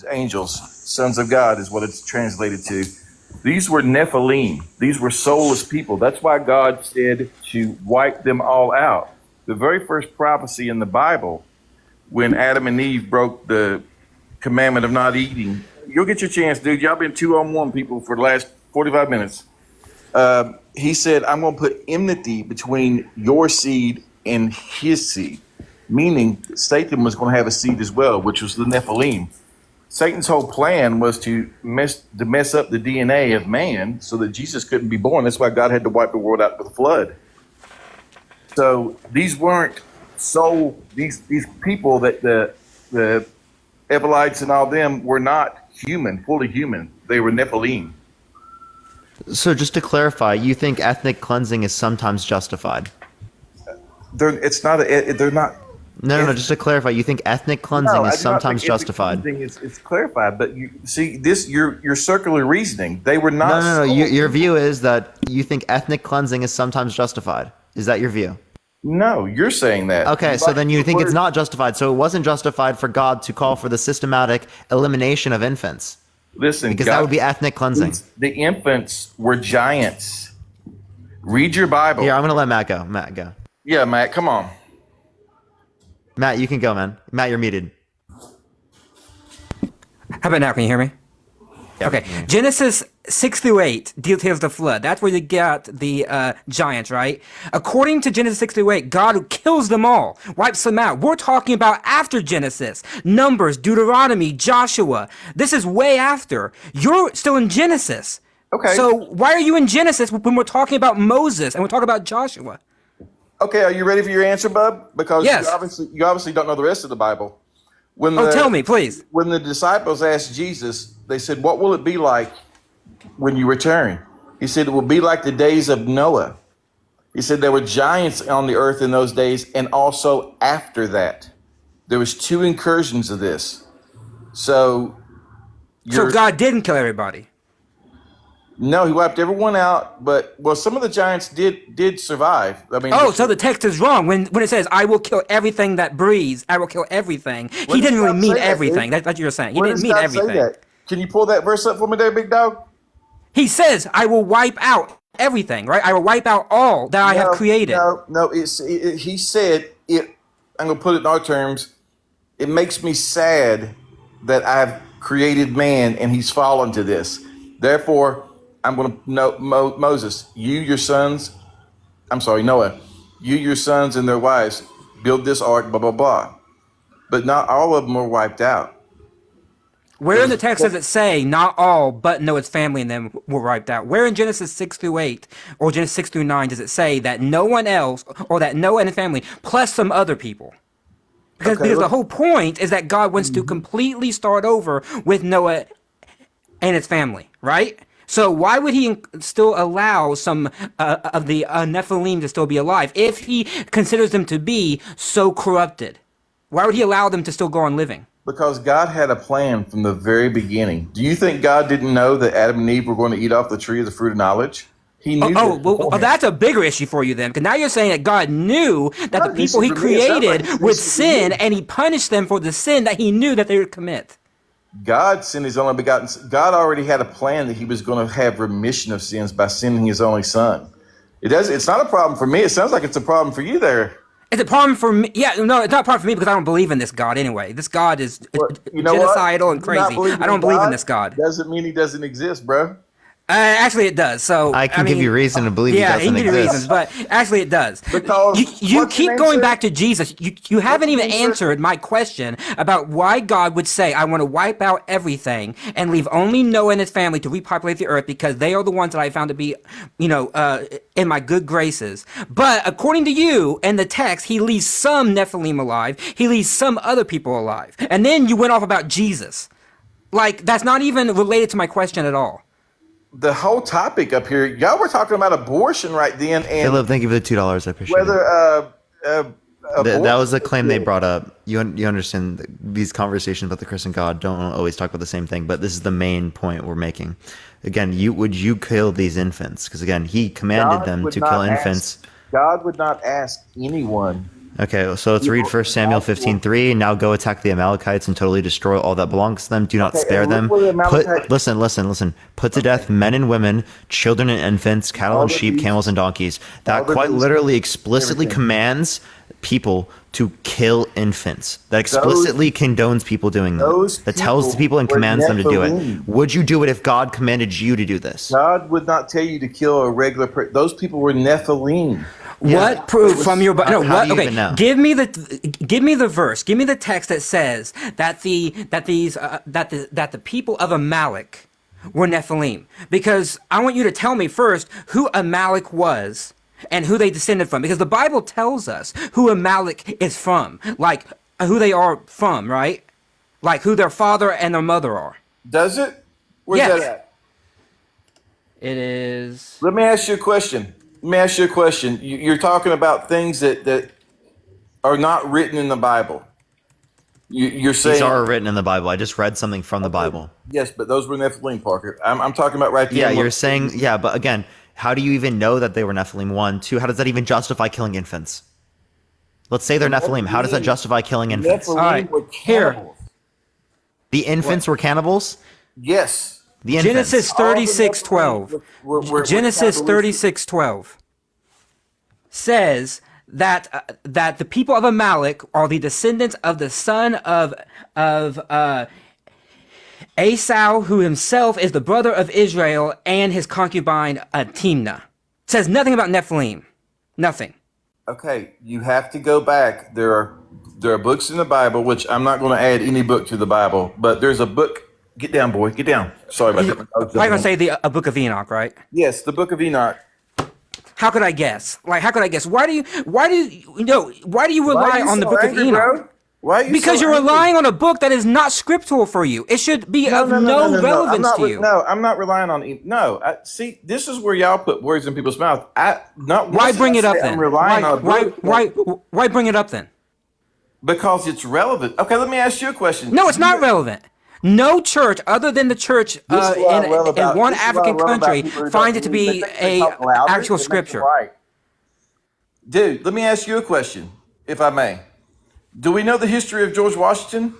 Angels, sons of God is what it's translated to. These were Nephilim. These were soulless people. That's why God said to wipe them all out. The very first prophecy in the Bible, when Adam and Eve broke the commandment of not eating, you'll get your chance, dude. Y'all been 2-on-1 people for the last 45 minutes. He said, I'm going to put enmity between your seed and his seed, meaning Satan was going to have a seed as well, which was the Nephilim. Satan's whole plan was to mess up the DNA of man so that Jesus couldn't be born. That's why God had to wipe the world out with a flood. So these weren't these people that the Evelites and all them were not human, fully human. They were Nephilim. So just to clarify, you think ethnic cleansing is sometimes justified? They're not. No. Just to clarify, you think ethnic cleansing is sometimes justified? It's clarified, but you see this. Your circular reasoning. They were not. No. Your view is that you think ethnic cleansing is sometimes justified. Is that your view? No, you're saying that. Okay, so then you think it's not justified. So it wasn't justified for God to call for the systematic elimination of infants. Listen, because that would be ethnic cleansing. The infants were giants. Read your Bible. Here, I'm going to let Matt go. Matt, go. Yeah, Matt, come on. Matt, you can go, man. Matt, you're muted. How about now? Can you hear me? Yeah. Okay. Genesis 6-8 details the flood. That's where you get the giants, right? According to Genesis 6-8, God kills them all, wipes them out. We're talking about after Genesis. Numbers, Deuteronomy, Joshua. This is way after. You're still in Genesis. Okay. So why are you in Genesis when we're talking about Moses and we're talking about Joshua? Okay, are you ready for your answer, bub? Because yes. you obviously don't know the rest of the Bible. Tell me, please. When the disciples asked Jesus, they said, what will it be like when you return? He said, it will be like the days of Noah. He said there were giants on the earth in those days, and also after that. There was 2 incursions of this. So God didn't kill everybody. No, he wiped everyone out, but some of the giants did survive. I mean, so the text is wrong when it says, "I will kill everything that breathes." I will kill everything. He didn't really mean everything. That's what you're saying. He didn't mean everything. Can you pull that verse up for me, there, big dog? He says, "I will wipe out everything." Right? I will wipe out all that I have created. No. He said it. I'm gonna put it in our terms. It makes me sad that I've created man and he's fallen to this. Therefore, I'm going to know Moses, Noah, you, your sons and their wives, build this ark, blah, blah, blah. But not all of them were wiped out. Where in the text does it say not all but Noah's family and them were wiped out? Where in Genesis 6-8 or Genesis 6-9 does it say that no one else or that Noah and his family plus some other people? Because the whole point is that God wants to completely start over with Noah and his family, right? So why would he still allow some of the Nephilim to still be alive if he considers them to be so corrupted? Why would he allow them to still go on living? Because God had a plan from the very beginning. Do you think God didn't know that Adam and Eve were going to eat off the tree of the fruit of knowledge? He knew. Well, that's a bigger issue for you then, because now you're saying that God knew that the people he created would sin, and he punished them for the sin that he knew that they would commit. God sent his only begotten. God already had a plan that he was going to have remission of sins by sending his only son. It's not a problem for me. It sounds like it's a problem for you there. It's a problem for me. Yeah, no, it's not a problem for me because I don't believe in this God anyway. This God is genocidal and crazy. I don't believe in this God. Doesn't mean he doesn't exist, bro. Actually, it does. So I can give you reason to believe he doesn't exist. Yeah, he can give you reasons, but actually it does. Because you keep going back to Jesus. You haven't even answered my question about why God would say, I want to wipe out everything and leave only Noah and his family to repopulate the earth because they are the ones that I found to be, in my good graces. But according to you and the text, he leaves some Nephilim alive. He leaves some other people alive. And then you went off about Jesus. Like, that's not even related to my question at all. The whole topic up here, y'all were talking about abortion right then. And Philip, thank you for the $2. I appreciate it. That was the claim they brought up. You understand these conversations about the Christian God don't always talk about the same thing, but this is the main point we're making. Again, would you kill these infants? Because again, he commanded them to kill infants. God would not ask anyone Okay, so let's read 1 Samuel 15:3. Now go attack the Amalekites and totally destroy all that belongs to them. Do not spare them. Listen. Put to death men and women, children and infants, cattle and sheep, camels and donkeys. That quite literally explicitly commands people to kill infants. That explicitly condones people doing that. That tells the people and commands them to do it. Would you do it if God commanded you to do this? God would not tell you to kill a regular person. Those people were Nephilim. What proof from your Bible? No, how what? do you Okay, even know? give me the verse. Give me the text that says that the people of Amalek were Nephilim. Because I want you to tell me first who Amalek was and who they descended from. Because the Bible tells us who Amalek is from, like who they are from, right? Like who their father and their mother are. Does it? Where's Yes. that at? It is. Let me ask you a question. You're talking about things that are not written in the Bible. You're saying These are written in the Bible. I just read something from the Bible. yes, but those were Nephilim, Parker. I'm talking about right there. Yeah, you're saying, yeah, but again, how do you even know that they were Nephilim? 1, 2, how does that even justify killing infants? Let's say they're Nephilim. How does that justify killing infants? Nephilim All right, were here. cannibals. The infants were cannibals? Yes. The infants. Genesis 36:12. Genesis 36:12 says that that the people of Amalek are the descendants of the son of Esau, who himself is the brother of Israel, and his concubine Timnah. It says nothing about Nephilim. Nothing. Okay, you have to go back. There are books in the Bible, which I'm not going to add any book to the Bible, but there's a book. Get down, boy. Get down. Sorry about that. I'm going to say a book of Enoch, right? Yes, the book of Enoch. How could I guess? Like, how could I guess? Why do you rely on the book of Enoch? Bro? Why are you Because so you're angry? relying on a book that is not scriptural for you. It should be of no relevance to you. No, I'm not relying on No, see, this is where y'all put words in people's mouth. Why bring it up then? I'm relying on a book Why bring it up then? because it's relevant. Okay, let me ask you a question. No, it's not relevant. No church other than the church in one African country finds it to be a actual scripture. Right. Dude, let me ask you a question, if I may. Do we know the history of George Washington?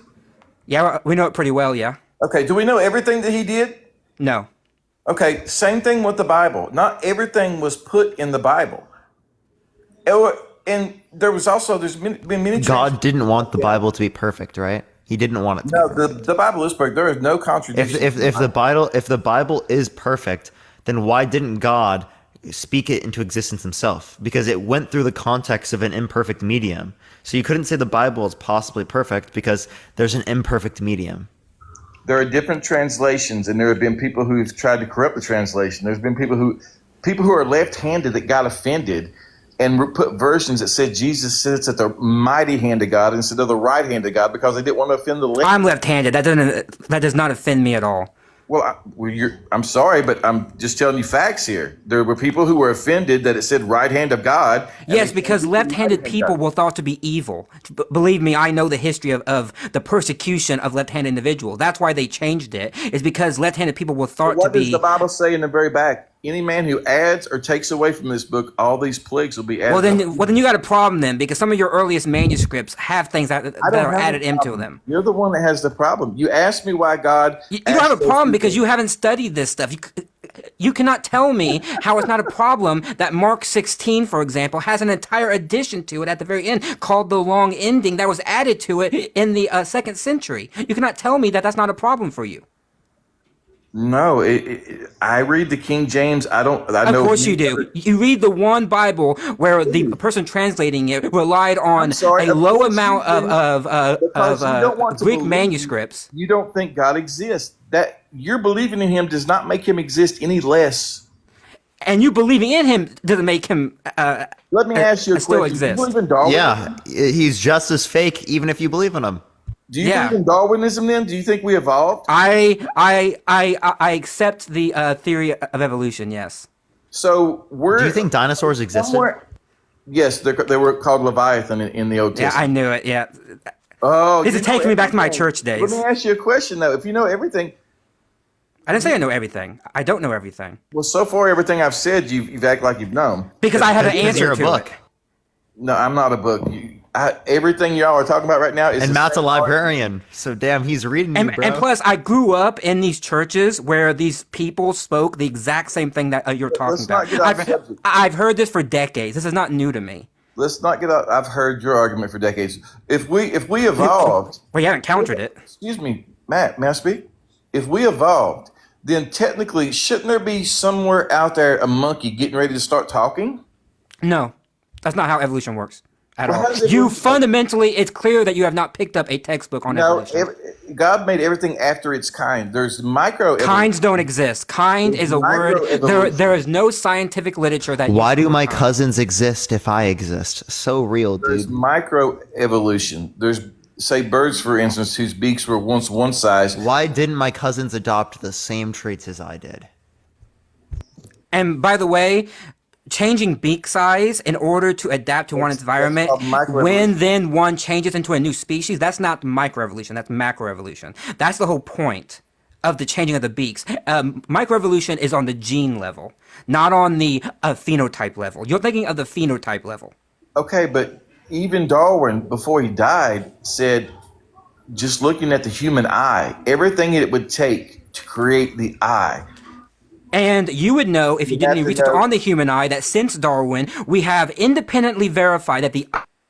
Yeah, we know it pretty well, yeah. Okay, do we know everything that he did? No. Okay, same thing with the Bible. Not everything was put in the Bible. And there's been many God didn't want the Bible to be perfect, right? He didn't want it to be perfect. the Bible is perfect. There is no contradiction. If the Bible is perfect, then why didn't God speak it into existence himself? Because it went through the context of an imperfect medium. So you couldn't say the Bible is possibly perfect because there's an imperfect medium. There are different translations, and there have been people who've tried to corrupt the translation. There's been people who are left-handed that got offended and put versions that said Jesus sits at the mighty hand of God instead of the right hand of God because they didn't want to offend the left. I'm left-handed. That does not offend me at all. Well, I'm sorry, but I'm just telling you facts here. There were people who were offended that it said right hand of God. Yes, because left-handed people were thought to be evil. Believe me, I know the history of the persecution of left-handed individuals. That's why they changed it. It's because left-handed people were thought to be... What does the Bible say in the very back? Any man who adds or takes away from this book, all these plagues will be added. Well, then you got a problem then, because some of your earliest manuscripts have things that are added into them. You're the one that has the problem. You asked me why God... You don't have a problem because you haven't studied this stuff. You cannot tell me how it's not a problem that Mark 16, for example, has an entire addition to it at the very end called the long ending that was added to it in the 2nd century. You cannot tell me that that's not a problem for you. No, I read the King James. I know. Of course you do. You read the one Bible where the person translating it relied on a low amount of Greek manuscripts. You don't think God exists. That you're believing in Him does not make Him exist any less. And you believing in Him doesn't make Him Let me ask you a still question. exist. Do you believe in Darwinism? Yeah, he's just as fake even if you believe in him. Do you believe in Darwinism then? Do you think we evolved? I accept the theory of evolution, yes. So do you think dinosaurs existed? Yes, they were called Leviathan in the Old Testament. Yeah, I knew it, yeah. Oh, this is taking me back to my church days. Let me ask you a question, though. If you know everything... I didn't say I know everything. I don't know everything. Well, so far, everything I've said, you've acted like you've known. Because I have an answer to book. it. No, I'm not a book. Everything y'all are talking about right now is And the Matt's a same argument. librarian, so damn, he's reading you, bro. And plus, I grew up in these churches where these people spoke the exact same thing that you're talking Let's not about. get off subject. I've heard this for decades. This is not new to me. Let's not get out. I've heard your argument for decades. If we evolved, Well, you haven't countered it. excuse me, Matt, may I speak? If we evolved, then technically, shouldn't there be somewhere out there a monkey getting ready to start talking? No, that's not how evolution works at Well, how all. does it You work? Fundamentally, it's clear that you have not picked up a textbook on No, evolution. God made everything after its kind. There's micro. Kinds don't exist. Kind is a word. There is no scientific literature that. Why do my cousins exist if I exist? So real, There's dude. micro evolution. There's, say, birds, for instance, whose beaks were once one size. Why didn't my cousins adopt the same traits as I did? And by the way, changing beak size in order to adapt to one's environment, called microevolution. when then one changes into a new species, that's not microevolution, that's macroevolution. That's the whole point of the changing of the beaks. Microevolution is on the gene level, not on the phenotype level. You're thinking of the phenotype level. Okay, but even Darwin, before he died, said, just looking at the human eye, everything it would take to create the eye. And you would know, if you did have any to research know- on the human eye, that since Darwin, we have independently verified that the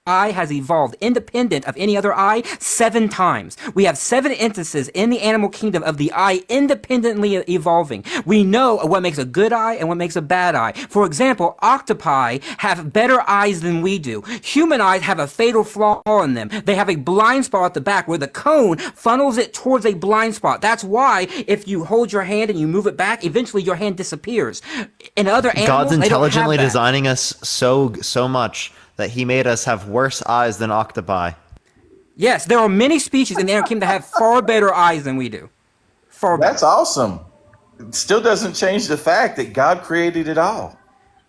eye has evolved independent of any other eye 7 times. We have 7 instances in the animal kingdom of the eye independently evolving. We know what makes a good eye and what makes a bad eye. For example, octopi have better eyes than we do. Human eyes have a fatal flaw in them. They have a blind spot at the back where the cone funnels it towards a blind spot. That's why if you hold your hand and you move it back, eventually your hand disappears. In other animals, God's they don't have intelligently that. designing us so much that he made us have worse eyes than octopi. Yes, there are many species in the animal kingdom that have far better eyes than we do. Far better. That's awesome. It still doesn't change the fact that God created it all.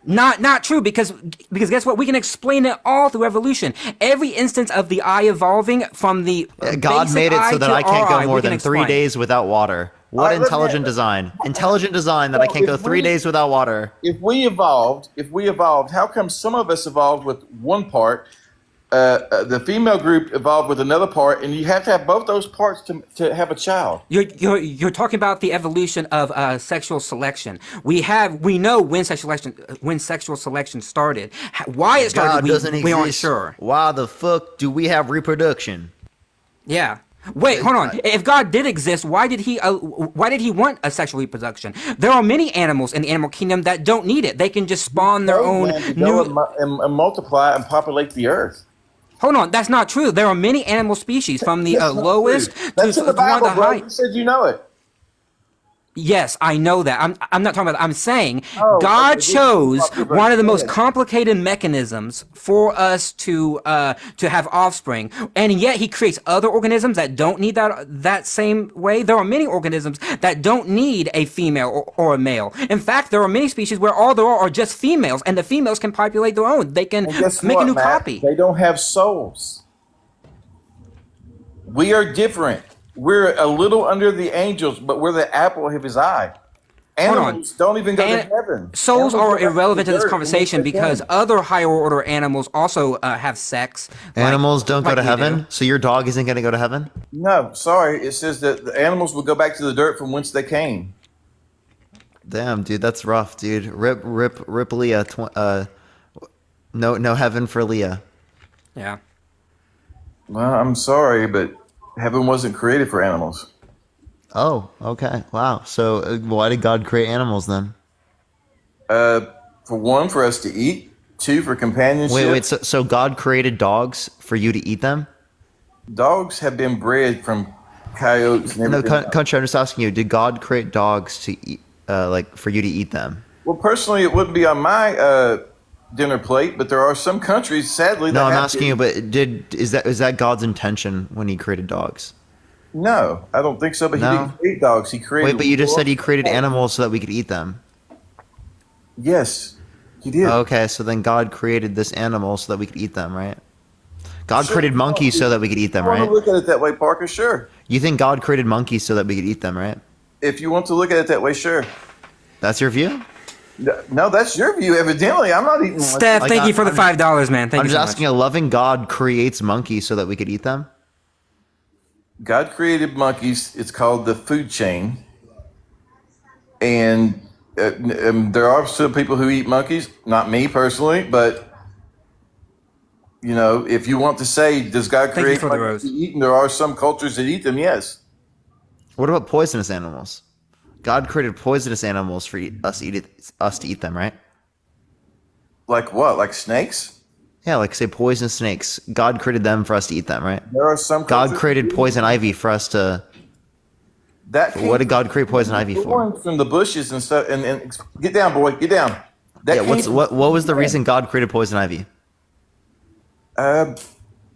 Not true, because guess what? We can explain it all through evolution. Every instance of the eye evolving from the God basic made it eye so that to I can't our go eye, more we can than 3 explain. days without water. What All right, let me- intelligent design? Intelligent design that I can't go if 3 we- days without water. If we evolved, how come some of us evolved with one part, the female group evolved with another part, and you have to have both those parts to have a child? You're talking about the evolution of sexual selection. We know when sexual selection started. Why it started, God doesn't we aren't exist. sure. Why the fuck do we have reproduction? Yeah. Wait, hold on. If God did exist, why did he want a sexual reproduction? There are many animals in the animal kingdom that don't need it. They can just spawn their own To new. go and multiply and populate the earth. Hold on, that's not true. There are many animal species from the That's not lowest true. to That's in the one of Bible, the bro. high. You said you know it. Yes, I know that. I'm not talking about that. I'm saying Oh, God okay. chose This is one of the most good. complicated mechanisms for us to have offspring, and yet He creates other organisms that don't need that same way. There are many organisms that don't need a female or a male. In fact, there are many species where all there are just females, and the females can populate their own. They can And guess make what, a new Matt? copy. They don't have souls. We are different. We're a little under the angels, but we're the apple of His eye. Hold on. Animals don't even go to And heaven. souls Animals are go back to irrelevant to the this dirt conversation and they because sin. other higher order animals also have sex. like- Animals don't go like to we heaven, do. so your dog isn't going to go to heaven? No, sorry. It says that the animals will go back to the dirt from whence they came. Damn, dude, that's rough, dude. Rip Leah. No heaven for Leah. Yeah. Well, I'm sorry, but heaven wasn't created for animals. Oh, okay. Wow. So why did God create animals then? For one, for us to eat. 2, for companionship. Wait. So God created dogs for you to eat them? Dogs have been bred from coyotes and No, everything. country. I'm just asking you. Did God create dogs to eat, like for you to eat them? Well, personally, it wouldn't be on my dinner plate, but there are some countries, sadly, that No, I'm have asking to. you. But is that God's intention when He created dogs? No, I don't think so. But No? He didn't create dogs. He created. Wait, but you just said He created wolves. animals so that we could eat them. Yes, He did. Okay, so then God created this animal so that we could eat them, right? God created monkeys so that we could eat them, If you want right? to look at it that way, Parker, sure. You think God created monkeys so that we could eat them, right? If you want to look at it that way, sure. That's your view? No, that's your view. Evidently, I'm not eating. Steph, thank you for the $5, man. Thank I'm you just so asking, much. a loving God creates monkeys so that we could eat them? God created monkeys. It's called the food chain, and there are still people who eat monkeys. Not me personally, but if you want to say, does God Thank you create for the monkeys to rose. eat? And there are some cultures that eat them. Yes. What about poisonous animals? God created poisonous animals for us to eat them, right? Like what? Like snakes? Yeah, like say poisonous snakes. God created them for us to eat them, right? There are some. God created poison ivy for us to. What did God create poison ivy for? From the bushes and stuff. And get down, boy. Get down. Yeah. What was the reason God created poison ivy? I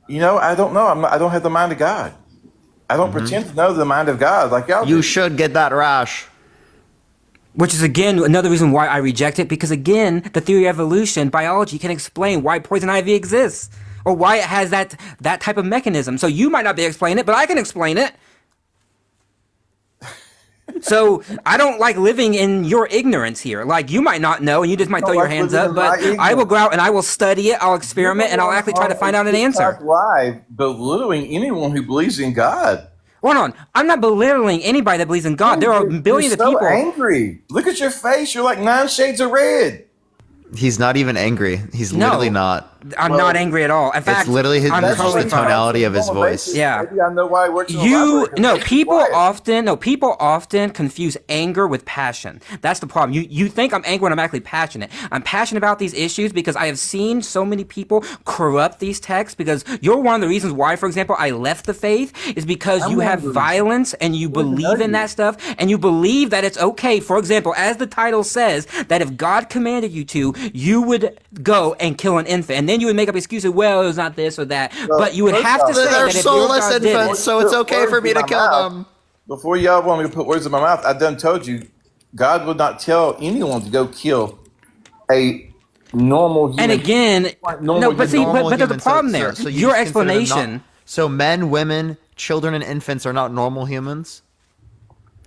don't know. I don't have the mind of God. I don't pretend to know the mind of God like y'all You do. should get that rash. Which is, again, another reason why I reject it, because, again, the theory of evolution, biology can explain why poison ivy exists, or why it has that type of mechanism. So you might not be able to explain it, but I can explain it. So I don't like living in your ignorance here. Like, you might not know, and you just might throw your hands up, but I will go out and I will study it, I'll experiment, and I'll actually try to find out an answer. Live belittling anyone who believes in God. Hold on. I'm not belittling anybody that believes in God. There are billions of You're so people. angry. Look at your face. You're like 9 shades of red. He's not even angry. He's literally not. I'm not angry at all. In fact, It's literally his. I'm That's just the totally fine. tonality of his voice. Yeah. Maybe I know why it works. People often confuse anger with passion. That's the problem. You think I'm angry when I'm actually passionate. I'm passionate about these issues because I have seen so many people corrupt these texts, because you're one of the reasons why, for example, I left the faith, is because you have violence and you believe in that stuff, and you believe that it's okay. For example, as the title says, that if God commanded you to, you would go and kill an infant, and then you would make up excuses. Well, it was not this or that, but you would have to say They're that if soulless your God did infants, it, so it's okay for me to kill them. Before y'all want me to put words in my mouth, I done told you, God would not tell anyone to go kill a normal human. and again, no, but see, Normal but there's a human, problem there. So you Your just consider them explanation. So men, women, children, and infants are not normal humans.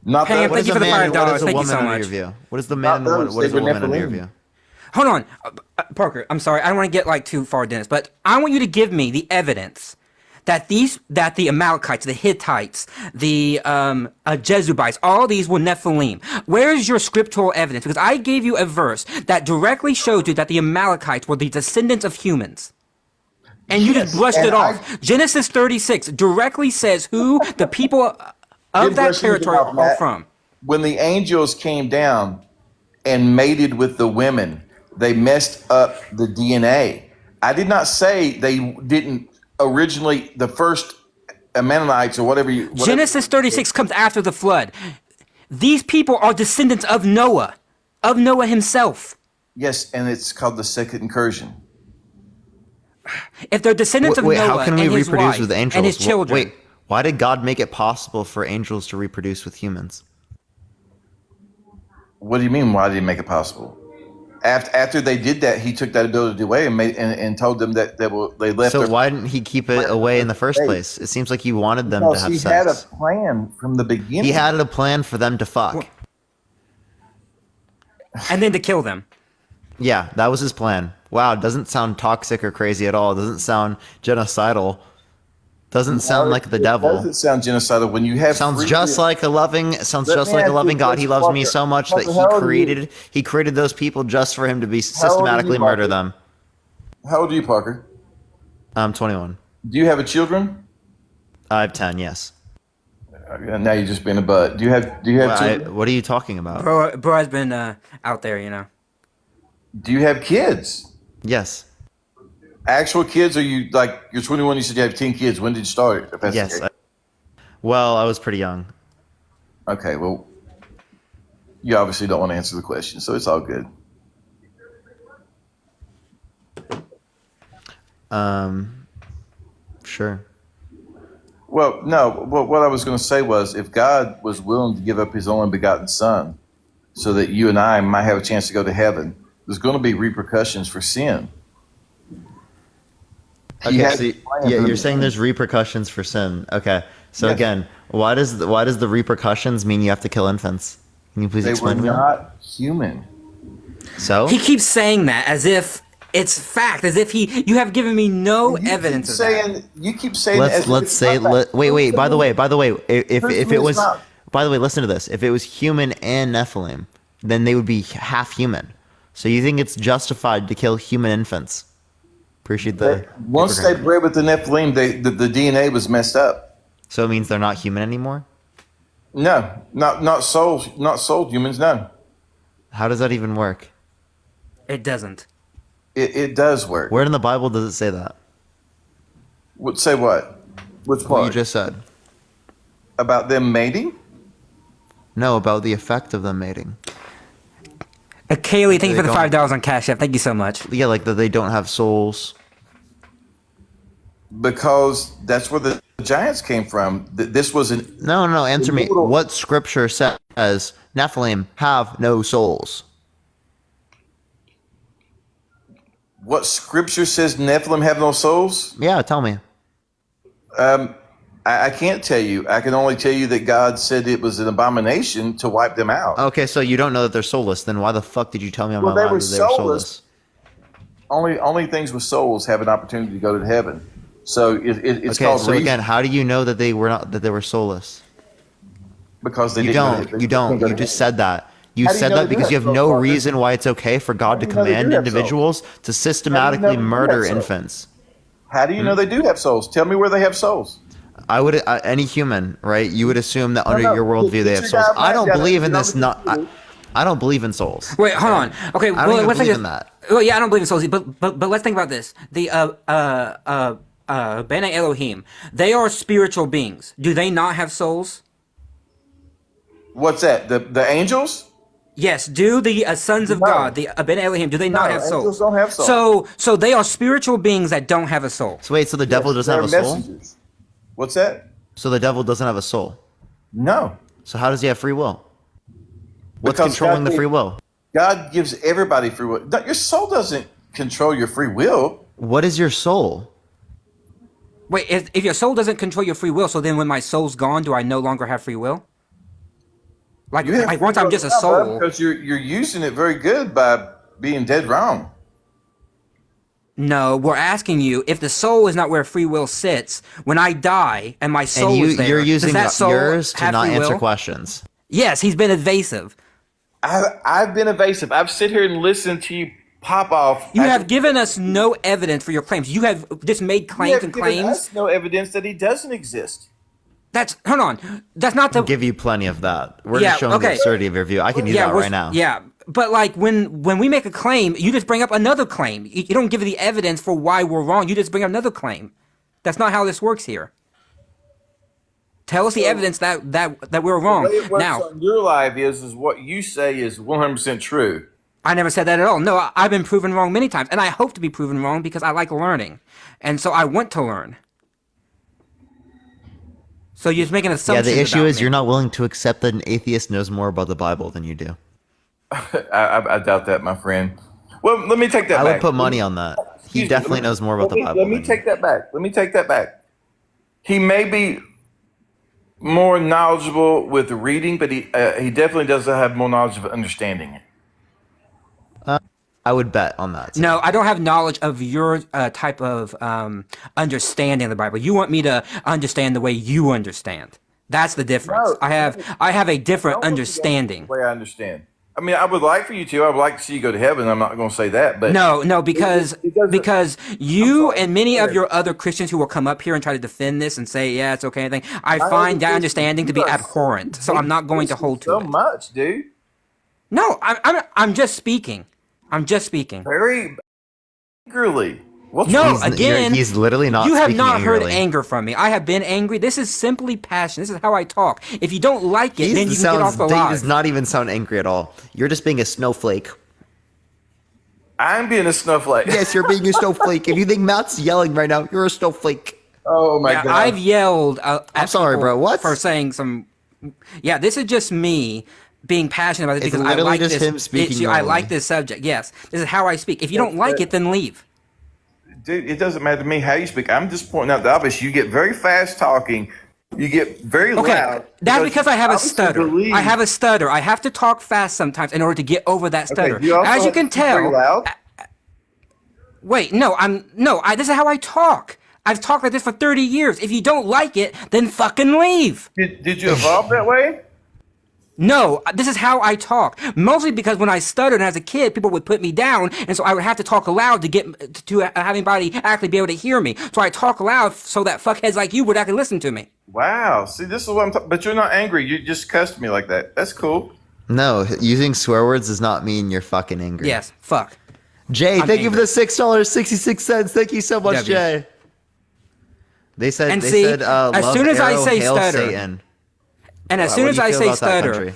Not Pam, that. What thank is you a for the man? What $5. is a Thank you woman so under much. your view? What is the man? Not those. What is They a were woman under your Nephilim. view? Hold on, Parker. I'm sorry. I don't want to get like too far, Dennis, but I want you to give me the evidence that the Amalekites, the Hittites, the Jezubites, all these were Nephilim. Where is your scriptural evidence? Because I gave you a verse that directly showed you that the Amalekites were the descendants of humans. And you just brushed it off. Genesis 36 directly says who the people of that territory are from. When the angels came down and mated with the women, they messed up the DNA. I did not say they didn't originally, the first Ammonites or whatever. Genesis 36 comes after the flood. These people are descendants of Noah himself. Yes, and it's called the second incursion. If they're descendants of Noah how can we and his reproduce wife with angels? and his children. Wait, why did God make it possible for angels to reproduce with humans? What do you mean? Why did he make it possible? After they did that, he took that ability away and told them that they left. So why didn't he keep it away in the first place? It seems like he wanted them to have he sex. had a plan from the beginning. He had a plan for them to fuck. And then to kill them. Yeah, that was his plan. Wow, it doesn't sound toxic or crazy at all. It doesn't sound genocidal. Doesn't sound like the devil. It doesn't sound genocidal when you have. Sounds just like a loving God. He loves me so much that he created those people just for him to be systematically murder them. How old are you, Parker? I'm 21. Do you have children? I have 10, yes. Now you're just being a butt. Do you have children? What are you talking about? Bro has been out there, you know. Do you have kids? Yes. Actual kids? Or you like you're 21? You said you have 10 kids. When did you start? If that's Yes. okay. I was pretty young. Okay. Well, you obviously don't want to answer the question, so it's all good. Sure. Well, no. What I was going to say was, if God was willing to give up His only begotten Son, so that you and I might have a chance to go to heaven, there's going to be repercussions for sin. Okay, you're saying there's repercussions for sin. Okay, so Yes. again, why does the repercussions mean you have to kill infants? Can you please They were explain to me? not human. So He keeps saying that as if it's fact, as if you have given me no evidence of that. You keep saying let's say wait. By the way, if it was, by the way, listen to this. If it was human and Nephilim, then they would be half human. So you think it's justified to kill human infants? Appreciate the. Once they bred with the Nephilim, the DNA was messed up. So it means they're not human anymore? No, not soul humans. No. How does that even work? It doesn't. It does work. Where in the Bible does it say that? Say what? Which part? What you just said. About them mating? No, about the effect of them mating. Kaylee, thank you for the don't- $5 on Cash App. Thank you so much. Yeah, like that they don't have souls. Because that's where the giants came from. This was an No, answer me. immortal- What scripture says Nephilim have no souls? What scripture says Nephilim have no souls? Yeah, tell me. I can't tell you. I can only tell you that God said it was an abomination to wipe them out. Okay, so you don't know that they're soulless. Then why the fuck did you tell me I'm Well, not they allowed were that they were soulless. soulless? Only things with souls have an opportunity to go to heaven. So it's Okay, called so reason, again, how do you know that they were soulless? because they You didn't. don't. You don't. You just said that. You How do you said know that they do because you have have no souls, Parker? reason why it's okay for God to do you know they command do have souls? individuals to systematically they do murder have souls? infants. How do you know they do have souls? Tell me where they have souls. I would any human, right? You would assume that under no. your worldview they Get have your souls. guy I don't back believe down. in this. You know Not. what you do? I don't believe in souls. Wait, hold on. Okay, I don't even let's believe think in that. Well, yeah, I don't believe in souls, but let's think about this. The Bene Elohim, they are spiritual beings. Do they not have souls? What's that? The angels? Yes. Do the sons of No. God, the Bene Elohim, do they not have souls? angels don't have souls. So they are spiritual beings that don't have a soul. So wait, so the devil doesn't have a They're soul? messengers. What's that? So the devil doesn't have a soul. No. So how does he have free will? What's Because controlling God the free will? God gives everybody free will. Your soul doesn't control your free will. What is your soul? Wait, if your soul doesn't control your free will, so then when my soul's gone, do I no longer have free will? Like You have once free I'm will just a now, bud, soul. because you're using it very good by being dead wrong. No, we're asking you if the soul is not where free will sits. When I die and my soul And is there, you're using does that soul yours to have not free answer will? questions. Yes, he's been evasive. I've been evasive. I've sit here and listened to you pop off. You have given us no evidence for your claims. You have just made You claims have and given claims. us no evidence that he doesn't exist. That's hold on. That's not the Give you plenty of that. We're Yeah, just showing okay. the absurdity of your view. I can use that we're- right now. Yeah, but like when we make a claim, you just bring up another claim. You don't give the evidence for why we're wrong. You just bring up another claim. That's not how this works here. Tell us the evidence that we're wrong. The way it works Now, on your life is what you say is 100% true. I never said that at all. No, I've been proven wrong many times, and I hope to be proven wrong because I like learning, and so I want to learn. So you're just making Yeah, assumptions. the issue about is me. you're not willing to accept that an atheist knows more about the Bible than you do. I doubt that, my friend. Well, let me take that I back. would put money on that. He Excuse me, definitely let me- knows more about the let me- Bible. Let me than take that back. Let me take that back. He may be more knowledgeable with reading, but he definitely doesn't have more knowledge of understanding it. I would bet on that. No, I don't have knowledge of your type of understanding of the Bible. You want me to understand the way you understand. That's the difference. No. I have a different understanding. The way I understand. I mean, I would like for you to. I would like to see you go to heaven. I'm not going to say that, but No, because it doesn't- because you sorry. and many of Go your other Christians who will come up here and try to defend this and say, yeah, it's okay, anything, I other find that Christians, understanding to be you are abhorrent. So I'm not going to hold to so it. much, dude. No, I'm just speaking. I'm just speaking. Very angrily. What's No, wrong? again, he's literally not. You have speaking not heard angrily. anger from me. I have been angry. This is simply passion. This is how I talk. If you don't like it, He then you can get off the He live. does not even sound angry at all. You're just being a snowflake. I'm being a snowflake. Yes, you're being a snowflake. If you think Matt's yelling right now, you're a snowflake. Oh my Yeah, god. I've yelled. At sorry, people bro, what? For saying some. Yeah, this is just me being passionate about it It's because I literally like just this. him speaking issue. I normally. like this subject. Yes, this is how I speak. If you don't like it, then leave. Dude, it doesn't matter to me how you speak. I'm just pointing out the obvious. You get very fast talking. You get very Okay, loud. that's because I have a obviously stutter. believe- I have a stutter. I have to talk fast sometimes in order to get over that stutter. Okay, you also As you have can to speak very tell. loud. Wait, no, this is how I talk. I've talked like this for 30 years. If you don't like it, then fucking leave. Did you evolve that way? No, this is how I talk. Mostly because when I stuttered as a kid, people would put me down, and so I would have to talk aloud to get to have anybody actually be able to hear me. So I talk aloud so that fuckheads like you would actually listen to me. Wow. See, this is what I'm talking. But you're not angry. You just cussed me like that. That's cool. No, using swear words does not mean you're fucking angry. Yes, fuck. Jay, I'm thank you for angry. the $6.66. Thank you so much, W. Jay. They said, And see, as love soon as I Arrow, say hail stutter, Satan. And as What soon do as you I feel say about that stutter, country?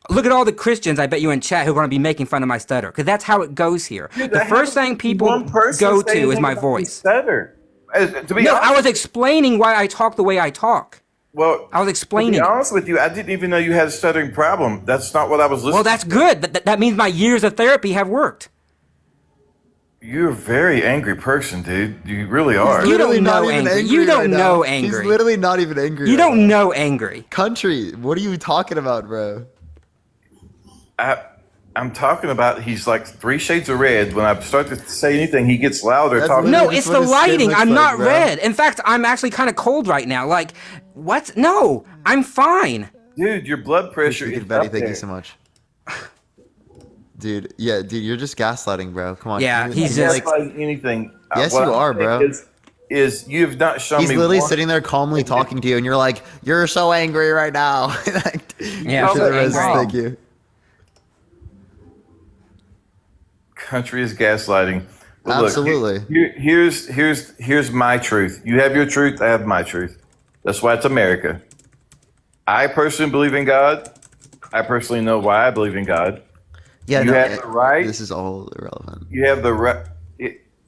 look at all the Christians I bet you in chat who are going to be making fun of my stutter, because that's how it goes here. The first thing people One person go say to is anything my about voice. Stutter. To be No, honest, I was explaining why I talk the way I talk. well, I was to explaining be it. honest with you, I didn't even know you had a stuttering problem. That's not what I was listening. Well, that's good. That means my years of therapy have worked. You're a very angry person, dude. You really are. You don't Literally not know even angry. angry You don't right now. know He's angry. literally not even angry. You right don't now. know angry. Country, what are you talking about, bro? I'm talking about he's like 3 shades of red. When I start to say anything, he gets louder. That's Talking. No, That's it's what the his skin lighting. looks I'm like, not bro. red. In fact, I'm actually kind of cold right now. Like, what? No, I'm fine. Dude, your blood pressure is Betty, up thank there. you so much. Dude, yeah, dude, you're just gaslighting, bro. Come on. Yeah, You- he's That's just- like anything. Yes, What you I'm are, saying bro. Is you've not shown He's me. literally one- sitting there calmly talking to you, and you're like, "You're so angry right now." Like, Yeah, to so the rest, angry. thank you. Country is gaslighting. But look, Absolutely. here's my truth. You have your truth. I have my truth. That's why it's America. I personally believe in God. I personally know why I believe in God. Yeah, You no, have the right- This is all irrelevant You have the right.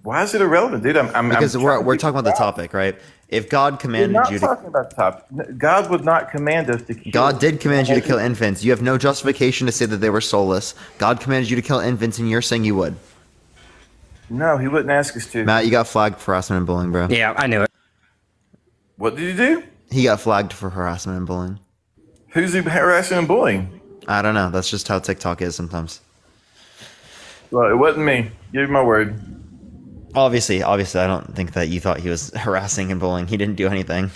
Why is it irrelevant, dude? I'm because I'm we're trying to talking about the figure out. topic, right? If God We're commanded not you to, talking about the topic. God would not command us to kill. God did command you to kill infants. You have no justification to say that they were soulless. God commanded you to kill infants, and you're saying you would. No, he wouldn't ask us to. Matt, you got flagged for harassment and bullying, bro. Yeah, I knew it. What did you do? He got flagged for harassment and bullying. Who's he harassing and bullying? I don't know. That's just how TikTok is sometimes. Well, it wasn't me. Give you my word. Obviously, I don't think that you thought he was harassing and bullying. He didn't do anything.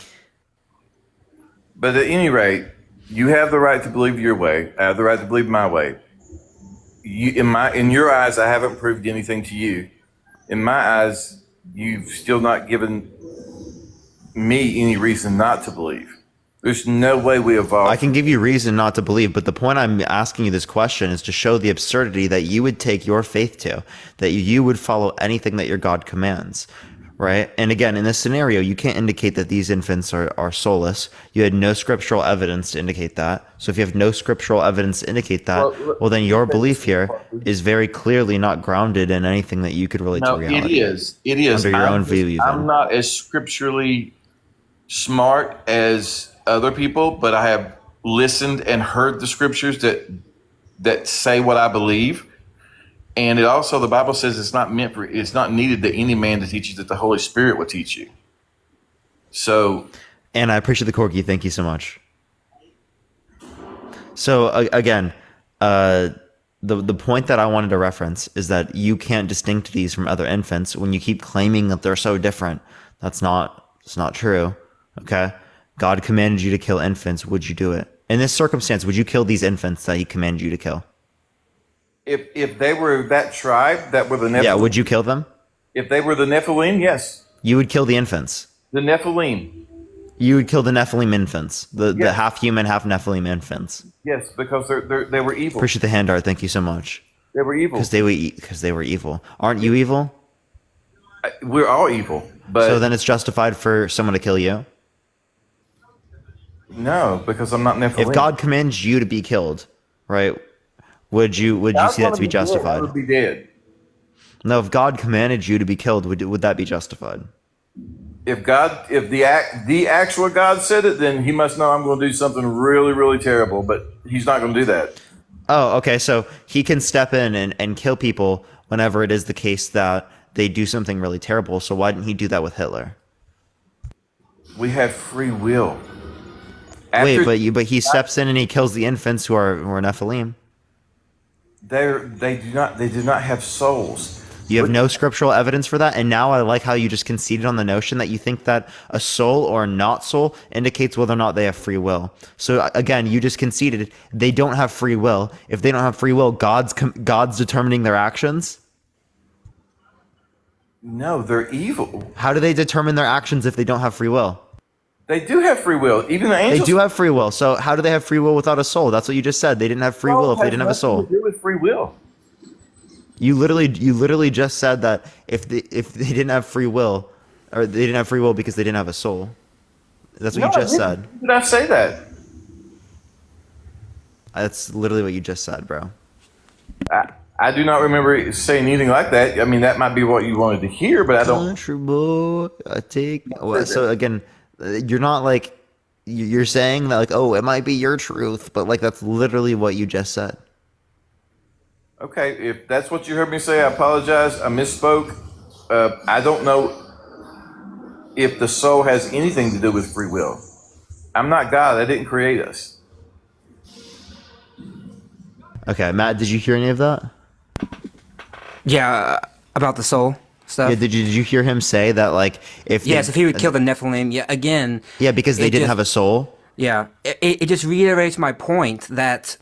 But at any rate, you have the right to believe your way. I have the right to believe my way. In your eyes, I haven't proved anything to you. In my eyes, you've still not given me any reason not to believe. There's no way we evolve. I can give you reason not to believe, but the point I'm asking you this question is to show the absurdity that you would take your faith to, that you would follow anything that your God commands, right? And again, in this scenario, you can't indicate that these infants are soulless. You had no scriptural evidence to indicate that. So if you have no scriptural evidence to indicate that, well, then your belief here is very clearly not grounded in anything that you could relate No, to reality. it is. It is. Under your own view, even. I'm not as scripturally smart as other people, but I have listened and heard the scriptures that say what I believe. And it also, the Bible says it's not needed that any man to teach you, that the Holy Spirit will teach you. So, And I appreciate the corgi. Thank you so much. So again, the point that I wanted to reference is that you can't distinct these from other infants when you keep claiming that they're so different. It's not true. Okay. God commanded you to kill infants. Would you do it? In this circumstance, would you kill these infants that he commanded you to kill? if they were that tribe that were the Nephilim, Yeah. Would you kill them? if they were the Nephilim, yes, You would kill the infants. the Nephilim, You would kill the Nephilim infants, the Yeah. half human, half Nephilim infants. yes, because they were evil. Appreciate the hand art. Thank you so much. They were evil. Because they were evil. Aren't you evil? We're all evil, but So then it's justified for someone to kill you. no, because I'm not Nephilim. If God commands you to be killed, right? Would you God's see that gonna to be dead, I justified? would be dead. No, if God commanded you to be killed, would that be justified? If the actual God said it, then he must know I'm going to do something really, really terrible. But he's not going to do that. Oh, okay. So he can step in and kill people whenever it is the case that they do something really terrible. So why didn't he do that with Hitler? We have free will. After but he steps in and he kills the infants who are Nephilim. they do not have souls. You have no scriptural evidence for that, and now I like how you just conceded on the notion that you think that a soul or a not soul indicates whether or not they have free will. So again, you just conceded they don't have free will. If they don't have free will, God's determining their actions. No, they're evil. How do they determine their actions if they don't have free will? They do have free will. Even the angels. They do have free will. So how do they have free will without a soul? That's what you just said. They didn't have free will if they didn't have a soul. To do with free will. You literally just said that if they didn't have free will, or they didn't have free will because they didn't have a soul. That's what you just said. Did I say that? That's literally what you just said, bro. I do not remember saying anything like that. I mean, that might be what you wanted to hear, but I don't. Country boy, so again, you're not like you're saying that like, oh, it might be your truth, but like that's literally what you just said. Okay, if that's what you heard me say, I apologize. I misspoke. I don't know if the soul has anything to do with free will. I'm not God. I didn't create us. Okay, Matt, did you hear any of that? Yeah, about the soul stuff. Yeah, did you hear him say that like if he would kill the Nephilim, yeah, again. Yeah, because they didn't have a soul. Yeah, it just reiterates my point that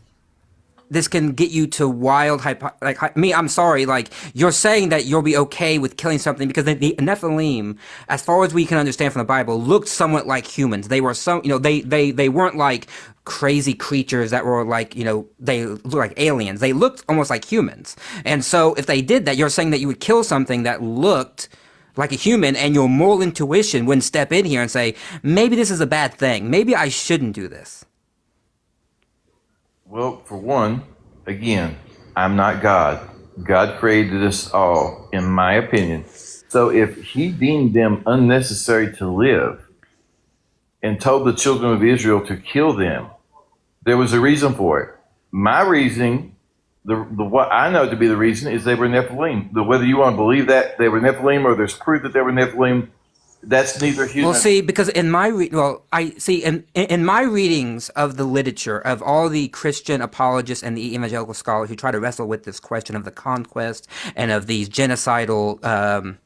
this can get you to wild I'm sorry, like you're saying that you'll be okay with killing something because the Nephilim, as far as we can understand from the Bible, looked somewhat like humans. They were they weren't like crazy creatures that were like, they looked like aliens. They looked almost like humans. And so if they did that, you're saying that you would kill something that looked like a human, and your moral intuition wouldn't step in here and say, maybe this is a bad thing. Maybe I shouldn't do this. Well, for one, again, I'm not God. God created us all, in my opinion. So if he deemed them unnecessary to live and told the children of Israel to kill them, there was a reason for it. My reasoning, what I know to be the reason, is they were Nephilim. Whether you want to believe that they were Nephilim or there's proof that they were Nephilim, that's neither here. Well, see, because in my in my readings of the literature of all the Christian apologists and the evangelical scholars who try to wrestle with this question of the conquest and of these genocidal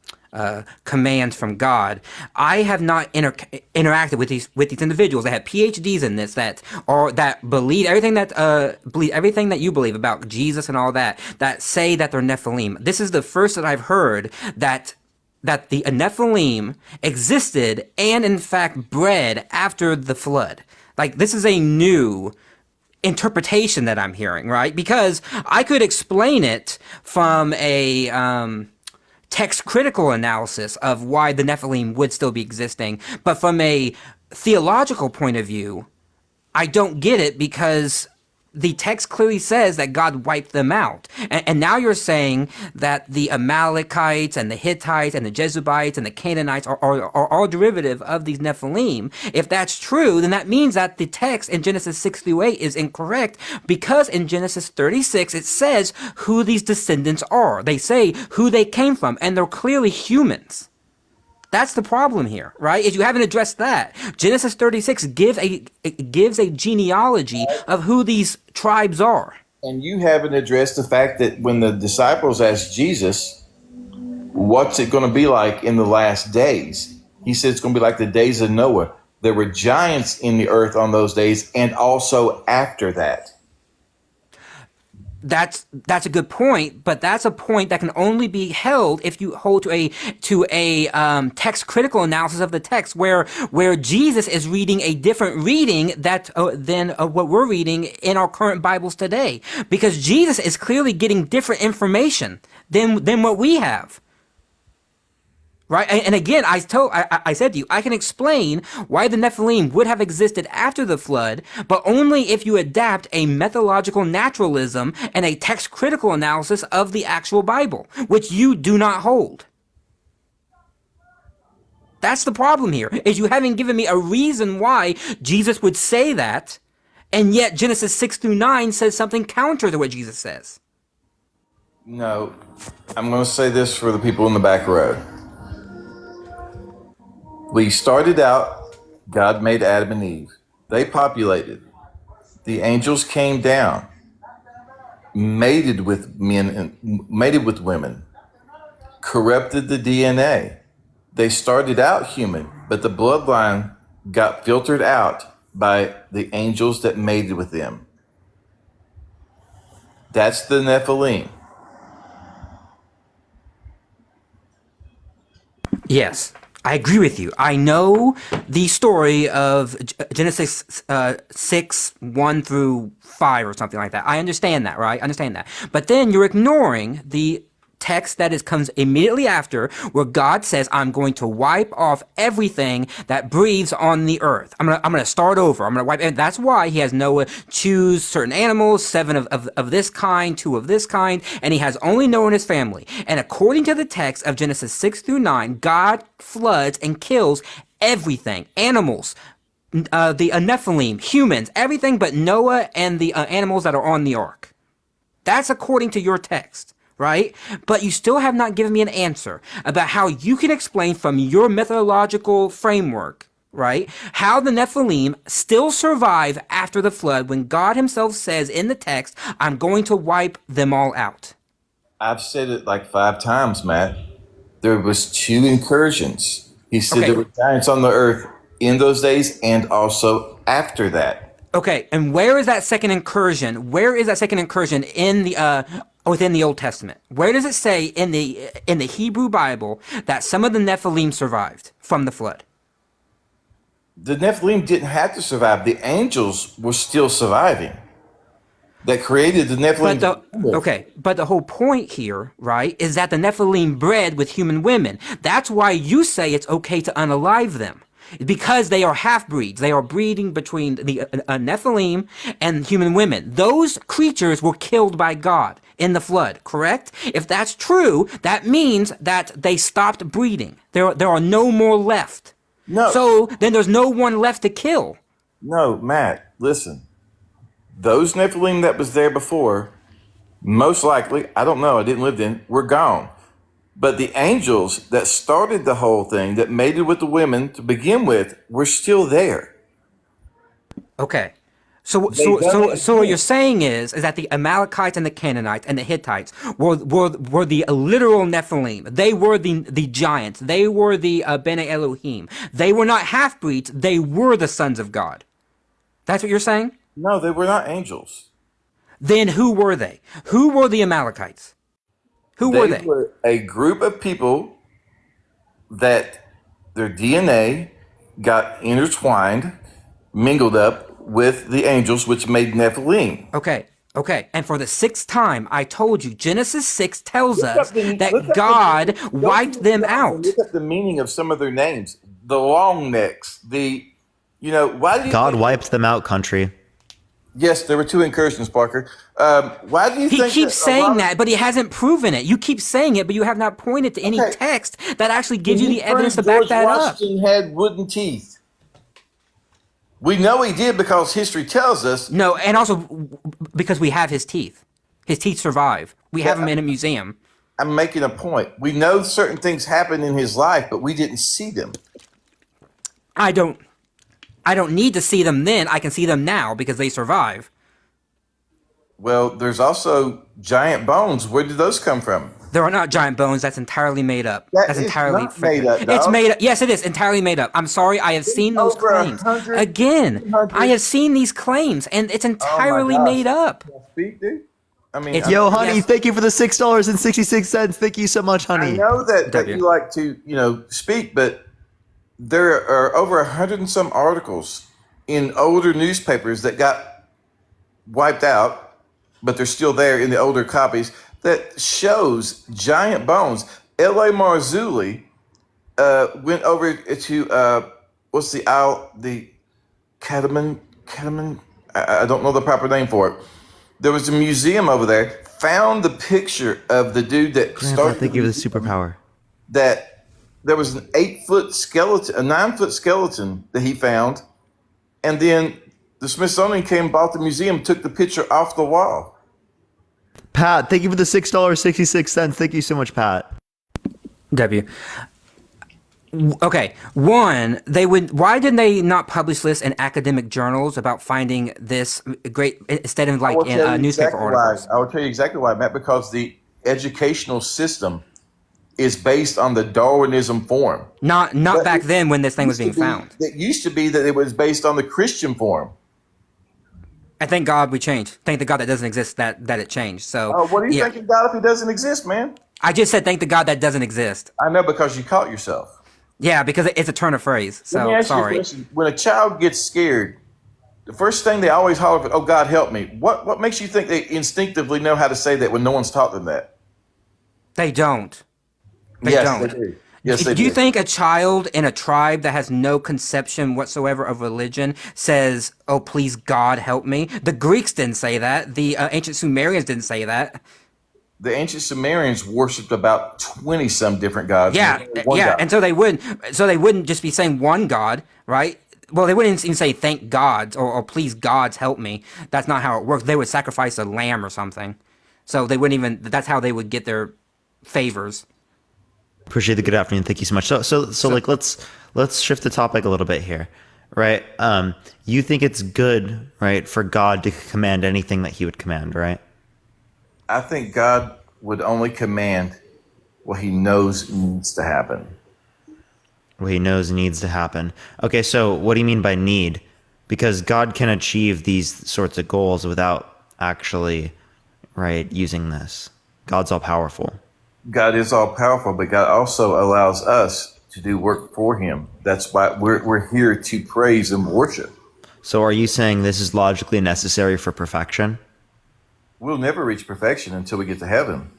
commands from God, I have not interacted with these individuals that have PhDs in this that believe everything that you believe about Jesus and all that say that they're Nephilim. This is the first that I've heard that the Nephilim existed and in fact bred after the flood. Like, this is a new interpretation that I'm hearing, right? Because I could explain it from a text critical analysis of why the Nephilim would still be existing, but from a theological point of view, I don't get it because the text clearly says that God wiped them out. And now you're saying that the Amalekites and the Hittites and the Jebusites and the Canaanites are all derivative of these Nephilim. If that's true, then that means that the text in Genesis 6-8 is incorrect, because in Genesis 36 it says who these descendants are. They say who they came from, and they're clearly humans. That's the problem here, right? Is you haven't addressed that. Genesis 36 gives a genealogy of who these tribes are. And you haven't addressed the fact that when the disciples asked Jesus, what's it going to be like in the last days? He said it's going to be like the days of Noah. There were giants in the earth on those days and also after that. That's a good point, but that's a point that can only be held if you hold to a text critical analysis of the text, where Jesus is reading a different reading than what we're reading in our current Bibles today, because Jesus is clearly getting different information than what we have. Right, and again, I said to you, I can explain why the Nephilim would have existed after the flood, but only if you adapt a methodological naturalism and a text critical analysis of the actual Bible, which you do not hold. That's the problem here, is you haven't given me a reason why Jesus would say that, and yet Genesis 6-9 says something counter to what Jesus says. No, I'm going to say this for the people in the back row. We started out, God made Adam and Eve. They populated. The angels came down, mated with men and mated with women, corrupted the DNA. They started out human, but the bloodline got filtered out by the angels that mated with them. That's the Nephilim. Yes, I agree with you. I know the story of Genesis 6, 1 through 5 or something like that. I understand that, right? I understand that. But then you're ignoring the text that comes immediately after, where God says, I'm going to wipe off everything that breathes on the earth. I'm gonna start over. I'm gonna wipe, and that's why he has Noah choose certain animals, 7 of this kind, 2 of this kind, and he has only Noah and his family. And according to the text of Genesis 6 through 9, God floods and kills everything, animals, the Nephilim, humans, everything but Noah and the animals that are on the ark. That's according to your text. Right? But you still have not given me an answer about how you can explain from your methodological framework, right, how the Nephilim still survive after the flood when God himself says in the text, I'm going to wipe them all out. I've said it like 5 times, Matt. There was 2 incursions. He said there were giants on the earth in those days and also after that. Okay, and where is that second incursion? Where is that second incursion in the within the Old Testament? Where does it say in the Hebrew Bible that some of the Nephilim survived from the flood? The Nephilim didn't have to survive. The angels were still surviving. That created the Nephilim. But the whole point here, right, is that the Nephilim bred with human women. That's why you say it's okay to unalive them. Because they are half-breeds. They are breeding between the Nephilim and human women. Those creatures were killed by God in the flood, correct? If that's true, that means that they stopped breeding. There are no more left. No. So then there's no one left to kill. No, Matt, listen. Those Nephilim that was there before, most likely, I don't know, I didn't live then, were gone. But the angels that started the whole thing, that mated with the women to begin with, were still there. Okay. So what you're saying is that the Amalekites and the Canaanites and the Hittites were the literal Nephilim. They were the giants. They were the Bene Elohim. They were not half-breeds. They were the sons of God. That's what you're saying? No, they were not angels. Then who were they? Who were the Amalekites? Who were they? They were a group of people that their DNA got intertwined, mingled up with the angels, which made Nephilim. Okay. And for the 6th time, I told you, Genesis 6 tells us that God wiped them out. Look up the meaning of some of their names. The long necks, why do you God wiped them out, country. Yes, there were 2 incursions, Parker. Why do you think he keeps saying that, but he hasn't proven it? You keep saying it, but you have not pointed to any text that actually gives you the evidence to back that up. Washington had wooden teeth. We know he did because history tells us. No, and also because we have his teeth. His teeth survive. We have them in a museum. I'm making a point. We know certain things happened in his life, but we didn't see them. I don't need to see them then. I can see them now because they survive. Well, there's also giant bones. Where did those come from? There are not giant bones. That's entirely made up. That's entirely not made up. It's made up. Yes, it is entirely made up. I'm sorry. I have seen those claims. Again, I have seen these claims, and it's entirely made up. Speak, dude. I mean, Yo, honey, thank you for the $6.66. Thank you so much, honey. I know that you like to, speak, but there are over 100 and some articles in older newspapers that got wiped out, but they're still there in the older copies, that shows giant bones. L.A. Marzulli went over to, what's the isle, the Kataman, I don't know the proper name for it. There was a museum over there, found the picture of the dude that started. Thank you for the superpower. That there was an 8-foot skeleton, a 9-foot skeleton that he found, and then the Smithsonian came, bought the museum, took the picture off the wall. Pat, thank you for the $6.66. Thank you so much, Pat. W. Okay, one, they would. Why did they not publish this in academic journals about finding this great instead of like in newspaper articles? I will tell you exactly why, Matt. Because the educational system is based on the Darwinism form. Not back then when this thing was being found. It used to be that it was based on the Christian form. And thank God we changed. Thank the God that doesn't exist that it changed. So what are you thanking God if he doesn't exist, man? I just said thank the God that doesn't exist. I know, because you caught yourself. Yeah, because it's a turn of phrase. So Let me ask you a question. When a child gets scared, the first thing they always holler for, "Oh, God, help me." What makes you think they instinctively know how to say that when no one's taught them that? They don't. Yes, don't. They do. Yes, they do. Do you think a child in a tribe that has no conception whatsoever of religion says, "Oh, please, God, help me"? The Greeks didn't say that. The ancient Sumerians didn't say that. The ancient Sumerians worshipped about 20 some different gods. Yeah, God. and so they wouldn't just be saying one God, right? Well, they wouldn't even say thank God or please gods help me. That's not how it works. They would sacrifice a lamb or something. So they wouldn't even. That's how they would get their favors. Appreciate the good afternoon. Thank you so much. So like let's shift the topic a little bit here, right? You think it's good, right, for God to command anything that he would command, right? I think God would only command what he knows needs to happen. What he knows needs to happen. Okay, so what do you mean by need? Because God can achieve these sorts of goals without actually, right, using this. God's all powerful. God is all powerful, but God also allows us to do work for him. That's why we're here to praise and worship. So are you saying this is logically necessary for perfection? We'll never reach perfection until we get to heaven.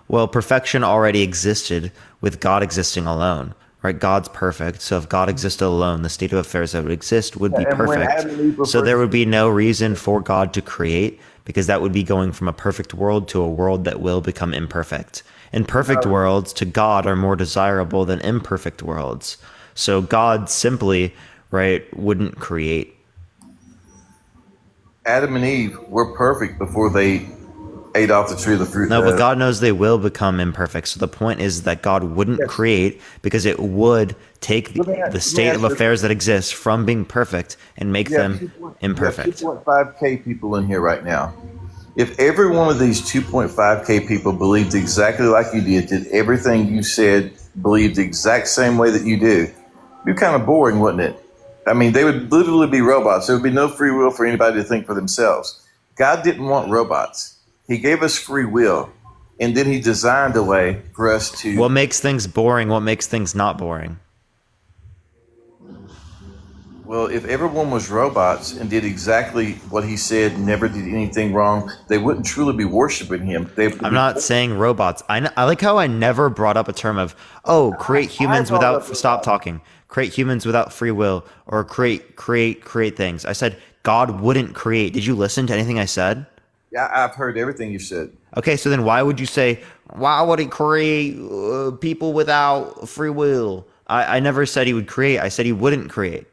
Well, perfection already existed with God existing alone, right? God's perfect. So if God existed alone, the state of affairs that would exist would be perfect. So there would be no reason for God to create, because that would be going from a perfect world to a world that will become imperfect. And perfect worlds to God are more desirable than imperfect worlds. So God simply, right, wouldn't create. Adam and Eve were perfect before they ate off the tree of the fruit. No, but God knows they will become imperfect. So the point is that God wouldn't create, because it would take the state of affairs that exist from being perfect and make them imperfect. 2.5K people in here right now. If every one of these 2.5K people believed exactly like you did everything you said, believed the exact same way that you do, it'd be kind of boring, wouldn't it? I mean, they would literally be robots. There would be no free will for anybody to think for themselves. God didn't want robots. He gave us free will, and then he designed a way for us to... What makes things boring? What makes things not boring? Well, if everyone was robots and did exactly what he said, never did anything wrong, they wouldn't truly be worshiping him. I'm not saying robots. I like how I never brought up a term of, create humans without... Stop talking. Create humans without free will, or create things. I said God wouldn't create. Did you listen to anything I said? Yeah, I've heard everything you said. Okay, so then why would you say, why would he create people without free will? I never said he would create. I said he wouldn't create.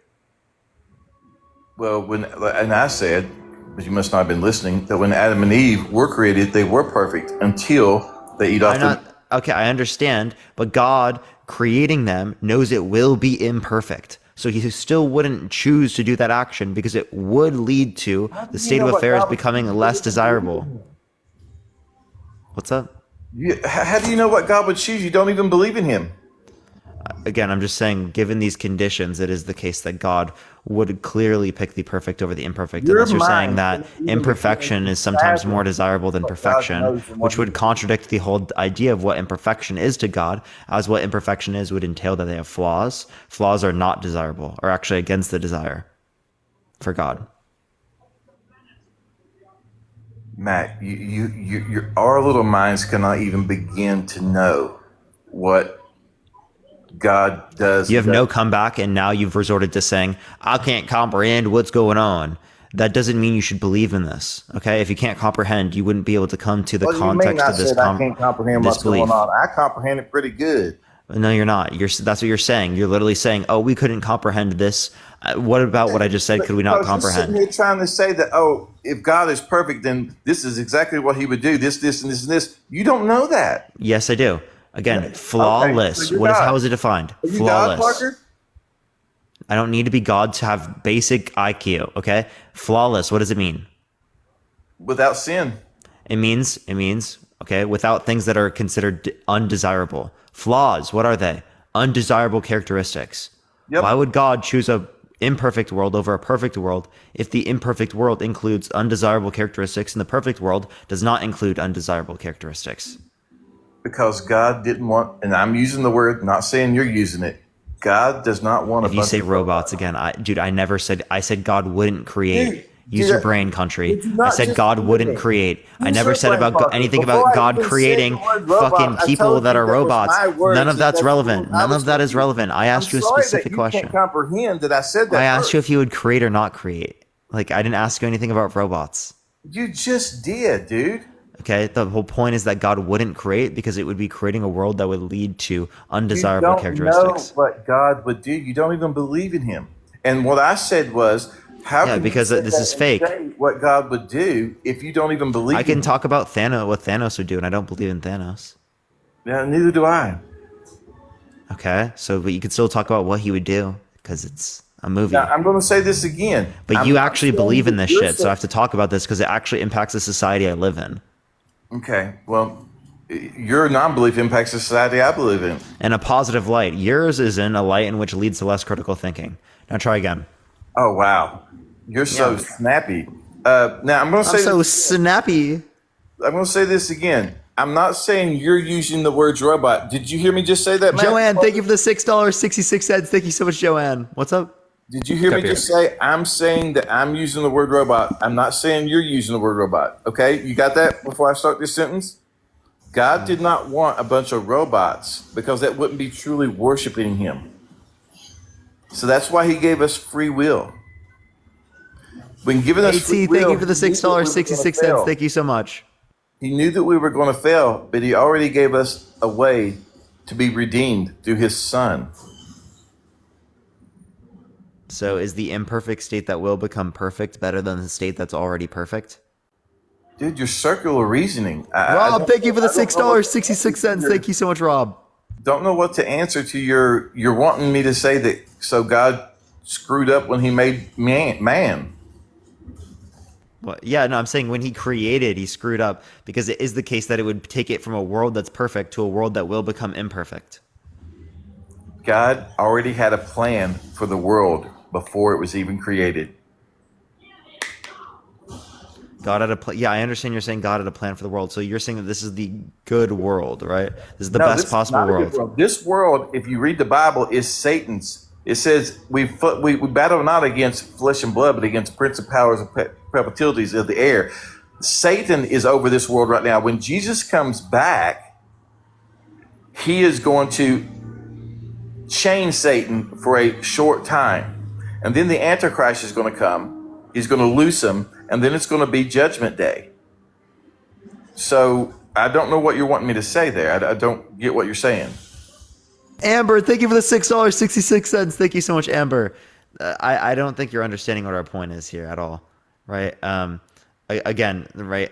Well, and I said, but you must not have been listening, that when Adam and Eve were created, they were perfect until they eat off the... Okay, I understand, but God creating them knows it will be imperfect. So he still wouldn't choose to do that action because it would lead to the state of affairs becoming less desirable. What's up? How do you know what God would choose? You don't even believe in him. Again, I'm just saying, given these conditions, it is the case that God would clearly pick the perfect over the imperfect. Unless you're saying that imperfection is sometimes more desirable than perfection, which would contradict the whole idea of what imperfection is to God, as what imperfection is would entail that they have flaws. Flaws are not desirable, or actually against the desire for God. Matt, our little minds cannot even begin to know what God does. You have no comeback, and now you've resorted to saying, I can't comprehend what's going on. That doesn't mean you should believe in this, okay? If you can't comprehend, you wouldn't be able to come to the context of this I can't comprehend what's going on. I comprehend it pretty good. No, you're not. That's what you're saying. You're literally saying, we couldn't comprehend this. What about what I just said could we not comprehend? You're sitting here trying to say that, if God is perfect, then this is exactly what he would do, this, and this, and this. You don't know that. Yes, I do. Again, Okay, flawless. so you're How God. is it defined? Are you God, Flawless. Parker? I don't need to be God to have basic IQ. Okay, flawless. What does it mean? Without sin. It means okay, without things that are considered undesirable. Flaws. What are they? Undesirable characteristics. Yep. Why would God choose a imperfect world over a perfect world if the imperfect world includes undesirable characteristics and the perfect world does not include undesirable characteristics? Because God didn't want, and I'm using the word, not saying you're using it. God does not want If you say robots again, I never said, I said God wouldn't create. Use your brain, country. I said God wouldn't create. I never said about anything about God creating fucking people that are robots. None of that's relevant. None of that is relevant. I asked you a specific question. Can't comprehend that I said that. I asked you if you would create or not create. Like, I didn't ask you anything about robots. You just did, dude. Okay, the whole point is that God wouldn't create because it would be creating a world that would lead to undesirable characteristics. You don't know what God would do. You don't even believe in Him. And what I said was, how can because you say this that is and fake. say what God would do if you don't even believe? I can in talk about Thanos, what Thanos would do, and I don't believe in Thanos. Yeah, neither do I. Okay, but you can still talk about what he would do because it's a movie. Now, I'm going to say this again. But you actually believe in this shit, so I have to talk about this because it actually impacts the society I live in. Okay, well, your non-belief impacts the society I believe in. In a positive light. Yours is in a light in which leads to less critical thinking. Now try again. Oh, wow. You're so snappy. Now, I'm going to say snappy. I'm going to say this again. I'm not saying you're using the words robot. Did you hear me just say that, Matt? Joanne, thank you for the $6.66. Thank you so much, Joanne. What's up? Did you hear me just say, I'm saying that I'm using the word robot. I'm not saying you're using the word robot. Okay? You got that before I start this sentence? God did not want a bunch of robots because that wouldn't be truly worshiping Him. So that's why He gave us free will. When given us free will, thank you for the $6.66. Thank you so much. He knew that we were going to fail, but He already gave us a way to be redeemed through His Son. So is the imperfect state that will become perfect better than the state that's already perfect? Dude, your circular reasoning. Rob, thank you for the $6.66. Thank you so much, Rob. Don't know what to answer to you're wanting me to say that so God screwed up when He made man. Well, yeah, no, I'm saying when He created, He screwed up because it is the case that it would take it from a world that's perfect to a world that will become imperfect. God already had a plan for the world before it was even created. God had a plan. Yeah, I understand you're saying God had a plan for the world. So you're saying that this is the good world, right? This is the best possible world. This world, if you read the Bible, is Satan's. It says we battle not against flesh and blood, but against principalities and probabilities of the air. Satan is over this world right now. When Jesus comes back, He is going to chain Satan for a short time. And then the Antichrist is going to come. He's going to loose him. And then it's going to be Judgment Day. So I don't know what you're wanting me to say there. I don't get what you're saying. Amber, thank you for the $6.66. Thank you so much, Amber. I don't think you're understanding what our point is here at all, right? Again, right?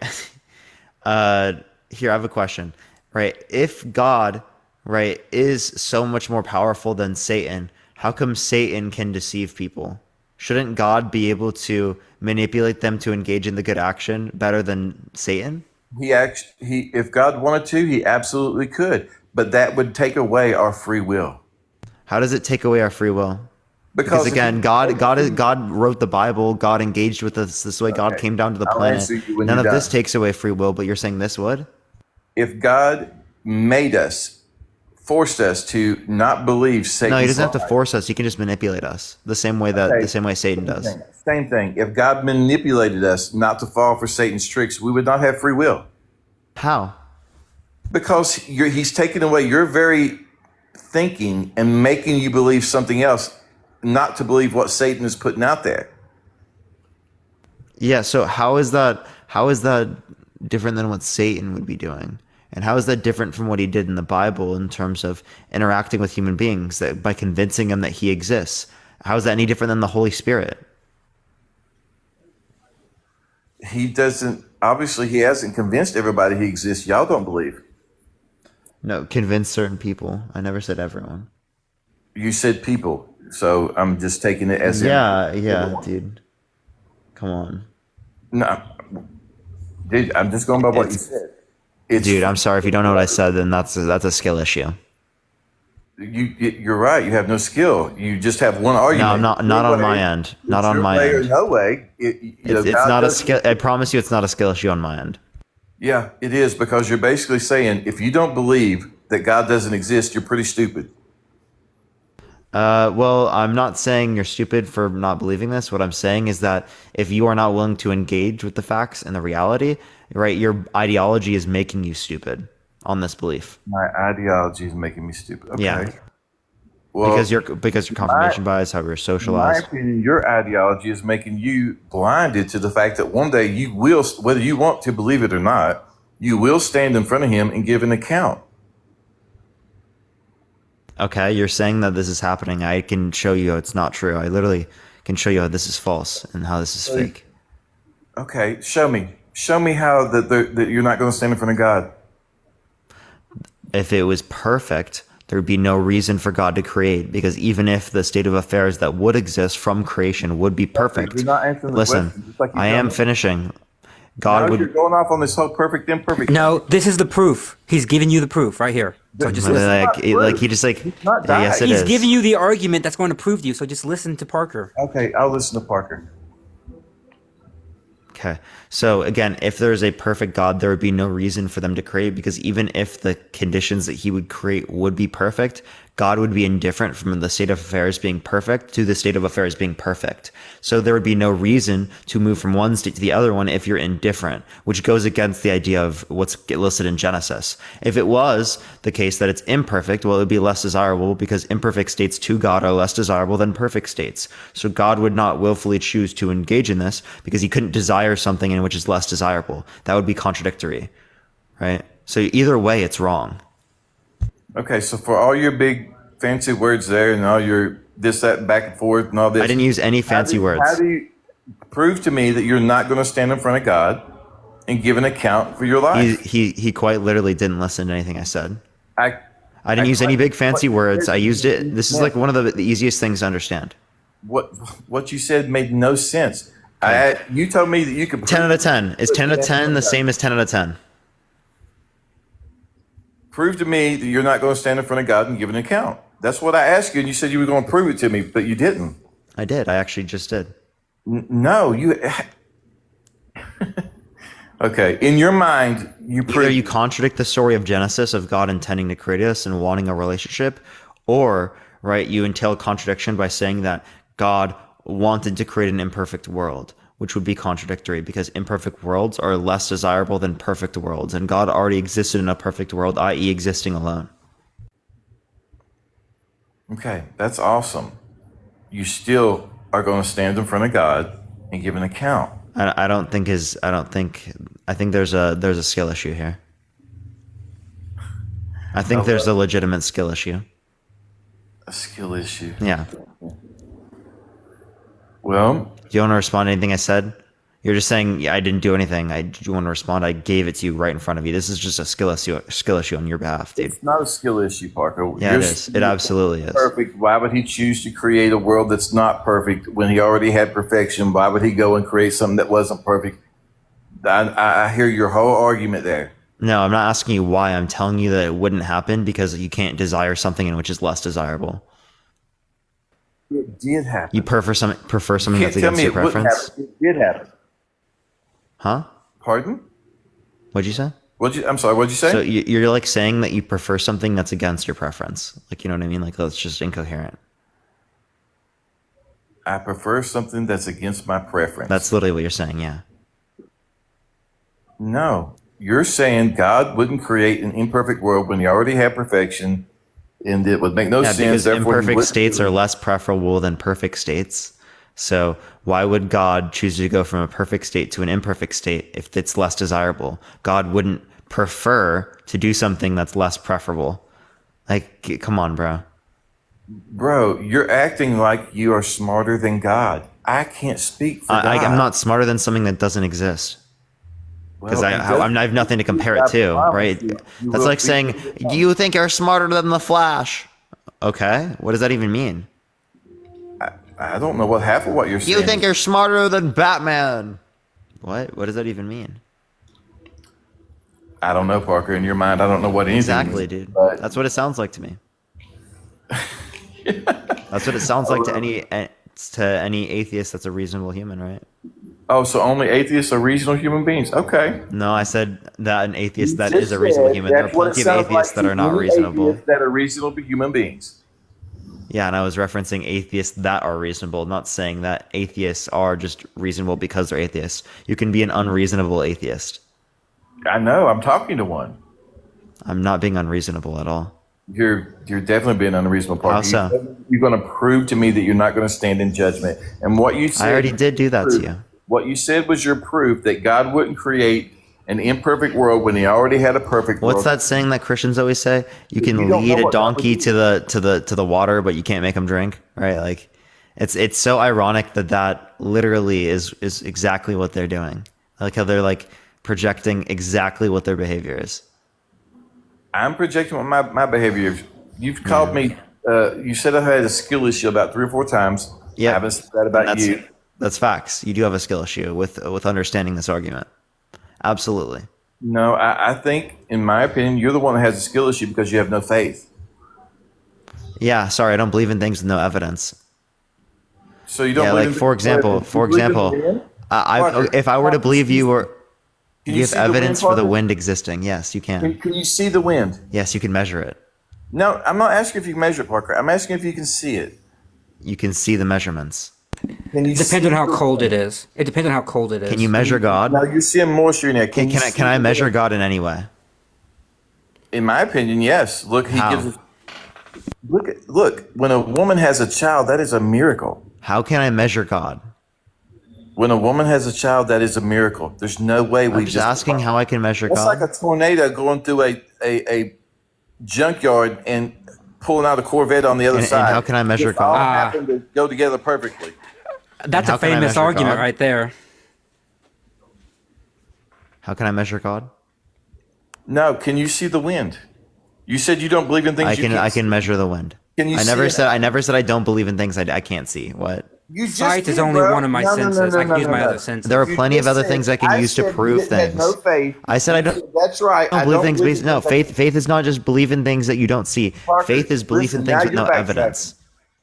Here, I have a question, right? If God, right, is so much more powerful than Satan, how come Satan can deceive people? Shouldn't God be able to manipulate them to engage in the good action better than Satan? If God wanted to, He absolutely could. But that would take away our free will. How does it take away our free will? Because again, God wrote the Bible. God engaged with us this way. God came down to the planet. None of this takes away free will, but you're saying this would? If God made us, forced us to not believe Satan. No, He doesn't have to force us. He can just manipulate us the same way Satan does. Same thing. If God manipulated us not to fall for Satan's tricks, we would not have free will. How? Because He's taking away your very thinking and making you believe something else, not to believe what Satan is putting out there. Yeah. So how is that different than what Satan would be doing? And how is that different from what he did in the Bible in terms of interacting with human beings by convincing them that He exists? How is that any different than the Holy Spirit? He hasn't convinced everybody He exists. Y'all don't believe. No, convince certain people. I never said everyone. You said people, so I'm just taking it as Yeah, dude. Come on. No, dude, I'm just going by what you said. Dude, I'm sorry if you don't know what I said. Then that's a skill issue. You're right. You have no skill. You just have one argument. No, I'm not on my end. Not on my end. No way. It's not a skill. I promise you, it's not a skill issue on my end. Yeah, it is, because you're basically saying if you don't believe that God doesn't exist, you're pretty stupid. Well, I'm not saying you're stupid for not believing this. What I'm saying is that if you are not willing to engage with the facts and the reality, right, your ideology is making you stupid on this belief. My ideology is making me stupid. Okay. Yeah. Well, because your confirmation bias, how we're in my socialized. opinion, your ideology is making you blinded to the fact that one day you will, whether you want to believe it or not, you will stand in front of him and give an account. Okay, you're saying that this is happening. I can show you it's not true. I literally can show you how this is false and how this is fake. Okay, show me. Show me how that you're not going to stand in front of God. If it was perfect, there would be no reason for God to create, because even if the state of affairs that would exist from creation would be perfect. You're not answering the Listen, question, just like I am finishing. God now would. You're going off on this whole perfect, imperfect. No, this is the proof. He's giving you the proof right here. So just listen. He just like. not died. Yes, He's giving you the argument that's going to prove to you. So just listen to Parker. Okay, I'll listen to Parker. Okay. So again, if there's a perfect God, there would be no reason for them to create, because even if the conditions that he would create would be perfect, God would be indifferent from the state of affairs being perfect to the state of affairs being perfect. So there would be no reason to move from one state to the other one if you're indifferent, which goes against the idea of what's listed in Genesis. If it was the case that it's imperfect, well, it would be less desirable, because imperfect states to God are less desirable than perfect states. So God would not willfully choose to engage in this because he couldn't desire something in which is less desirable. That would be contradictory, right? So either way, it's wrong. Okay, so for all your big fancy words there and all your this, that, back and forth and all this. I didn't use any fancy words. How do you prove to me that you're not going to stand in front of God and give an account for your life? He quite literally didn't listen to anything I said. I didn't use any big fancy words. I used it. This is like one of the easiest things to understand. What you said made no sense. Okay. You told me that you could 10 out of 10. Is 10 out of 10 the same as 10 out of 10? Prove to me that you're not going to stand in front of God and give an account. That's what I asked you, and you said you were going to prove it to me, but you didn't. I did. I actually just did. No, you. Okay, in your mind, either you contradict the story of Genesis of God intending to create us and wanting a relationship, or right, you entail contradiction by saying that God wanted to create an imperfect world, which would be contradictory, because imperfect worlds are less desirable than perfect worlds, and God already existed in a perfect world, i.e. existing alone. Okay, that's awesome. You still are going to stand in front of God and give an account. I think there's a skill issue here. I think there's a legitimate skill issue. A skill issue? Yeah. Well, do you want to respond to anything I said? You're just saying, yeah, I didn't do anything. Do you want to respond? I gave it to you right in front of you. This is just a skill issue on your behalf, dude. It's not a skill issue, Parker. Yeah, it is. It absolutely is. Perfect. Why would he choose to create a world that's not perfect when he already had perfection? Why would he go and create something that wasn't perfect? I hear your whole argument there. No, I'm not asking you why. I'm telling you that it wouldn't happen because you can't desire something in which is less desirable. It did happen. You prefer something that's against your preference? It did happen. Huh? Pardon? What'd you say? I'm sorry, what'd you say? So you're like saying that you prefer something that's against your preference. Like, you know what I mean? Like, that's just incoherent. I prefer something that's against my preference. That's literally what you're saying, yeah. No. You're saying God wouldn't create an imperfect world when he already had perfection, and it would make no sense. Because imperfect states are less preferable than perfect states. So why would God choose to go from a perfect state to an imperfect state if it's less desirable? God wouldn't prefer to do something that's less preferable. Like, come on, bro. Bro, you're acting like you are smarter than God. I can't speak for God. I'm not smarter than something that doesn't exist. Because I have nothing to compare it to, right? That's like saying, you think you're smarter than the Flash. Okay, what does that even mean? I don't know what half of what you're saying. You think you're smarter than Batman. What? What does that even mean? I don't know, Parker. In your mind, I don't know what anything Exactly, means, dude. but That's what it sounds like to me. That's what it sounds like to any atheist that's a reasonable human, right? oh, so only atheists are reasonable human beings. Okay. No, I said that an atheist that is a reasonable human. There are plenty of atheists that are not reasonable. That are reasonable human beings. Yeah, and I was referencing atheists that are reasonable, not saying that atheists are just reasonable because they're atheists. You can be an unreasonable atheist. I know. I'm talking to one. I'm not being unreasonable at all. You're definitely being unreasonable, Parker. How so? You're going to prove to me that you're not going to stand in judgment. And what you said, I already did do that to you. What you said was your proof that God wouldn't create an imperfect world when He already had a perfect world. What's that saying that Christians always say? You can lead a donkey to the water, but you can't make him drink, right? Like, it's so ironic that literally is exactly what they're doing. I like how they're like projecting exactly what their behavior is. I'm projecting what my behavior is. You've called me. You said I had a skill issue about 3 or 4 times. Yeah, I haven't said that about you. That's facts. You do have a skill issue with understanding this argument. Absolutely. No, I think, in my opinion, you're the one that has a skill issue because you have no faith. Yeah, sorry, I don't believe in things with no evidence. So you don't. Yeah, believe like in for example, if I were to believe you were. Do you have evidence for the wind existing? Yes, you can. Can you see the wind? Yes, you can measure it. No, I'm not asking if you can measure it, Parker. I'm asking if you can see it. You can see the measurements. Can you It depends on how cold it is. It depends on how cold it is. Can you measure God? Now you're seeing moisture in there. Can I measure God in any way? In my opinion, yes. Look, How? gives us. Look. When a woman has a child, that is a miracle. How can I measure God? When a woman has a child, that is a miracle. There's no way we I'm just asking how I can measure It's God. like a tornado going through a junkyard and pulling out a Corvette on the other side. And how can I measure Just all God? happen to go together perfectly. That's How a can I famous measure argument God? right there. How can I measure God? No, can you see the wind? You said you don't believe in things. I can measure the wind. Can you I see never it? said I don't believe in things I can't see. What? You just Sight is did, only bro. one of my senses. I can use my other senses. There are You plenty of just other said- things I can use to said prove you didn't have things. No faith. I said I don't. That's right. I don't believe things based. No, faith is not just believe in things that you don't see. Parker, Faith is belief in listen, things now with no you're backtracking. evidence.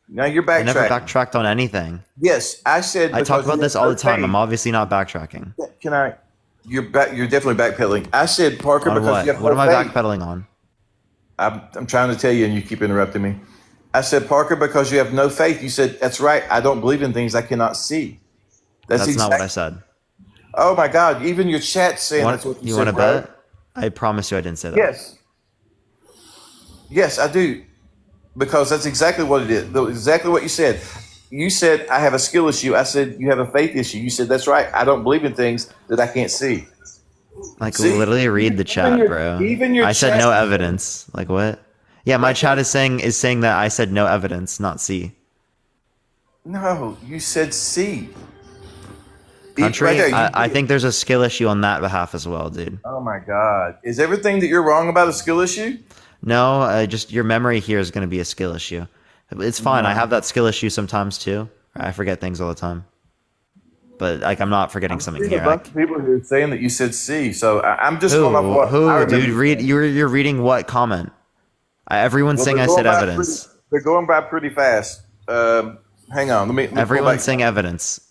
Now you're I never backtracking. backtracked on anything. Yes, I said. I talk because about you this have all no the time. faith. I'm obviously not backtracking. Can I? You're back. You're definitely backpedaling. I said Parker On because what? you have What no am I faith. backpedaling on? I'm trying to tell you, and you keep interrupting me. I said Parker because you have no faith. You said that's right. I don't believe in things I cannot see. That's not what I said. Oh my God! Even your chat's saying that's what you You said. want to bro. bet? I promise you I didn't say that. Yes. Yes, I do. Because that's exactly what it is. Exactly what you said. You said, I have a skill issue. I said, you have a faith issue. You said, that's right. I don't believe in things that I can't see. Like, See? literally read the chat, your- bro. even your I said chat- no evidence. Like, what? Yeah, my chat is saying that I said no evidence, not see. No, you said see. Country, Right there, you I did. think there's a skill issue on that behalf as well, dude. Oh my God. Is everything that you're wrong about a skill issue? No, just your memory here is going to be a skill issue. It's fine. I have that skill issue sometimes too. I forget things all the time. But like, I'm not forgetting something There's here. a bunch of people who are saying that you said see. So I'm just going off what I Who, remember. dude? Read. You're reading what comment? Everyone's saying they're I going said by evidence. they're going by pretty fast. Hang on. Let me pull Everyone's back. saying evidence.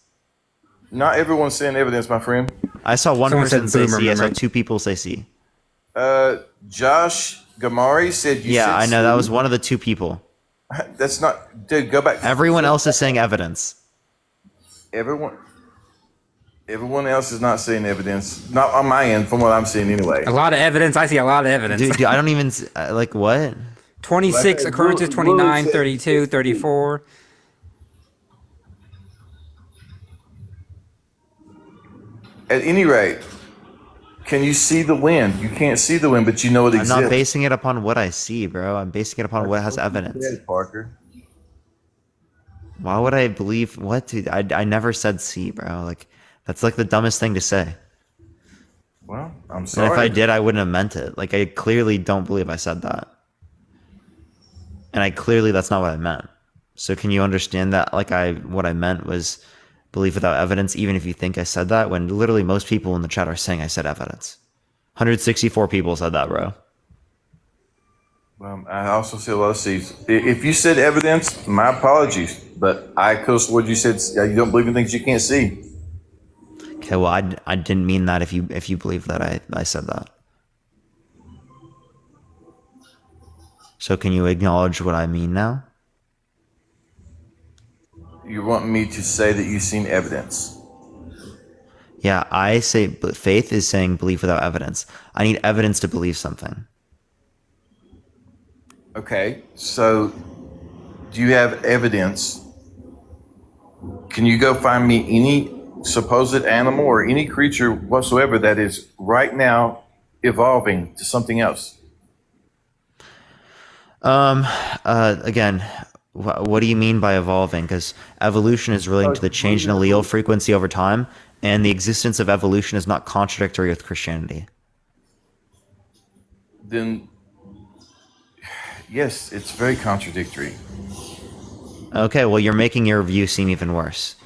Not everyone's saying evidence, my friend. I saw one Someone person said say boomer C. I saw memory. 2 people say C. Josh Gamari said you Yeah, said I know. That C. was one of the 2 people. That's not, dude. Go back. Everyone else is saying evidence. Everyone else is not seeing evidence. Not on my end, from what I'm seeing anyway. A lot of evidence. I see a lot of evidence. Dude, I don't even like what. 26 Like, occurrences, Will 29, said- 32, 34. At any rate, can you see the wind? You can't see the wind, but you know it I'm exists. not basing it upon what I see, bro. I'm basing it upon what has evidence. Parker. Why would I believe what, dude? I never said C, bro. Like, that's like the dumbest thing to say. Well, I'm And sorry. if I did, I wouldn't have meant it. Like, I clearly don't believe I said that. And that's not what I meant. So can you understand that? Like, what I meant was belief without evidence, even if you think I said that, when literally most people in the chat are saying I said evidence. 164 people said that, bro. I also see a lot of C's. If you said evidence, my apologies, but I could have sworn you said you don't believe in things you can't see. Okay, well, I didn't mean that if you believe that I said that. So can you acknowledge what I mean now? You want me to say that you've seen evidence? Yeah, I say faith is saying belief without evidence. I need evidence to believe something. Okay, so do you have evidence? Can you go find me any supposed animal or any creature whatsoever that is right now evolving to something else? Again, what do you mean by evolving? Because evolution is relating to the change in allele frequency over time, and the existence of evolution is not contradictory with Christianity. Then, yes, it's very contradictory. Okay, well, you're making your view seem even worse.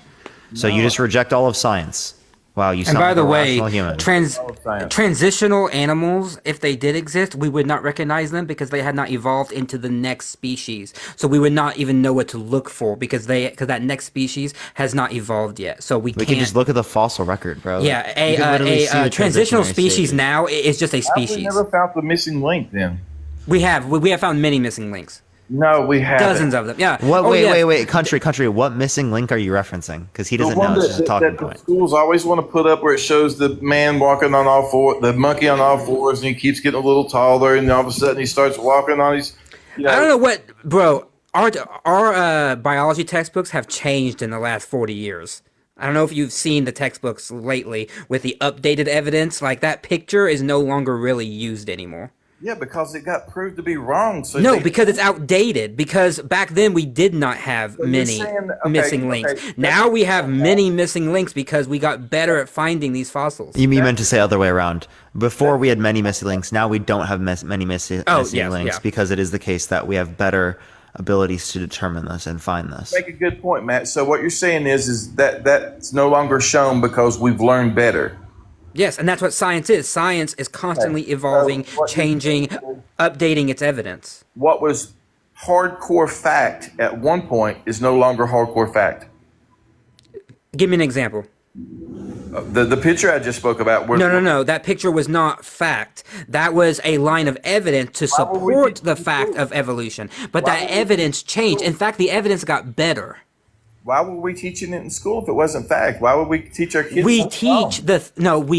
So you just reject all of science. Wow, you sound And by like the a way, rational human. transitional animals, if they did exist, we would not recognize them because they had not evolved into the next species. So we would not even know what to look for because that next species has not evolved yet. So we We can't. can just look at the fossil record, bro. Yeah, You can literally see a the transitional transitionary species stages. now is just a Have we species. never found the missing link then? We have found many missing links, No, we haven't. dozens of them. Yeah. What? Oh, yes. Wait, country. What missing link are you referencing? Because he The doesn't one know. It's just a talking that the point. schools always want to put up where it shows the man walking on all four, the monkey on all fours, and he keeps getting a little taller, and all of a sudden he starts walking on his. I don't know what, bro. Our biology textbooks have changed in the last 40 years. I don't know if you've seen the textbooks lately with the updated evidence. Like, that picture is no longer really used anymore. Yeah, because it got proved to be wrong. So No, because it's outdated. Because back then we did not have you're many saying- okay, missing links. okay. Now we have many missing links because we got better at finding these fossils. You meant to say other way around. Before we had many missing links. Now we don't have many missing yes, links yeah. because it is the case that we have better abilities to determine this and find this. make a good point, Matt. So what you're saying is that that's no longer shown because we've learned better. Yes, and that's what science is. Science is constantly evolving, So what you're changing, updating its evidence. What was hardcore fact at one point is no longer hardcore fact. Give me an example. The picture I just spoke about. Where, No. That picture was not fact. That was a line of evidence to Why would we support teach the in fact school? of evolution. But Why that would we evidence teach in changed. school? In fact, the evidence got better. Why were we teaching it in school if it wasn't fact? Why would we teach our kids? We something wrong?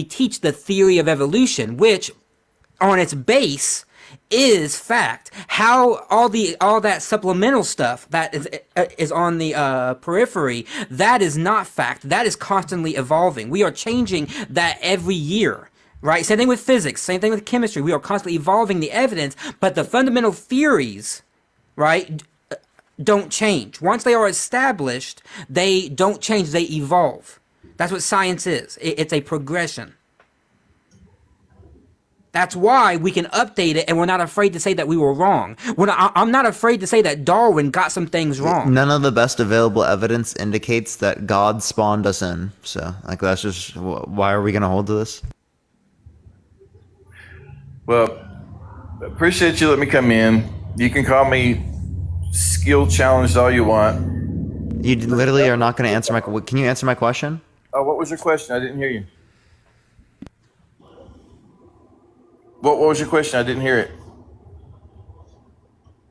teach the theory of evolution, which on its base is fact. How all that supplemental stuff that is on the periphery, that is not fact. That is constantly evolving. We are changing that every year. Right? Same thing with physics, same thing with chemistry. We are constantly evolving the evidence, but the fundamental theories, right, don't change. Once they are established, they don't change, they evolve. That's what science is. It's a progression. That's why we can update it and we're not afraid to say that we were wrong. I'm not afraid to say that Darwin got some things wrong. None of the best available evidence indicates that God spawned us in. So, like, that's just why are we going to hold to this? Well, appreciate you letting me come in. You can call me skill challenged all you want. You literally are not going to answer my. Can you answer my question? Oh, what was your question? I didn't hear you. What was your question? I didn't hear it.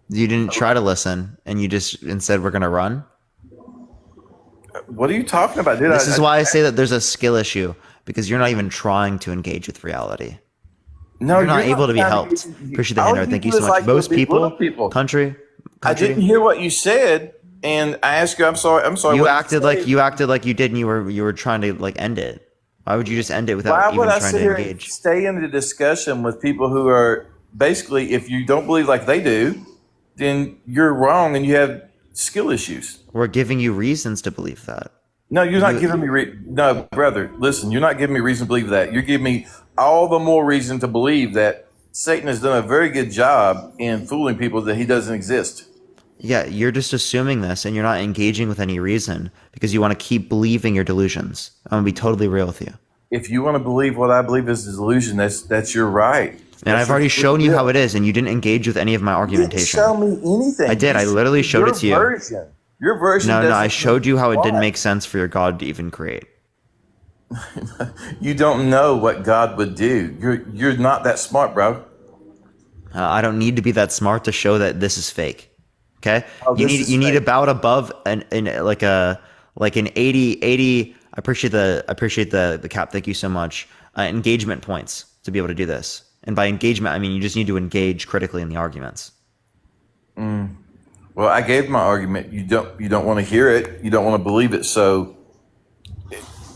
You didn't try to listen, and you just instead we're going to run. What are you talking about? This is why I say that there's a skill issue because you're not even trying to engage with reality. No, You're not able to be trying helped. get- Appreciate the all handout. you Thank do you so is much. like Most little people, country. I didn't hear what you said, and I asked you. I'm sorry. You what acted said. like you did, and you were trying to like end it. Why would you just end it without Why even would I trying sit to here and engage? stay in the discussion with people who are basically, if you don't believe like they do, then you're wrong and you have skill issues. We're giving you reasons to believe that. No, you're not giving me no, brother. Listen, you're not giving me reason to believe that. You're giving me all the more reason to believe that Satan has done a very good job in fooling people that he doesn't exist. Yeah, you're just assuming this, and you're not engaging with any reason because you want to keep believing your delusions. I'm gonna be totally real with you. If you want to believe what I believe is a delusion, that's your right. And I've already shown you how it is, and you didn't engage with any of my argumentation. You didn't show me anything. I did. I literally showed it to you. Your version. No, I showed you how it didn't make sense for your God to even create. You don't know what God would do. You're not that smart, bro. I don't need to be that smart to show that this is fake. Okay, Oh, you this is need fake. about above an 80. I appreciate the cap. Thank you so much. Engagement points to be able to do this. And by engagement, I mean you just need to engage critically in the arguments. Well, I gave my argument. You don't want to hear it. You don't want to believe it. So,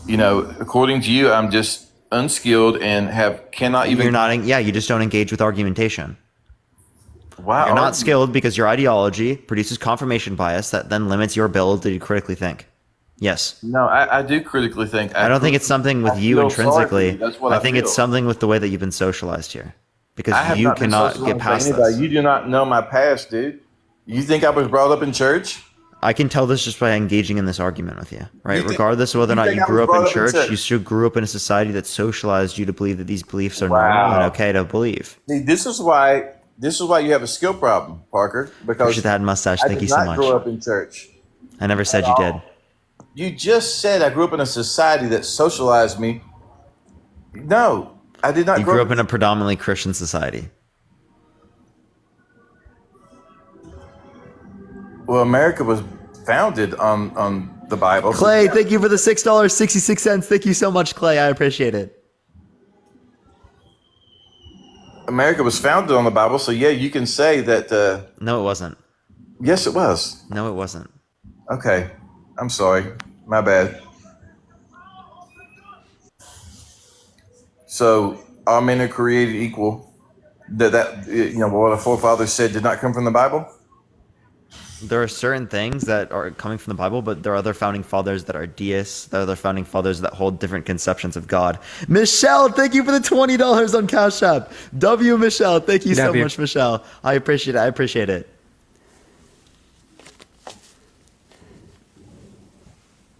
according to you, I'm just unskilled and cannot even. You're not. Yeah, you just don't engage with argumentation. Wow. You're not skilled because your ideology produces confirmation bias that then limits your ability to critically think. Yes. No, I do critically think. I don't think it's something with you feel sorry for intrinsically. you. That's what I I think feel. it's something with the way that you've been socialized here. I Because have you not been cannot socialized get by past anybody. this. You do not know my past, dude. You think I was brought up in church? I can tell this just by engaging in this argument with you, right? You think- Regardless of whether or you not think you I grew was up in brought up in church, church? you still grew up in a society that socialized you to believe that these beliefs are Wow. normal and okay to believe. See, this is why you have a skill problem, Parker. Because Appreciate that mustache. I Thank did you so not grow much. up in church. I never said you did. You just said I grew up in a society that socialized me. No, I did not You grew up in a predominantly Christian society. Well, America was founded on the Bible. Clay, thank you for the $6.66. Thank you so much, Clay. I appreciate it. America was founded on the Bible, so yeah, you can say that. No, it wasn't. Yes, it was. No, it wasn't. Okay, I'm sorry. My bad. So all men are created equal. What our forefathers said did not come from the Bible. There are certain things that are coming from the Bible, but there are other founding fathers that are deists. There are other founding fathers that hold different conceptions of God. Michelle, thank you for the $20 on Cash App. W. Michelle, thank you so W. much, Michelle. I appreciate it.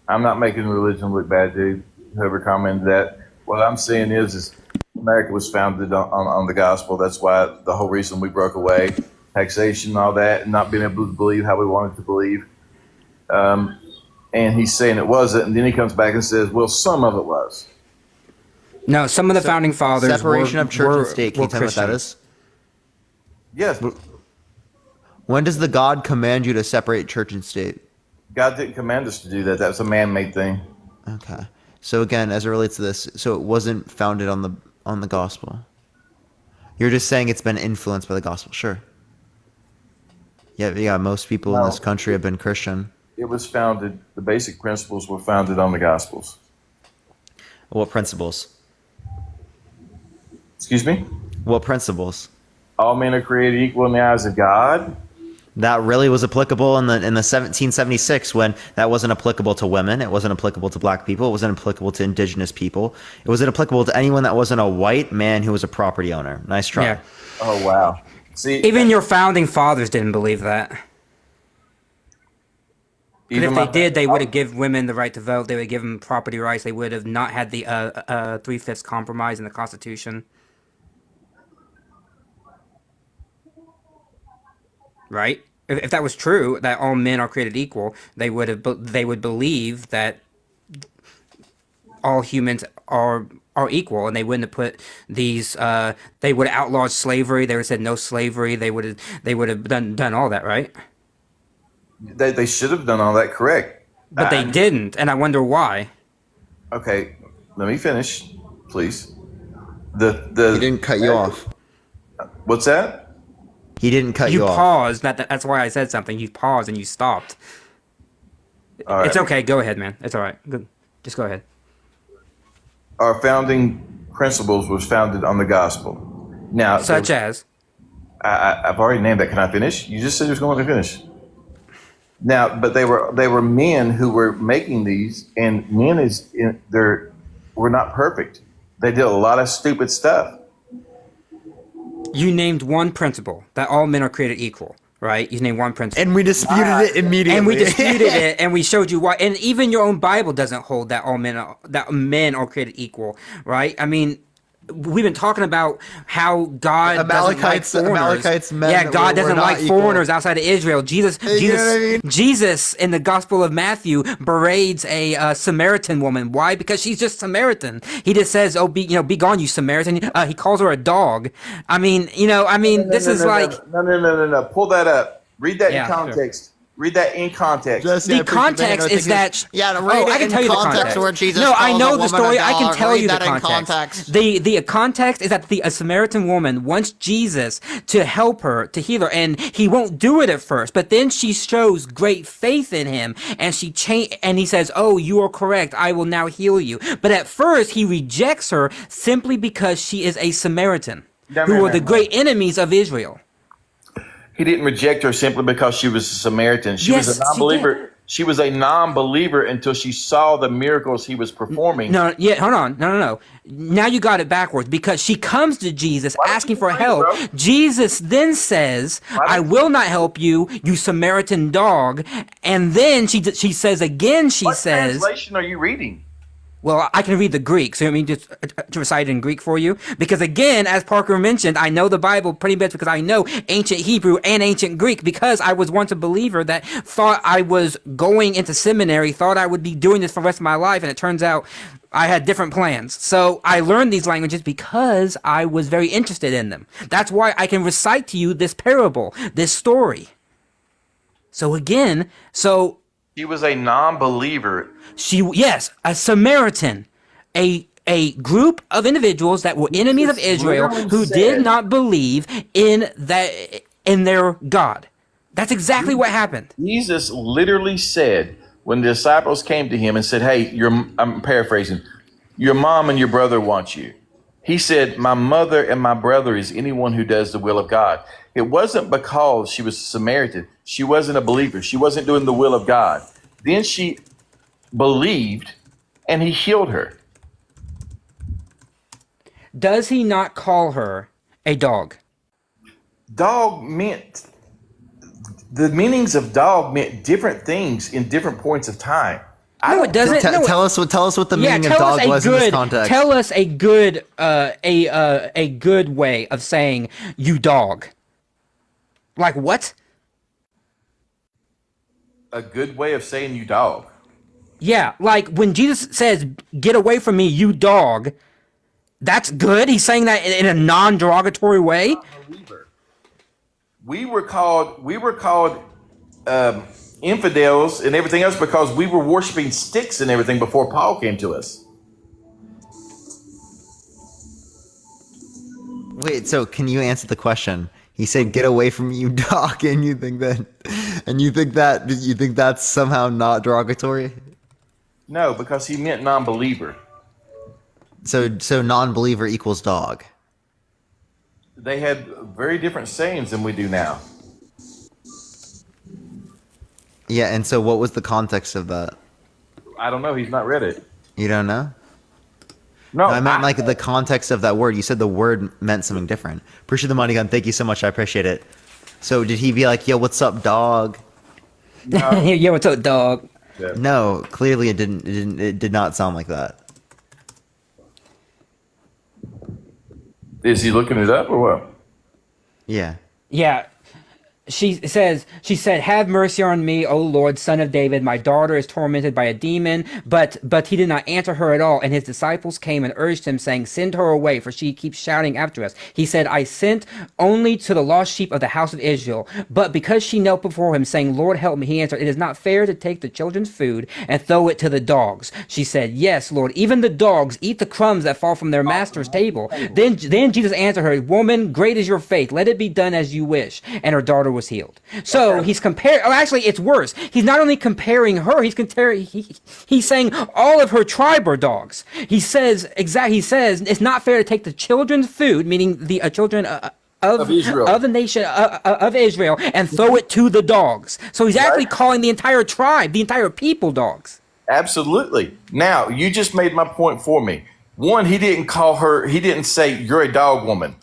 I'm not making religion look bad, dude. Whoever commented that. What I'm saying is America was founded on the gospel. That's why the whole reason we broke away, taxation and all that, and not being able to believe how we wanted to believe. And he's saying it wasn't, and then he comes back and says, well, some of it was. No, some of the founding fathers Separation of church were, and state. Can were you tell me what that Christians. is? Yes, When does the God command you to separate church and state? God didn't command us to do that. That's a man-made thing. Okay. So again, as it relates to this, so it wasn't founded on the gospel. You're just saying it's been influenced by the gospel. Sure. Yeah. Most people in this country have been Christian. It was founded, the basic principles were founded on the Gospels. What principles? Excuse me? What principles? All men are created equal in the eyes of God. That really was applicable in the 1776 when that wasn't applicable to women. It wasn't applicable to black people. It wasn't applicable to indigenous people. It wasn't applicable to anyone that wasn't a white man who was a property owner. Nice try. Yeah. Oh, wow. See, Even your founding fathers didn't believe that. But if they did, they would have given women the right to vote. They would give them property rights. They would have not had the 3/5 compromise in the Constitution. Right? If that was true, that all men are created equal, they would believe that all humans are equal, and they wouldn't have put these. They would have outlawed slavery. They would have said no slavery. They would have done all that, right? They should have done all that correct. But they didn't, and I wonder why. Okay, let me finish, please. He didn't cut you off. What's that? He didn't cut You you off. paused. That's why I said something. You paused and you stopped. All right. It's okay. Go ahead, man. It's all right. Good. Just go ahead. Our founding principles was founded on the gospel. Now, Such as? I've already named that. Can I finish? You just said you was going to let me finish. Now, but they were men who were making these, and men were not perfect. They did a lot of stupid stuff. You named one principle, that all men are created equal, right? You named one principle. And we disputed it immediately. And we disputed it, and we showed you why. And even your own Bible doesn't hold that men are created equal, right? I mean, we've been talking about how God doesn't like foreigners. God doesn't like foreigners outside of Israel. Jesus in the Gospel of Matthew berates a Samaritan woman. Why? Because she's just Samaritan. He just says, "Oh, be gone, you Samaritan." He calls her a dog. I mean, this is like no. Pull that up. Read that in context. Sure. Read that in context. The context is that. I can tell you the context. Where Jesus I know the story. I can tell you the context. The context is that a Samaritan woman wants Jesus to help her, to heal her, and he won't do it at first. But then she shows great faith in him, and and he says, "Oh, you are correct. I will now heal you." But at first, he rejects her simply because she is a Samaritan, who were the great enemies of Israel. He didn't reject her simply because she was a Samaritan. She was a non-believer. She was a non-believer until she saw the miracles he was performing. Hold on. No. Now you got it backwards, because she comes to Jesus asking for help. Jesus then says, "I will not help you, you Samaritan dog." And then she says again, what translation are you reading? Well, I can read the Greek, so I mean just to recite it in Greek for you. Because again, as Parker mentioned, I know the Bible pretty much because I know ancient Hebrew and ancient Greek, because I was once a believer that thought I was going into seminary, thought I would be doing this for the rest of my life, and it turns out I had different plans. So I learned these languages because I was very interested in them. That's why I can recite to you this parable, this story. So again, She was a non-believer. A Samaritan, a group of individuals that were enemies of Israel who did not believe in their God. That's exactly what happened. Jesus literally said, when the disciples came to him and said, "Hey, I'm paraphrasing, your mom and your brother want you." He said, "My mother and my brother is anyone who does the will of God." It wasn't because she was a Samaritan. She wasn't a believer. She wasn't doing the will of God. Then she believed, and he healed her. Does he not call her a dog? The meanings of dog meant different things in different points of time. No, it doesn't. Tell us what the meaning of dog was in this context. Tell us a good way of saying "you dog." Like what? A good way of saying "you dog." Yeah, like when Jesus says, "Get away from me, you dog," that's good. He's saying that in a non-derogatory way. We were called infidels and everything else because we were worshiping sticks and everything before Paul came to us. Wait, so can you answer the question? He said, "Get away from me, you dog," and you think that's somehow not derogatory? No, because he meant non-believer. So non-believer equals dog. They had very different sayings than we do now. Yeah, and so what was the context of that? I don't know. He's not read it. You don't know? No, I meant like the context of that word. You said the word meant something different. Appreciate the money gun. Thank you so much. I appreciate it. So did he be like, "Yo, what's up, dog"? No. Yeah, what's up, dog? Yeah. No, clearly it didn't. It did not sound like that. Is he looking it up or what? Yeah. Yeah. She said, "Have mercy on me, O Lord, Son of David. My daughter is tormented by a demon." But he did not answer her at all. And his disciples came and urged him, saying, "Send her away, for she keeps shouting after us." He said, "I sent only to the lost sheep of the house of Israel." But because she knelt before him, saying, "Lord, help me," he answered, "It is not fair to take the children's food and throw it to the dogs." She said, "Yes, Lord, even the dogs eat the crumbs that fall from their master's table." Then Jesus answered her, "Woman, great is your faith. Let it be done as you wish." And her daughter was healed. So he's comparing. Oh, actually, it's worse. He's not only comparing her. He's saying all of her tribe are dogs. He says it's not fair to take the children's food, meaning the children of Israel, of the nation of Israel, and throw it to the dogs. So he's actually calling the entire tribe, the entire people, dogs. Absolutely. Now you just made my point for me. One, he didn't call her. He didn't say you're a dog woman.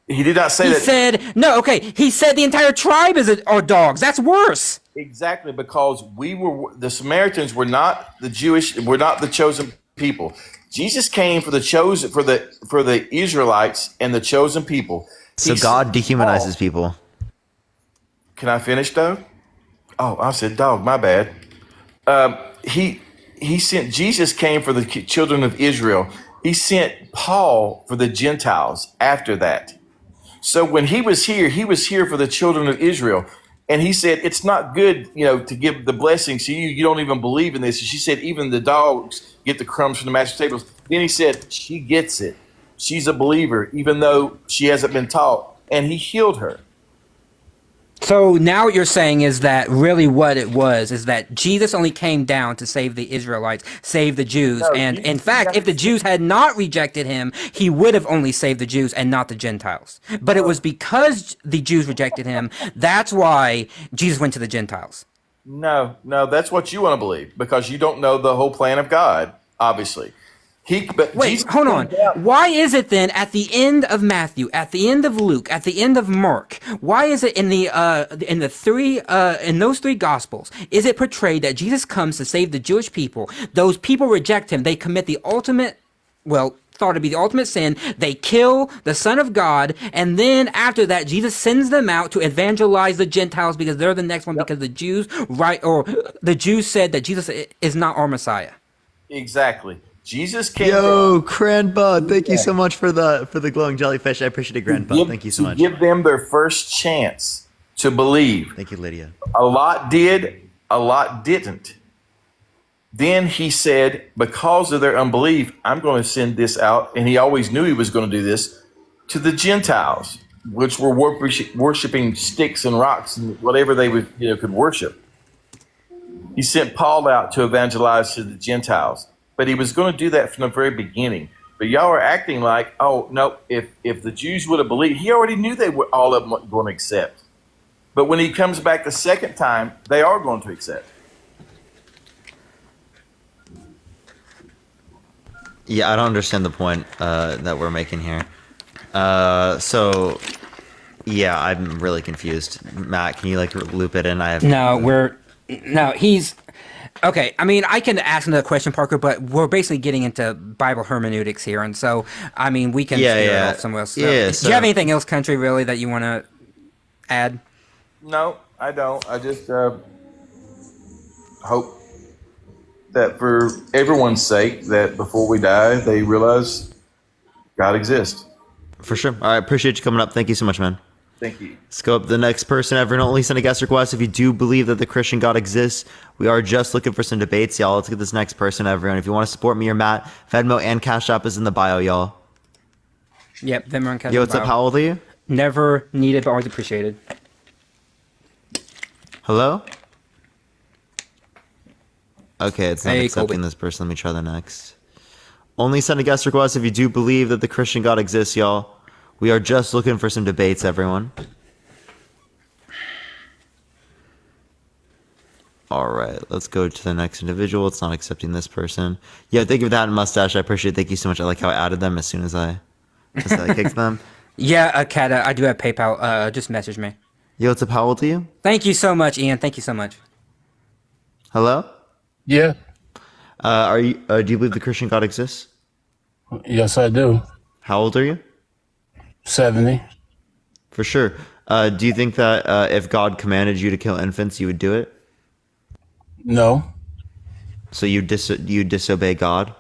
He did not say He that. said no. Okay, he said the entire tribe are dogs. That's worse. Exactly, because the Samaritans were not the Jewish, were not the chosen people. Jesus came for the Israelites and the chosen people. So God dehumanizes people. Can I finish though? Oh, I said dog. My bad. Jesus came for the children of Israel. He sent Paul for the Gentiles after that. So when he was here for the children of Israel. And he said, it's not good, to give the blessings to you. You don't even believe in this. And she said, even the dogs get the crumbs from the master's tables. Then he said, she gets it. She's a believer, even though she hasn't been taught. And he healed her. So now what you're saying is that really what it was is that Jesus only came down to save the Israelites, save the Jews. No, and Jesus in fact, if the Jews had not rejected him, he would have only saved the Jews and not the Gentiles. But it was because the Jews rejected him, that's why Jesus went to the Gentiles. No, that's what you want to believe because you don't know the whole plan of God, obviously. Wait, hold on. Why is it then at the end of Matthew, at the end of Luke, at the end of Mark? Why is it in those three gospels is it portrayed that Jesus comes to save the Jewish people? Those people reject him. They commit the ultimate, thought to be the ultimate sin. They kill the Son of God, and then after that, Jesus sends them out to evangelize the Gentiles because they're the next one. Yep. Because the Jews said that Jesus is not our Messiah. Exactly. Jesus came. Yo, Grandpa, thank you so much for the glowing jellyfish. I appreciate it, Grandpa. Thank you so much. Give them their first chance to believe. Thank you, Lydia. A lot did, a lot didn't. Then he said, because of their unbelief, I'm going to send this out. And he always knew he was going to do this to the Gentiles, which were worshiping sticks and rocks and whatever they could worship. He sent Paul out to evangelize to the Gentiles. But he was going to do that from the very beginning. But y'all are acting like, oh, no, if the Jews would have believed, he already knew they were all of them going to accept. But when he comes back the second time, they are going to accept. Yeah, I don't understand the point that we're making here. So, yeah, I'm really confused. Matt, can you loop it in? He's... Okay, I mean, I can ask another question, Parker, but we're basically getting into Bible hermeneutics here, and so, I mean, we can steer it off somewhere else. So, do you have anything else, Country, really, that you want to add? No, I don't. I just hope that for everyone's sake, that before we die, they realize God exists. For sure. I appreciate you coming up. Thank you so much, man. Thank you. Let's go up to the next person. Everyone, only send a guest request if you do believe that the Christian God exists. We are just looking for some debates, y'all. Let's get this next person, everyone. If you want to support me or Matt, Venmo and Cash App is in the bio, y'all. Yep, Venmo and Cash App. Yo, what's up? How old are you? Never needed, but always appreciated. Hello? Okay, it's not accepting Colby. this person. Let me try the next. Only send a guest request if you do believe that the Christian God exists, y'all. We are just looking for some debates, everyone. All right, let's go to the next individual. It's not accepting this person. Yeah, thank you for that mustache. I appreciate it. Thank you so much. I like how I added them as soon as I kicked them. Yeah, Kat, I do have PayPal. Just message me. Yo, what's up? How old are you? Thank you so much, Ian. Thank you so much. Hello? Yeah. Do you believe the Christian God exists? Yes, I do. How old are you? 70. For sure. Do you think that if God commanded you to kill infants, you would do it? No. So you disobey God?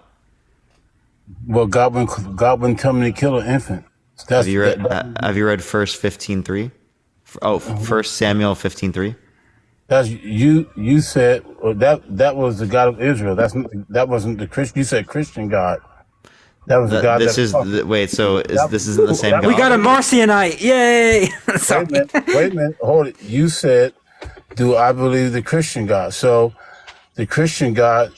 Well, God wouldn't tell me to kill an infant. Have you read 1 Samuel 15:3? That's you said that was the God of Israel. That wasn't the Christian. You said Christian God. That was the God. This isn't the same God. We got a Marcionite. Yay! Wait a minute. Hold it. You said, do I believe the Christian God? So the Christian God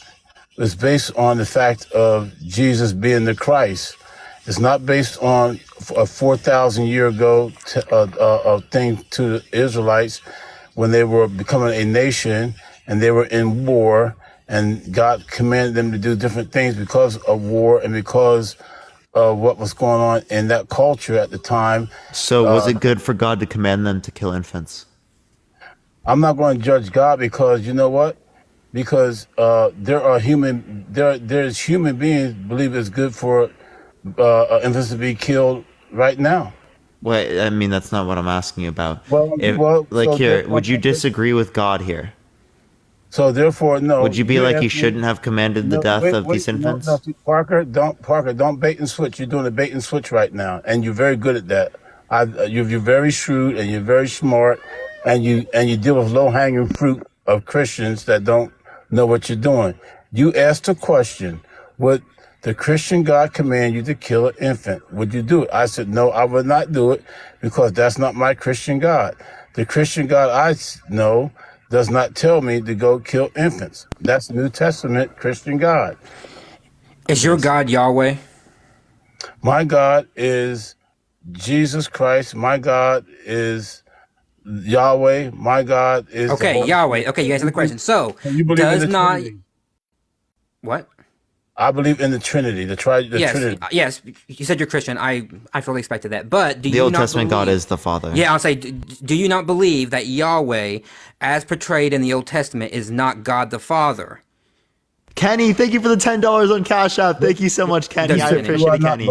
is based on the fact of Jesus being the Christ. It's not based on a 4,000 year ago thing to the Israelites when they were becoming a nation and they were in war and God commanded them to do different things because of war and because of what was going on in that culture at the time. So was it good for God to command them to kill infants? I'm not going to judge God because you know what? Because there's human beings believe it's good for infants to be killed right now. Well, I mean, that's not what I'm asking you about. Would you So disagree with God here? so therefore, no. Would you be You're like he asking, shouldn't have commanded the no, death wait, of these wait, no, infants? see, Parker, don't bait and switch. You're doing a bait and switch right now, and you're very good at that. You're very shrewd and you're very smart, and you deal with low hanging fruit of Christians that don't know what you're doing. You asked a question: would the Christian God command you to kill an infant? Would you do it? I said no, I would not do it because that's not my Christian God. The Christian God I know does not tell me to go kill infants. That's New Testament Christian God. Is your God Yahweh? My God is Jesus Christ. My God is Yahweh. My God is the Okay, Holy Yahweh. Spirit. Okay, you answered the question. So, You believe in does the not Trinity? what? I believe in the Trinity, the Yes, Trinity. yes. You said you're Christian. I fully expected that. But do The you Old not Testament God believe? is the Father. Yeah, I'll say. Do you not believe that Yahweh, as portrayed in the Old Testament, is not God the Father? Kenny, thank you for the $10 on Cash App. Thank you so much, Kenny. I Just kidding. appreciate it, Kenny.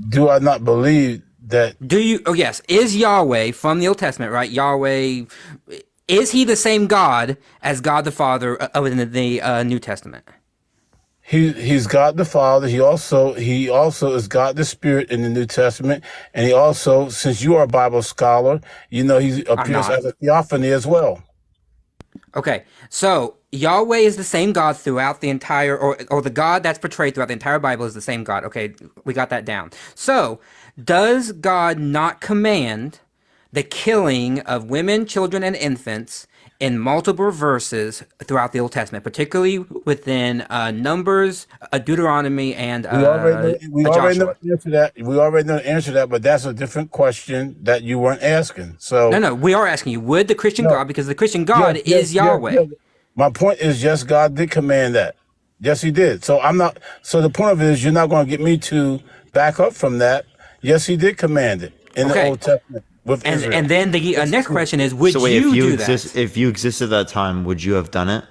Do I not believe that Do you? Oh, yes. Is Yahweh from the Old Testament, right? Yahweh, is he the same God as God the Father in the New Testament? he's God the Father. He also is God the Spirit in the New Testament, and he also, since you are a Bible scholar, you know he I'm appears not. as a theophany as well. Okay, so Yahweh is the same God throughout the entire, or the God that's portrayed throughout the entire Bible is the same God. Okay, we got that down. So, does God not command the killing of women, children, and infants in multiple verses throughout the Old Testament, particularly within Numbers, Deuteronomy, and We already know Joshua? the answer to that. We already know the answer to that, but that's a different question that you weren't asking. No, So no, we are asking you, would the Christian no, God, because the Christian God is Yahweh. yes. My point is, yes, God did command that. Yes, He did. So I'm not. So the point of it is, you're not going to get me to back up from that. Yes, He did command it in the Okay, Old Testament with and Israel. then the It's next true. question is, would So wait, you do that? if you existed at that time, would you have done it?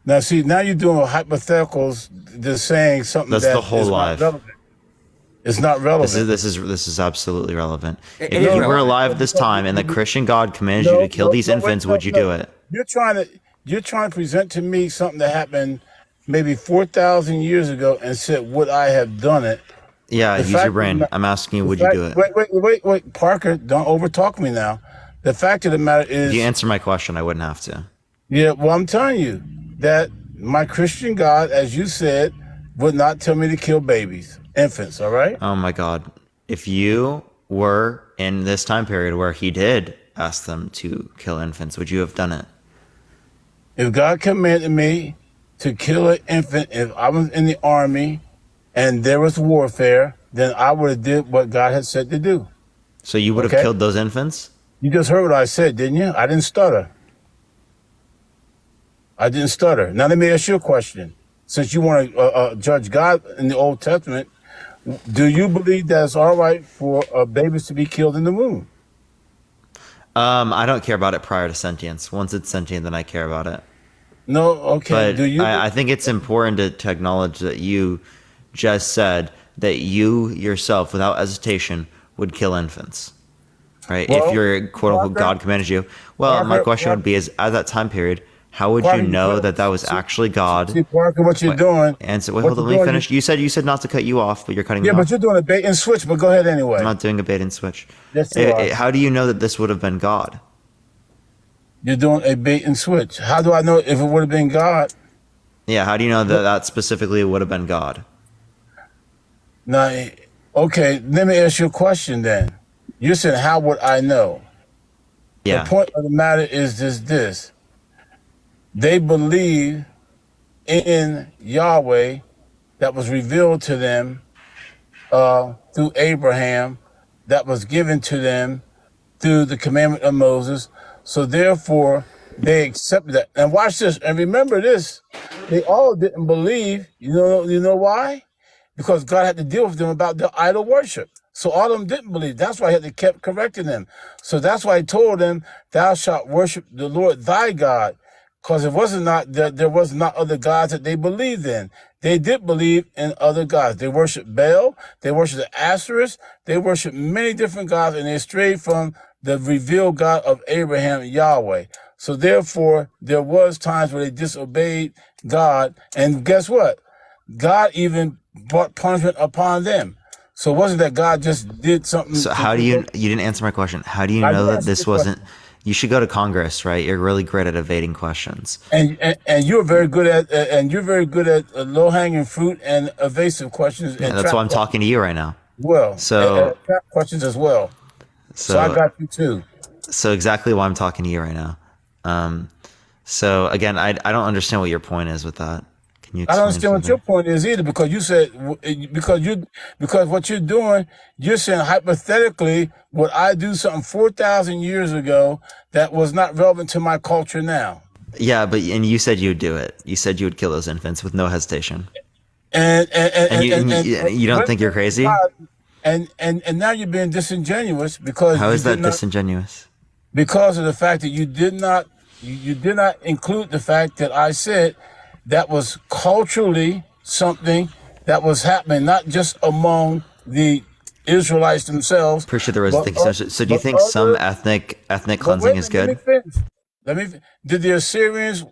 Now, see, now you're doing hypotheticals, just saying something That's that the whole is not life. relevant. It's not relevant. This is absolutely relevant. It If is you were relevant. alive at this time and the Christian God commands you to kill these infants, would you do it? You're trying to present to me something that happened maybe 4,000 years ago and said, would I have done it? Yeah, The use your fact of the brain. ma- I'm asking you, the would you fact, do it? wait, Parker, don't overtalk me now. The fact of the matter If you is, answer my question, I wouldn't have to. yeah, well, I'm telling you that my Christian God, as you said, would not tell me to kill babies, infants, all right? Oh my God. If you were in this time period where he did ask them to kill infants, would you have done it? If God commanded me to kill an infant, if I was in the army and there was warfare, then I would have did what God had said to do. So you would have Okay? killed those infants? You just heard what I said, didn't you? I didn't stutter. Now let me ask you a question. Since you want to judge God in the Old Testament, do you believe that it's all right for babies to be killed in the womb? I don't care about it prior to sentience. Once it's sentient, then I care about it. No, okay. But Do you? I think it's important to acknowledge that you just said that you yourself, without hesitation, would kill infants. Right? Well, if your quote unquote Parker, God commanded you. Well, my Parker, question would be is at that time period, how would you know that that was actually God? See, Parker, what you're Wait, doing? And so, wait, What hold on, you're let me doing? finish. You said not to cut you off, but you're cutting me Yeah, but off. you're doing a bait and switch. But go ahead anyway. I'm not doing a bait and switch. Yes, you are. How do you know that this would have been God? You're doing a bait and switch. How do I know if it would have been God? Yeah, how do you know that that specifically would have been God? Now, okay, let me ask you a question then. You said, how would I know? Yeah. The point of the matter is this. They believe in Yahweh that was revealed to them through Abraham, that was given to them through the commandment of Moses. So therefore, they accepted that. And watch this. And remember this. They all didn't believe. You know why? Because God had to deal with them about their idol worship. So all of them didn't believe. That's why he had to keep correcting them. So that's why he told them, thou shalt worship the Lord thy God. Because it wasn't not that there was not other gods that they believed in. They did believe in other gods. They worshiped Baal. They worshiped the Asherus. They worshiped many different gods, and they strayed from the revealed God of Abraham, Yahweh. So therefore, there was times where they disobeyed God. And guess what? God even brought punishment upon them. So it wasn't that God just did something. So how do you didn't answer my question. How do you know that this wasn't, you should go to Congress, right? You're really great at evading questions. And you're very good at low hanging fruit and evasive questions. And that's why I'm talking to you right now. Well, so trap questions as well. So I got you too. So exactly why I'm talking to you right now. So again, I don't understand what your point is with that. Can you I don't understand what your point is either, because you said because what you're doing, you're saying hypothetically, would I do something 4,000 years ago that was not relevant to my culture now? Yeah, and you said you would do it. You said you would kill those infants with no hesitation. And you don't think you're crazy? And now you're being disingenuous because how is that disingenuous? Because of the fact that you did not include the fact that I said that was culturally something that was happening, not just among the Israelites themselves. Pretty sure there was so do you think some ethnic cleansing is good? Did the Assyrians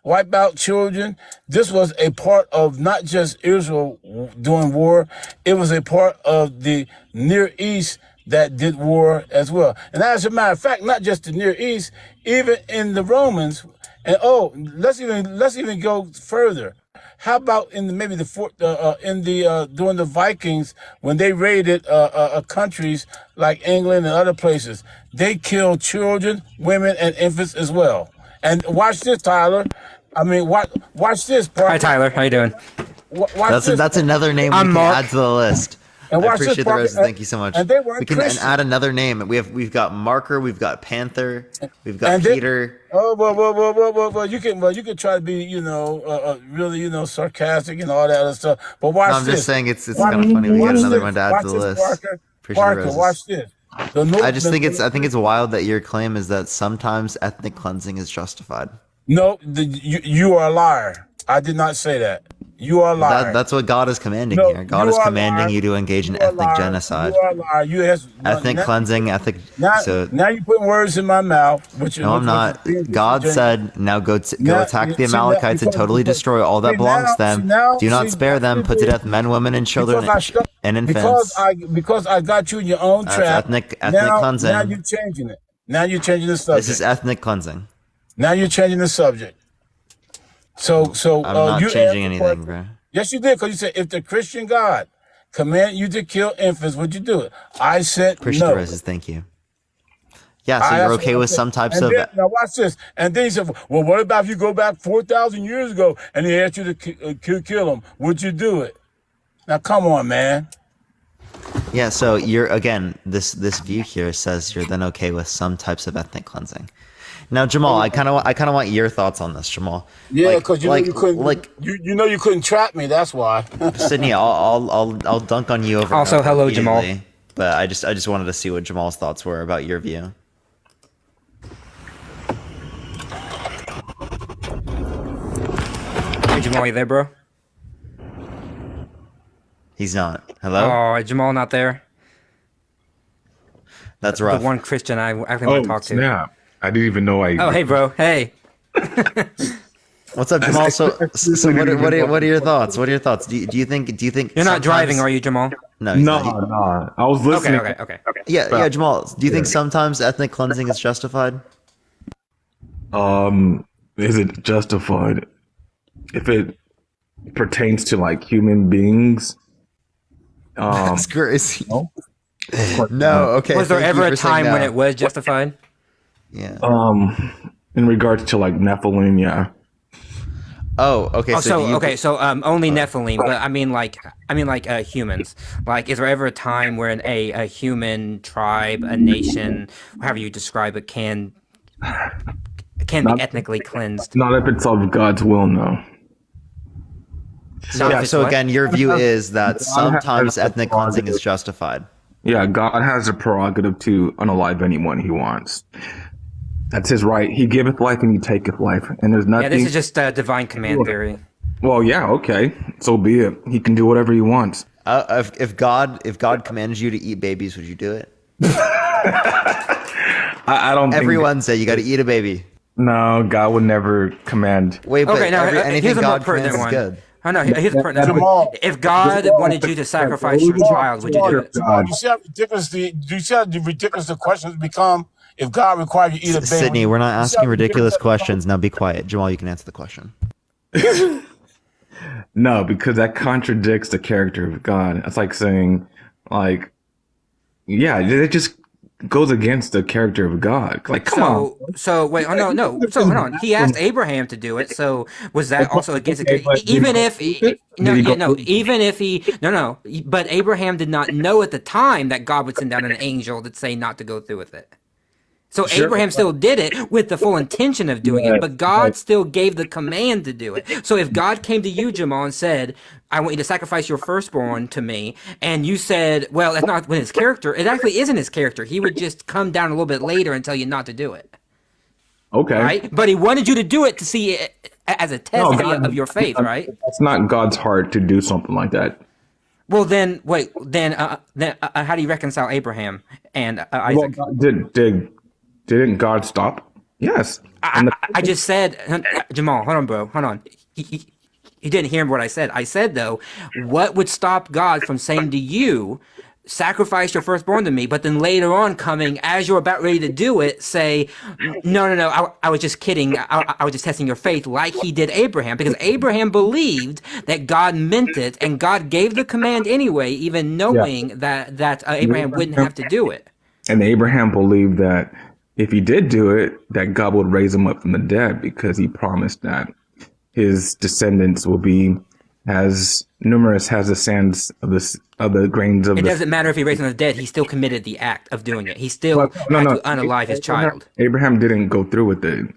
wipe out children? This was a part of not just Israel doing war. It was a part of the Near East that did war as well. And as a matter of fact, not just the Near East, even in the Romans. And let's even go further. How about in during the Vikings, when they raided countries like England and other places, they killed children, women, and infants as well. And watch this, Tyler. I mean, watch this. Parker. Hi, Tyler. How you doing? That's another name we can add to the list. And I appreciate the rest. Thank you so much. And they weren't we can Christian. Add another name. We've got Marker. We've got Panther. We've got Peter. Well, you can try to be, really, sarcastic and all that other stuff. But watch this. I'm just saying it's kind of funny. We got another one to add to the list. Parker, watch this. I think it's wild that your claim is that sometimes ethnic cleansing is justified. No, you are a liar. I did not say that. You are a liar. That's what God is commanding here. God is commanding you to engage in ethnic genocide. You are a liar. Ethnic cleansing, Now you're putting words in my mouth. No, I'm not. God said, now go attack the Amalekites and totally destroy all that belongs to them. Do not spare them. Put to death men, women, and children and infants. Because I got you in your own trap. Ethnic cleansing. Now you're changing it. Now you're changing the subject. This is ethnic cleansing. Now you're changing the subject. So I'm not changing anything, bro. Yes, you did, because you said if the Christian God command you to kill infants, would you do it? I said Christian no. Roses, thank you. Yeah, so you're okay with some types of. Now watch this. And then he said, "Well, what about if you go back 4,000 years ago and he asked you to kill them? Would you do it?" Now, come on, man. Yeah, so you're again. This view here says you're then okay with some types of ethnic cleansing. Now, Jamal, I kind of want your thoughts on this, Jamal. Yeah, because you couldn't trap me. That's why. Sydney, I'll dunk on you over. Also, hello, Jamal. But I just wanted to see what Jamal's thoughts were about your view. Hey, Jamal, you there, bro? He's not. Hello? Oh, is Jamal not there? That's rough. The one Christian I actually want to talk to. Snap. I didn't even know I. Oh, hey, bro. Hey. What's up, Jamal? So what are your thoughts? What are your thoughts? Do you think you're not driving, are you, Jamal? No. I was listening. Okay. Yeah, Jamal. Do you think sometimes ethnic cleansing is justified? Is it justified if it pertains to like human beings? That's crazy. No. Okay. Was there ever a time when it was justified? Yeah. In regards to like Nephilim, yeah. Oh, okay. So only Nephilim, but I mean like humans. Like, is there ever a time where a human tribe, a nation, however you describe it, can can be ethnically cleansed. Not if it's of God's will, no. Not if Yeah, it's so what? again, your view is that sometimes ethnic cleansing is justified. Yeah, God has the prerogative to unalive anyone he wants. That's his right. He giveth life and he taketh life. And there's nothing. Yeah, this is just divine command theory. Well, yeah, okay. So be it. He can do whatever he wants. If God commanded you to eat babies, would you do it? I don't Everyone said you got to eat a baby. No, God would never command. Wait, but Okay, now anything here's a more God pertinent commands is one. good. Oh no, here's a pertinent one. Jamal. If God wanted you to sacrifice your child, would you do it? Jamal, you see how ridiculous the questions become? If God required you to eat a baby, Sydney, we're not you see asking how ridiculous ridiculous questions. Now be quiet. Jamal, you can answer the question. No, because that contradicts the character of God. It's like saying, like, yeah, it just goes against the character of God. Like, come on. So wait, oh no. So hold on. He asked Abraham to do it. So was that also against it? Even if but Abraham did not know at the time that God would send down an angel to say not to go through with it. So Abraham still did it with the full intention of doing it, but God still gave the command to do it. So if God came to you, Jamal, and said, I want you to sacrifice your firstborn to me, and you said, well, that's not his character. It actually isn't his character. He would just come down a little bit later and tell you not to do it. Okay. Right? But he wanted you to do it to see it as a test of your faith, right? It's not God's heart to do something like that. Well, then how do you reconcile Abraham and Isaac? Well, didn't God stop? Yes. I just said, Jamal, hold on, bro. Hold on. You didn't hear what I said. I said, though, what would stop God from saying to you, sacrifice your firstborn to me, but then later on coming, as you're about ready to do it, say, no, I was just kidding. I was just testing your faith like he did Abraham, because Abraham believed that God meant it, and God gave the command anyway, even knowing that Abraham wouldn't have to do it. And Abraham believed that if he did do it, that God would raise him up from the dead, because he promised that his descendants will be as numerous as the sands of the grains of It the... doesn't matter if he raised him from the dead. He still committed the act of doing it. He still had to unalive his child. Abraham didn't go through with it.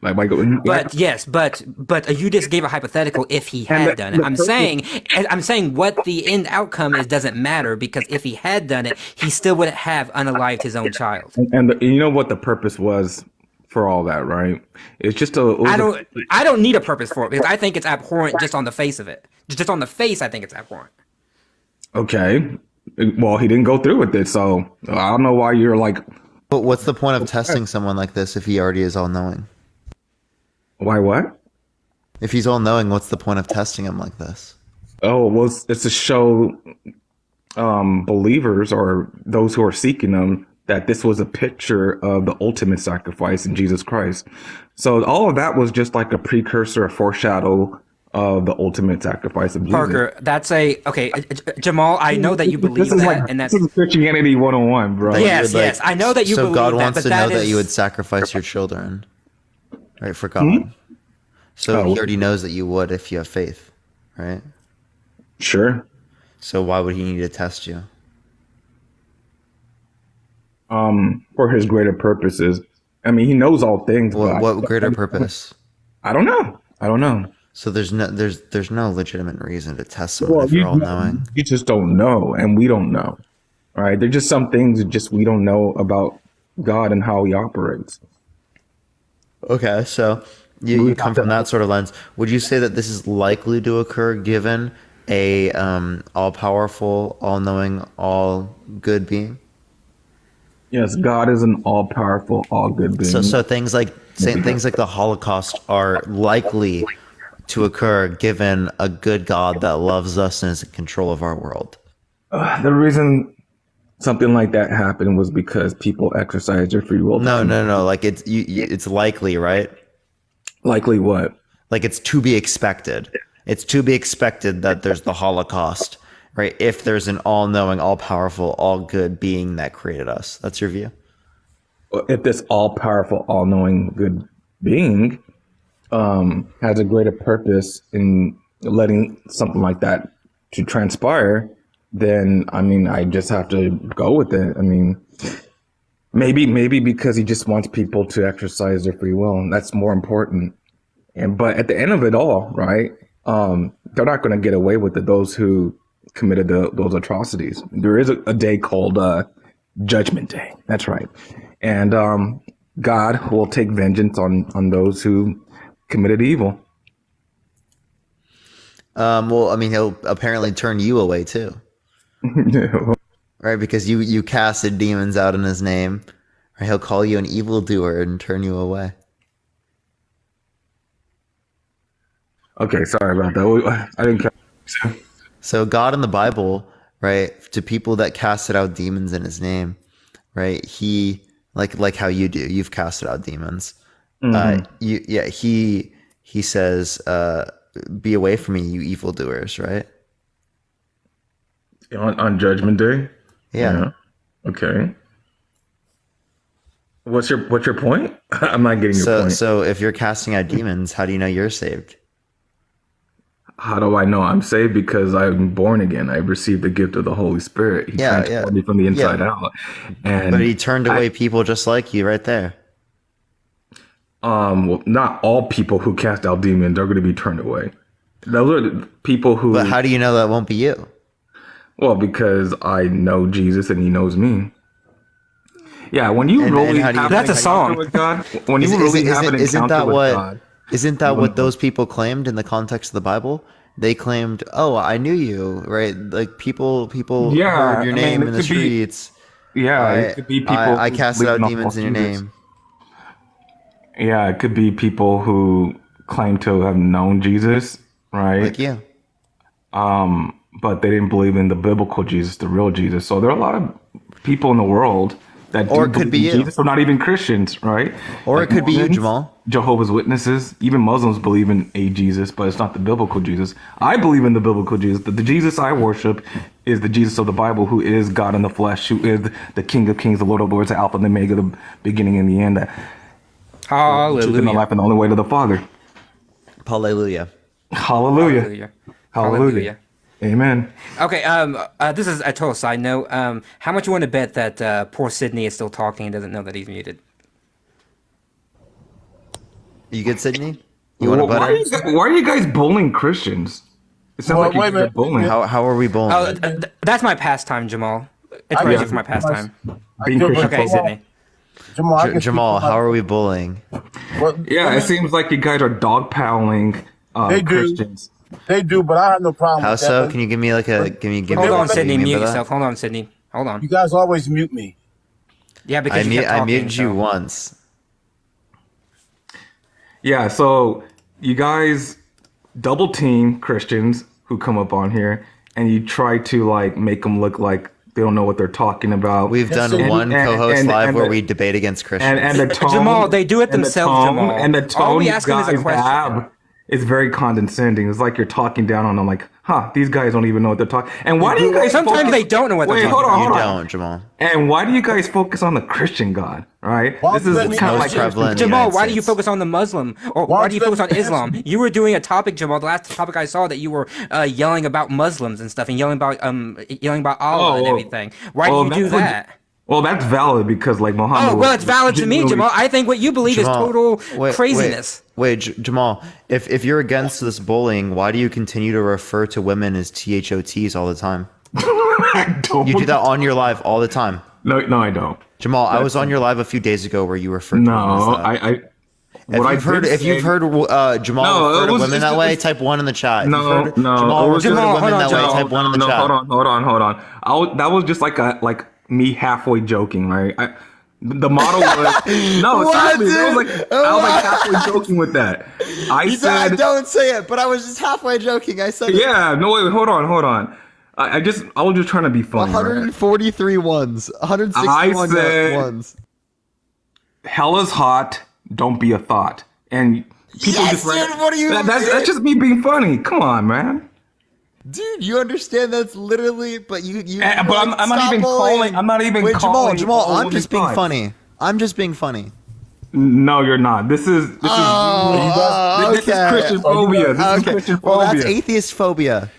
But you just gave a hypothetical if he had done it. I'm saying what the end outcome is doesn't matter, because if he had done it, he still would have unalived his own child. And you know what the purpose was for all that, right? It's just I don't need a purpose for it, because I think it's abhorrent just on the face of it. Just on the face, I think it's abhorrent. Okay. Well, he didn't go through with it, so I don't know why you're like... But what's the point of testing someone like this if he already is all-knowing? Why what? If he's all-knowing, what's the point of testing him like this? Oh, well, it's to show believers or those who are seeking them that this was a picture of the ultimate sacrifice in Jesus Christ. So all of that was just like a precursor, a foreshadow of the ultimate sacrifice of Jesus. Parker, Jamal, I know that you believe that, and that's Christianity 101, bro. Yes, I know that you believe that. So God wants but to know that you would sacrifice your children, right, for God. So he already knows that you would if you have faith, right? Sure. So why would he need to test you? For his greater purposes. I mean, he knows all things. What greater purpose? I don't know. So there's no legitimate reason to test someone if you're all knowing. You just don't know, and we don't know. Right? There's just some things that just we don't know about God and how he operates. Okay, so you come from that sort of lens. Would you say that this is likely to occur given a all-powerful, all-knowing, all-good being? Yes, God is an all-powerful, all-good being. So things like the Holocaust are likely to occur given a good God that loves us and is in control of our world. The reason something like that happened was because people exercised their free will. No. Like it's likely, right? Likely what? Like it's to be expected. It's to be expected that there's the Holocaust, right? If there's an all-knowing, all-powerful, all-good being that created us. That's your view? If this all-powerful, all-knowing good being has a greater purpose in letting something like that to transpire, then, I mean, I just have to go with it. I mean, Maybe because he just wants people to exercise their free will, and that's more important. But at the end of it all, right? They're not going to get away with it. Those who committed those atrocities. There is a day called Judgment Day. That's right, and God will take vengeance on those who committed evil. Well, I mean, he'll apparently turn you away too, right? Because you casted demons out in his name. Right? He'll call you an evildoer and turn you away. Okay, sorry about that. I didn't catch. So God in the Bible, right, to people that casted out demons in his name, right? He like how you do. You've casted out demons. He says, "Be away from me, you evildoers," right? On Judgment Day. Yeah. Okay. What's your point? I'm not getting your point. So if you're casting out demons, how do you know you're saved? How do I know I'm saved? Because I'm born again. I received the gift of the Holy Spirit. He transformed me from the inside out. But he turned away people just like you right there. Well, not all people who cast out demons are going to be turned away. Those are the people who. But how do you know that won't be you? Well, because I know Jesus and he knows me. Yeah, when you really have that's a song with God, when you really have an encounter with God. Isn't that what those people claimed in the context of the Bible? They claimed, "Oh, I knew you," right? Like people heard your name in the streets. It could be people. I casted out demons in your name. Yeah, it could be people who claim to have known Jesus, right? Like you. But they didn't believe in the biblical Jesus, the real Jesus. So there are a lot of people in the world that or do it could be believe in you. Jesus, or not even Christians, right? Or like it could be you, Mormons, Jamal. Jehovah's Witnesses, even Muslims believe in a Jesus, but it's not the biblical Jesus. I believe in the biblical Jesus. The Jesus I worship is the Jesus of the Bible, who is God in the flesh, who is the King of Kings, the Lord of Lords, the Alpha and the Omega, the beginning and the end. Hallelujah. The life and the only way to the Father. Hallelujah. Hallelujah. Hallelujah. Amen. Okay, this is a total side note. How much you want to bet that poor Sydney is still talking and doesn't know that he's muted? You good, Sydney? You want to butt in? Why are you guys bullying Christians? It sounds like wait a you're minute. bullying. How are we bowling? Oh, that's my pastime, Jamal. It's what I do for my pastime. Being Christian. Okay, Sydney. Jamal, how are we bullying? Yeah, it seems like you guys are dogpiling Christians. They do, but I have no problem How with that. so? Can you give me like a give me? Hold on, a Sydney. name Mute for that? yourself. Hold on, Sydney. Hold on. You guys always mute me. Yeah, because I muted you once. Yeah, so you guys double team Christians who come up on here, and you try to like make them look like they don't know what they're talking about. We've done one co-host live where we debate against Christians. And the tone, Jamal, they do it themselves, Jamal. And the tone All we you ask them is a guys question. have is very condescending. It's like you're talking down on them, like, these guys don't even know what they're talking. And why do you guys? Sometimes they don't know what they're talking about. You don't, Jamal. And why do you guys focus on the Christian God? Right? Well, This is most kind of like prevalent in the Jamal, United why do you States. focus on the Muslim? Or why do you focus on Islam? You were doing a topic, Jamal. The last topic I saw that you were yelling about Muslims and stuff, and yelling about Allah and everything. Why do you do that? Well, that's valid because like Muhammad. Oh, well, it's valid to me, genuinely- Jamal. I think what you believe is total craziness. Wait, Jamal. If you're against this bullying, why do you continue to refer to women as THOTs all the time? I don't. You do that on your live all the time. No, I don't. Jamal, I was on your live a few days ago where you referred to women as No, that. If you've heard Jamal No, refer it to was- women that way, type 1 in the chat. If No, you've heard no, Jamal it was refer to Jamal, women hold that on, way, type 1 in the chat. Hold on. That was just like me halfway joking, right? The model was no, What, seriously, I was dude? like halfway joking with that. I said, don't say it, but I was just halfway joking. I said yeah, no, wait, hold on. I was just trying to be funny. Right? 143 ones, 161 I said- ones. Hell is hot. Don't be a thought. And people Yes, just dude, what are you that's just me being funny. Come on, man. Dude, you understand that's literally, but you. But I'm not even calling. I'm not even Wait, calling. Jamal, I'm women just being thoughts. funny. I'm just being funny. No, you're not. This is this is Christian phobia. This is Christian Well, phobia. that's atheist phobia.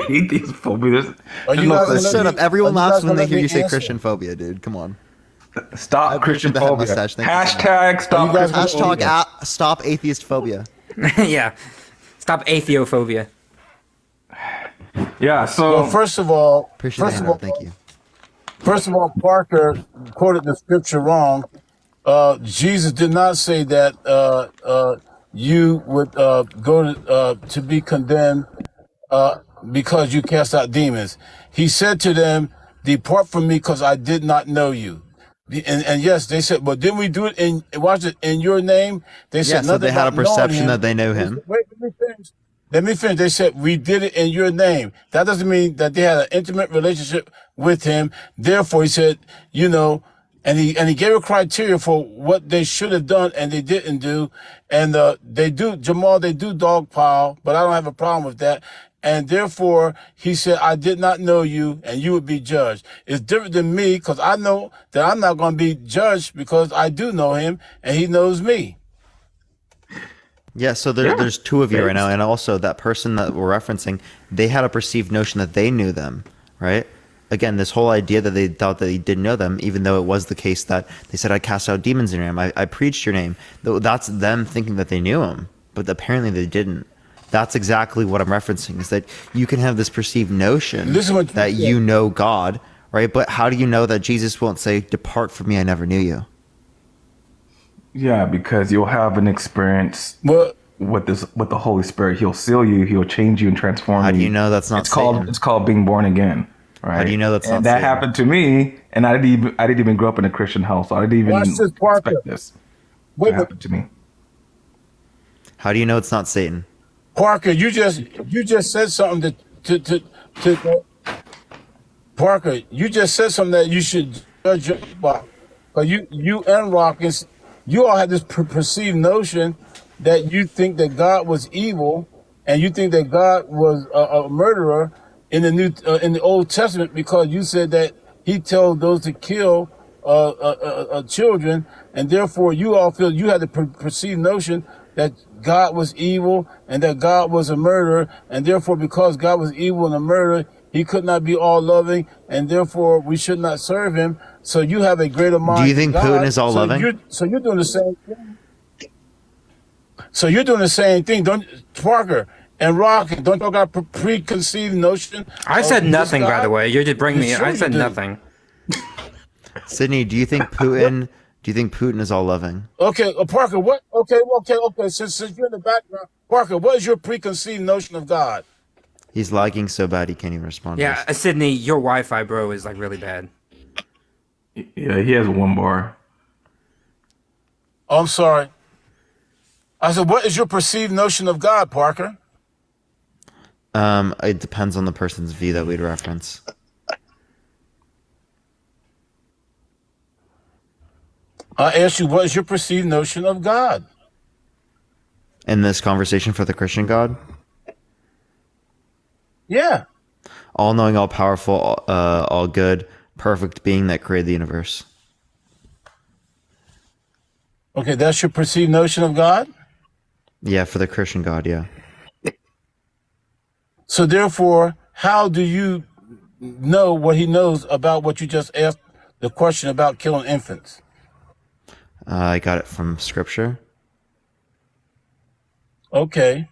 Atheist phobia. Are you guys gonna Shut let up. me- Everyone are you laughs guys when they gonna hear let you me say answer? Christian phobia, dude. Come on. Stop Christian appreciate that phobia. mustache. Thank you so much. Hashtag stop You guys- Christian phobia. Hashtag stop atheist phobia. Yeah. Stop atheophobia. Yeah. So Well, first of all, Appreciate first that. of all, Thank you. First of all, Parker quoted the scripture wrong. Jesus did not say that you would go to be condemned because you cast out demons. He said to them, "Depart from me, because I did not know you." And yes, they said, "But didn't we do it in watch it in your name?" They said, Yeah, so nothing they had a about knowing perception him. that they knew him. Wait, let me finish. Let me finish. They said, "We did it in your name." That doesn't mean that they had an intimate relationship with him. Therefore, he said, and he gave a criteria for what they should have done and they didn't do. And they do, Jamal, they do dogpile, but I don't have a problem with that. And therefore, he said, "I did not know you, and you would be judged." It's different than me, because I know that I'm not going to be judged because I do know him and he knows me. Yeah, so there's two of you right now, and also that person that we're referencing, they had a perceived notion that they knew them, right? Again, this whole idea that they thought that they didn't know them, even though it was the case that they said, "I cast out demons in your name, I preached your name." That's them thinking that they knew him, but apparently they didn't. That's exactly what I'm referencing, is that you can have this perceived notion This is what you that said. you know God, right? But how do you know that Jesus won't say, "Depart from me, I never knew you"? yeah, because you'll have an experience Well, with the Holy Spirit. He'll seal you. He'll change you and transform you. How do you know that's not Satan? It's called being born again. Right? How do you know that's and not that Satan? happened to me, and I didn't even grow up in a Christian house, so I didn't even Watch this, Parker. expect this wait to a minute. happen to me. How do you know it's not Satan? Parker, you just said something to Parker, you just said something that you should judge by. But you and Rockins, you all had this perceived notion that you think that God was evil, and you think that God was a murderer in the Old Testament, because you said that He told those to kill children, and therefore you all feel you had the perceived notion that God was evil and that God was a murderer, and therefore because God was evil and a murderer, He could not be all loving, and therefore we should not serve Him. So you have a greater mind. Do you think than God. Putin is all loving? You're doing the same thing. So you're doing the same thing, don't Parker and Rocket? Don't you got preconceived notion? I of said this nothing, by God? the way. You're just bringing me. Sure I you said do. nothing. Sydney, do you think Putin? Do you think Putin is all loving? Okay, Parker. What? Okay. Since you're in the background, Parker, what is your preconceived notion of God? He's lagging so bad he can't even respond. to Yeah, us. Sydney, your Wi-Fi, bro, is like really bad. Yeah, he has one bar. Oh, I'm sorry. I said, what is your perceived notion of God, Parker? It depends on the person's view that we'd reference. I asked you, what is your perceived notion of God? In this conversation for the Christian God, Yeah. all-knowing, all-powerful, all good, perfect being that created the universe. Okay, that's your perceived notion of God? Yeah, for the Christian God, yeah. So therefore, how do you know what He knows about what you just asked the question about killing infants? I got it from Scripture. Okay.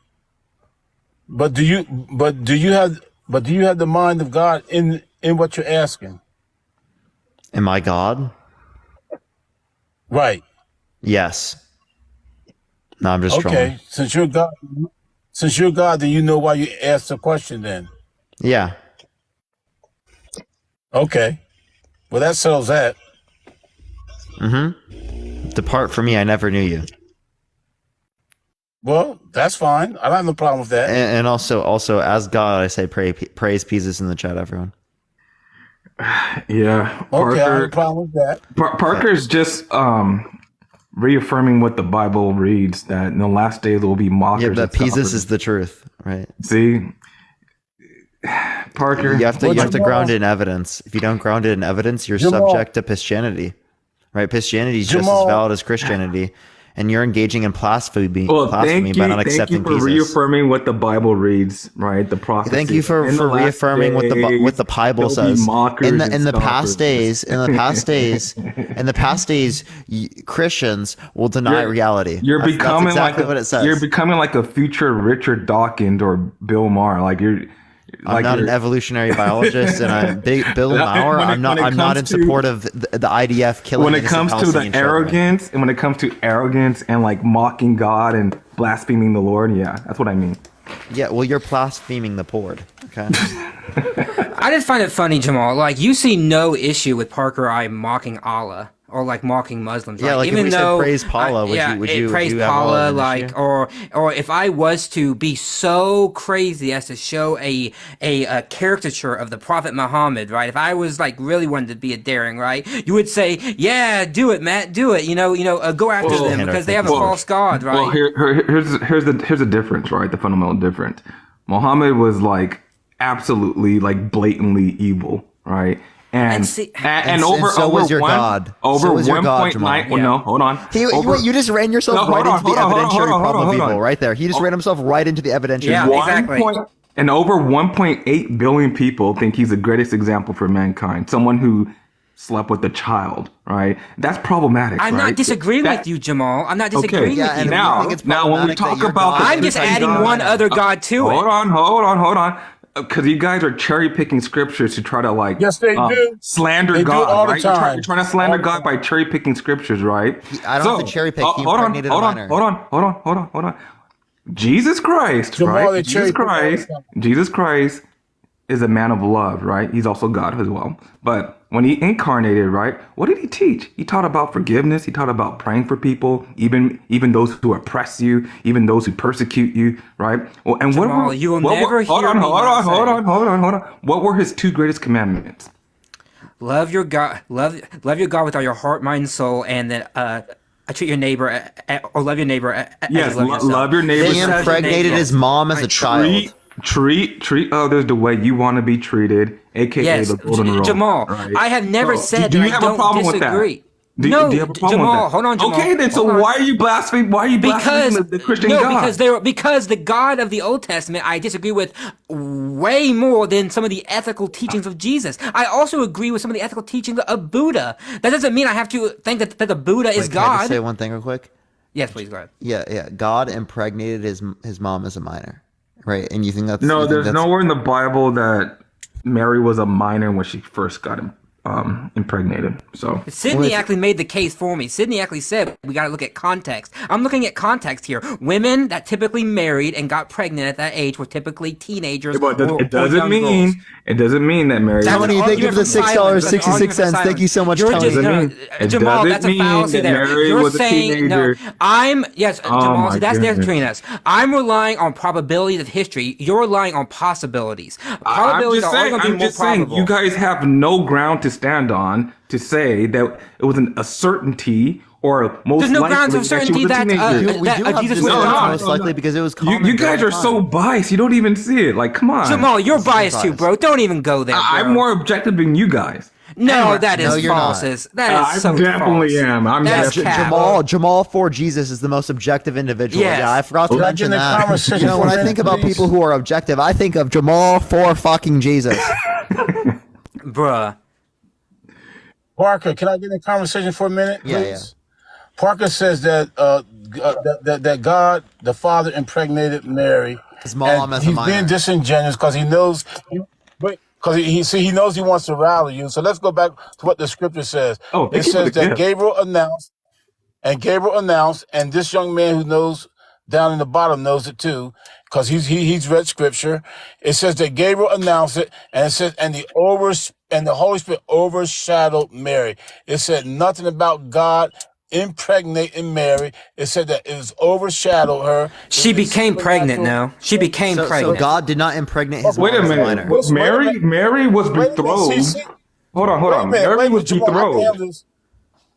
But do you have the mind of God in what you're asking? Am I God? Right. Yes. No, I'm just Okay. trolling. Since you're God, then you know why you asked the question then. Yeah. Okay. Well, that settles that. Depart from me, I never knew you. Well, that's fine. I don't have no problem with that. And also, as God, I say praise pieces in the chat, everyone. Yeah, Okay, I have no problem with that. Parker's just reaffirming what the Bible reads, that in the last days there will be mockers. Yeah, that and pieces scoffers. is the truth, right? See, Parker, You have to Jamal- ground it in evidence. If you don't ground it in evidence, you're Jamal- subject to Christianity, right? Christianity is just as Jamal- valid as Christianity, and you're engaging in blasphemy, Well, blasphemy by not thank you accepting for Jesus. reaffirming what the Bible reads, right? The prophecy. Thank you for In the last reaffirming what the Bible there'll be says. mockers In and the scoffers. in the past days, Christians will deny reality. You're That's becoming exactly like what it says. you're becoming like a future Richard Dawkins or Bill Maher. Like you're. I'm not an evolutionary biologist, and I'm Bill Maher. I'm not in support of the IDF killing. When it comes to the Palestinian children. arrogance, and when it comes to arrogance and like mocking God and blaspheming the Lord, yeah, that's what I mean. Yeah, well, you're blaspheming the Lord. Okay. I just find it funny, Jamal. Like, you see no issue with Parker or I mocking Allah or like mocking Muslims. Yeah, like if even we said though praise Paula, would you praise have Paula, an like, issue? or if I was to be so crazy as to show a caricature of the Prophet Muhammad, right? If I was like really wanted to be a daring, right? You would say, yeah, do it, Matt, do it. Go after Well, them because they have a well, false god, right? Well, here's the difference, right? The fundamental difference. Muhammad was like absolutely like blatantly evil, right? And see- over so over was your one, God. over So was your God, 1.9. Jamal. Well, no, hold on. You just ran yourself right into the evidentiary problem of evil, right there. He just ran himself right into the evidentiary. Yeah, problem. exactly. And over 1.8 billion people think he's the greatest example for mankind. Someone who slept with a child, right? That's problematic. I'm right? not disagreeing That- with you, Jamal. I'm not disagreeing Yeah, with and you. we Now, think it's now when we problematic that talk your about, God I'm just adding one other god to it. Hold on. Because you guys are cherry picking scriptures to try to like Yes, they do. slander They do God. it all the right? time. You're trying to slander All the God by cherry picking scriptures, right? I don't have to cherry pick. He Hold on, impregnated a hold on, minor. hold on. Jesus Christ, Jamal, they right? cherry pick all the time. Jesus Christ is a man of love, right? He's also God as well. But when he incarnated, right, what did he teach? He taught about forgiveness. He taught about praying for people, even those who oppress you, even those who persecute you, right? Well, and Jamal, you will never hold hear on, me hold not on. say. What were his two greatest commandments? Love your God, love your God with all your heart, mind, and soul, and then treat your neighbor or love your neighbor as Yes, you love yourself. love your neighbor. They impregnated his mom as a child. Treat others the way you want to be treated, aka Yes, the golden rule. Jamal. right? I have never So, said do that you I have a don't problem with that? disagree. Do No, you have a problem Jamal, with that? hold on, Jamal. Okay, then so Hold on. why are you blaspheming? Why are you blaspheming the Christian God? Because the God of the Old Testament I disagree with way more than some of the ethical teachings of Jesus. I also agree with some of the ethical teachings of Buddha. That doesn't mean I have to think that the Buddha is Can I just God. say one thing real quick? Yes, please go ahead. Yeah. God impregnated his mom as a minor, right? And you think that's No, you think there's that's- nowhere in the Bible that Mary was a minor when she first got impregnated. So Sydney actually made the case for me. Sydney actually said we got to look at context. I'm looking at context here. Women that typically married and got pregnant at that age were typically teenagers. but or it doesn't young mean girls. it doesn't mean that Mary. That's Tony, an thank you argument for the from silence. That's an $6.66. argument from Thank you so much, You're Tony. just, It Jamal, doesn't that's a mean fallacy that there. Mary You're was a saying no. teenager. Jamal. my See, that's the difference goodness. between us. I'm relying on probabilities of history. You're relying on possibilities. I'm Probabilities just are saying. always going to be I'm more just saying. probable. You guys have no ground to stand on to say that it was a certainty or most There's no likely grounds of that she certainty was a that, teenager. We do have Jesus to was say a that's God. most likely because it was common. You guys during are the so time. biased. You don't even see it. Like, come on. Jamal, you're This is biased too, biased. bro. Don't even go there, bro. I'm more objective than you guys. No, that is No, you're false. not. That is I so definitely false. am. I'm That's definitely- cap. Jamal for Jesus is the most objective individual. Yes. Yeah, I forgot to Can I mention get in the that. conversation You know, when for a I think minute, about please? people who are objective, I think of Jamal for fucking Jesus. Bruh. Parker, can I get in the conversation for a minute, please? Yeah. Parker says that that God, the Father, impregnated Mary. His mom and as a he's minor. being disingenuous because he knows. Because he knows he wants to rally you. So let's go back to what the scripture says. Oh, It thank you for says the that gift. Gabriel announced, and this young man who knows down in the bottom knows it too, because he's read scripture. It says that Gabriel announced it, and it says, and the Holy Spirit overshadowed Mary. It said nothing about God impregnating Mary. It said that it was overshadowed her. She became pregnant now. She became So pregnant. God did not impregnate his Wait mom a as a minute. minor. Wait a Mary minute. Mary was Wait a minute, betrothed. see? Hold on. Wait a minute, Mary was Jamal, I can handle betrothed. this.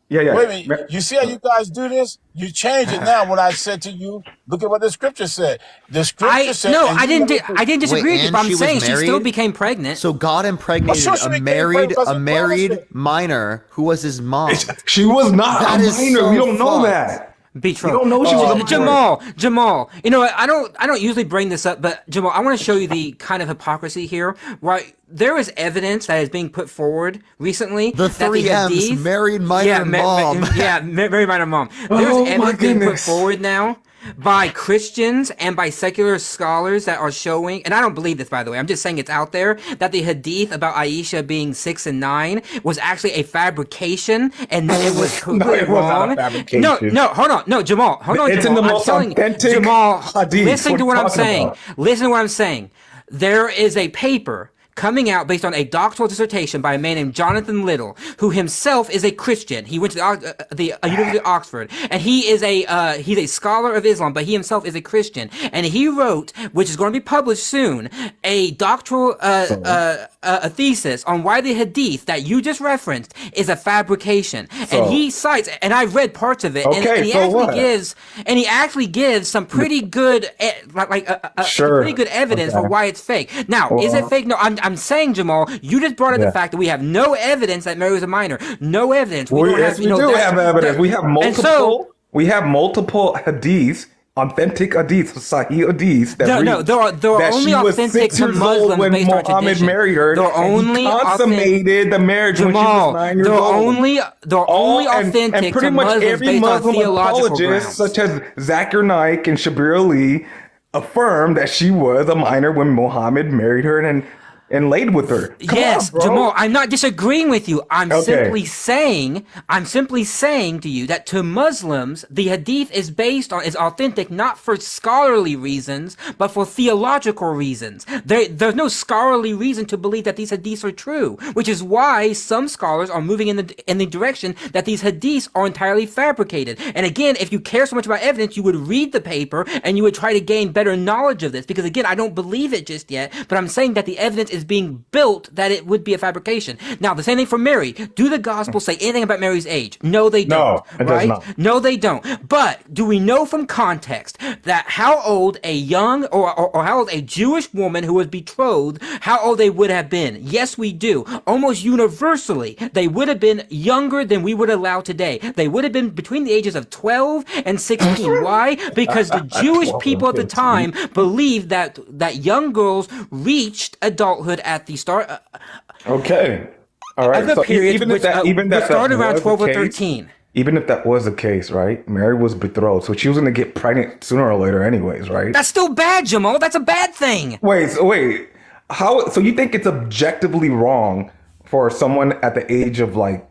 Yeah. Wait a minute. You see how you guys do this? You change it now. When I said to you, look at what the scripture said. The scripture said. and I you didn't. never- I didn't disagree with you, and but I'm she was saying she still married? became pregnant. So God impregnated sure she a became married pregnant because he promised it. minor who was his mom. She was not That a is minor. so We don't know fucked. that. betrothed. You don't know she was a minor. Jamal. You know what? I don't usually bring this up, but Jamal, I want to show you the kind of hypocrisy here. Right? There is evidence that is being put forward recently. The three M's, married, minor, mom. Married, minor, mom. There's evidence being put forward now by Christians and by secular scholars that are showing, and I don't believe this, by the way, I'm just saying it's out there, that the hadith about Aisha being 6 and 9 was actually a fabrication, and it was completely wrong. No, hold on. No, Jamal, hold on, It's Jamal. in the most authentic Jamal, hadith. listen to what I'm saying. About? Listen to what I'm saying. There is a paper coming out based on a doctoral dissertation by a man named Jonathan Little, who himself is a Christian. He went to the University of Oxford, and he is he's a scholar of Islam, but he himself is a Christian. And he wrote, which is going to be published soon, a doctoral a thesis on why the hadith that you just referenced is a fabrication. And he cites, and I've read parts of it, and he actually gives some pretty good pretty good evidence for why it's fake. Now, is it fake? No, I'm saying, Jamal, you just brought up the fact that we have no evidence that Mary was a minor. No evidence. We do have evidence. We have multiple hadiths, authentic hadiths, Sahih hadiths. There are only authentic to Muslims when based on Muhammad tradition. married her. There are only consummated the marriage when she was 9 years old. There are only authentic and pretty to much Muslims every based Muslim on theological apologist, grounds. such as Zakir Naik and Shabir Ali, affirmed that she was a minor when Muhammad married her and laid with her. Yes, Jamal, I'm not disagreeing with you. I'm simply saying to you that to Muslims, the hadith is authentic not for scholarly reasons, but for theological reasons. There's no scholarly reason to believe that these hadiths are true, which is why some scholars are moving in the direction that these hadiths are entirely fabricated. And again, if you care so much about evidence, you would read the paper and you would try to gain better knowledge of this, because again, I don't believe it just yet, but I'm saying that the evidence is being built that it would be a fabrication. Now, the same thing for Mary. Do the Gospels say anything about Mary's age? No, they don't. No, it does not. No, they don't. But do we know from context that how old a young or how old a Jewish woman who was betrothed, how old they would have been? Yes, we do. Almost universally, they would have been younger than we would allow today. They would have been between the ages of 12 and 16. Why? Because the Jewish people at the time believed that young girls reached adulthood at the start. Okay. All right. Of the period even if that started around 12 or 13. Even if that was the case, right? Mary was betrothed, so she was going to get pregnant sooner or later anyways, right? That's still bad, Jamal. That's a bad thing. Wait. How? So you think it's objectively wrong for someone at the age of like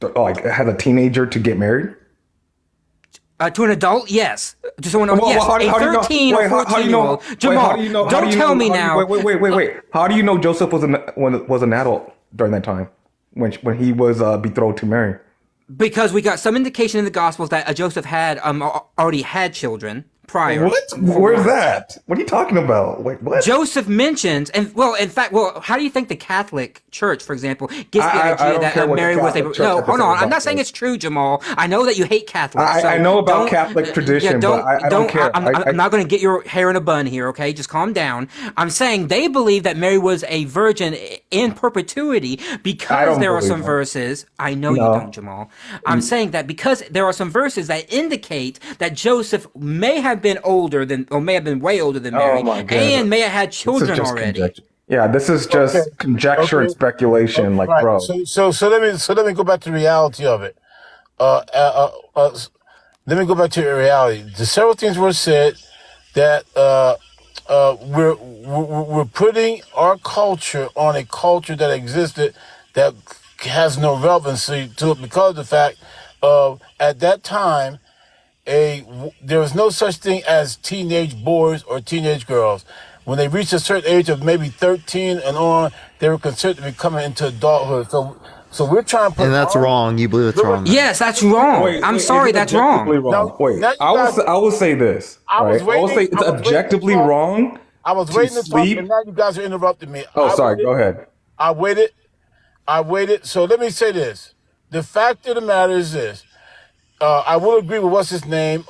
has a teenager to get married? To an adult, yes. To someone else, yes. A 13 or 14-year-old. Jamal, don't tell me now. Wait. How do you know Joseph was an adult during that time when he was betrothed to Mary? Because we got some indication in the Gospels that Joseph had already had children prior. What? Where's that? What are you talking about? Wait, what? Joseph mentions, how do you think the Catholic Church, for example, gets the idea that Mary was a... No, hold on. I'm not saying it's true, Jamal. I know that you hate Catholics. I know about Catholic tradition, but I don't care. I'm not going to get your hair in a bun here, okay? Just calm down. I'm saying they believe that Mary was a virgin in perpetuity because there are some verses... I know you don't, Jamal. I'm saying that because there are some verses that indicate that Joseph may have been older than, or may have been way older than Mary, and may have had children already. Yeah, this is just conjecture and speculation, bro. So let me go back to the reality of it. Let me go back to the reality. The several things were said that we're putting our culture on a culture that existed that has no relevancy to it because of the fact of at that time. There was no such thing as teenage boys or teenage girls. When they reached a certain age of maybe 13 and on, they were considered to be coming into adulthood. So we're trying to put... And that's wrong. You believe it's wrong. Yes, that's wrong. I'm sorry, that's wrong. No, wait, I will say this. I will say it's objectively wrong. I was waiting to talk, and now you guys are interrupting me. Oh, sorry. Go ahead. I waited. So let me say this. The fact of the matter is this. I will agree with what's his name,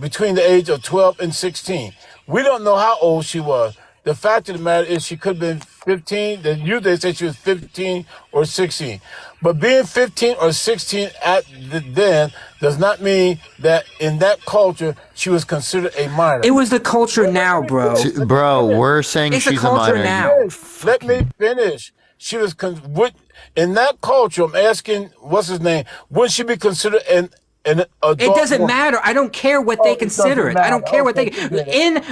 between the age of 12 and 16. We don't know how old she was. the fact of the matter is she could have been 15. They say she was 15 or 16. But being 15 or 16 then does not mean that in that culture she was considered a minor. It was the culture now, bro. Bro, we're saying It's the she's a culture minor. now. Let me finish. She was in that culture. I'm asking, what's his name? Would she be considered an adult? It doesn't woman? matter. I don't care what they consider it. I don't care what they.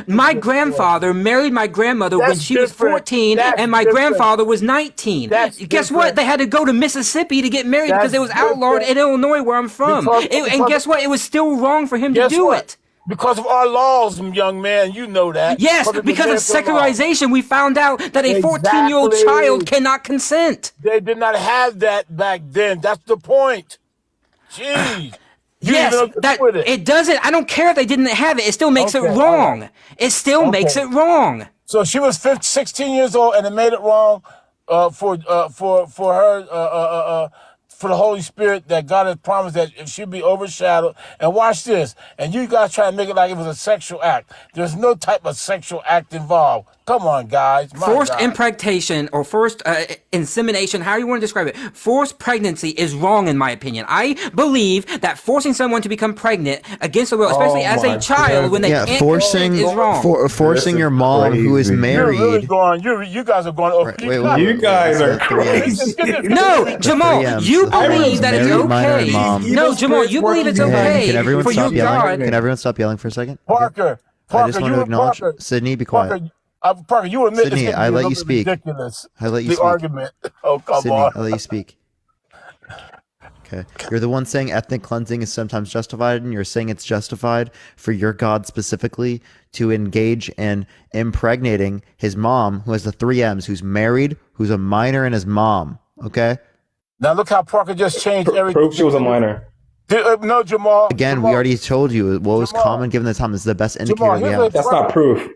My grandfather married my grandmother when That's she was different. 14, That's and my different. grandfather was 19. That's Guess what? different. They had to go to Mississippi to get married because That's it was outlawed different. in Illinois, where I'm from. And guess what? It was still wrong for him to Guess do what? it. Because of our laws, young man, you know that. Yes, of because of American law. secularization, we found out that a 14-year-old Exactly. child cannot consent. They did not have that back then. That's the point. Jeez. You Yes, even agree that with it. it doesn't. I don't care if they didn't have it. It still makes Okay, it all wrong. right. It still makes it wrong. So she was 16 years old, and it made it wrong for her for the Holy Spirit that God had promised that it should be overshadowed. And watch this. And you guys try to make it like it was a sexual act. There's no type of sexual act involved. Come on, guys. My Forced God. impregnation or forced insemination, however you want to describe it, forced pregnancy is wrong in my opinion. I believe that forcing someone to become pregnant against the will, especially as my a child when they Yeah, can't forcing consent, is wrong. forcing This your is mom who is crazy. You're really married. going. You guys are going. Right, wait, You guys are crazy. No, Jamal, 3Ms. you Okay. believe that it's Married minor okay. mom. No, Jamal, you believe it's okay Can everyone for your stop yelling? God. Can everyone stop yelling for a second? Parker. I just want to you acknowledge Parker. Sydney. Be quiet. Parker, you admit Sydney, this I let you is speak. ridiculous. I let you the speak. argument. Oh, come Sydney, on. I'll let you speak. Okay. You're the one saying ethnic cleansing is sometimes justified, and you're saying it's justified for your God specifically to engage in impregnating his mom, who has the 3 M's, who's married, who's a minor, and his mom. Okay? Now look how Parker just changed everything. Proof she was a minor. No, Jamal. Again, Jamal, we already told you what was Jamal. common given the time. This is the best indicator Jamal, we here's have. what That's not proof.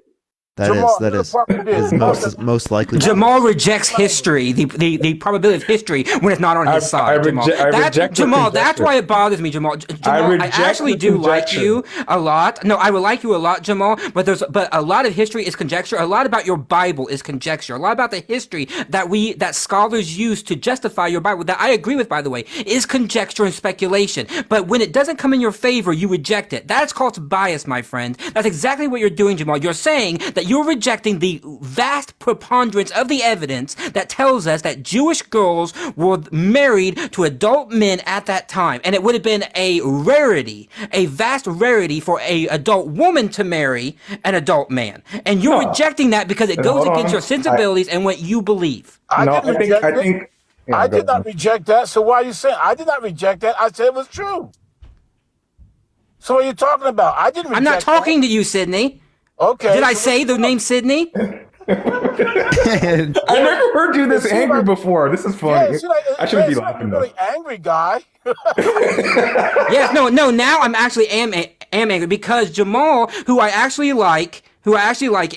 Jamal, That here's is what Parker did. is most likely. Jamal rejects history, the probability of history when it's not on his side. Jamal. I reject the Jamal, that's conjecture. why it bothers me, Jamal. Jamal, I reject actually the do like conjecture. you a lot. No, I would like you a lot, Jamal. But a lot of history is conjecture. A lot about your Bible is conjecture. A lot about the history that scholars use to justify your Bible, that I agree with, by the way, is conjecture and speculation. But when it doesn't come in your favor, you reject it. That's called bias, my friend. That's exactly what you're doing, Jamal. You're saying that you're rejecting the vast preponderance of the evidence that tells us that Jewish girls were married to adult men at that time. And it would have been a rarity, a vast rarity for a adult woman to marry an adult man. And you're rejecting that because it goes hold against on. your sensibilities and what you believe. No, didn't I think. reject I it. think. Yeah, I go did not ahead. reject that. So why are you saying I did not reject that? I said it was true. So what are you talking about? I didn't reject I'm not talking to you, Sydney. that. Okay. Did I so say the name Sydney? I never heard you this seems angry like- before. This is Yeah, funny. it seems like, I shouldn't be it seems like laughing you're though. really angry guy. Yes, no, now I'm actually am angry because Jamal, who I actually like,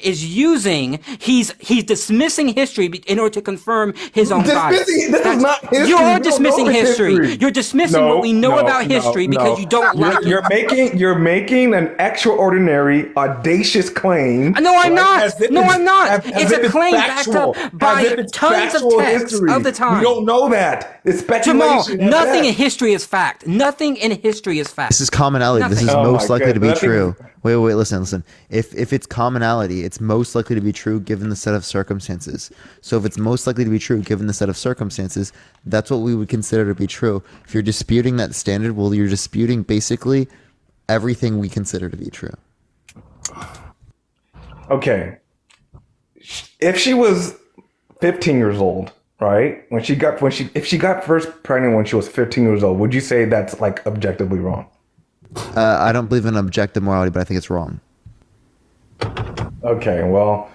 is he's dismissing history in order to confirm his own bias. Dismissing- this is not history. We You're don't dismissing know the history. history. You're dismissing what we know about history because you don't like You're making an extraordinary, audacious claim. No, I'm not. As if No, it's- I'm not. as It's if a claim backed factual. up by As if it's tons of factual texts history. of the time. We don't know that. It's Jamal, speculation. at nothing in best. history is fact. Nothing in history is fact. This is commonality. This is Nothing. Oh most my likely to be goodness. true. Wait, listen. If it's commonality, it's most likely to be true given the set of circumstances. So if it's most likely to be true given the set of circumstances, that's what we would consider to be true. If you're disputing that standard, well, you're disputing basically everything we consider to be true. Okay. If she was 15 years old, right? If she got first pregnant when she was 15 years old, would you say that's like objectively wrong? I don't believe in objective morality, but I think it's wrong. Okay, well,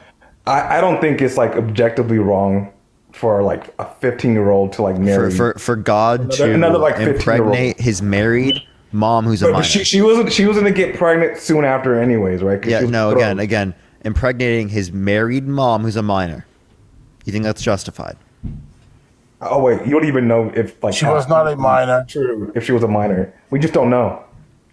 I don't think it's like objectively wrong for like a 15-year-old to like marry. For God to another, like, 15-year-old. impregnate his married mom who's a But minor. she was gonna get pregnant soon after, anyways, right? 'Cause Yeah, she was no, betrothed. again, impregnating his married mom who's a minor. You think that's justified? Oh wait, you don't even know if like She was not a minor. True, if she was a minor, we just don't know.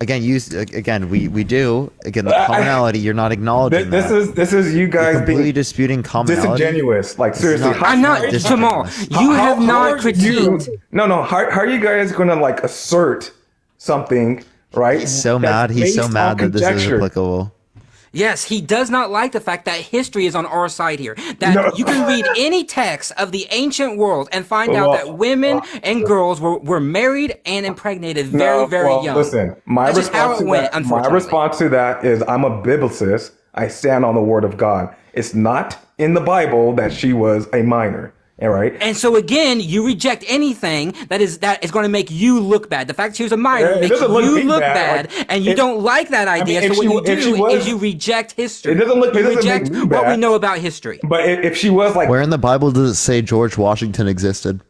again, we do again the commonality. You're not acknowledging This that. this is you guys Completely being disputing commonality. disingenuous. Like seriously, not- I'm not This is Jamal. ridiculous. You have how not are you- critiqued. No. How are you guys going to like assert something? Right? He's so that's mad. He's so based mad on that this is conjecture? applicable. Yes, he does not like the fact that history is on our side here. That No. you can read any text of the ancient world and find out Well, that women and girls were married and impregnated very, very well, young. Listen, my That's just how response it to went, that, my unfortunately. response to that is I'm a biblicist. I stand on the word of God. It's not in the Bible that she was a minor. All right. And so again, you reject anything that is going to make you look bad. The fact that she was a minor It makes doesn't look you me look bad. bad, Like, and you don't like that idea. if So what she- you if she do was- is you reject history. It doesn't look- it You doesn't reject make me what we bad. know about history. But if she was like, Where in the Bible does it say George Washington existed?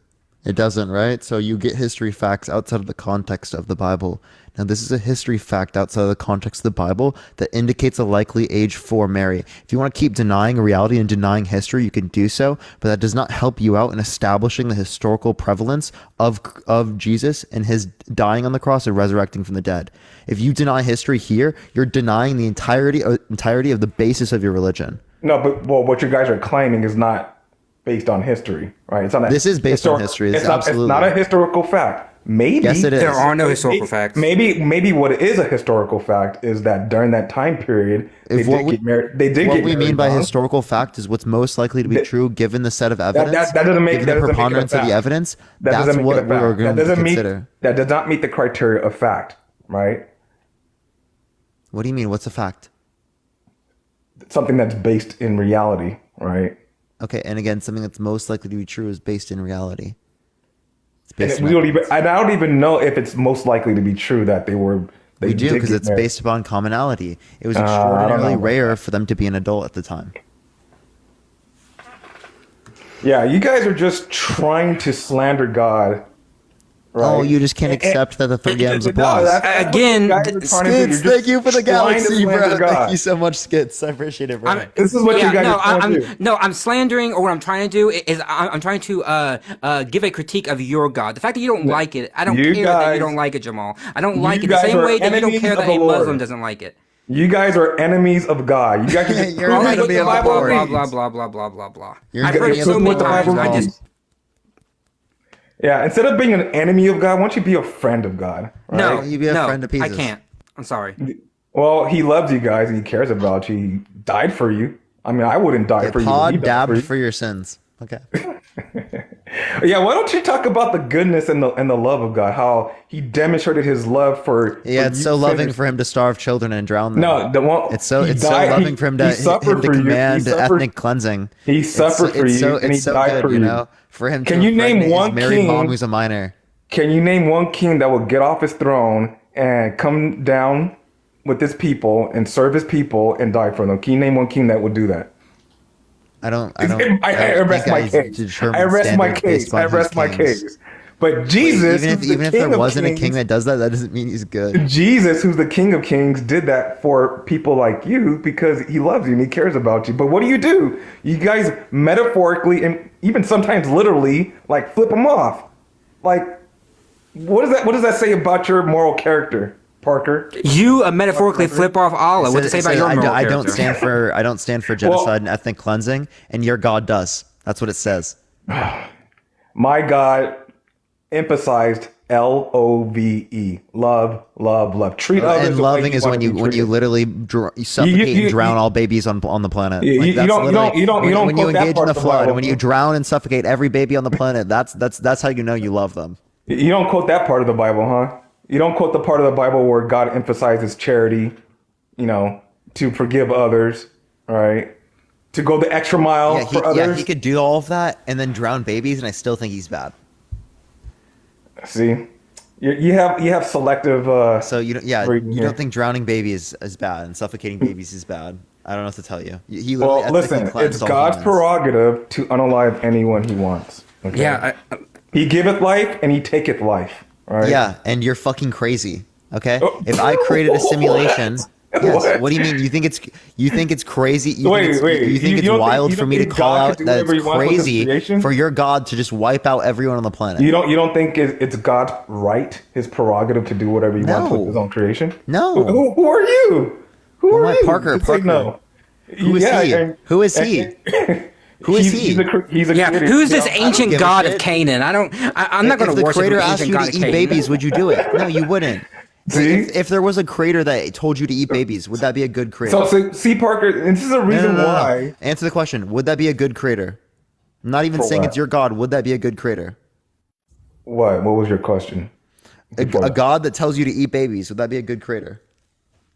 It doesn't, right? So you get history facts outside of the context of the Bible. Now, this is a history fact outside of the context of the Bible that indicates a likely age for Mary. If you want to keep denying reality and denying history, you can do so, but that does not help you out in establishing the historical prevalence of Jesus and his dying on the cross and resurrecting from the dead. If you deny history here, you're denying the entirety of the basis of your religion. no, but well, what you guys are claiming is not based on history, right? It's not. This is based on history. It's absolutely- It's not a historical fact. Maybe Yes, it is. There are no historical facts. Maybe what is a historical fact is that during that time period, they did get married. They did What get we married mean by young. historical fact is what's most likely to be true given the set of evidence. that doesn't make given that the doesn't make it a preponderance of fact. the evidence. That That's doesn't make what it a fact. we're going That to doesn't consider. meet. That does not meet the criteria of fact, right? What do you mean? What's a fact? Something that's based in reality, right? Okay, and again, something that's most likely to be true is based in reality. It's based And in evidence. I don't even know if it's most likely to be true that they were. We do did because get it's married. based upon commonality. It was I don't extraordinarily know. rare for them to be an adult at the time. Yeah, you guys are just trying to slander God. Right? Oh, you just can't accept that the 30 M's apply. that's Again, what you guys are trying to do. You're Skits, just thank you for the trying to galaxy, bro. slander God. Thank you so much, Skits. I appreciate it, bro. This is what you guys are trying to do. No, I'm slandering, or what I'm trying to do is I'm trying to give a critique of your God. The fact that you don't like it, I don't You care that guys- you don't like it, Jamal. I don't like it the guys same are way that you don't enemies care of that the a Lord. Muslim doesn't like it. You guys are enemies of God. You guys are just You're proving an what enemy the of the Bible Lord. Blah reads. blah blah blah blah blah blah. You're I've an heard enemy it of so the many Lord. times. I just Yeah, instead of being an enemy of God, why don't you be a friend of God? Right? no, You be a no, friend of I Jesus. can't. I'm sorry. Well, he loves you guys and he cares about you. He died for you. I mean, I wouldn't die for you. He Pod died dabbed you. for your sins. Okay. Yeah, why don't you talk about the goodness and the love of God? How he demonstrated his love for. Yeah, for it's you so loving sinners. for him to starve children and drown them. No, the one. It's so he it's died- so loving for him to suffered for you. He command suffered- ethnic cleansing. He suffered for you, and he it's so died good, for you you. know, for him. Can to you name impregnate his one married king- mom who's a minor? Can you name one king that will get off his throne and come down with his people and serve his people and die for them? Can you name one king that would do that? I don't. I don't rest think my I case. determine I rest my standards case. based upon I rest who's my kings. case. But Jesus, Even who's the if there King of wasn't a king Kings- that does that, that doesn't mean he's good. Jesus, who's the King of Kings, did that for people like you because he loves you and he cares about you. But what do? You guys metaphorically and even sometimes literally like flip them off. Like, what does that say about your moral character, Parker? You metaphorically flip off Allah. What to say about your moral I don't character? stand for genocide and ethnic cleansing, and your God does. That's what it says. My God emphasized LOVE, love, love, love. Treat others. And the way loving is want when to be you treated. literally you suffocate and drown all babies on the planet. Yeah, you that's don't- you literally- don't- you don't when you quote that engage part in of the the flood, Bible. when you drown and suffocate every baby on the planet, that's how you know you love them. You don't quote that part of the Bible, huh? You don't quote the part of the Bible where God emphasizes charity, to forgive others, all right? To go the extra mile for others. He could do all of that and then drown babies, and I still think he's bad. See, you have selective. So you reading here. don't think drowning babies is bad and suffocating babies is bad. I don't know what to tell you. He Well, literally ethnically listen, cleansed it's all God's humans. prerogative to unalive anyone he wants. Okay? Yeah, He giveth life and he taketh life. All right. Yeah, and you're fucking crazy. Okay? Oh. If I created a simulation Yes. What do you mean? You think it's crazy? You think it's wild for me to call out that it's crazy for your God to just wipe out everyone on the planet? You don't think it's God's right, his prerogative to do whatever he wants with his own creation? No. Who are you? Who are you? Parker. No. Who is he? Who is he? Who is he? He's a creator. Who's this ancient god of Canaan? I'm not going to worship the creator an asked ancient you god to of eat Canaan. babies, would you do it? No, you wouldn't. See? If there was a creator that told you to eat babies, would that be a good creator? So see, Parker, and this is a reason why. Answer the question. Would that be a good creator? I'm not even saying it's your God. Would that be a good creator? What was your question? A God that tells you to eat babies, would that be a good creator?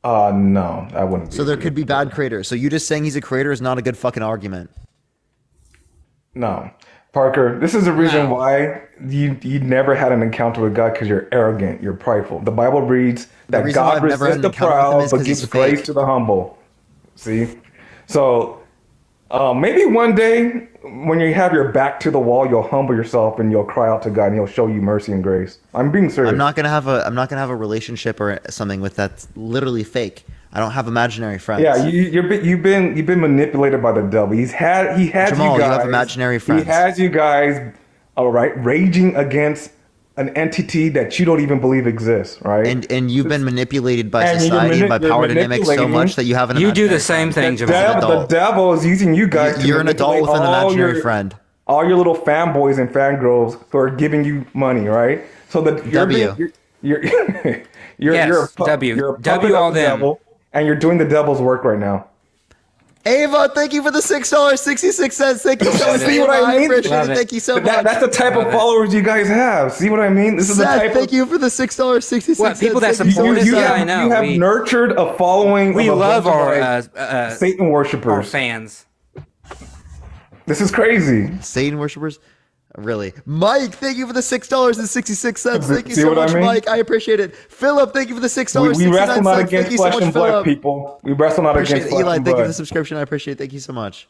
No, I wouldn't. So there could be bad creators. So you just saying he's a creator is not a good fucking argument. No. Parker, this is the reason why you never had an encounter with God, because you're arrogant, you're prideful. The Bible reads that God resists the proud but gives grace to the humble. See? So maybe one day when you have your back to the wall, you'll humble yourself and you'll cry out to God and he'll show you mercy and grace. I'm being serious. I'm not gonna have a relationship or something with that's literally fake. I don't have imaginary friends. Yeah, you've been manipulated by the devil. He has Jamal, you guys. You have imaginary friends. He has you guys, all right, raging against an entity that you don't even believe exists, right? And you've been manipulated by society and by power dynamics so much that you have an. You do the same thing, Jamal. The devil is using you guys. You're an adult with an imaginary friend. All your little fanboys and fangirls who are giving you money, right? So you're all them. Devil, and you're doing the devil's work right now. Ava, thank you for the $6.66. Thank you so much. See what I mean? Thank you so much. That's the type of followers you guys have. See what I mean? This is the type. Thank you for the $6.66. What people that support us? I know. You have nurtured a following. We love our Satan worshippers, our fans. This is crazy. Satan worshippers. Really, Mike, thank you for the $6.66. Thank you See so what much, I mean? Mike. I appreciate it. Philip, thank you for the $6.69. We wrestle not against flesh and blood, people. We wrestle not against flesh Eli, and thank you blood. for the subscription. I appreciate it. Thank you so much.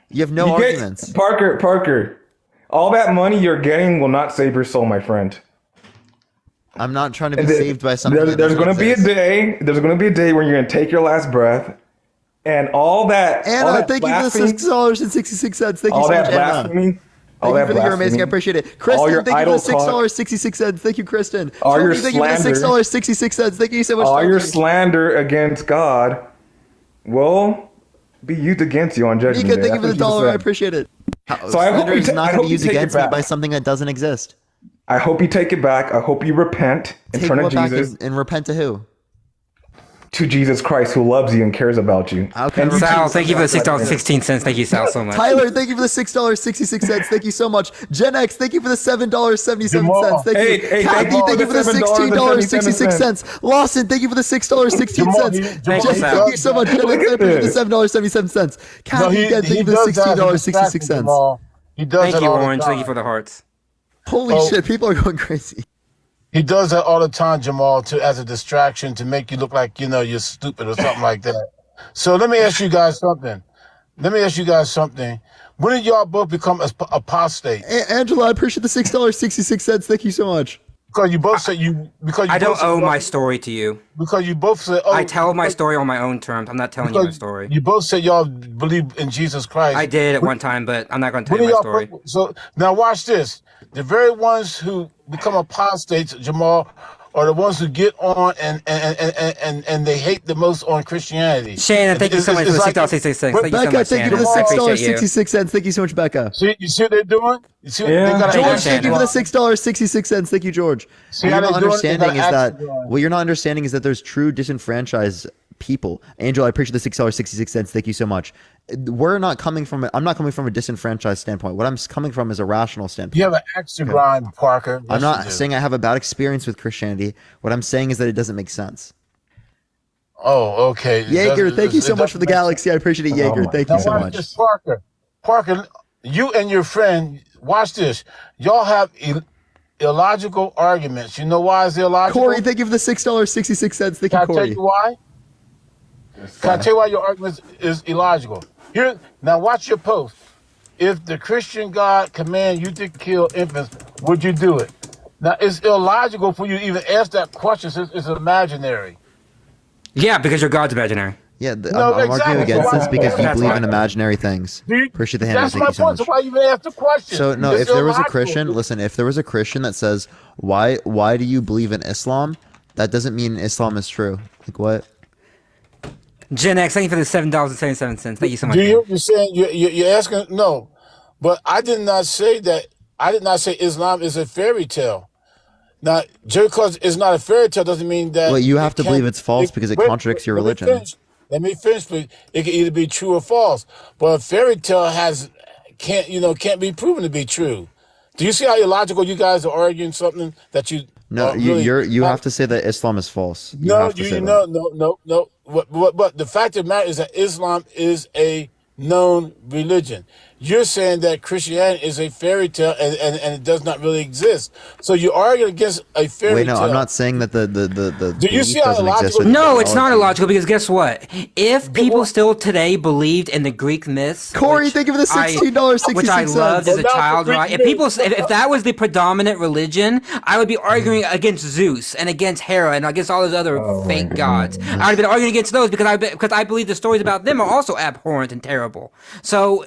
You have no arguments. Parker, all that money you're getting will not save your soul, my friend. I'm not trying to be saved by something. There's going to be a day. There's going to be a day when you're going to take your last breath, and all that. Anna, thank you for the $6.66. Thank you so much, Anna. Thank you for the you're amazing. I appreciate it. Kristen, thank you for the $6.66. Thank you, Kristen. All your thank you for the $6.66. Thank you so much. All your slander against God will be used against you on Judgment Day. Thank you for the $1. I appreciate it. So I hope it's not going to be used against me by something that doesn't exist. I hope you take it back. I hope you repent and turn to Jesus. And repent to who? To Jesus Christ, who loves you and cares about you. And Sal, thank you for the $6.16. Thank you, Sal, so much. Tyler, thank you for the $6.66. Thank you so much. Gen X, thank you for the $7.77. Thank you. Kathy, thank you for the $16.66. Lawson, thank you for the $6.16. Thank you so much. Gen X, thank you for the $7.77. Kathy, again, thank you for the $16.66. He does thank you, Orange. Thank you for the hearts. Holy shit, people are going crazy. He does that all the time, Jamal, as a distraction to make you look like, you're stupid or something like that. So let me ask you guys something. When did y'all both become apostate? Angela, I appreciate the $6.66. Thank you so much. Because you both said I don't owe my story to you. Because you both said, I tell my story on my own terms. I'm not telling you my story. You both said y'all believe in Jesus Christ. I did at one time, but I'm not going to tell you my story. So now watch this. The very ones who become apostates, Jamal, are the ones who get on and they hate the most on Christianity. Shannon, thank you so much for the $6.66. Becca, thank you for the $6.66. Thank you so much, Becca. You see what they're doing? You see what they got? George, thank you for the $6.66. Thank you, George. What you're not understanding is that there's true disenfranchised people. Angel, I appreciate the $6.66. Thank you so much. I'm not coming from a disenfranchised standpoint. What I'm coming from is a rational standpoint. You have an axe to grind, Parker. I'm not saying I have a bad experience with Christianity. What I'm saying is that it doesn't make sense. Oh, okay. Jaeger, thank you so much for the galaxy. I appreciate it, Jaeger. Thank you so much. This, Parker, you and your friend, watch this. Y'all have illogical arguments. You know why it's illogical? Corey, thank you for the $6.66. Thank you, Corey. Can I tell you why? Can I tell you why your argument is illogical? Here, now watch your post. If the Christian God command you to kill infants, would you do it? Now, it's illogical for you to even ask that question since it's imaginary. Yeah, because your God's imaginary. Yeah, No, I'm arguing exactly. So against why this you because you That's believe why. in imaginary things. Appreciate the hand. That's Thank my you so point. So much. why you even ask the question? So no, It's if there was a illogical. Christian, listen, if there was a Christian that says, why do you believe in Islam? That doesn't mean Islam is true. Like what? Gen X, thank you for the $7.77. Thank you so much. Do you? man. You're saying you're asking? No, but I did not say that. I did not say Islam is a fairy tale. Now, just because it's not a fairy tale doesn't mean that. Well, you have it to can't- believe it's false because it wait, contradicts your let me religion. finish. Let me finish. But it can either be true or false. But a fairy tale can't be proven to be true. Do you see how illogical you guys are arguing something that you? No, you have to say that Islam is false. You No, have to say that. no. What the fact of the matter is that Islam is a known religion. You're saying that Christianity is a fairy tale and it does not really exist. So you argue against a fairy Wait, no, tale. I'm not saying that the Do you belief see how doesn't exist illogical- with No, it's not technology. illogical because guess what? If people what? still today believed in the Greek myths, Corey, which thank you for the I- $16.66. which I loved as a Well, now child, the right? If Greek people, myths- if that was the predominant religion, I would be arguing against Zeus and against Hera and against all those other fake gods. I would have been arguing against those because I believe the stories about them are also abhorrent and terrible. So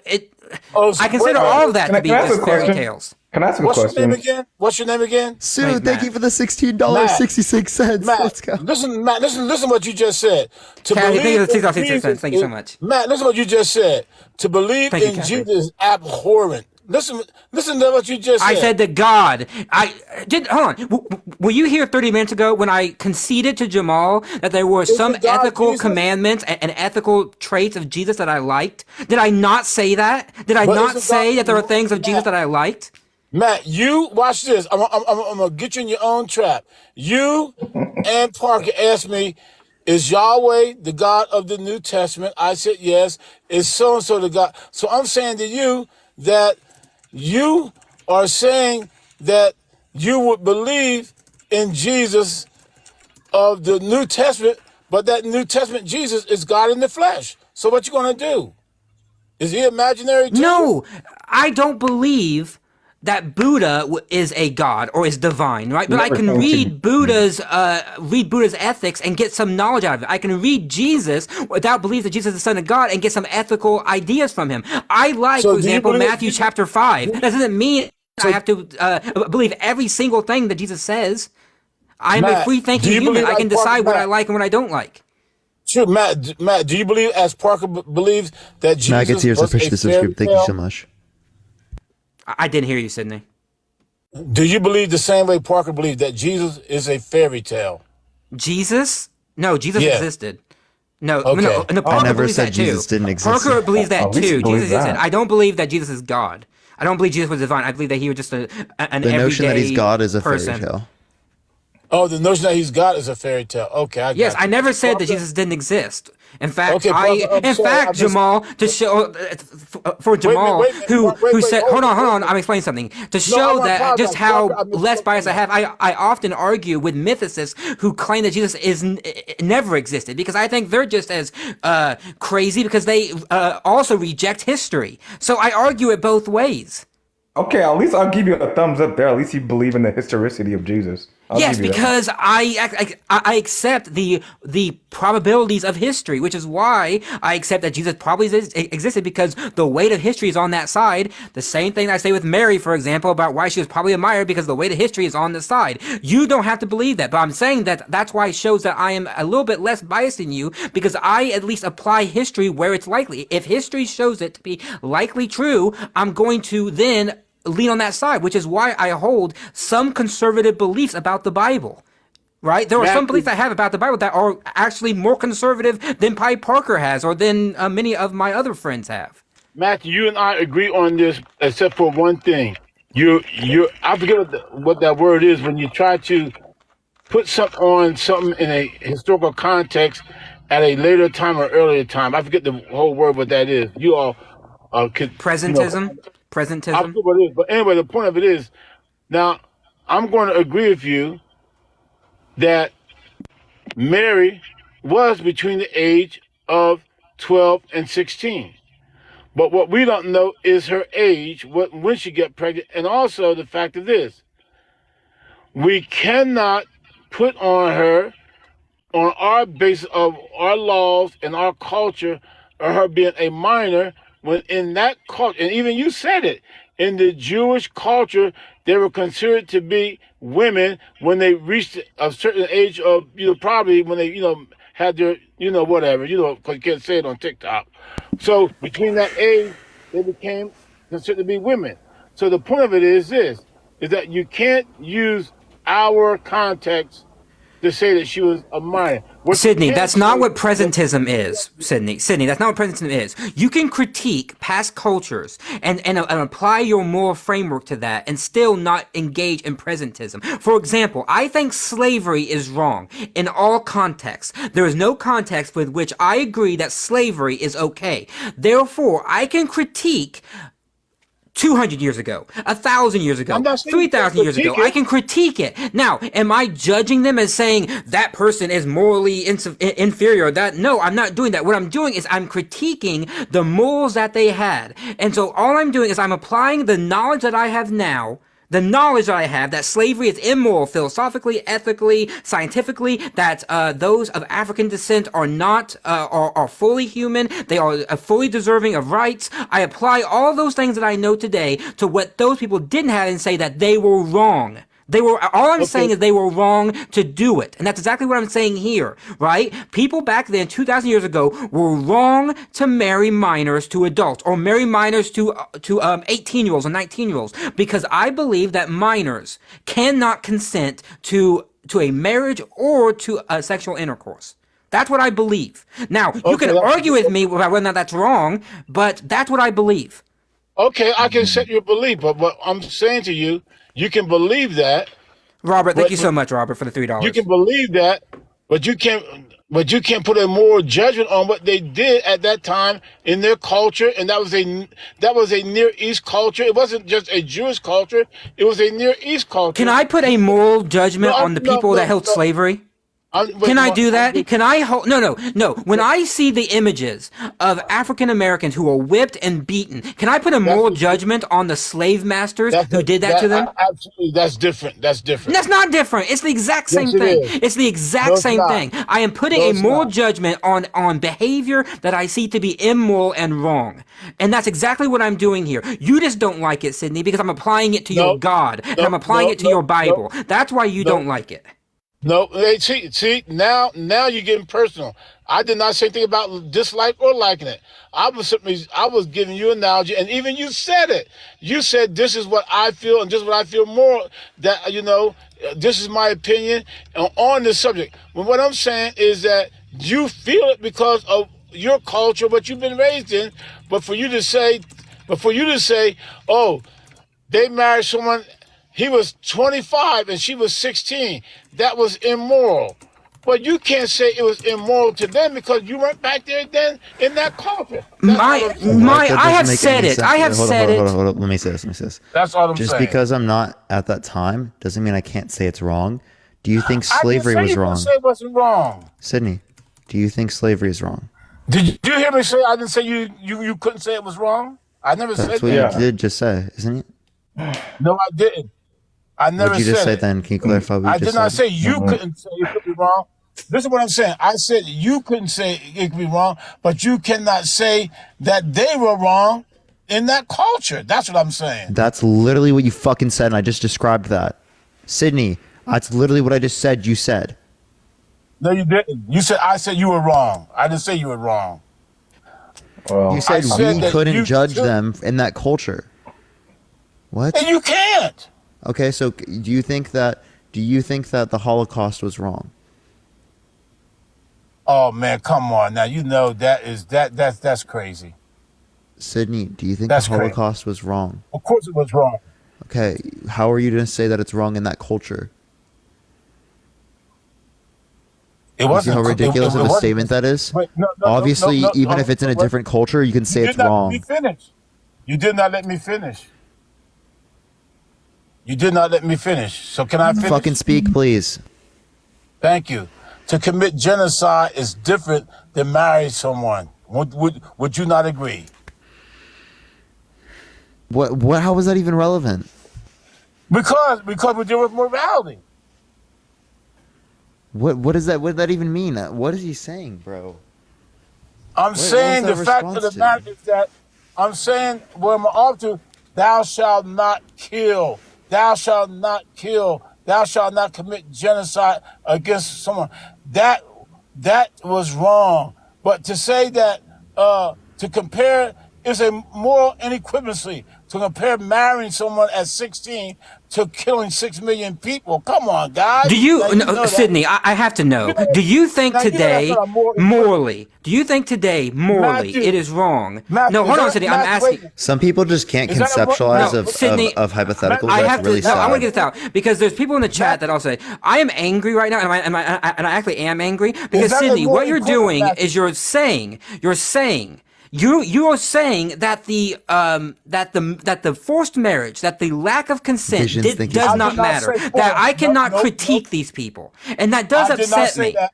Oh, so I consider wait, all of that Can to I be ask a just fairy question? tales. Can I ask a What's your question? name again? What's your name again? Sue, Thanks, thank Matt. you for the $16.66. Matt, Let's go. listen what you just said. To Kathy, thank you for the in $6.66. Jesus Thank you so is- much. Matt, listen what you just said. To believe Thank you, in Kathy. Jesus is abhorrent. Listen to what you just said. I said that God. I did. Hold on. Were you here 30 minutes ago when I conceded to Jamal that there were some it God ethical Jesus? commandments and ethical traits of Jesus that I liked? Did I not say that? Did I But not isn't say God- that there were things of Jesus Matt. that I liked? Matt, you watch this. I'm gonna get you in your own trap. You and Parker asked me, "Is Yahweh the God of the New Testament?" I said yes. Is so and so the God? So I'm saying to you that you are saying that you would believe in Jesus of the New Testament, but that New Testament Jesus is God in the flesh. So what you gonna do? Is he imaginary too? No, I don't believe that Buddha is a god or is divine, right? But I Never can claimed to read Buddha's ethics and get some knowledge out of it. I can read Jesus without believing that Jesus is the Son of God and get some ethical ideas from him. I like, So for do you example, believe- Matthew chapter 5. That doesn't mean I have to believe every single thing that Jesus says. I'm a Matt, free do thinking you human. believe I can like Parker- decide what I Matt, like and what I don't like. Sure, Matt, do you believe, as Parker believes, that Jesus Maggots ears was officially a fairy subscribed. Thank you tale? so much. I didn't hear you, Sydney. Do you believe the same way Parker believed that Jesus is a fairy tale? Jesus? No, Jesus Yeah. existed. No, Okay. no, Parker never believes said that too. Jesus didn't exist. Parker believes that At least too. he believes Jesus existed. that. I don't believe that Jesus is God. I don't believe Jesus was divine. I believe that he was just an The notion that he's everyday God is a person. fairy tale. Oh, the notion that he's God is a fairy tale. Okay, I got Yes, you. I never said that Parker- Jesus didn't exist. In fact, Okay, Parker, I'm in sorry, fact, I just- Jamal, to show for Jamal, wait a minute, who wait, said, hold hold on. on, I'm explaining something to I show wanna that apologize, just how Parker, I less misspoke bias I on have. I often argue with mythicists who claim that Jesus never existed because I think they're just as crazy because they also reject history. So I argue it both ways. Okay, at least I'll give you a thumbs up there. At least you believe in the historicity of Jesus. I'll Yes, give you that. because I accept the probabilities of history, which is why I accept that Jesus probably existed because the weight of history is on that side. The same thing I say with Mary, for example, about why she was probably admired because the weight of history is on the side. You don't have to believe that, but I'm saying that that's why it shows that I am a little bit less biased than you because I at least apply history where it's likely. If history shows it to be likely true, I'm going to then lean on that side, which is why I hold some conservative beliefs about the Bible. Right? There are some Matthew- beliefs I have about the Bible that are actually more conservative than Pi Parker has or than many of my other friends have. Matthew, you and I agree on this, except for one thing. I forget what that word is when you try to put something in a historical context at a later time or earlier time. I forget the whole word what that is. You all could Presentism? I Presentism? forget what it is. But anyway, the point of it is, now I'm going to agree with you that Mary was between the age of 12 and 16. But what we don't know is her age, when she got pregnant, and also the fact of this. We cannot put on her on our basis of our laws and our culture of her being a minor, when in that culture, and even you said it, in the Jewish culture, they were considered to be women when they reached a certain age of, probably when they, had their, whatever, because you can't say it on TikTok. So between that age, they became considered to be women. So the point of it is this, is that you can't use our context to say that she was a minor. Sydney, that's not what presentism is. Sydney, that's not what presentism is. You can critique past cultures and apply your moral framework to that and still not engage in presentism. For example, I think slavery is wrong in all contexts. There is no context with which I agree that slavery is okay. Therefore, I can critique 200 years ago, 1,000 years ago, 3,000 years ago. I can critique it. Now, am I judging them as saying that person is morally inferior? No, I'm not doing that. What I'm doing is I'm critiquing the morals that they had. And so all I'm doing is I'm applying the knowledge that I have now, the knowledge that I have that slavery is immoral philosophically, ethically, scientifically, that those of African descent are not are fully human, they are fully deserving of rights. I apply all those things that I know today to what those people didn't have and say that they were wrong. All I'm saying is they were wrong to do it. And that's exactly what I'm saying here, right? People back then, 2,000 years ago, were wrong to marry minors to adults or marry minors to 18-year-olds or 19-year-olds because I believe that minors cannot consent to a marriage or to a sexual intercourse. That's what I believe. Now, you can argue with me about whether or not that's wrong, but that's what I believe. Okay, I can accept your belief, but what I'm saying to you, you can believe that. Robert, thank you so much, Robert, for the $3. You can believe that, but you can't put a moral judgment on what they did at that time in their culture, and that was a Near East culture. It wasn't just a Jewish culture; it was a Near East culture. Can I put a moral judgment on the people that held slavery? Can I do that? Can I hold? No. When I see the images of African Americans who are whipped and beaten, can I put a moral judgment on the slave masters who did that to them? Absolutely, that's different. That's not different. It's the exact same thing. It's the exact same thing. I am putting a moral judgment on behavior that I see to be immoral and wrong. And that's exactly what I'm doing here. You just don't like it, Sydney, because I'm applying it to your God and I'm applying it to your Bible. That's why you don't like it. No, see, now you're getting personal. I did not say anything about dislike or liking it. I was giving you an analogy, and even you said it. You said this is what I feel, and this is what I feel more. That this is my opinion on this subject. But what I'm saying is that you feel it because of your culture, what you've been raised in. But for you to say, oh, they married someone. He was 25 and she was 16. That was immoral. But you can't say it was immoral to them because you weren't back there then in that culture. I have said it. Hold on. Let me say this. That's all I'm saying. Just because I'm not at that time doesn't mean I can't say it's wrong. Do you think slavery was wrong? I didn't say it wasn't wrong. Sydney, do you think slavery is wrong? Did you hear me say I didn't say you couldn't say it was wrong? I never said that. That's what you did just say, isn't it? No, I didn't. I never said what did you just say then? Can you clarify what you just said? I did not say you couldn't say it could be wrong. This is what I'm saying. I said you couldn't say it could be wrong, but you cannot say that they were wrong in that culture. That's what I'm saying. That's literally what you fucking said, and I just described that. Sydney, that's literally what I just said you said. No, you didn't. I said you were wrong. I didn't say you were wrong. Well, you said we couldn't judge them in that culture. What? And you can't. Okay, so do you think that the Holocaust was wrong? Oh man, come on now. That's crazy. Sydney, do you think the Holocaust was wrong? Of course it was wrong. Okay, how are you going to say that it's wrong in that culture? It wasn't. You see how ridiculous of a statement that is? Obviously, even if it's in a different culture, you can say it's wrong. You did not let me finish. You did not let me finish. So can I finish? Fucking speak, please. Thank you. To commit genocide is different than marry someone. Would you not agree? What? How is that even relevant? Because we're dealing with morality. What is that? What does that even mean? What is he saying, bro? I'm saying was the that fact of the response to? matter is that I'm saying where I'm off to, thou shalt not kill. Thou shalt not kill. Thou shalt not commit genocide against someone. That was wrong. But to say that to compare is a moral inequivalency to compare marrying someone at 16 to killing 6 million people. Come on, guys. Do you, Now, no, know that. Sydney? I have to know. You know, Do you think now, you know that's today, not a moral morally? Do you think today, morally, Matthew, it is wrong? Matthew, No, is hold on, that- Sydney. I'm Matthew, asking. wait. Some people just can't Is that a- conceptualize No, Sydney, of hypotheticals. I That's have really to. No, sad. I want to get this out because there's people in the chat that I'll say I am angry right now, and I actually am angry because that a Sydney, what moral you're doing equivalent, is you're saying you are saying that the forced marriage, that the lack of consent Visions think does it's not I did not matter. say That I forced. cannot Nope, critique nope. these people, and that does I did not upset say me that.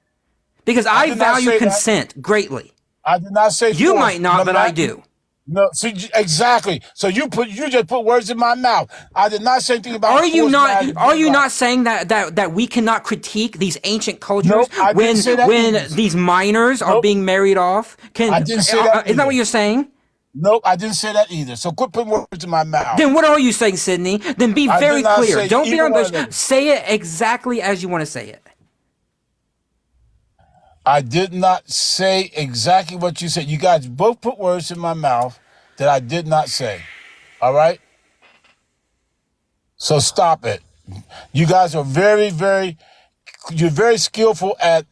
because I did not value say that. consent greatly. I did not say You forced. might not, No, but I Matthew. do. No, see, exactly. So you just put words in my mouth. I did not say anything about. Are you forced not? marriage. Are you not saying that we cannot critique these ancient cultures Nope, I when didn't say that either. these minors are Nope. being married off? I didn't say that Isn't that what either. you're saying? Nope, I didn't say that either. So quit putting words in my mouth. Then what are you saying, Sydney? Then be I did very not clear. say Don't be either on one of the. them. Say it exactly as you want to say it. I did not say exactly what you said. You guys both put words in my mouth that I did not say. All right? So stop it. You guys are you're very skillful at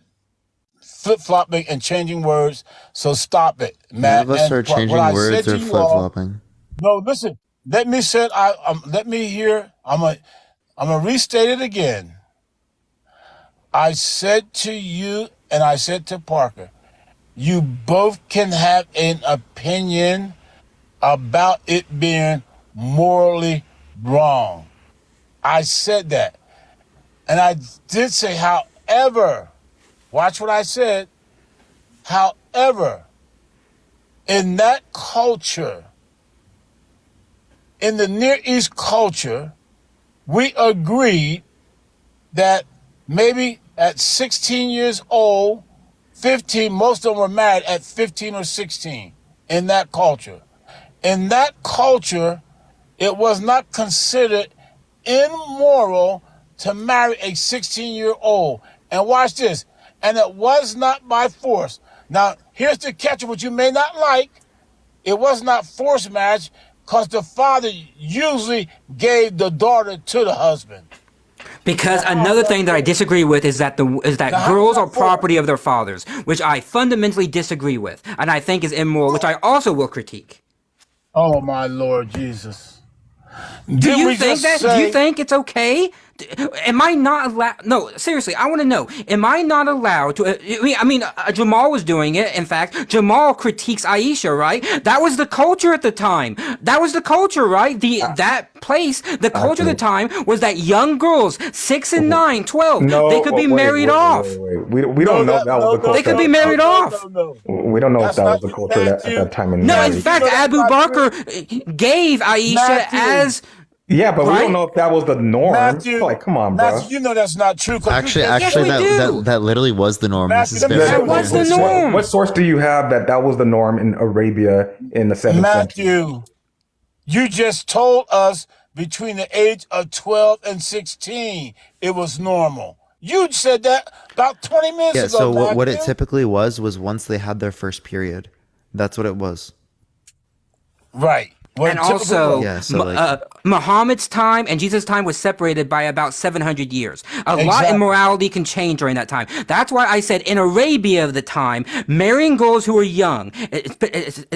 flip-flopping and changing words. So stop it, None Matt. of us And are what changing I words said or to you flip all- flopping. No, listen. Let me say. Let me hear. I'm gonna restate it again. I said to you, and I said to Parker, you both can have an opinion about it being morally wrong. I said that, and I did say, however, watch what I said. However, in that culture, in the Near East culture, we agreed that maybe at 16 years old, 15, most of them were married at 15 or 16 in that culture. In that culture, it was not considered immoral to marry a 16-year-old. And watch this. And it was not by force. Now, here's the catch, which you may not like. It was not forced marriage because the father usually gave the daughter to the husband. Because another thing that I disagree with is that girls are property of their fathers, which I fundamentally disagree with, and I think is immoral, which I also will critique. Oh, my Lord Jesus. Do you think that? Do you think it's okay? Am I not allowed? No, seriously, I want to know. Am I not allowed to? Jamal was doing it. In fact, Jamal critiques Aisha, right? That was the culture at the time. That was the culture, right? The culture at the time was that young girls, 6 and 9, 12, they could be married off. Wait. We don't know if that was the culture. They could be married off. We don't know if that was the culture at that time. No, in fact, Abu Bakr gave Aisha as. Yeah, but we don't know if that was the norm. Matthew, like, come on, bro. Matthew, you know that's not true. Actually, we do. that literally was the norm. Matthew, This is let me very say That was the norm. What source do you have that was the norm in Arabia in the 7th century? Matthew, you just told us between the age of 12 and 16, it was normal. You said that about 20 minutes Yeah, ago, so what it Matthew. typically was once they had their first period. That's what it was. Right. What And it typically also, was. Yeah, so, like- Muhammad's time and Jesus' time was separated by about 700 years. A lot in Exactly. morality can change during that time. That's why I said in Arabia of the time, marrying girls who were young,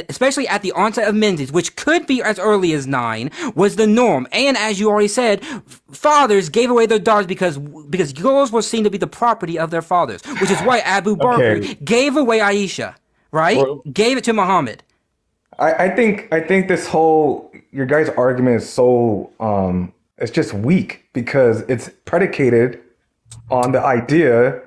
especially at the onset of menses, which could be as early as 9, was the norm. And as you already said, fathers gave away their daughters because girls were seen to be the property of their fathers, which is why Abu Bakr Okay. gave away Aisha, right? Well- Gave it to Muhammad. I think this whole your guys' argument is so it's just weak because it's predicated on the idea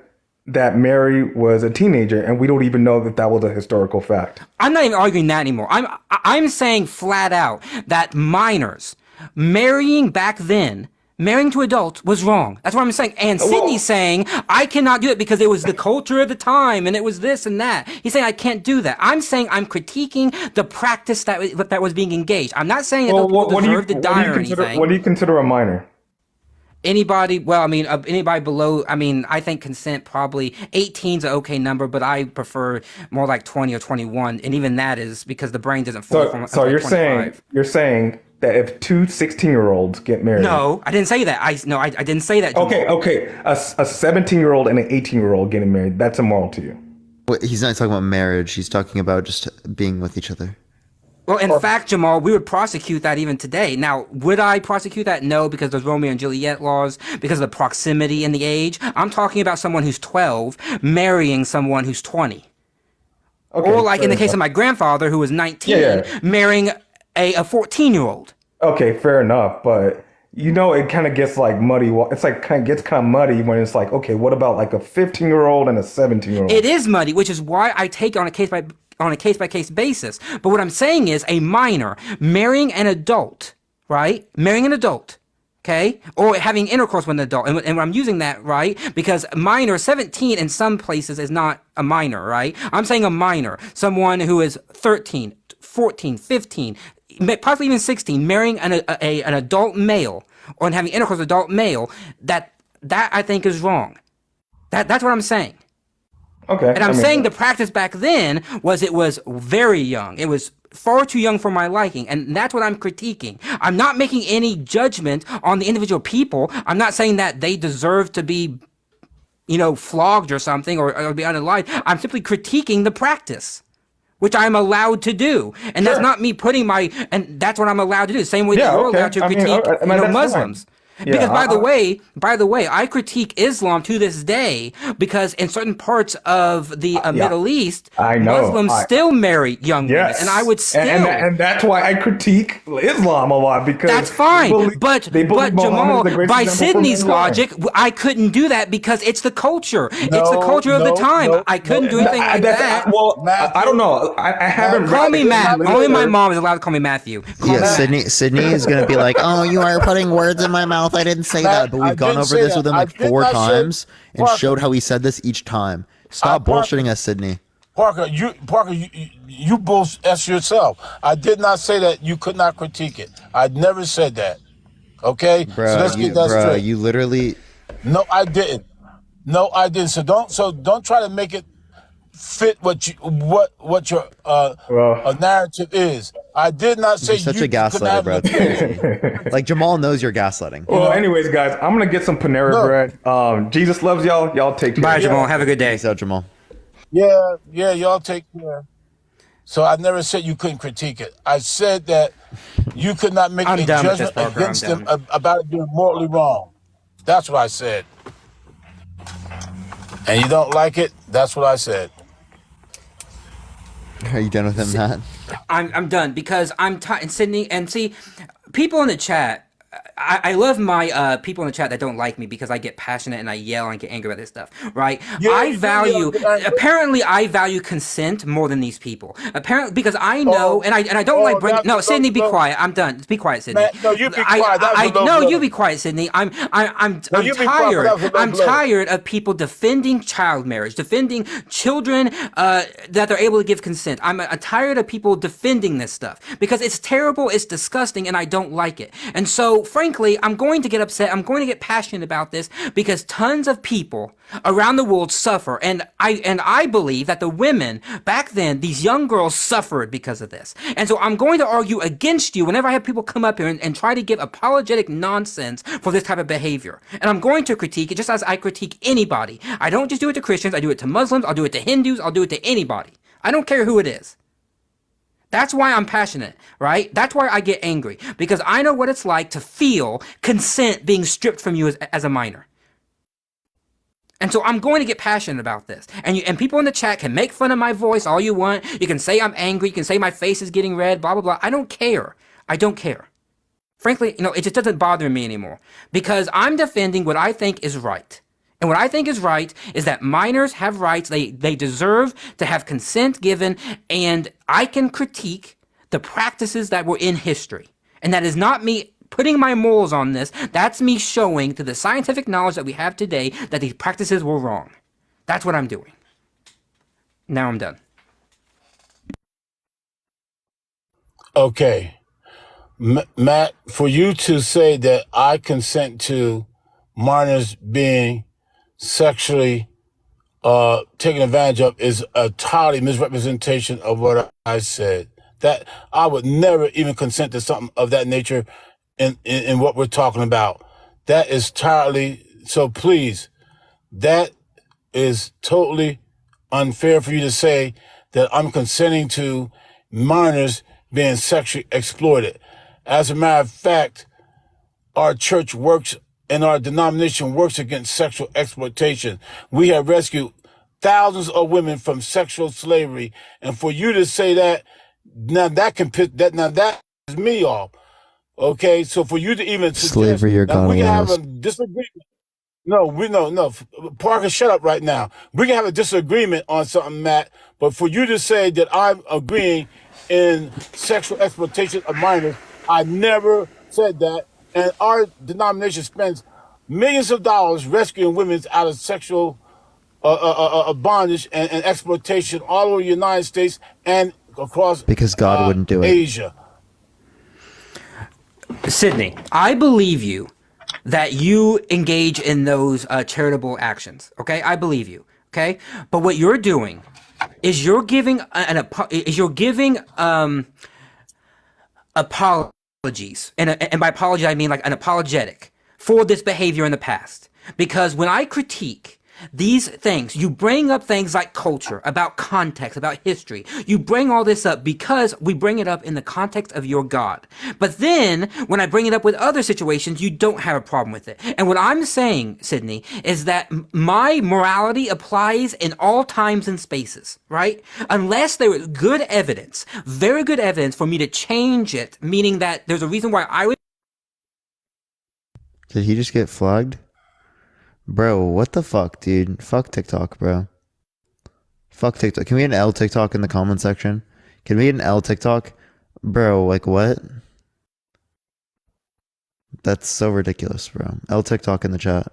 that Mary was a teenager, and we don't even know that was a historical fact. I'm not even arguing that anymore. I'm saying flat out that minors marrying back then Marrying to adults was wrong. That's what I'm saying. And Sydney's saying, I cannot do it because it was the culture of the time and it was this and that. He's saying, I can't do that. I'm saying I'm critiquing the practice that was being engaged. I'm not saying that those people deserve to die or anything. What do you consider a minor? Anybody, well, I mean, anybody below, I mean, I think consent probably 18's an okay number, but I prefer more like 20 or 21. And even that is because the brain doesn't form. So you're saying that if two 16-year-olds get married. No, I didn't say that. I didn't say that. Okay. A 17-year-old and an 18-year-old getting married, that's immoral to you. Well, he's not talking about marriage. He's talking about just being with each other. Well, in fact, Jamal, we would prosecute that even today. Now, would I prosecute that? No, because there's Romeo and Juliet laws, because of the proximity and the age. I'm talking about someone who's 12 marrying someone who's 20. Okay, or like in the case of my grandfather, who was 19, marrying a 14-year-old. Okay, fair enough. But, it kind of gets like muddy. It's like kind of muddy when it's like, okay, what about like a 15-year-old and a 17-year-old? It is muddy, which is why I take it on a case-by-case basis. But what I'm saying is a minor marrying an adult, right? Marrying an adult, okay? Or having intercourse with an adult. And I'm using that, right? Because minor, 17 in some places is not a minor, right? I'm saying a minor, someone who is 13, 14, 15, possibly even 16, marrying an adult male or having intercourse with an adult male, that I think is wrong. That's what I'm saying. Okay. And I'm saying the practice back then it was very young. It was far too young for my liking. And that's what I'm critiquing. I'm not making any judgment on the individual people. I'm not saying that they deserve to be, flogged or something or be unalive. I'm simply critiquing the practice, which I'm allowed to do. And that's not me and that's what I'm allowed to do. The same way that you're allowed to critique Muslims. Fine. Because by the way, I critique Islam to this day because in certain parts of the Middle East, Muslims still marry young women, and I would still. And that's why I critique Islam a lot because that's fine. But Jamal, by Sydney's logic, I couldn't do that because it's the culture. It's the culture of the time. I couldn't do anything like that. Well, Matthew, I don't know. I haven't. Call me Matt. Only my mom is allowed to call me Matthew. Sydney is going to be like, "Oh, you are putting words in my mouth. I didn't say that," but we've gone over this with him like 4 times and showed how he said this each time. Stop bullshitting us, Sydney. Parker, you bullshit yourself. I did not say that you could not critique it. I never said that. Okay, bro, so let's get that straight. You literally. No, I didn't. So don't try to make it fit what your narrative is. I did not say you're such a gaslighter, bro. Like Jamal knows you're gaslighting. Well, anyways, guys, I'm gonna get some Panera bread. Jesus loves y'all. Y'all take care. Bye, Jamal. Have a good day. Peace out, Jamal. Yeah, y'all take care. So I never said you couldn't critique it. I said that you could not make a judgment against them about it being morally wrong. That's what I said. And you don't like it? That's what I said. Are you done with him, Matt? I'm done because I'm tired. Sydney, and see, people in the chat. I love my people in the chat that don't like me because I get passionate and I yell and get angry about this stuff, right? I value consent more than these people. Apparently, because I know and I don't like bring. No, Sydney, be quiet. I'm done. Be quiet, Sydney. No, you be quiet. No, you be quiet, Sydney. I'm tired. I'm tired of people defending child marriage, defending children that they're able to give consent. I'm tired of people defending this stuff because it's terrible, it's disgusting, and I don't like it. And so, frankly, I'm going to get upset. I'm going to get passionate about this because tons of people around the world suffer. And I believe that the women back then, these young girls suffered because of this. And so I'm going to argue against you whenever I have people come up here and try to give apologetic nonsense for this type of behavior. And I'm going to critique it just as I critique anybody. I don't just do it to Christians. I do it to Muslims. I'll do it to Hindus. I'll do it to anybody. I don't care who it is. That's why I'm passionate, right? That's why I get angry, because I know what it's like to feel consent being stripped from you as a minor. And so I'm going to get passionate about this. And people in the chat can make fun of my voice all you want. You can say I'm angry. You can say my face is getting red, blah, blah, blah. I don't care. I don't care. Frankly, it just doesn't bother me anymore because I'm defending what I think is right. And what I think is right is that minors have rights. They deserve to have consent given, and I can critique the practices that were in history. And that is not me putting my morals on this, that's me showing to the scientific knowledge that we have today that these practices were wrong. That's what I'm doing. Now I'm done. Okay. Matt, for you to say that I consent to minors being sexually taken advantage of is a totally misrepresentation of what I said. That I would never even consent to something of that nature in what we're talking about. That is totally, so please, that is totally unfair for you to say that I'm consenting to minors being sexually exploited. As a matter of fact, our church works and our denomination works against sexual exploitation. We have rescued thousands of women from sexual slavery. And for you to say that, that is me off. Okay, so for you to even suggest, Slavery or we can have Ghana a disagreement. No. Parker, shut up right now. We can have a disagreement on something, Matt, but for you to say that I'm agreeing in sexual exploitation of minors, I never said that. And our denomination spends millions of dollars rescuing women out of sexual bondage and exploitation all over the United States and across because God wouldn't do it. Asia. Sydney, I believe you that you engage in those charitable actions. Okay, I believe you. Okay, but what you're doing is you're giving apologies, and by apology I mean like an apologetic for this behavior in the past. Because when I critique these things, you bring up things like culture, about context, about history. You bring all this up because we bring it up in the context of your God. But then, when I bring it up with other situations, you don't have a problem with it. And what I'm saying, Sydney, is that my morality applies in all times and spaces, right? Unless there is good evidence, very good evidence for me to change it, meaning that there's a reason why I would... Did he just get flagged? Bro, what the fuck, dude? Fuck TikTok, bro. Fuck TikTok. Can we get an L TikTok in the comment section? Can we get an L TikTok? Bro, like what? That's so ridiculous, bro. L TikTok in the chat.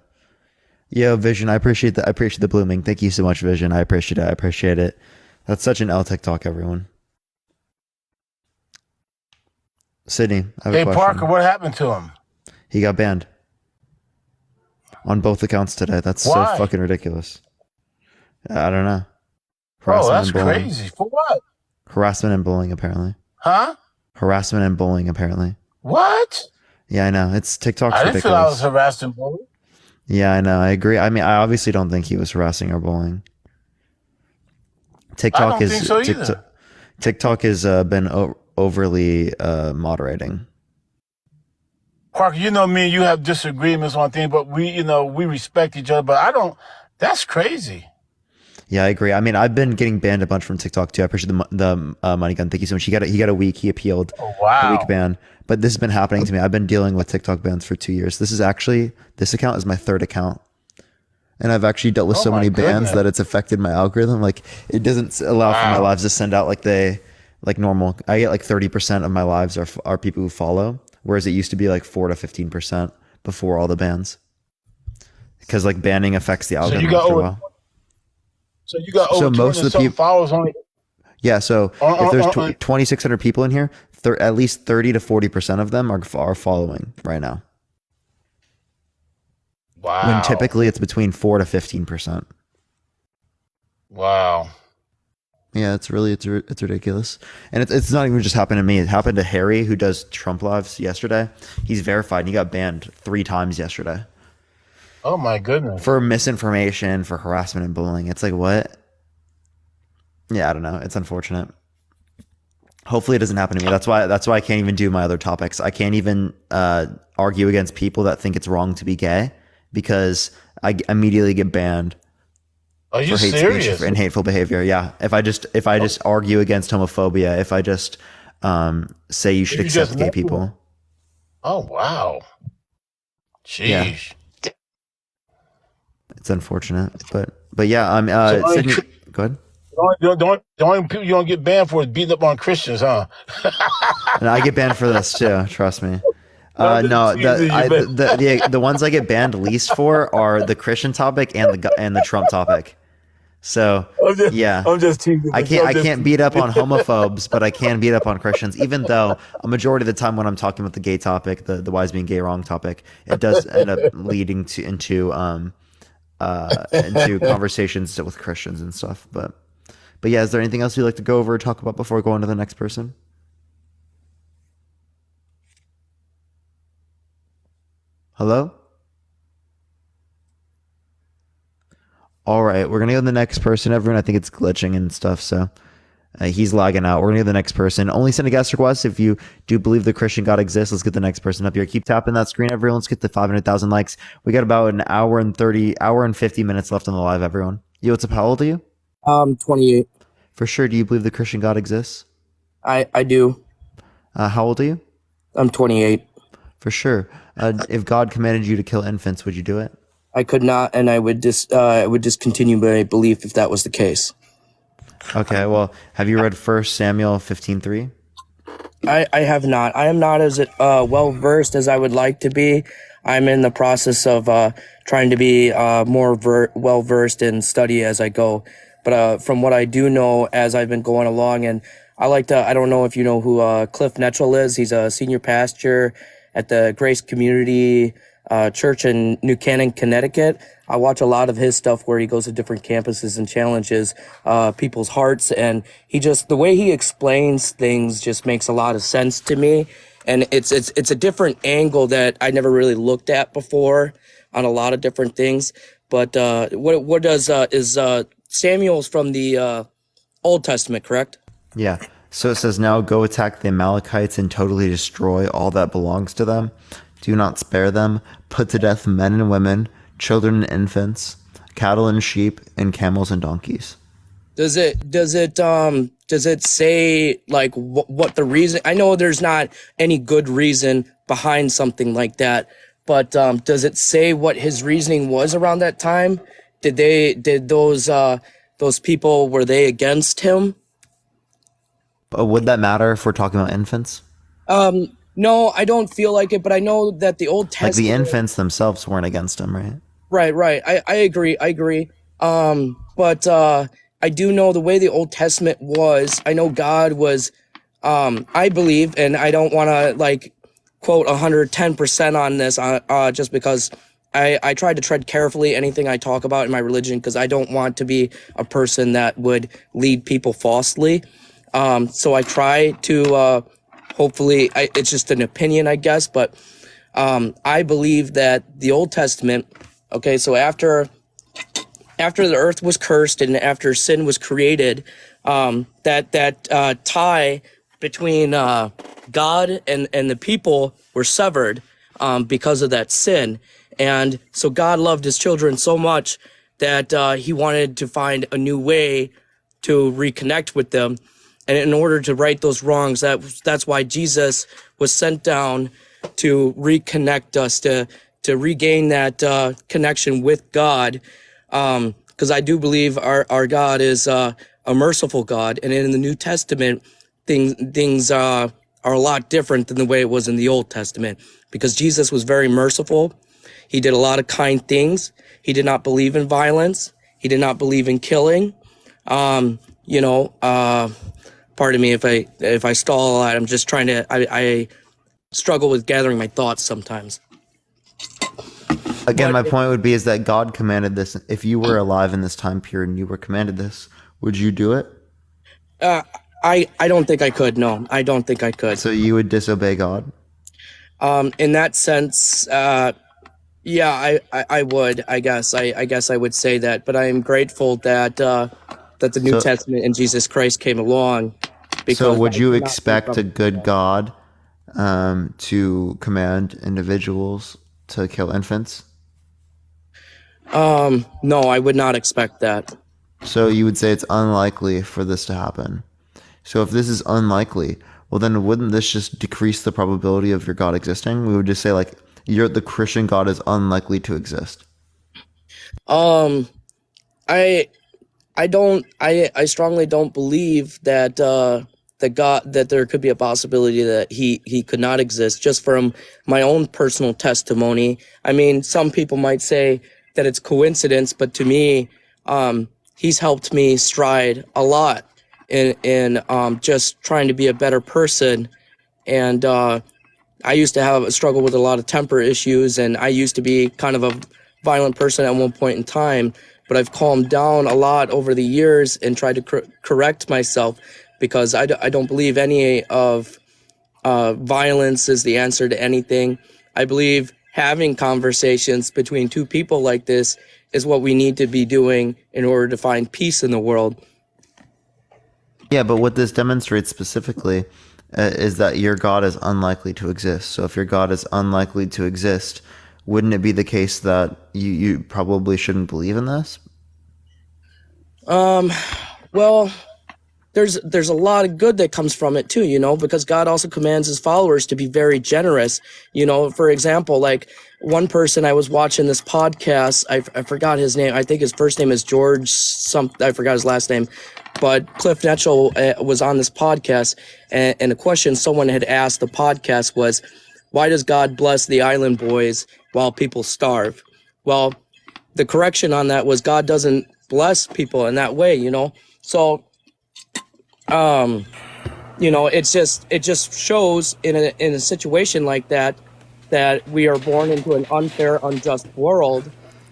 Yo, Vision, I appreciate the blooming. Thank you so much, Vision. I appreciate it. That's such an L TikTok, everyone. Sydney, I have a question. Parker, what happened to him? He got banned. On both accounts today. That's so fucking ridiculous. I don't know. That's crazy. For what? Harassment and bullying, apparently. Huh? Harassment and bullying, apparently. What? Yeah, I know. It's TikTok's I didn't ridiculous. feel I was harassed and bullied. Yeah, I know. I agree. I mean, I obviously don't think he was harassing or bullying. TikTok I don't think so either. TikTok has been overly moderating. Parker, you know me and you have disagreements on things, but we respect each other. But that's crazy. Yeah, I agree. I mean, I've been getting banned a bunch from TikTok too. I appreciate the Money Gun. Thank you so much. He got a week. He appealed. Oh, wow. A week ban. But this has been happening to me. I've been dealing with TikTok bans for 2 years. This account is my third account. And I've actually dealt with so many bans that it's affected my algorithm. Like it doesn't allow for my lives to send out like normal. I get like 30% of my lives are people who follow. Whereas it used to be like 4 to 15% before all the bans. Because like banning affects the algorithm after a while. So you got over most of the people followers on it. Yeah, so if there's 2,600 people in here, at least 30 to 40% of them are following right now. Wow. When typically it's between 4 to 15%. Wow. Yeah, it's ridiculous. And it's not even just happened to me. It happened to Harry, who does Trump lives yesterday. He's verified and he got banned 3 times yesterday. Oh my goodness. For misinformation, for harassment and bullying. It's like, what? Yeah, I don't know. It's unfortunate. Hopefully it doesn't happen to me. That's why I can't even do my other topics. I can't even argue against people that think it's wrong to be gay because I immediately get banned. Are you for hate serious? speech and hateful behavior. Yeah. If I just argue against homophobia, if I just say you should accept gay people. Oh wow. Jeez. Yeah. It's unfortunate, but yeah. Sydney, go ahead. The only people you don't get banned for is beating up on Christians, huh? And I get banned for this too. Trust me. No, teasing you, man. the ones I get banned least for are the Christian topic and the Trump topic. So yeah, I'm just teasing. I can't beat up on homophobes, but I can beat up on Christians. Even though a majority of the time when I'm talking about the gay topic, the why is being gay wrong topic, it does end up leading into conversations with Christians and stuff. But yeah, is there anything else you'd like to go over or talk about before going to the next person? Hello? All right, we're gonna go to the next person. Everyone, I think it's glitching and stuff, so he's lagging out. We're gonna go to the next person. Only send a guest request if you do believe the Christian God exists. Let's get the next person up here. Keep tapping that screen, everyone. Let's get to 500,000 likes. We got about an hour and 50 minutes left on the live, everyone. Yo, what's up? How old are you? 28. For sure. Do you believe the Christian God exists? I do. How old are you? I'm 28. For sure. If God commanded you to kill infants, would you do it? I could not, and I would discontinue my belief if that was the case. Okay, well, have you read 1 Samuel 15:3? I have not. I am not as well versed as I would like to be. I'm in the process of trying to be more well versed and study as I go. But from what I do know as I've been going along, and I don't know if you know who Cliff Netchell is. He's a senior pastor at the Grace Community Church in New Canaan, Connecticut. I watch a lot of his stuff where he goes to different campuses and challenges people's hearts, and the way he explains things just makes a lot of sense to me. And it's a different angle that I never really looked at before on a lot of different things. But what does is Samuel's from the Old Testament, correct? Yeah. So it says, now go attack the Amalekites and totally destroy all that belongs to them. Do not spare them. Put to death men and women, children and infants, cattle and sheep, and camels and donkeys. Does it say like what the reason? I know there's not any good reason behind something like that, but does it say what his reasoning was around that time? Did those people, were they against him? Would that matter if we're talking about infants? No, I don't feel like it, but I know that the Old Testament, like the infants themselves weren't against him, right? Right. I agree. But I do know the way the Old Testament was. I know God was, I believe, and I don't want to like quote 110% on this, just because I try to tread carefully anything I talk about in my religion, because I don't want to be a person that would lead people falsely. So I try to, hopefully, it's just an opinion, I guess, but I believe that the Old Testament, okay, so after the earth was cursed and after sin was created, that tie between God and the people were severed because of that sin. And so God loved his children so much that he wanted to find a new way to reconnect with them. And in order to right those wrongs, that's why Jesus was sent down to reconnect us, to regain that connection with God. Because I do believe our God is a merciful God. And in the New Testament, things are a lot different than the way it was in the Old Testament. Because Jesus was very merciful. He did a lot of kind things. He did not believe in violence. He did not believe in killing. Pardon me if I stall a lot. I'm just trying to. I struggle with gathering my thoughts sometimes. Again, my point would be is that God commanded this. If you were alive in this time period and you were commanded this, would you do it? I don't think I could. No, I don't think I could. So you would disobey God? In that sense, yeah, I would. I guess I would say that. But I am grateful that the New Testament and Jesus Christ came along. So would you expect a good God to command individuals to kill infants? No, I would not expect that. So you would say it's unlikely for this to happen. So if this is unlikely, well then wouldn't this just decrease the probability of your God existing? We would just say like the Christian God is unlikely to exist. I strongly don't believe that that there could be a possibility that he could not exist, just from my own personal testimony. I mean, some people might say that it's coincidence, but to me, he's helped me stride a lot in just trying to be a better person. And I used to have a struggle with a lot of temper issues, and I used to be kind of a violent person at one point in time, but I've calmed down a lot over the years and tried to correct myself, because I don't believe any of violence is the answer to anything. I believe having conversations between two people like this is what we need to be doing in order to find peace in the world. Yeah, but what this demonstrates specifically is that your God is unlikely to exist. So if your God is unlikely to exist, wouldn't it be the case that you probably shouldn't believe in this? Well, there's a lot of good that comes from it too, you know, because God also commands his followers to be very generous. You know, for example, like one person I was watching this podcast, I forgot his name. I think his first name is George I forgot his last name. But Cliff Netchell was on this podcast, and the question someone had asked the podcast was, why does God bless the island boys while people starve? Well, the correction on that was God doesn't bless people in that way, you know? So, you know, it just shows in a situation like that we are born into an unfair, unjust world,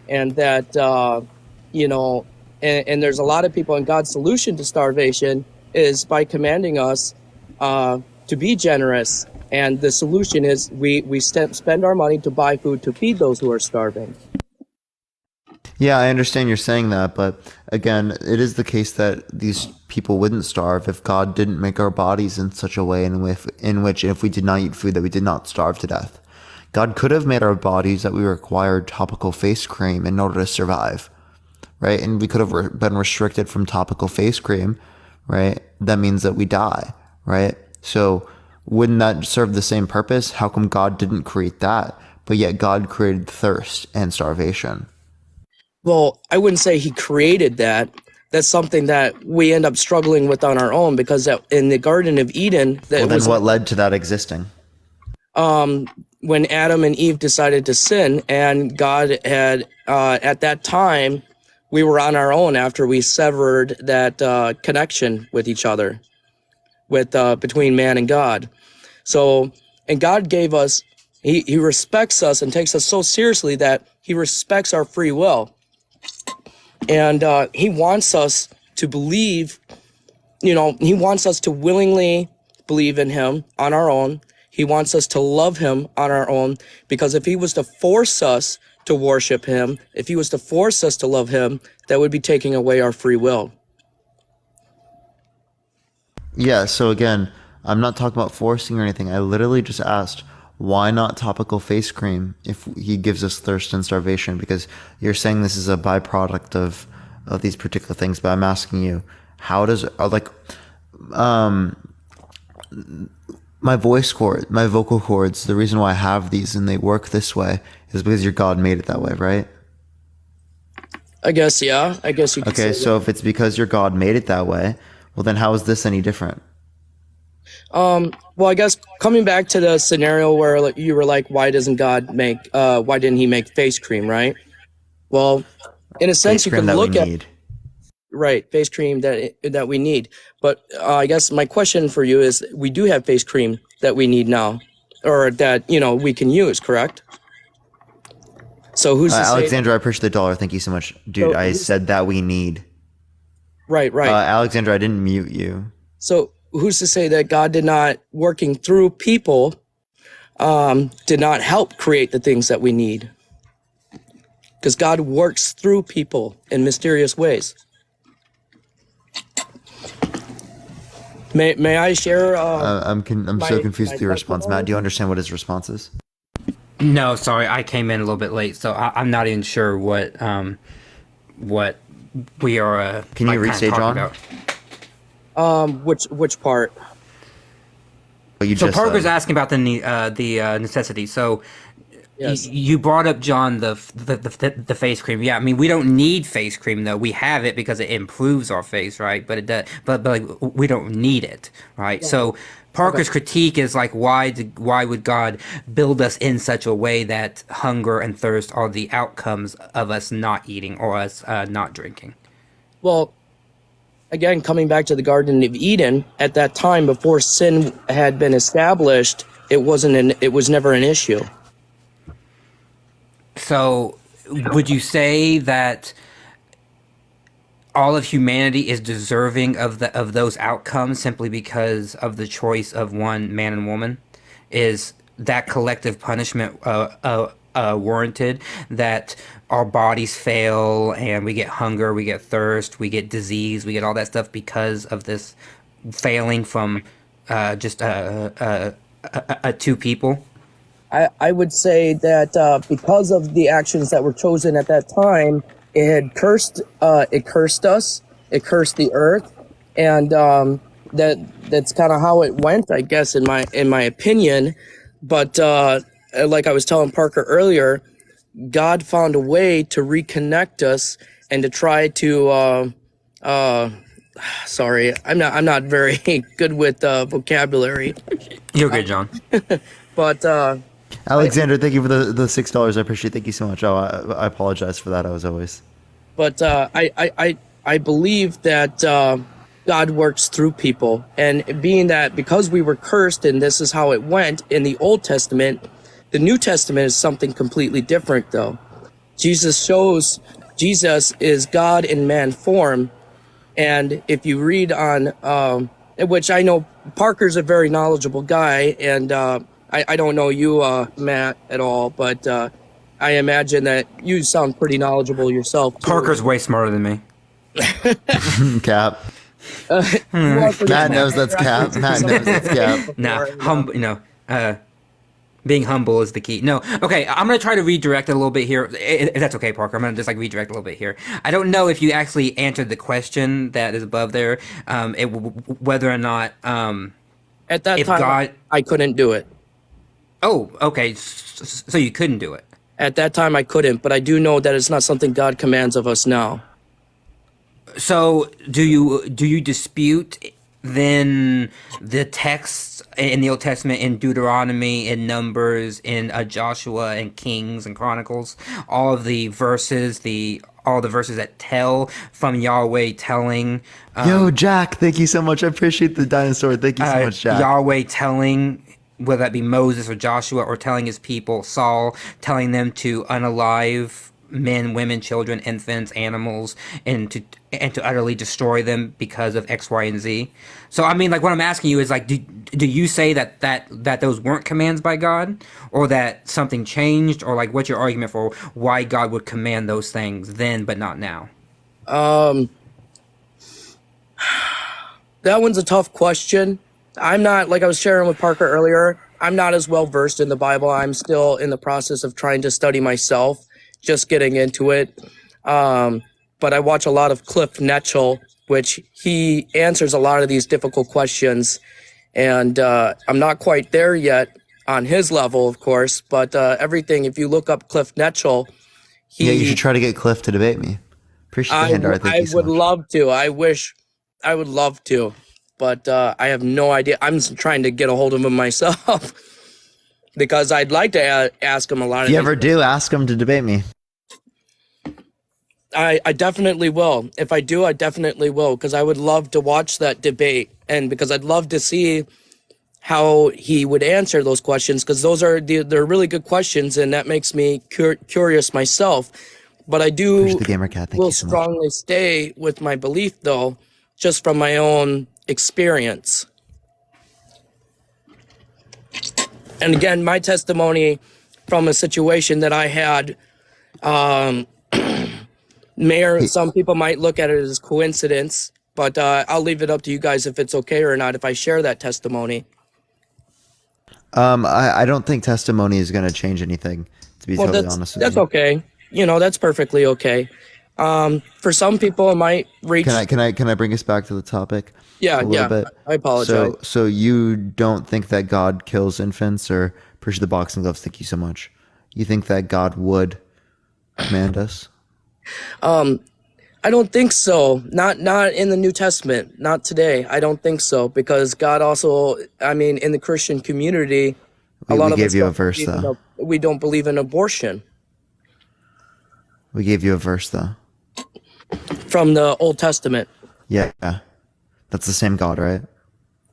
and that, you know, and there's a lot of people, and God's solution to starvation is by commanding us to be generous. And the solution is we spend our money to buy food to feed those who are starving. Yeah, I understand you're saying that, but again, it is the case that these people wouldn't starve if God didn't make our bodies in such a way in which if we did not eat food that we did not starve to death. God could have made our bodies that we required topical face cream in order to survive, right? And we could have been restricted from topical face cream, right? That means that we die, right? So wouldn't that serve the same purpose? How come God didn't create that, but yet God created thirst and starvation? Well, I wouldn't say he created that. That's something that we end up struggling with on our own, because in the Garden of Eden, what led to that existing? When Adam and Eve decided to sin, and God had at that time, we were on our own after we severed that connection with each other, with between man and God. So, and God gave us, he respects us and takes us so seriously that he respects our free will. And he wants us to believe, you know, he wants us to willingly believe in him on our own. He wants us to love him on our own, because if he was to force us to worship him, if he was to force us to love him, that would be taking away our free will. Yeah, so again, I'm not talking about forcing or anything. I literally just asked, why not topical face cream if he gives us thirst and starvation? Because you're saying this is a byproduct of these particular things, but I'm asking you, how does, my vocal cords, the reason why I have these and they work this way is because your God made it that way, right? I guess, yeah. I guess you could say Okay, so if it's because your God made it that way, well then how is this any different? Well, I guess coming back to the scenario where you were like, why didn't he make face cream, right? Well, in a sense, you can look at right, face cream that we need. But I guess my question for you is, we do have face cream that we need now, or that, you know, we can use, correct? So who's to say Alexandra, I appreciate the $1. Thank you so much. Dude, I said that we need. Right. Alexandra, I didn't mute you. So who's to say that God did not, working through people, did not help create the things that we need? Because God works through people in mysterious ways. May I share? I'm so confused with your response, Matt. Do you understand what his response is? No, sorry, I came in a little bit late, so I'm not even sure what we are. Can you restate, John? Which part? So Parker's asking about the necessity. So Yes. You brought up, John, the face cream. Yeah, I mean, we don't need face cream though. We have it because it improves our face, right? But it does, but like we don't need it, right? So Parker's critique is like, why would God build us in such a way that hunger and thirst are the outcomes of us not eating or us not drinking? Well, again, coming back to the Garden of Eden, at that time before sin had been established, it was never an issue. So, would you say that all of humanity is deserving of those outcomes simply because of the choice of one man and woman? Is that collective punishment warranted? That our bodies fail and we get hunger, we get thirst, we get disease, we get all that stuff because of this failing from just two people? I would say that because of the actions that were chosen at that time, it had cursed us, it cursed the earth, and that's kind of how it went, I guess, in my opinion. But like I was telling Parker earlier, God found a way to reconnect us and to try to. Sorry, I'm not very good with vocabulary. You're good, John. But Alexander, thank you for the $6. I appreciate it. Thank you so much. Oh, I apologize for that. But I believe that God works through people, and being that because we were cursed and this is how it went in the Old Testament, the New Testament is something completely different. Though Jesus is God in man form, and if you read on which I know Parker's a very knowledgeable guy, and I don't know you, Matt, at all, but I imagine that you sound pretty knowledgeable yourself, too. Parker's way smarter than me. Cap. Matt knows that's cap. Matt knows that's cap. Nah, being humble is the key. No, okay, I'm going to try to redirect it a little bit here. If that's okay, Parker. I'm going to just redirect a little bit here. I don't know if you actually answered the question that is above there, whether or not... at that time, I couldn't do it. Oh, okay. So you couldn't do it. At that time, I couldn't, but I do know that it's not something God commands of us now. So do you dispute then the texts in the Old Testament, in Deuteronomy, in Numbers, in Joshua, and Kings and Chronicles, all the verses that tell from Yahweh telling? Yo, Jack, thank you so much. I appreciate the dinosaur. Thank you so much, Jack. Yahweh telling, whether that be Moses or Joshua, or telling his people, Saul, telling them to unalive men, women, children, infants, animals, and to utterly destroy them because of X, Y, and Z. So I mean, like, what I'm asking you is, like, do you say that those weren't commands by God, or that something changed, or like, what's your argument for why God would command those things then but not now? That one's a tough question. I'm not, like I was sharing with Parker earlier, I'm not as well versed in the Bible. I'm still in the process of trying to study myself, just getting into it. But I watch a lot of Cliff Netchell, which he answers a lot of these difficult questions. And I'm not quite there yet on his level, of course, but everything, if you look up Cliff Netchell, you should try to get Cliff to debate me. Appreciate the hand art. I would love to. I would love to. But I have no idea. I'm trying to get a hold of him myself because I'd like to ask him a lot of things. If you ever do, ask him to debate me. I definitely will. If I do, I definitely will, because I would love to watch that debate, and because I'd love to see how he would answer those questions, because they're really good questions, and that makes me curious myself. But I will strongly stay with my belief, though, just from my own experience. And again, my testimony from a situation that I had, some people might look at it as coincidence, but I'll leave it up to you guys if it's okay or not if I share that testimony. I don't think testimony is going to change anything, to be totally honest with you. That's okay. That's perfectly okay. For some people, it might reach. Can I bring us back to the topic? Yeah. Bit? I apologize. So you don't think that God kills infants, or appreciate the boxing gloves? Thank you so much. You think that God would command us? I don't think so. Not in the New Testament. Not today. I don't think so, because God also, I mean, in the Christian community, a lot We of gave us you a don't verse, believe in though. we don't believe in abortion We gave you a verse, though. from the Old Testament. Yeah. That's the same God, right?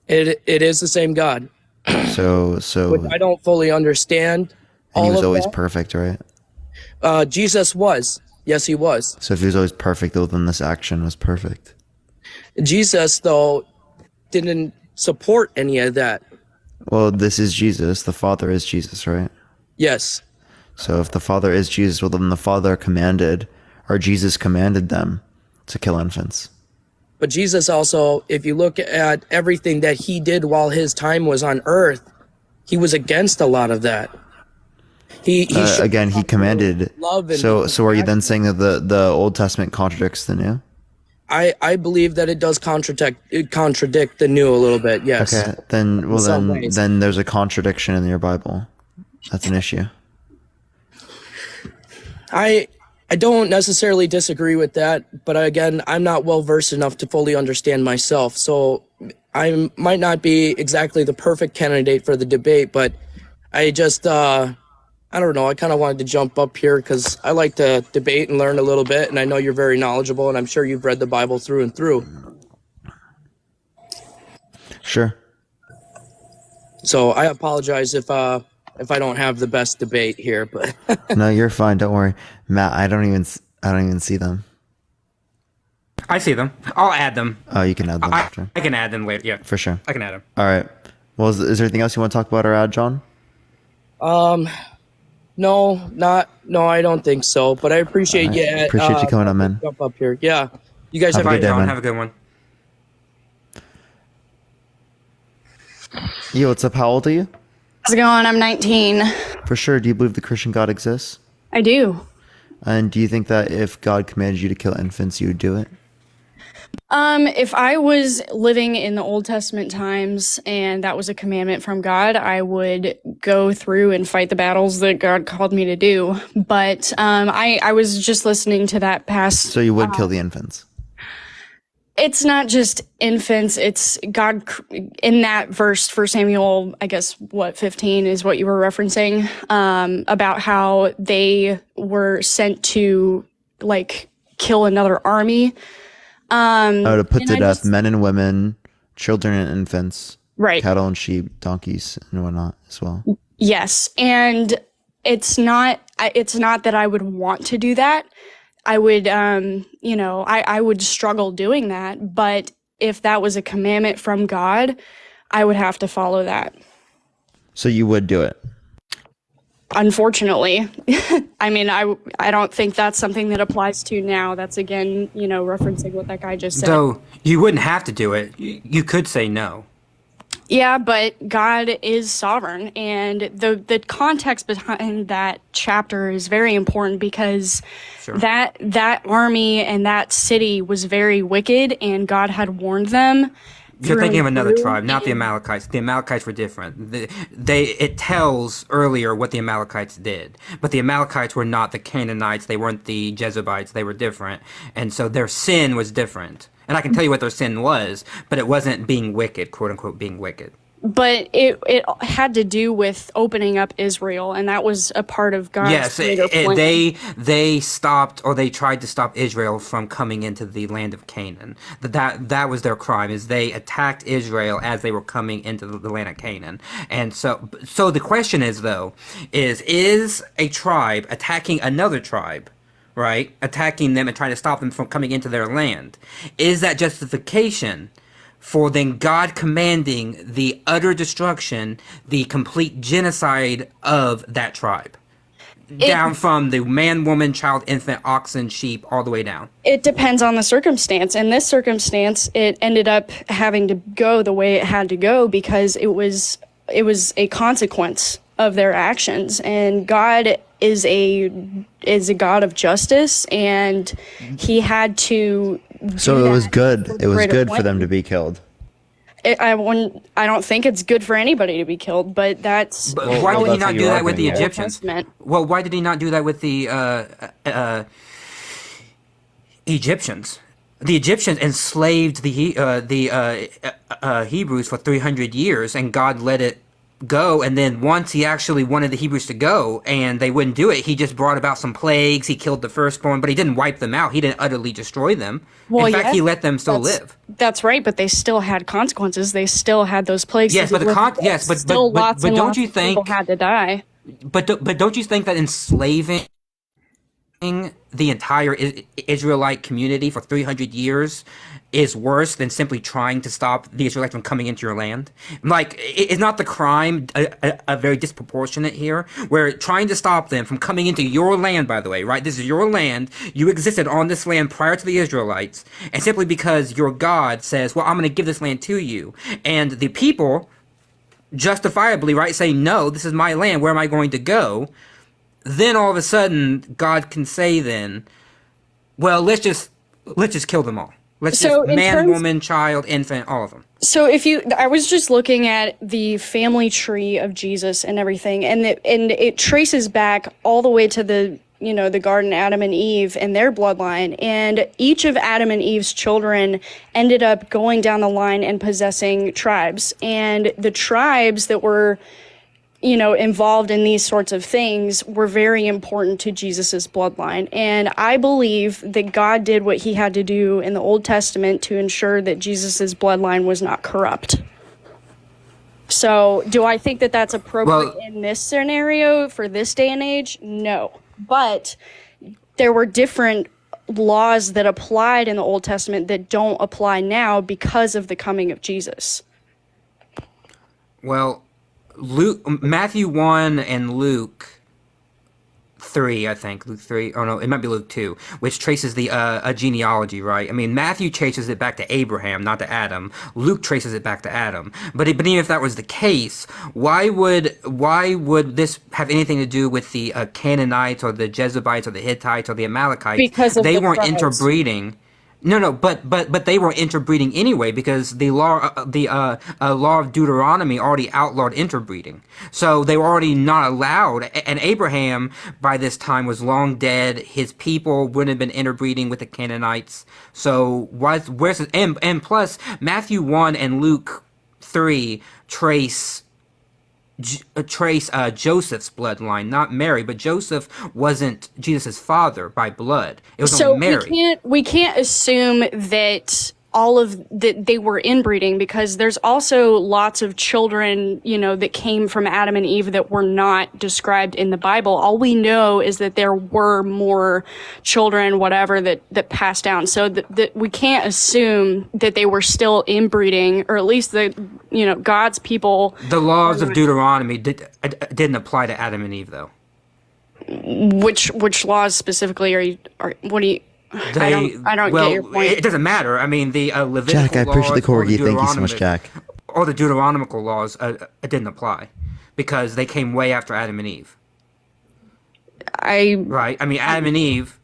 It is the same God, So, which I don't fully understand. and he all was of always that. perfect, right? Jesus was. Yes, he was. So if he was always perfect, then this action was perfect. Jesus, though, didn't support any of that. Well, this is Jesus. The Father is Jesus, right? Yes. So if the Father is Jesus, well, then the Father commanded, or Jesus commanded them to kill infants. But Jesus also, if you look at everything that he did while his time was on earth, he was against a lot of that. He Again, he commanded. love and So are you then saying that the Old Testament contradicts the New? I believe that it does contradict the new a little bit. Yes. Okay, then some ways. then there's a contradiction in your Bible. That's an issue. I don't necessarily disagree with that, but again, I'm not well versed enough to fully understand myself. So I might not be exactly the perfect candidate for the debate, but I just I don't know. I kind of wanted to jump up here because I like to debate and learn a little bit, and I know you're very knowledgeable, and I'm sure you've read the Bible through and through. Sure. So I apologize if I don't have the best debate here, but No, you're fine. Don't worry, Matt. I don't even see them. I see them. I'll add them. Oh, you can add them after. I can add them later. Yeah, For sure. I can add them. All right. Well, is there anything else you want to talk about or add, John? no, I don't think so. But I appreciate you. Appreciate you coming up, man. Jump up here. Yeah, you guys Have have a Bye, good day, John. man. Have a good one. Yo, what's up? How old are you? How's it going? I'm 19. For sure. Do you believe the Christian God exists? I do. And do you think that if God commanded you to kill infants, you would do it? If I was living in the Old Testament times and that was a commandment from God, I would go through and fight the battles that God called me to do. But I was just listening to that past. So you would kill the infants? It's not just infants. It's God in that verse, 1 Samuel, I guess, 15 is what you were referencing, about how they were sent to like kill another army. To put and to I death just- men and women, children and infants, Right. cattle and sheep, donkeys and whatnot as well. Yes, and it's not that I would want to do that. I would, I would struggle doing that. But if that was a commandment from God, I would have to follow that. So you would do it? Unfortunately, I mean, I don't think that's something that applies to now. That's again, referencing what that guy just said. So you wouldn't have to do it. You could say no. Yeah, but God is sovereign, and the context behind that chapter is very important because that army and that city was very wicked, and God had warned them. You're thinking of another through. tribe, not the Amalekites. The Amalekites were different. It tells earlier what the Amalekites did, but the Amalekites were not the Canaanites. They weren't the Jebusites. They were different, and so their sin was different. And I can tell you what their sin was, but it wasn't being wicked, quote unquote, being wicked. But it had to do with opening up Israel, and that was a part of God's Yes, greater plan. they stopped, or they tried to stop Israel from coming into the land of Canaan. That was their crime, is they attacked Israel as they were coming into the land of Canaan. And so the question is, though, is a tribe attacking another tribe, right? Attacking them and trying to stop them from coming into their land. Is that justification for then God commanding the utter destruction, the complete genocide of that tribe? Down from the man, woman, child, infant, oxen, sheep, all the way down. It depends on the circumstance. In this circumstance, it ended up having to go the way it had to go because it was a consequence of their actions. And God is a God of justice, and He had to. So it was good. for It was greater good for plan. them to be killed. I don't think it's good for anybody to be killed, but that's. But Well, why well, did he that's what not you do are that with the doing here. Egyptians? Testament. Well, why did he not do that with the Egyptians? The Egyptians enslaved the Hebrews for 300 years, and God let it go. And then once he actually wanted the Hebrews to go, and they wouldn't do it, he just brought about some plagues. He killed the firstborn, but he didn't wipe them out. He didn't utterly destroy them. Well, In fact, yeah, he let them still that's- live. That's right, but they still had consequences. They still had those plagues. Yes, to but deal with. Still lots but and don't lots you of people think? had to die? But don't you think that enslaving the entire Israelite community for 300 years is worse than simply trying to stop the Israelites from coming into your land? Like, is not the crime a very disproportionate here? Where trying to stop them from coming into your land, by the way, right? This is your land. You existed on this land prior to the Israelites. And simply because your God says, well, I'm going to give this land to you. And the people justifiably, right, say, no, this is my land. Where am I going to go? Then all of a sudden, God can say, then, well, let's just kill them all. Let's So just in man, terms- woman, child, infant, all of them. So I was just looking at the family tree of Jesus and everything, and it traces back all the way to the garden, Adam and Eve and their bloodline, and each of Adam and Eve's children ended up going down the line and possessing tribes, and the tribes that were involved in these sorts of things were very important to Jesus's bloodline. And I believe that God did what he had to do in the Old Testament to ensure that Jesus's bloodline was not corrupt. So, do I think that that's appropriate in this scenario for this day and age? No. But there were different laws that applied in the Old Testament that don't apply now because of the coming of Jesus. Well, Matthew 1 and Luke 3, I think. Luke 3. Oh, no, it might be Luke 2, which traces the a genealogy, right? I mean, Matthew traces it back to Abraham, not to Adam. Luke traces it back to Adam. But even if that was the case, why would this have anything to do with the Canaanites or the Jebusites or the Hittites or the Amalekites? Because of they the weren't tribes. interbreeding. No, but they were interbreeding anyway because the law of Deuteronomy already outlawed interbreeding. So they were already not allowed. And Abraham by this time was long dead. His people wouldn't have been interbreeding with the Canaanites. So where's and plus Matthew 1 and Luke 3 trace Joseph's bloodline, not Mary, but Joseph wasn't Jesus' father by blood. It was So only Mary. we can't assume that all of that they were inbreeding, because there's also lots of children, that came from Adam and Eve that were not described in the Bible. All we know is that there were more children, whatever, that passed down. So that we can't assume that they were still inbreeding, or at least God's people. The laws of Deuteronomy didn't apply to Adam and Eve, though. Which laws specifically are what do you? I don't get your point. It doesn't matter. I mean, the Levitical Jack, I appreciate the laws or corgi. Thank you so much, Jack. Or the Deuteronomical laws didn't apply because they came way after Adam and Eve. Right? I mean, Adam and Eve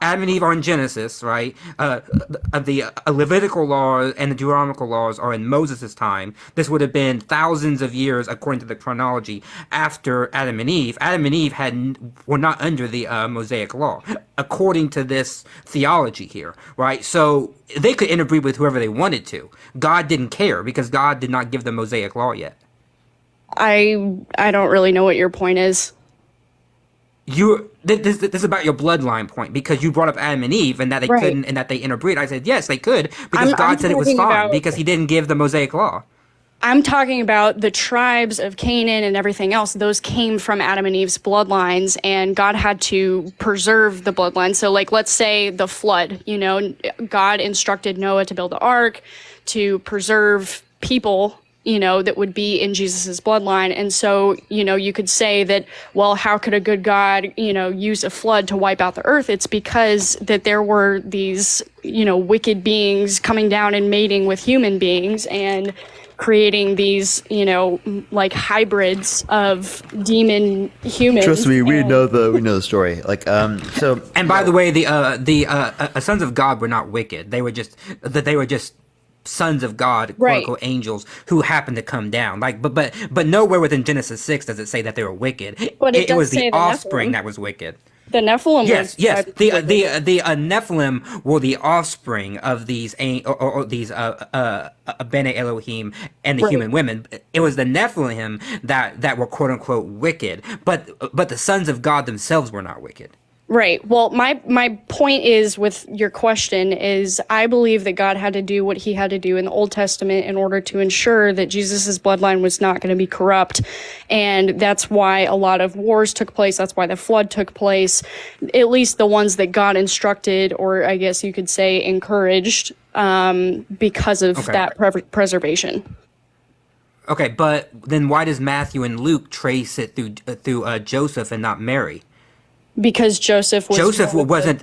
are in Genesis, right? The Levitical laws and the Deuteronomical laws are in Moses' time. This would have been thousands of years, according to the chronology, after Adam and Eve. Adam and Eve were not under the Mosaic law, according to this theology here, right? So they could interbreed with whoever they wanted to. God didn't care because God did not give the Mosaic law yet. I don't really know what your point is. This is about your bloodline point, because you brought up Adam and Eve and that they Right. couldn't and that they interbreed. I said yes, they could, because God I'm said it was talking fine about- because He didn't give the Mosaic law. I'm talking about the tribes of Canaan and everything else. Those came from Adam and Eve's bloodlines, and God had to preserve the bloodline. So, let's say the flood, God instructed Noah to build the ark to preserve people, that would be in Jesus's bloodline. And so, you could say that, well, how could a good God, use a flood to wipe out the earth? It's because that there were these, wicked beings coming down and mating with human beings and creating these, hybrids of demon humans. Trust me, we and- know the story. And by the way, the sons of God were not wicked. They were just sons of God, quote Right. unquote angels, who happened to come down. Like, but nowhere within Genesis 6 does it say that they were wicked. But it It was does say the the offspring Nephilim. that was wicked. The Nephilim. Yes, was yes. described The as wicked. Nephilim were the offspring of these or these Bene Elohim and the Right. human women. It was the Nephilim that were quote unquote wicked, but the sons of God themselves were not wicked. Right. Well, my point is with your question is I believe that God had to do what he had to do in the Old Testament in order to ensure that Jesus's bloodline was not going to be corrupt. And that's why a lot of wars took place. That's why the flood took place, at least the ones that God instructed, or I guess you could say encouraged, because of Okay. that preservation. Okay, but then why does Matthew and Luke trace it through Joseph and not Mary? Because Joseph was Joseph one of the- wasn't.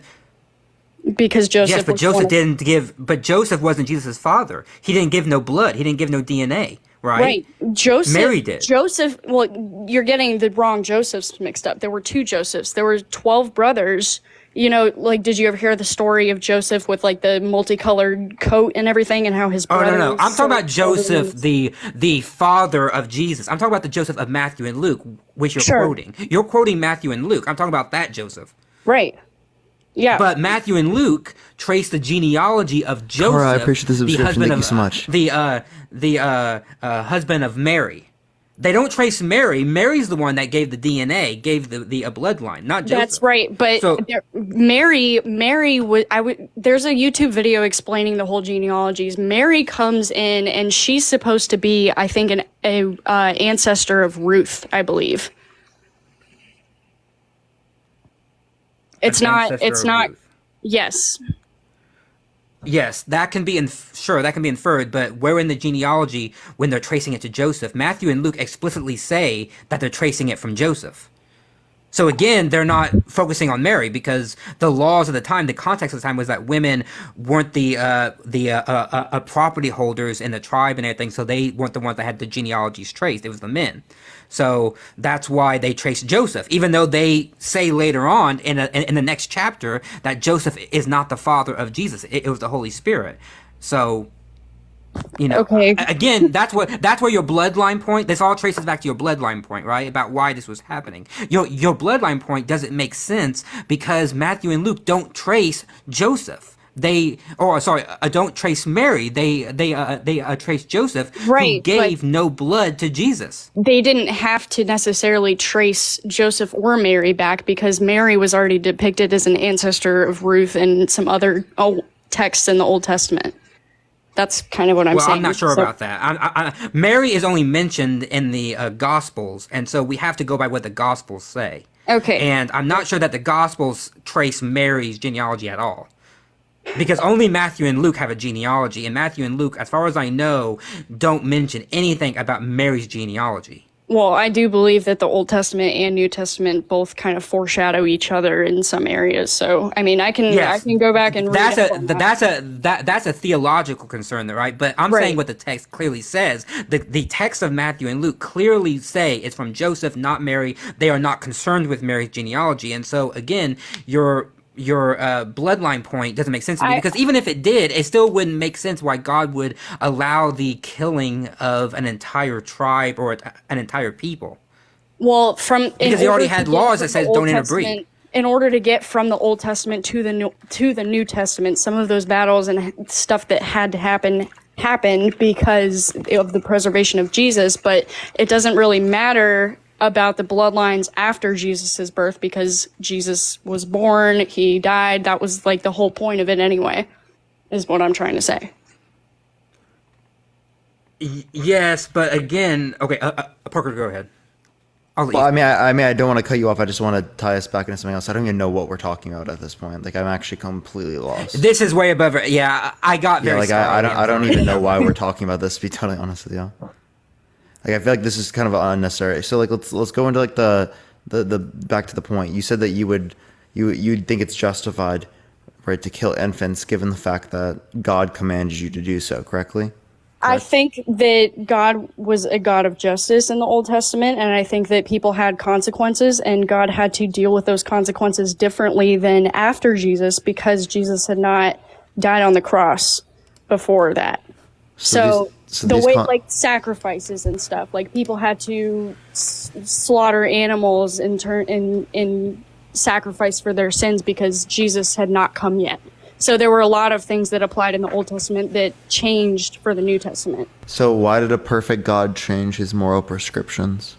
because Joseph Yes, but was one Joseph of- didn't give. But Joseph wasn't Jesus' father. He didn't give no blood. He didn't give no DNA. Right. Right. Joseph. Mary did. Joseph. Well, you're getting the wrong Josephs mixed up. There were two Josephs. There were 12 brothers. You know, like, did you ever hear the story of Joseph with like the multicolored coat and everything, and how his Oh brothers? no! I'm talking about sold Joseph, children? the father of Jesus. I'm talking about the Joseph of Matthew and Luke, which you're Sure. quoting. You're quoting Matthew and Luke. I'm talking about that Joseph. Right. Yeah. But Matthew and Luke trace the genealogy of Joseph. Cora, I appreciate the subscription. husband Thank of, you so much. The husband of Mary. They don't trace Mary. Mary's the one that gave the DNA, gave the bloodline, not Joseph. That's right, but So- Mary would. There's a YouTube video explaining the whole genealogies. Mary comes in, and she's supposed to be, I think, an ancestor of Ruth, I believe. It's not. ancestor It's of not. Ruth. Yes. Yes, that can be that can be inferred, but where in the genealogy, when they're tracing it to Joseph, Matthew and Luke explicitly say that they're tracing it from Joseph. So again, they're not focusing on Mary because the laws of the time, the context of the time was that women weren't the property holders in the tribe and everything, so they weren't the ones that had the genealogies traced. It was the men. So that's why they traced Joseph, even though they say later on in the next chapter that Joseph is not the father of Jesus. It was the Holy Spirit. So, you know, Okay. again, that's where your bloodline point. This all traces back to your bloodline point, right? About why this was happening. Your bloodline point doesn't make sense because Matthew and Luke don't trace Joseph. Don't trace Mary. They trace Joseph, Right, who gave no blood to Jesus. They didn't have to necessarily trace Joseph or Mary back because Mary was already depicted as an ancestor of Ruth and some other texts in the Old Testament. That's kind of what I'm Well, saying. I'm not sure So- about that. Mary is only mentioned in the Gospels, and so we have to go by what the Gospels say. Okay. And I'm not sure that the Gospels trace Mary's genealogy at all. Because only Matthew and Luke have a genealogy, and Matthew and Luke, as far as I know, don't mention anything about Mary's genealogy. Well, I do believe that the Old Testament and New Testament both kind of foreshadow each other in some areas. So, I mean, I can go back and read that's up on that. that's a theological concern, right? But I'm Right. saying what the text clearly says. The text of Matthew and Luke clearly say it's from Joseph, not Mary. They are not concerned with Mary's genealogy, and so again, your bloodline point doesn't make sense to me because even if it did, it still wouldn't make sense why God would allow the killing of an entire tribe or an entire people. Well, Because he already had laws that says don't interbreed. In order to get from the Old Testament to the New Testament, some of those battles and stuff that had to happen happened because of the preservation of Jesus, but it doesn't really matter about the bloodlines after Jesus's birth because Jesus was born, he died. That was like the whole point of it anyway, is what I'm trying to say. Yes, but again, okay, Parker, go ahead. I'll leave. Well, I mean, I don't want to cut you off. I just want to tie us back into something else. I don't even know what we're talking about at this point. Like, I'm actually completely lost. This is way above it. Yeah, I got very. Like, I don't even know why we're talking about this. To be totally honest with you, like, I feel like this is kind of unnecessary. So, like, let's go into like the back to the point. You said that you'd think it's justified, right, to kill infants, given the fact that God commanded you to do so. Correctly? I think that God was a God of justice in the Old Testament, and I think that people had consequences, and God had to deal with those consequences differently than after Jesus because Jesus had not died on the cross before that. So the these way, like sacrifices and stuff, like people had to slaughter animals and turn in sacrifice for their sins because Jesus had not come yet. So there were a lot of things that applied in the Old Testament that changed for the New Testament. So why did a perfect God change his moral prescriptions?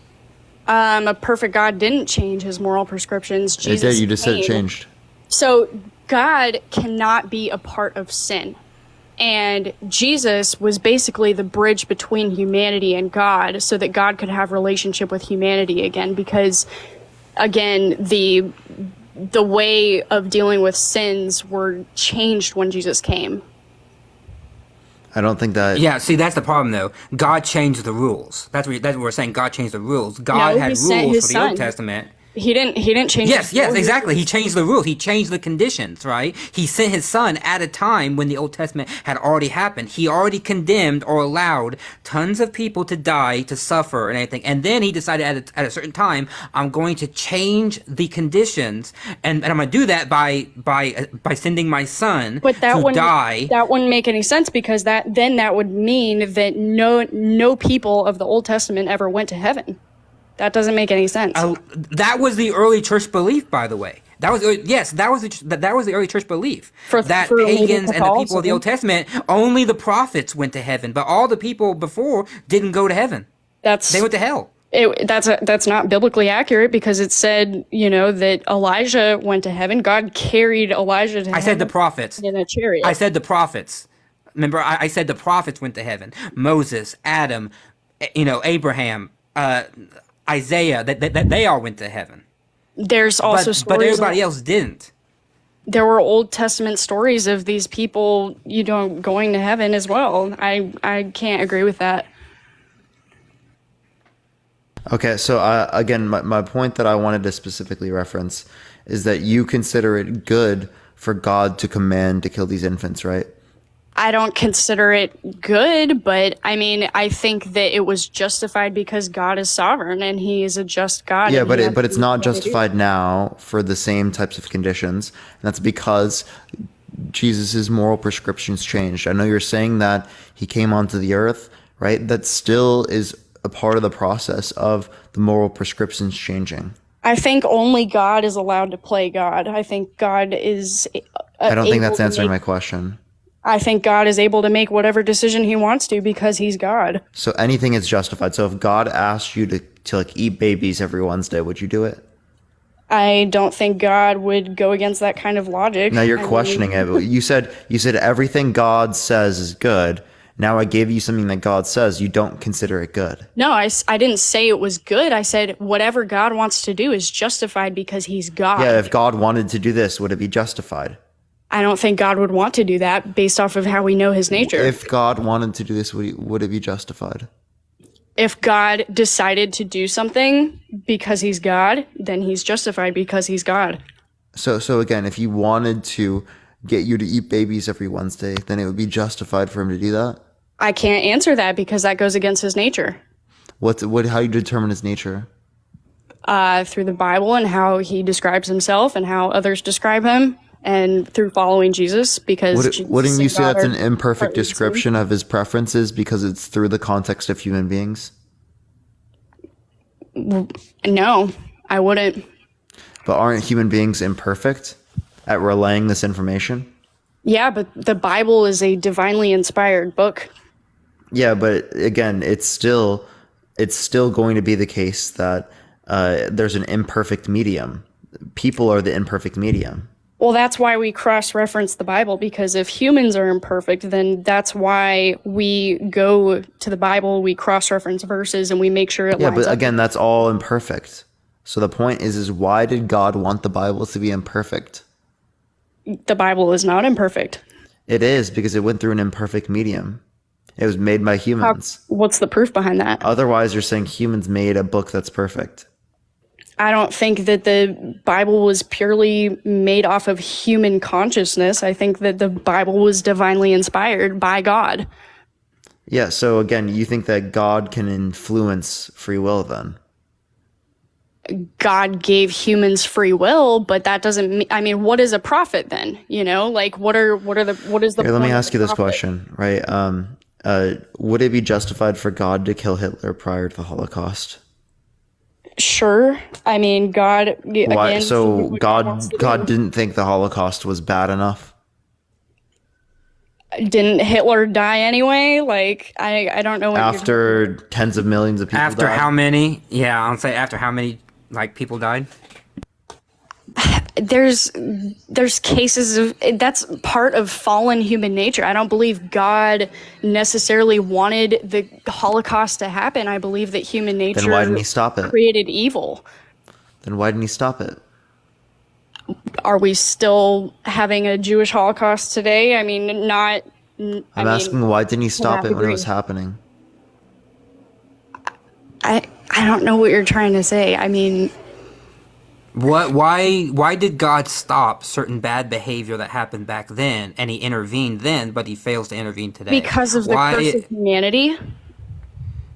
A perfect God didn't change his moral prescriptions. Jesus It did. You just said it came. changed. So God cannot be a part of sin. And Jesus was basically the bridge between humanity and God so that God could have relationship with humanity again, because again, the way of dealing with sins were changed when Jesus came. I don't think that. Yeah, see, that's the problem, though. God changed the rules. That's what we're saying. God changed the rules. God No, had he sent rules his for the son. Old Testament. He didn't change. Yes, the yes, rules. exactly. He changed the rules. He changed the conditions, right? He sent his son at a time when the Old Testament had already happened. He already condemned or allowed tons of people to die, to suffer, and everything. And then he decided at a certain time, I'm going to change the conditions, and I'm going to do that by sending my son But that to die. That wouldn't make any sense, because that would mean that no people of the Old Testament ever went to heaven. That doesn't make any sense. That was the early church belief, by the way. That was the early church belief. That for pagans and the people of the Catholicism. Old Testament, only the prophets went to heaven, but all the people before didn't go to heaven. They went to hell. That's not biblically accurate, because it said, that Elijah went to heaven. God carried Elijah to heaven. I said the prophets. In a chariot. I said the prophets. Remember, I said the prophets went to heaven. Moses, Adam, Abraham, Isaiah, that they all went to heaven. There's also stories. But everybody else didn't. There were Old Testament stories of these people, going to heaven as well. I can't agree with that. Okay, so again, my point that I wanted to specifically reference is that you consider it good for God to command to kill these infants, right? I don't consider it good, but I think that it was justified because God is sovereign and He is a just God. Yeah, and but it's not justified now for the same types of conditions. And that's because Jesus's moral prescriptions changed. I know you're saying that He came onto the earth, right? That still is a part of the process of the moral prescriptions changing. I think only God is allowed to play God. I think God is. I don't think that's answering my question. I think God is able to make whatever decision He wants to because He's God. So anything is justified. So if God asked you to eat babies every Wednesday, would you do it? I don't think God would go against that kind of logic. Now you're questioning it. You said everything God says is good. Now I gave you something that God says. You don't consider it good. No, I didn't say it was good. I said whatever God wants to do is justified because He's God. Yeah, if God wanted to do this, would it be justified? I don't think God would want to do that based off of how we know His nature. If God wanted to do this, would it be justified? If God decided to do something because He's God, then He's justified because He's God. So again, if He wanted to get you to eat babies every Wednesday, then it would be justified for Him to do that? I can't answer that because that goes against His nature. How do you determine His nature? Through the Bible and how He describes Himself and how others describe Him, and through following Jesus, because wouldn't you say that's an imperfect partly description of His preferences because it's through the context of human beings? No, I wouldn't. But aren't human beings imperfect at relaying this information? Yeah, but the Bible is a divinely inspired book. Yeah, but again, it's still going to be the case that there's an imperfect medium. People are the imperfect medium. Well, that's why we cross-reference the Bible, because if humans are imperfect, then that's why we go to the Bible, we cross-reference verses, and we make sure it lines Yeah, but up. again, that's all imperfect. So the point is why did God want the Bible to be imperfect? The Bible is not imperfect. It is, because it went through an imperfect medium. It was made by humans. What's the proof behind that? Otherwise, you're saying humans made a book that's perfect. I don't think that the Bible was purely made off of human consciousness. I think that the Bible was divinely inspired by God. Yeah, so again, you think that God can influence free will then? God gave humans free will, but that doesn't mean, what is a prophet then? What is the Here, let me point ask of you a this prophet? question, right? Would it be justified for God to kill Hitler prior to the Holocaust? Sure. I mean, God, Why? again, So God wants to God do. didn't think the Holocaust was bad enough. Didn't Hitler die anyway? Like, I don't know what After tens of millions of people After died. how many? Yeah, I'll say after how many like people died. there's cases of that's part of fallen human nature. I don't believe God necessarily wanted the Holocaust to happen. I believe that human nature Then why didn't he stop it? created evil. Then why didn't he stop it? Are we still having a Jewish Holocaust today? I mean, not. I'm asking why didn't he stop it when it was agree. happening? I don't know what you're trying to say. I mean, What? Why did God stop certain bad behavior that happened back then, and He intervened then, but He fails to intervene today? because of the Why? curse of humanity.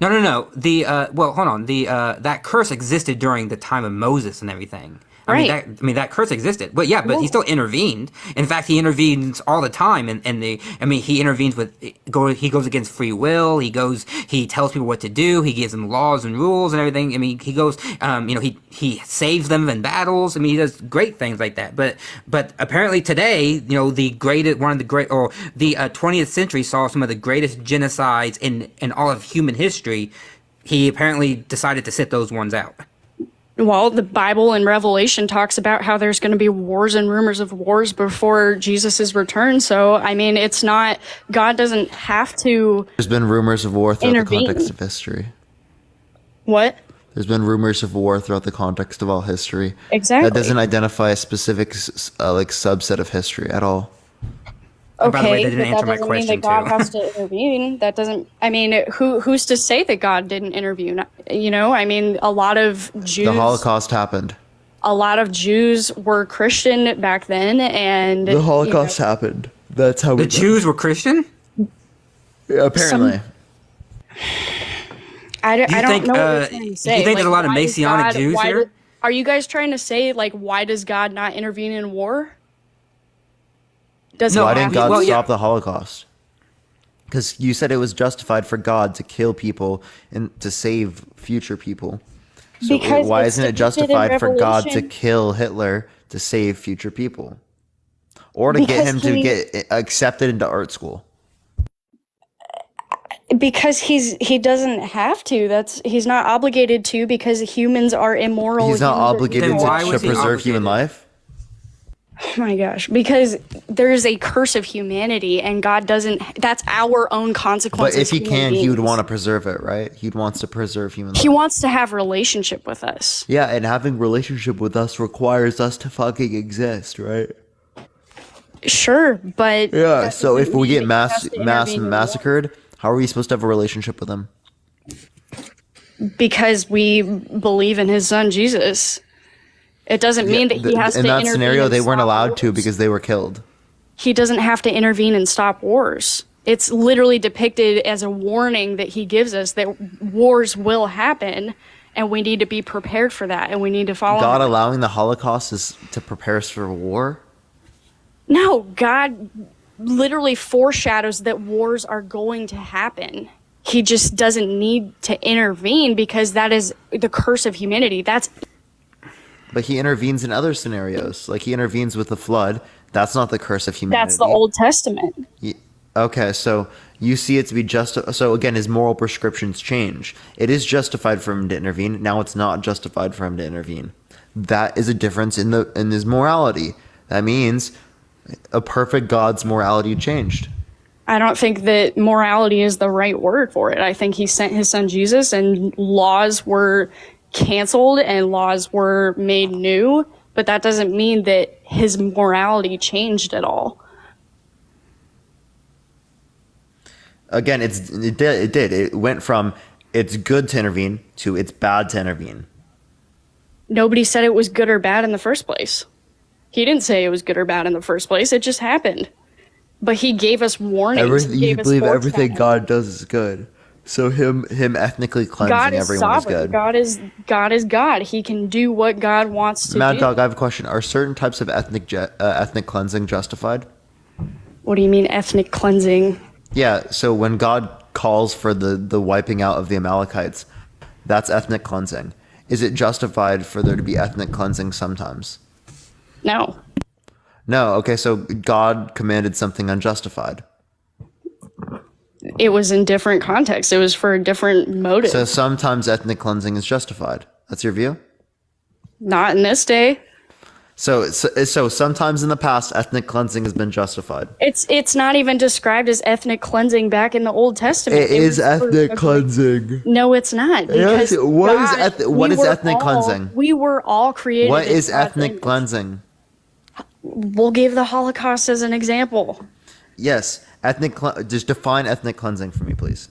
No. The well, hold on. The that curse existed during the time of Moses and everything. Right. I mean that curse existed, but yeah, but he still intervened. In fact, he intervenes all the time, and he intervenes with he goes against free will. He tells people what to do. He gives them laws and rules and everything. I mean, he goes, he saves them in battles. I mean, he does great things like that. But apparently today, the 20th century saw some of the greatest genocides in all of human history. He apparently decided to sit those ones out. Well, the Bible in Revelation talks about how there's going to be wars and rumors of wars before Jesus' return. So, I mean, it's not, God doesn't have to. There's been rumors of war throughout Intervene. the context of history. What? There's been rumors of war throughout the context of all history. Exactly. That doesn't identify a specific subset of history at all. And by the way, Okay, they didn't but answer my that doesn't mean question, that God too. has to intervene. That doesn't, I mean, who's to say that God didn't intervene? I mean, a lot of Jews. The Holocaust happened. A lot of Jews were Christian back then, and The Holocaust happened. That's how The Jews were Christian? apparently. I don't think, know what you're trying to say. you think there's a lot of why does Messianic Jews here? Are you guys trying to say, like, why does God not intervene in war? Does No, Why he didn't have God to? stop the Holocaust? Because you said it was justified for God to kill people and to save future people. So Because why it's isn't it depicted in justified for God to Revelation. kill Hitler to save future people? Or to get Because him to he- get accepted into art school? Because he doesn't have to. He's not obligated to, because humans are immoral. He's not humans are obligated Then evil. why to was he preserve human obligated? life? Oh my gosh, because there's a curse of humanity, and God doesn't. That's our own But consequences. if he human can, he would beings. want to preserve it, right? He wants to preserve human life. He wants to have relationship with us. Yeah, and having relationship with us requires us to fucking exist, right? Sure, but Yeah. that So if doesn't we mean get that he has to intervene in war. massacred, how are we supposed to have a relationship with him? Because we believe in his son Jesus. It doesn't mean that he has to in that intervene scenario, and they weren't stop allowed to wars. because they were killed. He doesn't have to intervene and stop wars. It's literally depicted as a warning that he gives us that wars will happen, and we need to be prepared for that, and we need to follow God him. allowing the Holocaust is to prepare us for war. No, God literally foreshadows that wars are going to happen. He just doesn't need to intervene because that is the curse of humanity. But he intervenes in other scenarios, like he intervenes with the flood. That's not the curse of humanity. That's the Old Testament. Okay, so you see it to be so again, his moral prescriptions change. It is justified for him to intervene. Now it's not justified for him to intervene. That is a difference in his morality. That means a perfect God's morality changed. I don't think that morality is the right word for it. I think he sent his son Jesus, and laws were canceled and laws were made new, but that doesn't mean that his morality changed at all. Again, it did. It went from it's good to intervene to it's bad to intervene. Nobody said it was good or bad in the first place. He didn't say it was good or bad in the first place. It just happened. But he gave us warnings. He You gave us believe everything foretelling. God does is good. So him ethnically cleansing God is everyone is sovereign. good. God is God. He can do what God wants to Mad do. Dog, I have a question. Are certain types of ethnic cleansing justified? What do you mean ethnic cleansing? Yeah, so when God calls for the wiping out of the Amalekites, that's ethnic cleansing. Is it justified for there to be ethnic cleansing sometimes? No. No, okay, so God commanded something unjustified. It was in different contexts. It was for a different motive. So sometimes ethnic cleansing is justified. That's your view? Not in this day. So sometimes in the past, ethnic cleansing has been justified. It's not even described as ethnic cleansing back in the Old Testament. It is ethnic cleansing. No, it's not. Yes, Because what is ethnic cleansing? We were all created. What in is God's ethnic image. cleansing? We'll give the Holocaust as an example. Yes, just define ethnic cleansing for me, please.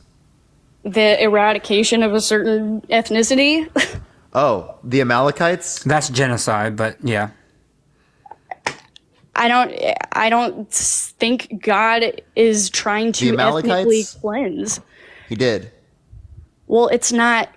The eradication of a certain ethnicity. Oh, the Amalekites? That's genocide, but yeah. I don't think God is trying to ethnically Amalekites? cleanse. He did. Well, it's not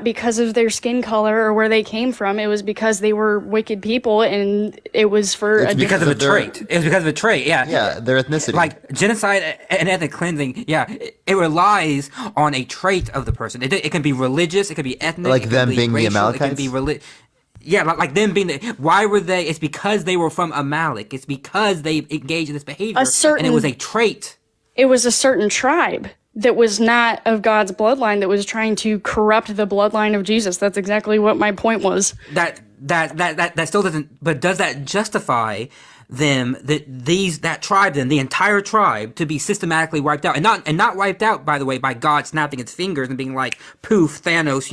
because of their skin color or where they came from. It was because they were wicked people, and it was for It's a Because of a trait. It was because of a trait, yeah. Yeah, their ethnicity. Like genocide and ethnic cleansing, yeah, it relies on a trait of the person. It can be religious, it can be ethnic, Like it them can be being the racial, it can be Amalekites? yeah, like them being why were they? It's because they were from Amalek. It's because they engaged in this behavior, and it was a trait. It was a certain tribe that was not of God's bloodline that was trying to corrupt the bloodline of Jesus. That's exactly what my point was. That still doesn't. But does that justify them that tribe, then the entire tribe, to be systematically wiped out, and not wiped out, by the way, by God snapping its fingers and being like, "Poof, Thanos,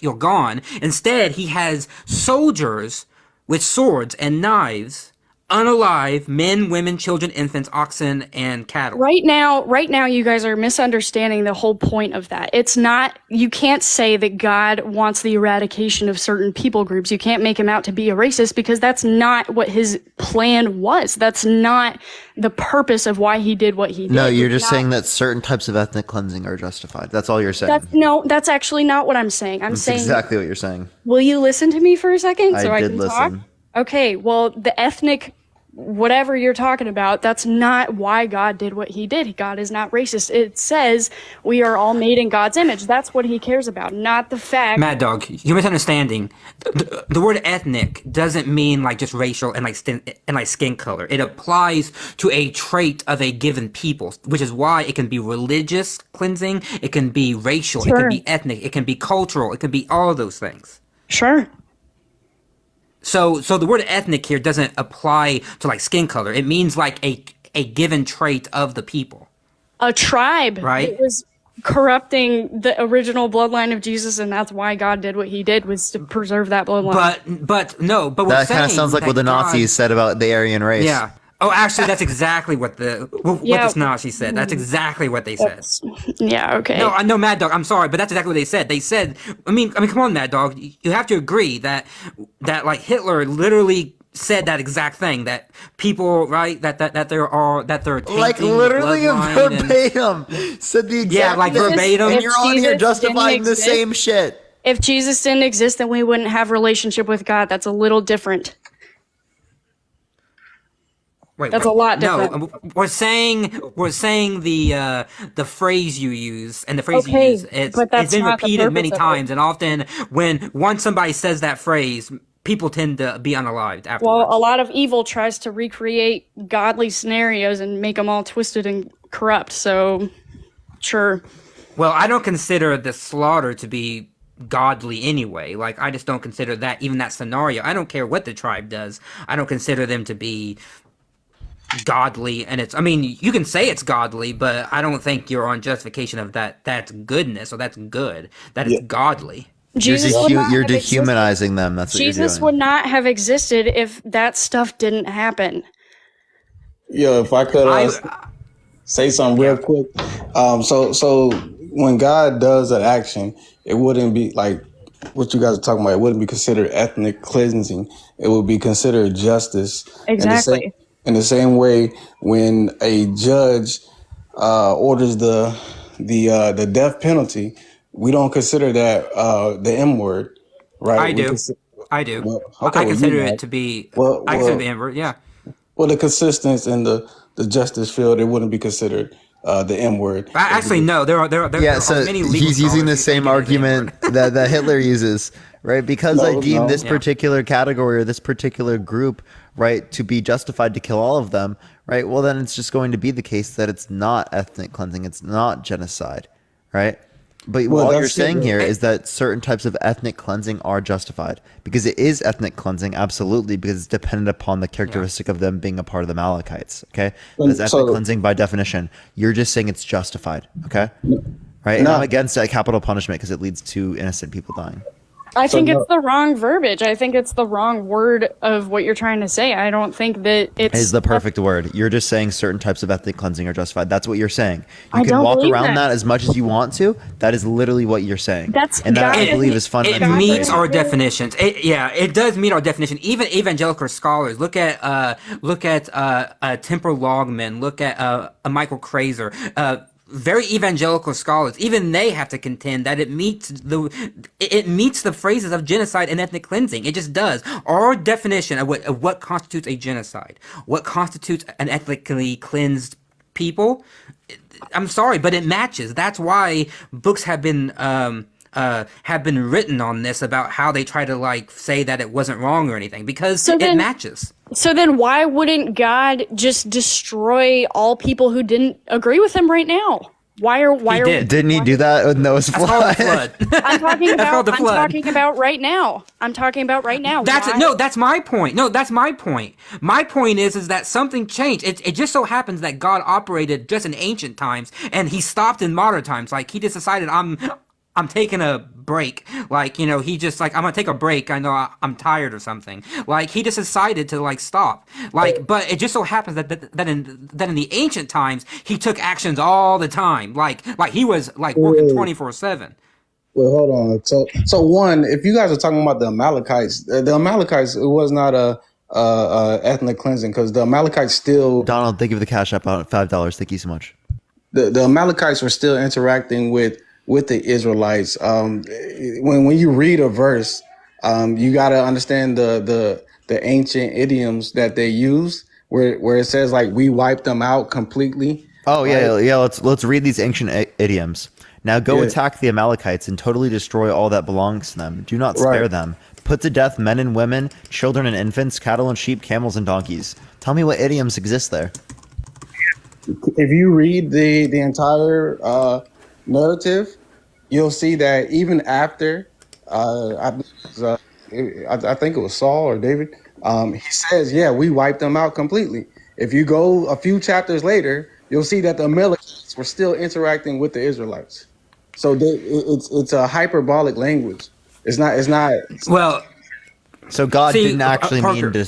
you're gone." Instead, he has soldiers with swords and knives, unalive men, women, children, infants, oxen, and cattle. Right now, you guys are misunderstanding the whole point of that. It's not, you can't say that God wants the eradication of certain people groups. You can't make him out to be a racist because that's not what his plan was. That's not the purpose of why he did what he did. No, you're It's just not- saying that certain types of ethnic cleansing are justified. That's all you're saying. That's actually not what I'm saying. I'm That's saying, exactly what you're saying. will you listen to me for a second so I did can talk? listen. Okay, well, the ethnic whatever you're talking about, that's not why God did what he did. God is not racist. It says we are all made in God's image. That's what he cares about, not the fact. Mad Dog, you're misunderstanding. The word ethnic doesn't mean like just racial and like skin color. It applies to a trait of a given people, which is why it can be religious cleansing, it can be racial, it can be ethnic, it can be cultural, it can be all of those things. Sure. So the word ethnic here doesn't apply to like skin color. It means like a given trait of the people. A tribe Right. that was corrupting the original bloodline of Jesus, and that's why God did what he did, was to preserve that bloodline. But we're That kind of saying sounds like what the that Nazis said about the Aryan race. Yeah. Oh, actually, that's exactly what the Nazi said. That's exactly what they said. Yeah, okay. No, I know, Mad Dog. I'm sorry, but that's exactly what they said. They said, I mean, come on, Mad Dog. You have to agree that like Hitler literally said that exact thing. That people, right? That they're tainting Like the literally bloodline and- verbatim said the exact like thing. verbatim. And you're on here Jesus justifying didn't the exist- same shit. If Jesus didn't exist, then we wouldn't have relationship with God. That's a little different. Wait, That's a lot different. No, we're saying the phrase you use and the phrase Okay, you use. It's but that's been not the repeated many purpose of it. times, and often once somebody says that phrase, people tend to be unalived afterwards. Well, a lot of evil tries to recreate godly scenarios and make them all twisted and corrupt. So, sure. Well, I don't consider the slaughter to be godly anyway. Like, I just don't consider that, even that scenario. I don't care what the tribe does. I don't consider them to be godly. And I mean, you can say it's godly, but I don't think you're on justification of that. That's goodness, or that's good. That is godly. Jesus would not You're have existed. dehumanizing them. That's what you're Jesus doing. would not have existed if that stuff didn't happen. Yo, if I could say something real quick. So when God does an action, it wouldn't be like what you guys are talking about. It wouldn't be considered ethnic cleansing. It would be considered justice. Exactly. In the same way, when a judge orders the death penalty, we don't consider that the M word, right? I do. I do. I consider it to be. I consider the N-word. Yeah. Well, the consistency in the justice field, it wouldn't be considered the M word. Actually, no. There are many legal he's using the scholars who same think it is the argument N-word. that Hitler uses, right? Because I deem this Yeah. particular category or this particular group, right, to be justified to kill all of them, right? Well, then it's just going to be the case that it's not ethnic cleansing, it's not genocide, right? But all you're saying here is that certain types of ethnic cleansing are justified because it is ethnic cleansing, absolutely, because it's dependent upon the characteristic of them being a part of the Amalekites. Okay, that's ethnic cleansing by definition. You're just saying it's justified. Okay, right? And I'm against capital punishment because it leads to innocent people dying. I think it's the wrong verbiage. I think it's the wrong word of what you're trying to say. I don't think that it's Is the perfect word. You're just saying certain types of ethnic cleansing are justified. That's what you're saying. You I can don't walk believe around that. as much as you want to. That is literally what you're saying. And that I God- believe is It fundamentally meets crazy. our definitions. It does meet our definition. Even evangelical scholars look at Temper Logman, look at Michael Kraser. Very evangelical scholars, even they have to contend that it meets the phrases of genocide and ethnic cleansing. It just does. Our definition of what constitutes a genocide, what constitutes an ethnically cleansed people, I'm sorry, but it matches. That's why books have been written on this about how they try to say that it wasn't wrong or anything because it matches. So then why wouldn't God just destroy all people who didn't agree with him right now? Didn't he do that with Noah's flood? I'm talking about the flood. I'm talking about right now. That's my point. No, that's my point. My point is that something changed. It just so happens that God operated just in ancient times and he stopped in modern times. Like he just decided I'm taking a break. He just I'm gonna take a break. I know I'm tired or something. He just decided to stop. But it just so happens that in the ancient times he took actions all the time. He was working 24/7. Well, hold on. So one, if you guys are talking about the Amalekites, it was not a ethnic cleansing because the Amalekites still. Donald, thank you for the cash app on $5. Thank you so much. The Amalekites were still interacting with the Israelites. When you read a verse, you got to understand the ancient idioms that they use, where it says we wiped them out completely. Oh yeah. Let's read these ancient idioms. Now go attack the Amalekites and totally destroy all that belongs to them. Do not spare them. Put to death men and women, children and infants, cattle and sheep, camels and donkeys. Tell me what idioms exist there. If you read the entire narrative, you'll see that even after I think it was Saul or David, he says, we wiped them out completely. If you go a few chapters later, you'll see that the Amalekites were still interacting with the Israelites. So it's a hyperbolic language. It's not. Well, so God didn't actually Parker. mean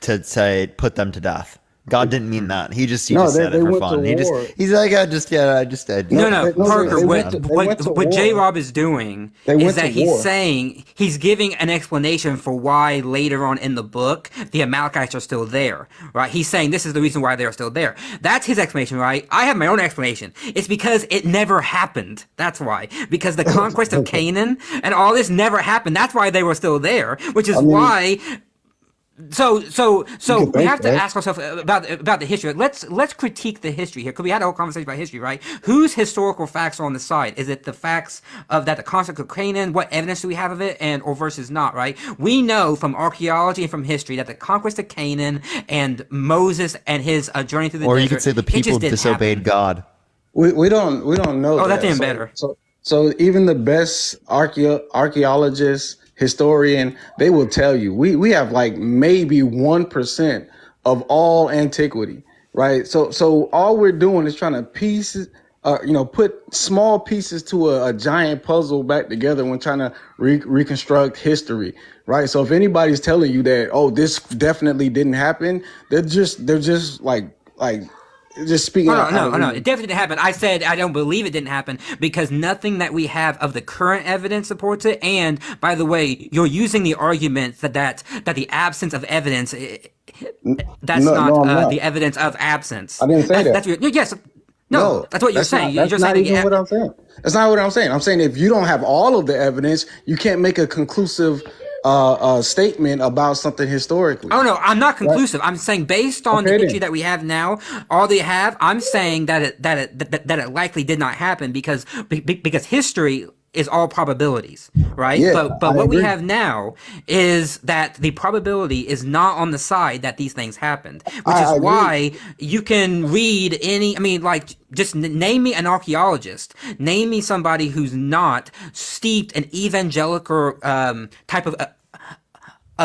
to say put them to death. God didn't mean that. He just said it for fun. He's like, I just No, Parker. What to J. war. Rob is doing They is went that to he's war. saying he's giving an explanation for why later on in the book the Amalekites are still there, right? He's saying this is the reason why they're still there. That's his explanation, right? I have my own explanation. It's because it never happened. That's why. Because the conquest of Canaan and all this never happened. That's why they were still there, which is why. So we have to ask ourselves about the history. Let's critique the history here because we had a whole conversation about history, right? Whose historical facts are on the side? Is it the facts of that the conquest of Canaan? What evidence do we have of it, or versus not? Right? We know from archaeology and from history that the conquest of Canaan and Moses and his journey through the desert. Or you could say the people disobeyed God. We don't know. Oh, that's even better. So even the best archaeologists, historian, they will tell you we have maybe 1% of all antiquity, right? So all we're doing is trying to put small pieces to a giant puzzle back together when trying to reconstruct history, right? So if anybody's telling you that this definitely didn't happen, they're just just speaking. No, it definitely didn't happen. I said I don't believe it didn't happen because nothing that we have of the current evidence supports it. And by the way, you're using the argument that the absence of evidence, that's not the evidence of absence. I didn't say that. That's what you're saying. That's not even what I'm saying. That's not what I'm saying. I'm saying if you don't have all of the evidence, you can't make a conclusive statement about something historically. Oh no, I'm not conclusive. I'm saying based on the Okay, history then. that we have now, all they have, I'm saying that it likely did not happen because history is all probabilities, right? Yeah, but I what we agree. have now is that the probability is not on the side that these things happened, which is I agree. why you can read any. I mean, like, just name me an archaeologist. Name me somebody who's not steeped in evangelical type of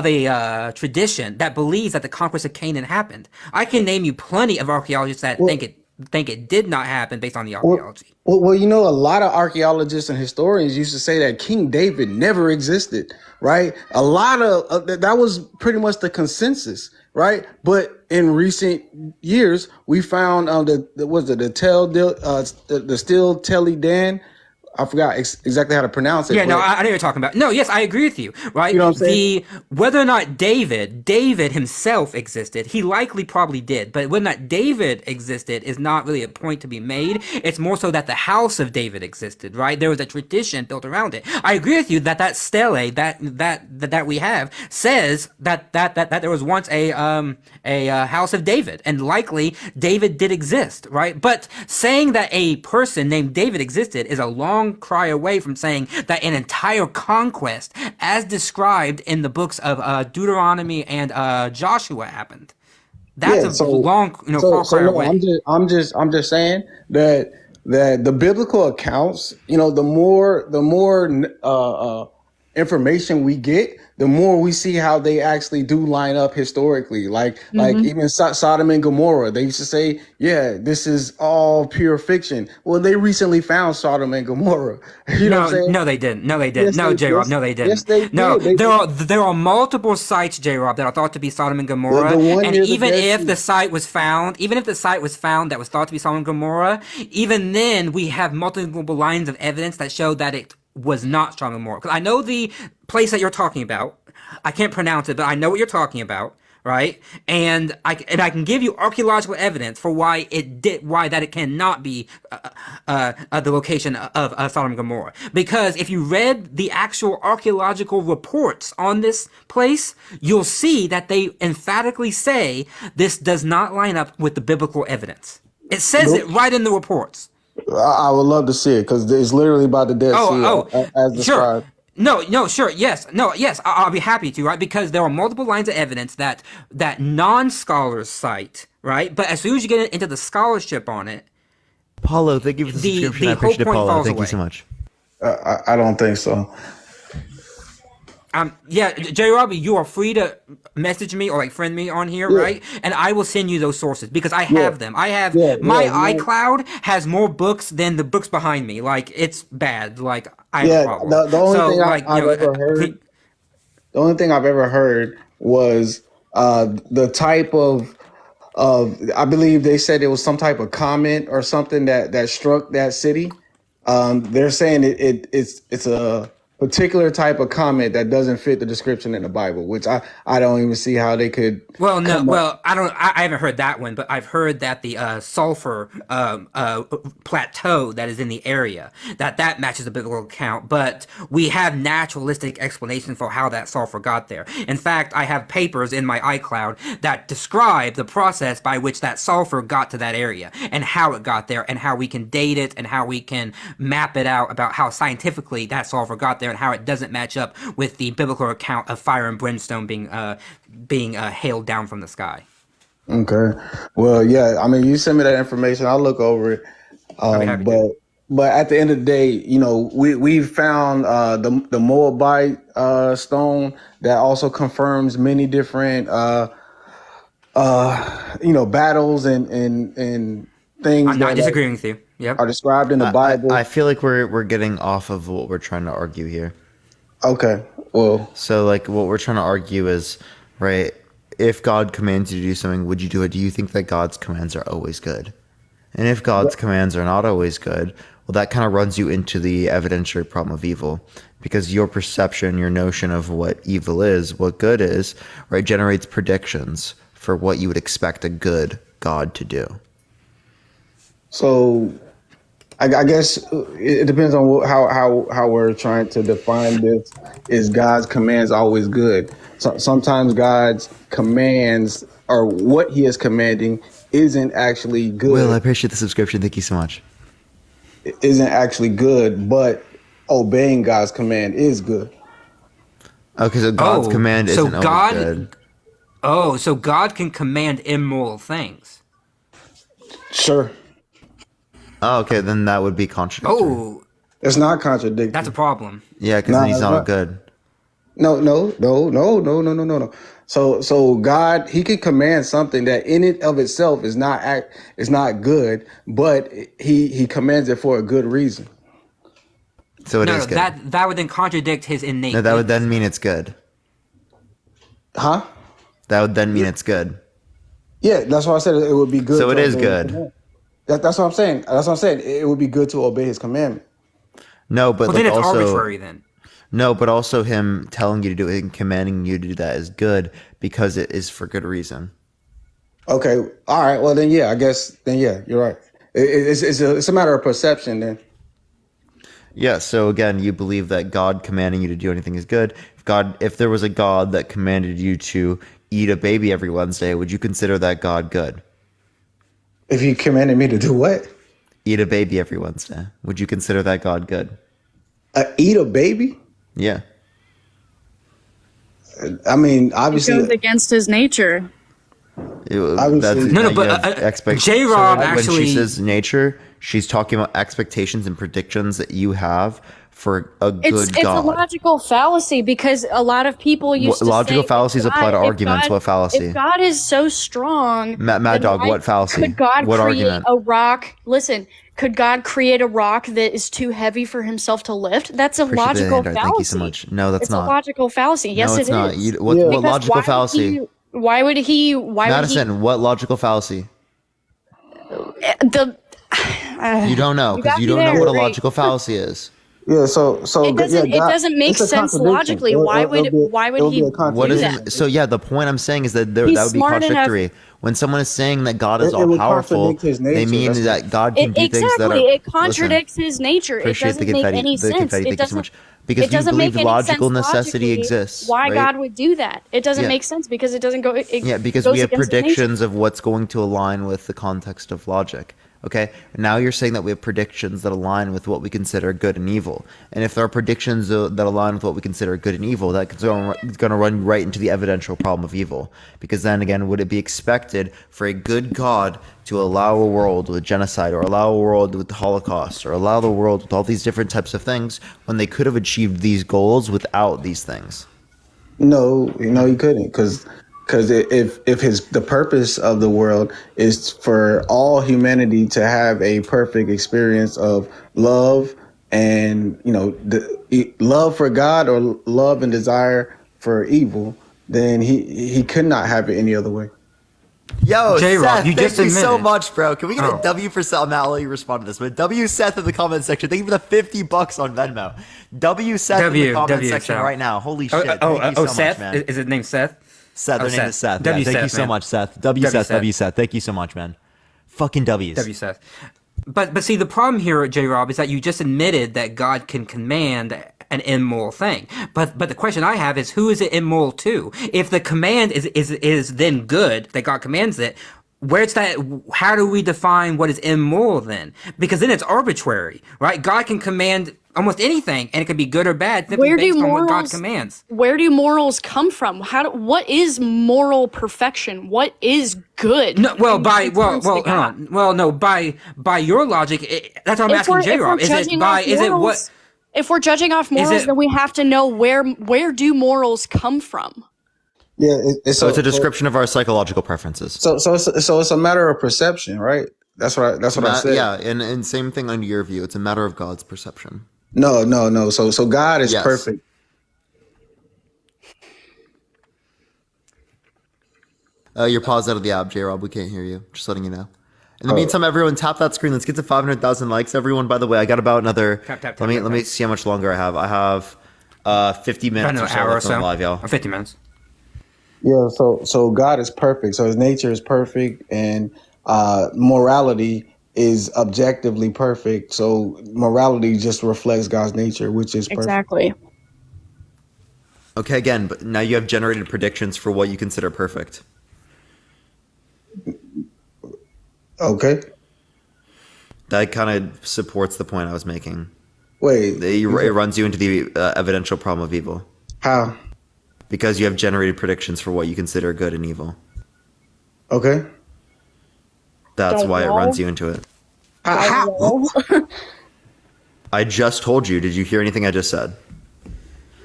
a tradition that believes that the conquest of Canaan happened. I can name you plenty of archaeologists that think it did not happen based on the archaeology. Well, you know, a lot of archaeologists and historians used to say that King David never existed, right? A lot of that was pretty much the consensus, right? But in recent years, we found the Still Telly Dan. I forgot exactly how to pronounce it. Yeah, no, I know what you're talking about. No, yes, I agree with you, right? You know what I'm saying? Whether or not David himself existed, he likely probably did, but whether or not David existed is not really a point to be made. It's more so that the house of David existed, right? There was a tradition built around it. I agree with you that stele that we have says that there was once a house of David, and likely David did exist, right? But saying that a person named David existed is a long cry away from saying that an entire conquest, as described in the books of Deuteronomy and Joshua, happened. That's a long, far cry away. I'm just saying that the biblical accounts, the more information we get, the more we see how they actually do line up historically. Like even Sodom and Gomorrah, they used to say, yeah, this is all pure fiction. Well, they recently found Sodom and Gomorrah. You know what I'm saying? No, they didn't. No, they didn't. Yes, No, they- J-Rob, yes, no, they didn't. yes, they No, did. there are multiple sites, J-Rob, that are thought to be Sodom and Gomorrah. The one And near the even Dead if Sea. the site was found, that was thought to be Sodom and Gomorrah, even then we have multiple lines of evidence that show that it was not Sodom and Gomorrah. Because I know the place that you're talking about. I can't pronounce it, but I know what you're talking about, right? And I can give you archaeological evidence for why it cannot be the location of Sodom and Gomorrah. Because if you read the actual archaeological reports on this place, you'll see that they emphatically say this does not line up with the biblical evidence. It says it right in the reports. I would love to see it because it's literally by the Dead Sea as described. Sure. No, sure, yes, I'll be happy to, right? Because there are multiple lines of evidence that non-scholars cite, right? But as soon as you get into the scholarship on it, Paulo, thank you for the subscription. I whole appreciate it, point Paulo. falls Thank you away. so much. I don't think so. Yeah, J. Robbie, you are free to message me or like friend me on here, right? And I will send you those sources because I have them. I have my iCloud has more books than the books behind me. Like, it's bad. Like, I have a problem. The only thing like, I've ever heard. The only thing I've ever heard was the type of I believe they said it was some type of comment or something that struck that city. They're saying it's a particular type of comment that doesn't fit the description in the Bible, which I don't even see how they could. I haven't heard that one, but I've heard that the sulfur plateau that is in the area that matches the biblical account, but we have naturalistic explanation for how that sulfur got there. In fact, I have papers in my iCloud that describe the process by which that sulfur got to that area and how it got there and how we can date it and how we can map it out about how scientifically that sulfur got there and how it doesn't match up with the biblical account of fire and brimstone being hailed down from the sky. Okay. Well, yeah. I mean, you send me that information. I'll look over it. But at the end of the day, we found the Moabite stone that also confirms many different battles and things. I'm not disagreeing with you. Yep. Are described in the Bible. I feel like we're getting off of what we're trying to argue here. Okay. Well, so like what we're trying to argue is, right, if God commands you to do something, would you do it? Do you think that God's commands are always good? And if God's commands are not always good, well, that kind of runs you into the evidentiary problem of evil, because your perception, your notion of what evil is, what good is, right, generates predictions for what you would expect a good God to do. So I guess it depends on how we're trying to define this. Is God's commands always good? So, sometimes God's commands or what He is commanding isn't actually good. Will, I appreciate the subscription. Thank you so much. Isn't actually good, but obeying God's command is good. Okay, so God's command isn't always good. Oh, so God can command immoral things. Sure. Oh, okay, then that would be contradictory. Oh, It's not contradictory. that's a problem. Yeah, because No, then he's it's not not. good. No. So God, He can command something that in it of itself is not good, but He commands it for a good reason. So it No, is good. that would then contradict his innate. No, that would goodness. then mean it's good. Huh? That would then mean it's good. Yeah, that's why I said it would be good. So to it is obey His good. command. That's what I'm saying. That's what I'm saying. It would be good to obey His commandment. No, but Well, like then it's also arbitrary then. no, but also him telling you to do it and commanding you to do that is good because it is for good reason. Okay. All right. Well, then, yeah. I guess then, yeah. You're right. It's a matter of perception then. Yeah. So again, you believe that God commanding you to do anything is good. If there was a God that commanded you to eat a baby every Wednesday, would you consider that God good? If He commanded me to do what? Eat a baby every Wednesday. Would you consider that God good? Eat a baby? Yeah. I mean, It obviously, goes against his nature. Obviously- No, you but, have J-Rob when actually- she says nature, she's talking about expectations and predictions that you have for a good It's a God. logical fallacy because a lot of people used to Logical say, fallacies if apply to God- if arguments. God- What fallacy? If God is so strong, Mad then Dog, why what fallacy? Could God What create argument? a rock? Listen, could God create a rock that is too heavy for Himself to lift? That's a Appreciate the logical handout. fallacy. Thank you so much. No, that's it's not. a logical fallacy. Yes, no, it's it not. is. What Because logical why would fallacy? Why would he? Why Madison, what logical fallacy? would he? The You don't know You because got you me don't know there. what a logical fallacy is. yeah. So it doesn't. yeah, God- it doesn't make it's a sense contradiction. logically. It'll- Why would? it'll be- Why would it'll be he a do contradiction. What is that? it? So yeah, the point I'm saying is that He's that would be smart enough- contradictory. When someone is saying that God is It all would powerful, contradict His they nature. mean That's that God can do things that are. Exactly. It Listen, contradicts his nature. It appreciate doesn't the make confetti. any The sense. confetti. It Thank you so doesn't. much. Because It doesn't you believe make any logical sense necessity logically exists. Why right? God would do that? It doesn't Yeah. make sense because it doesn't go. It Yeah, because goes we have against his nature. predictions of what's going to align with the context of logic. Okay, now you're saying that we have predictions that align with what we consider good and evil. And if there are predictions that align with what we consider good and evil, that's going to run right into the evidential problem of evil. Because then again, would it be expected for a good God to allow a world with genocide, or allow a world with the Holocaust, or allow the world with all these different types of things when they could have achieved these goals without these things? No, He couldn't, because if the purpose of the world is for all humanity to have a perfect experience of love and the love for God or love and desire for evil, then he could not have it any other way. Yo, J-Rob, Seth, you thank just you so admitted. much, bro. Can we get Oh. a W for Seth? I'm not letting you respond to this, but W Seth in the comment section. Thank you for the $50 on Venmo. W Seth in the comment section Seth. right now. Holy shit. Thank you so Seth. much, man. Is his name Seth? Seth, Oh, their name is Seth. W Thank you Seth, so man. much, Seth. W Seth, Seth. W Seth. Thank you so much, man. Fucking W's. W Seth. But see, the problem here, J. Rob, is that you just admitted that God can command an immoral thing. But the question I have is, who is it immoral to? If the command is then good, that God commands it, where's that? How do we define what is immoral then? Because then it's arbitrary, right? God can command almost anything, and it can be good or bad simply Where do based on what God morals- commands. Where do morals come from? What is moral perfection? What is good? No, well, in by terms well, of hold God? on. Well, no, by your logic, that's what I'm asking J. Rob. Is it by? Is it what? If we're judging off morals, it- then we have to know where do morals come from? Yeah, So it's a description of our psychological preferences. So it's a matter of perception, right? That's what I said. Yeah, and same thing under your view. It's a matter of God's perception. No. So God is Yes. perfect. You're paused out of the app, J-Rob. We can't hear you. Just letting you know. In the meantime, everyone, tap that screen. Let's get to 500,000 likes. Everyone, by the way, I got about another. Tap, let me see how much longer I have. I have 50 minutes An or so hour or left on so. live, y'all. Or 50 minutes. Yeah. So God is perfect. So His nature is perfect, and morality is objectively perfect. So morality just reflects God's nature, which is perfect. Exactly. Okay, again, but now you have generated predictions for what you consider perfect. Okay. That kind of supports the point I was making. Wait. It runs you into the evidential problem of evil. How? Because you have generated predictions for what you consider good and evil. Okay. That's Don't why know. it runs you into it. I don't know. I just told you. Did you hear anything I just said?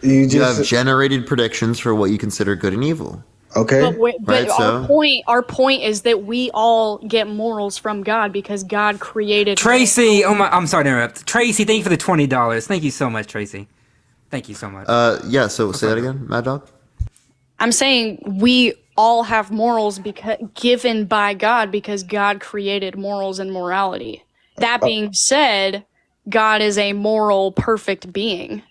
You You have just generated predictions for what you consider good and evil. okay. But Right, so- our point is that we all get morals from God because God created Tracy, oh my, I'm sorry to interrupt. Tracy, thank you for the $20. Thank you so much, Tracy. Thank you so much. Yeah, so say that again, Mad Dog? I'm saying we all have morals because given by God because God created morals and morality. That being said, God is a moral, perfect being.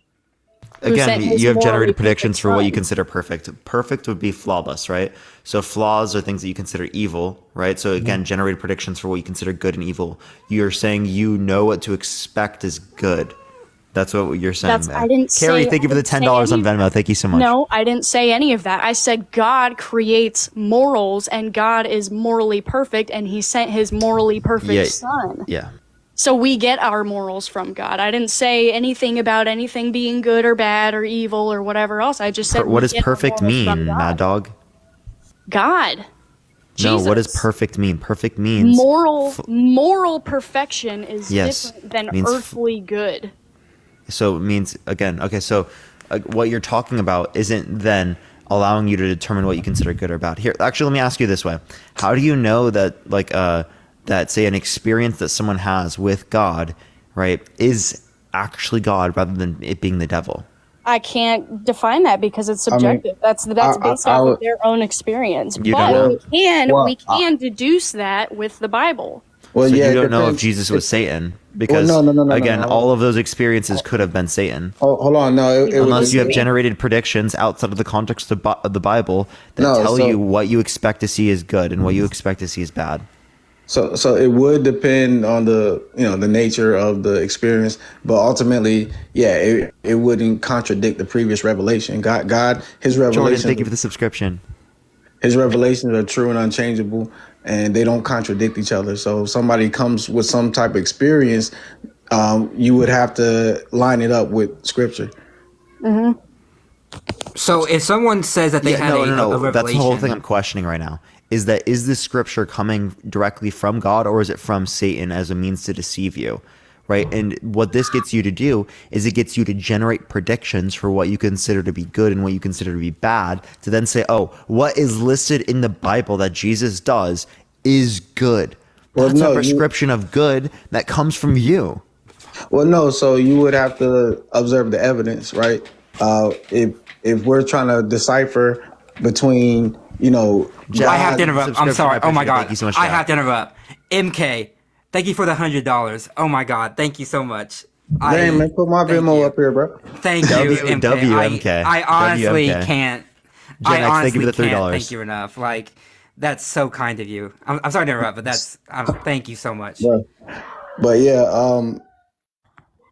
who sent Again, his you have morally generated perfect predictions for what you son. consider perfect. Perfect would be flawless, right? So flaws are things that you consider evil, right? So again, generated predictions for what you consider good and evil. You're saying you know what to expect is good. That's what you're saying there. I didn't Carrie, say- thank you I for the didn't say $10 on any- Venmo. Thank you so much. No, I didn't say any of that. I said God creates morals and God is morally perfect and he sent his morally perfect Yeah. son. Yeah. So we get our morals from God. I didn't say anything about anything being good or bad or evil or whatever else. I just said What we does get our perfect morals from mean, God. Mad Dog? God. No, what does Jesus. perfect mean? Perfect means Moral perfection is Yes, different than means earthly good. So it means, again, okay, so what you're talking about isn't then allowing you to determine what you consider good or bad. Here, actually, let me ask you this way. How do you know that, that, say, an experience that someone has with God, right, is actually God rather than it being the devil? I can't define that because it's subjective. that's based off of their own experience. You But don't know? we can deduce that with the Bible. Well, So yeah, you it don't know if depends. Jesus was Satan because, no, again, no. all of those experiences could have been Satan. Hold on, no. It Unless was, you have generated predictions outside of the context of the Bible that tell you what you expect to see is good and what you expect to see is bad. So it would depend on the nature of the experience, but ultimately, yeah, it wouldn't contradict the previous revelation. God, his Jordan, revelations, thank you for the subscription. his revelations are true and unchangeable, and they don't contradict each other. So if somebody comes with some type of experience, you would have to line it up with scripture. So if someone says that they had a revelation, That's the whole thing I'm questioning right now. Is this scripture coming directly from God or is it from Satan as a means to deceive you? Right? And what this gets you to do is it gets you to generate predictions for what you consider to be good and what you consider to be bad, to then say, oh, what is listed in the Bible that Jesus does is good. That's a prescription of good that comes from you. Well, no. So you would have to observe the evidence, right? If we're trying to decipher between, I have to interrupt. I'm sorry. Oh my God. Thank you so much, I Jack. have to interrupt. MK, thank you for the $100. Oh my God. Thank you so much. Damn, man, put my Venmo up here, bro. Thank you, MK. WMK. I honestly WMK. can't. Gen X, thank you for the $3. Can't thank you enough. Like, that's so kind of you. I'm sorry to interrupt, but thank you so much. But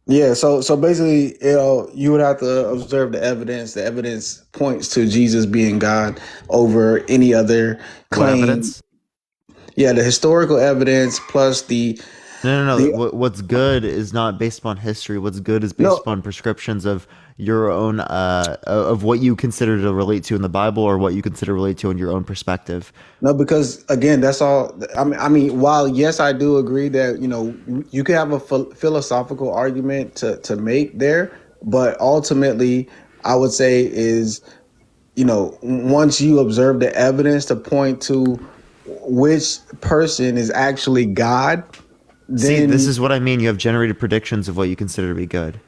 yeah, so basically, you would have to observe the evidence. The evidence points to Jesus being God over any other claim. What evidence? Yeah, the historical evidence plus the No. What's good is not based upon history. What's good is based upon prescriptions of your own, of what you consider to relate to in the Bible or what you consider to relate to in your own perspective. No, because again, that's all. I mean, while yes, I do agree that you can have a philosophical argument to make there, but ultimately, I would say is once you observe the evidence to point to which person is actually God. See, this is what I mean. You have generated predictions of what you consider to be good.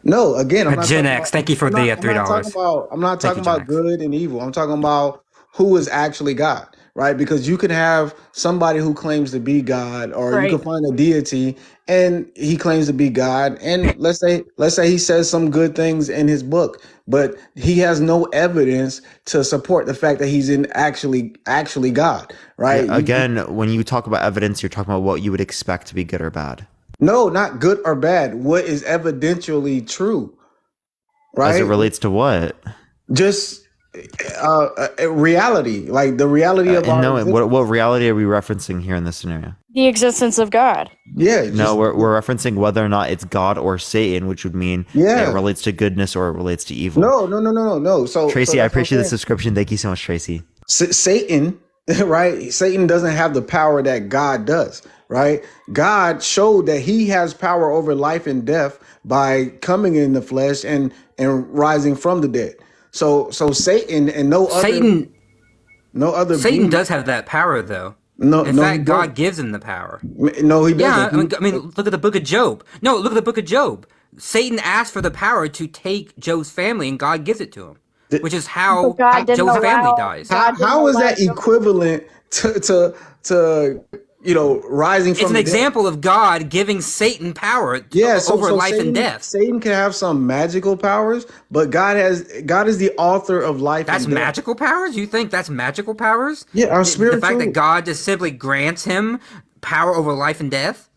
No, again, I'm not Gen talking X, about, thank you for the $3. I'm not talking about Gen good and evil. I'm talking about who is actually God, right? Because you can have somebody who claims to be God, or you Right. can find a deity and he claims to be God. And let's say he says some good things in his book, but he has no evidence to support the fact that he's in actually God, right? Yeah, again, when you talk about evidence, you're talking about what you would expect to be good or bad. No, not good or bad. What is evidentially true, right? As it relates to what? Just reality, like the reality of our And no, existence. what reality are we referencing here in this scenario? The existence of God. Yeah, No, just- we're referencing whether or not it's God or Satan, which would mean Yeah. it relates to goodness or it relates to evil. no. So Tracy, so I that's appreciate what the I'm saying. subscription. Thank you so much, Tracy. Satan, right? Satan doesn't have the power that God does, right? God showed that he has power over life and death by coming in the flesh and rising from the dead. So Satan and no Satan other Satan being- does have that power, though. No, In no, fact, he God doesn't. gives him the power. No, he Yeah, doesn't. I mean, look at the book of Job. No, look at the book of Job. Satan asked for the power to take Job's family, and God gives it to him, which is how But God didn't Job's family allow- dies. God didn't How is allow that Job- equivalent to rising from It's an the dead? example of God giving Satan power over life Satan, and death. Satan can have some magical powers, but God is the author of life. That's and death. magical powers? You think that's magical powers? Yeah, our The spiritual. fact that God just simply grants him power over life and death?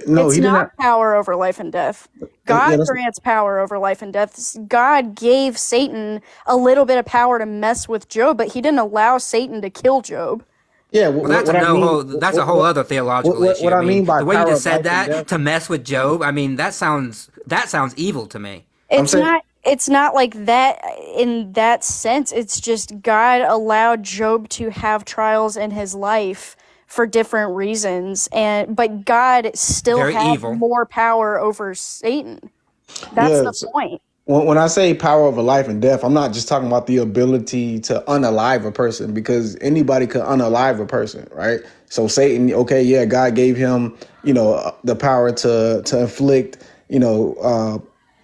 No, it's he did not not. power over life and death. yeah, God that's- grants power over life and death. God gave Satan a little bit of power to mess with Job, but he didn't allow Satan to kill Job. Yeah, Well, that's a whole other theological issue. what I mean by the way you power just of said life and that death- to mess with Job, I mean that sounds evil to me. It's saying- not. It's not like that in that sense. It's just God allowed Job to have trials in his life for different reasons, but God still Very had evil. more power over Satan. That's Yeah, the so- point. When I say power over life and death, I'm not just talking about the ability to unalive a person, because anybody could unalive a person, right? So Satan, okay, yeah, God gave him, the power to inflict,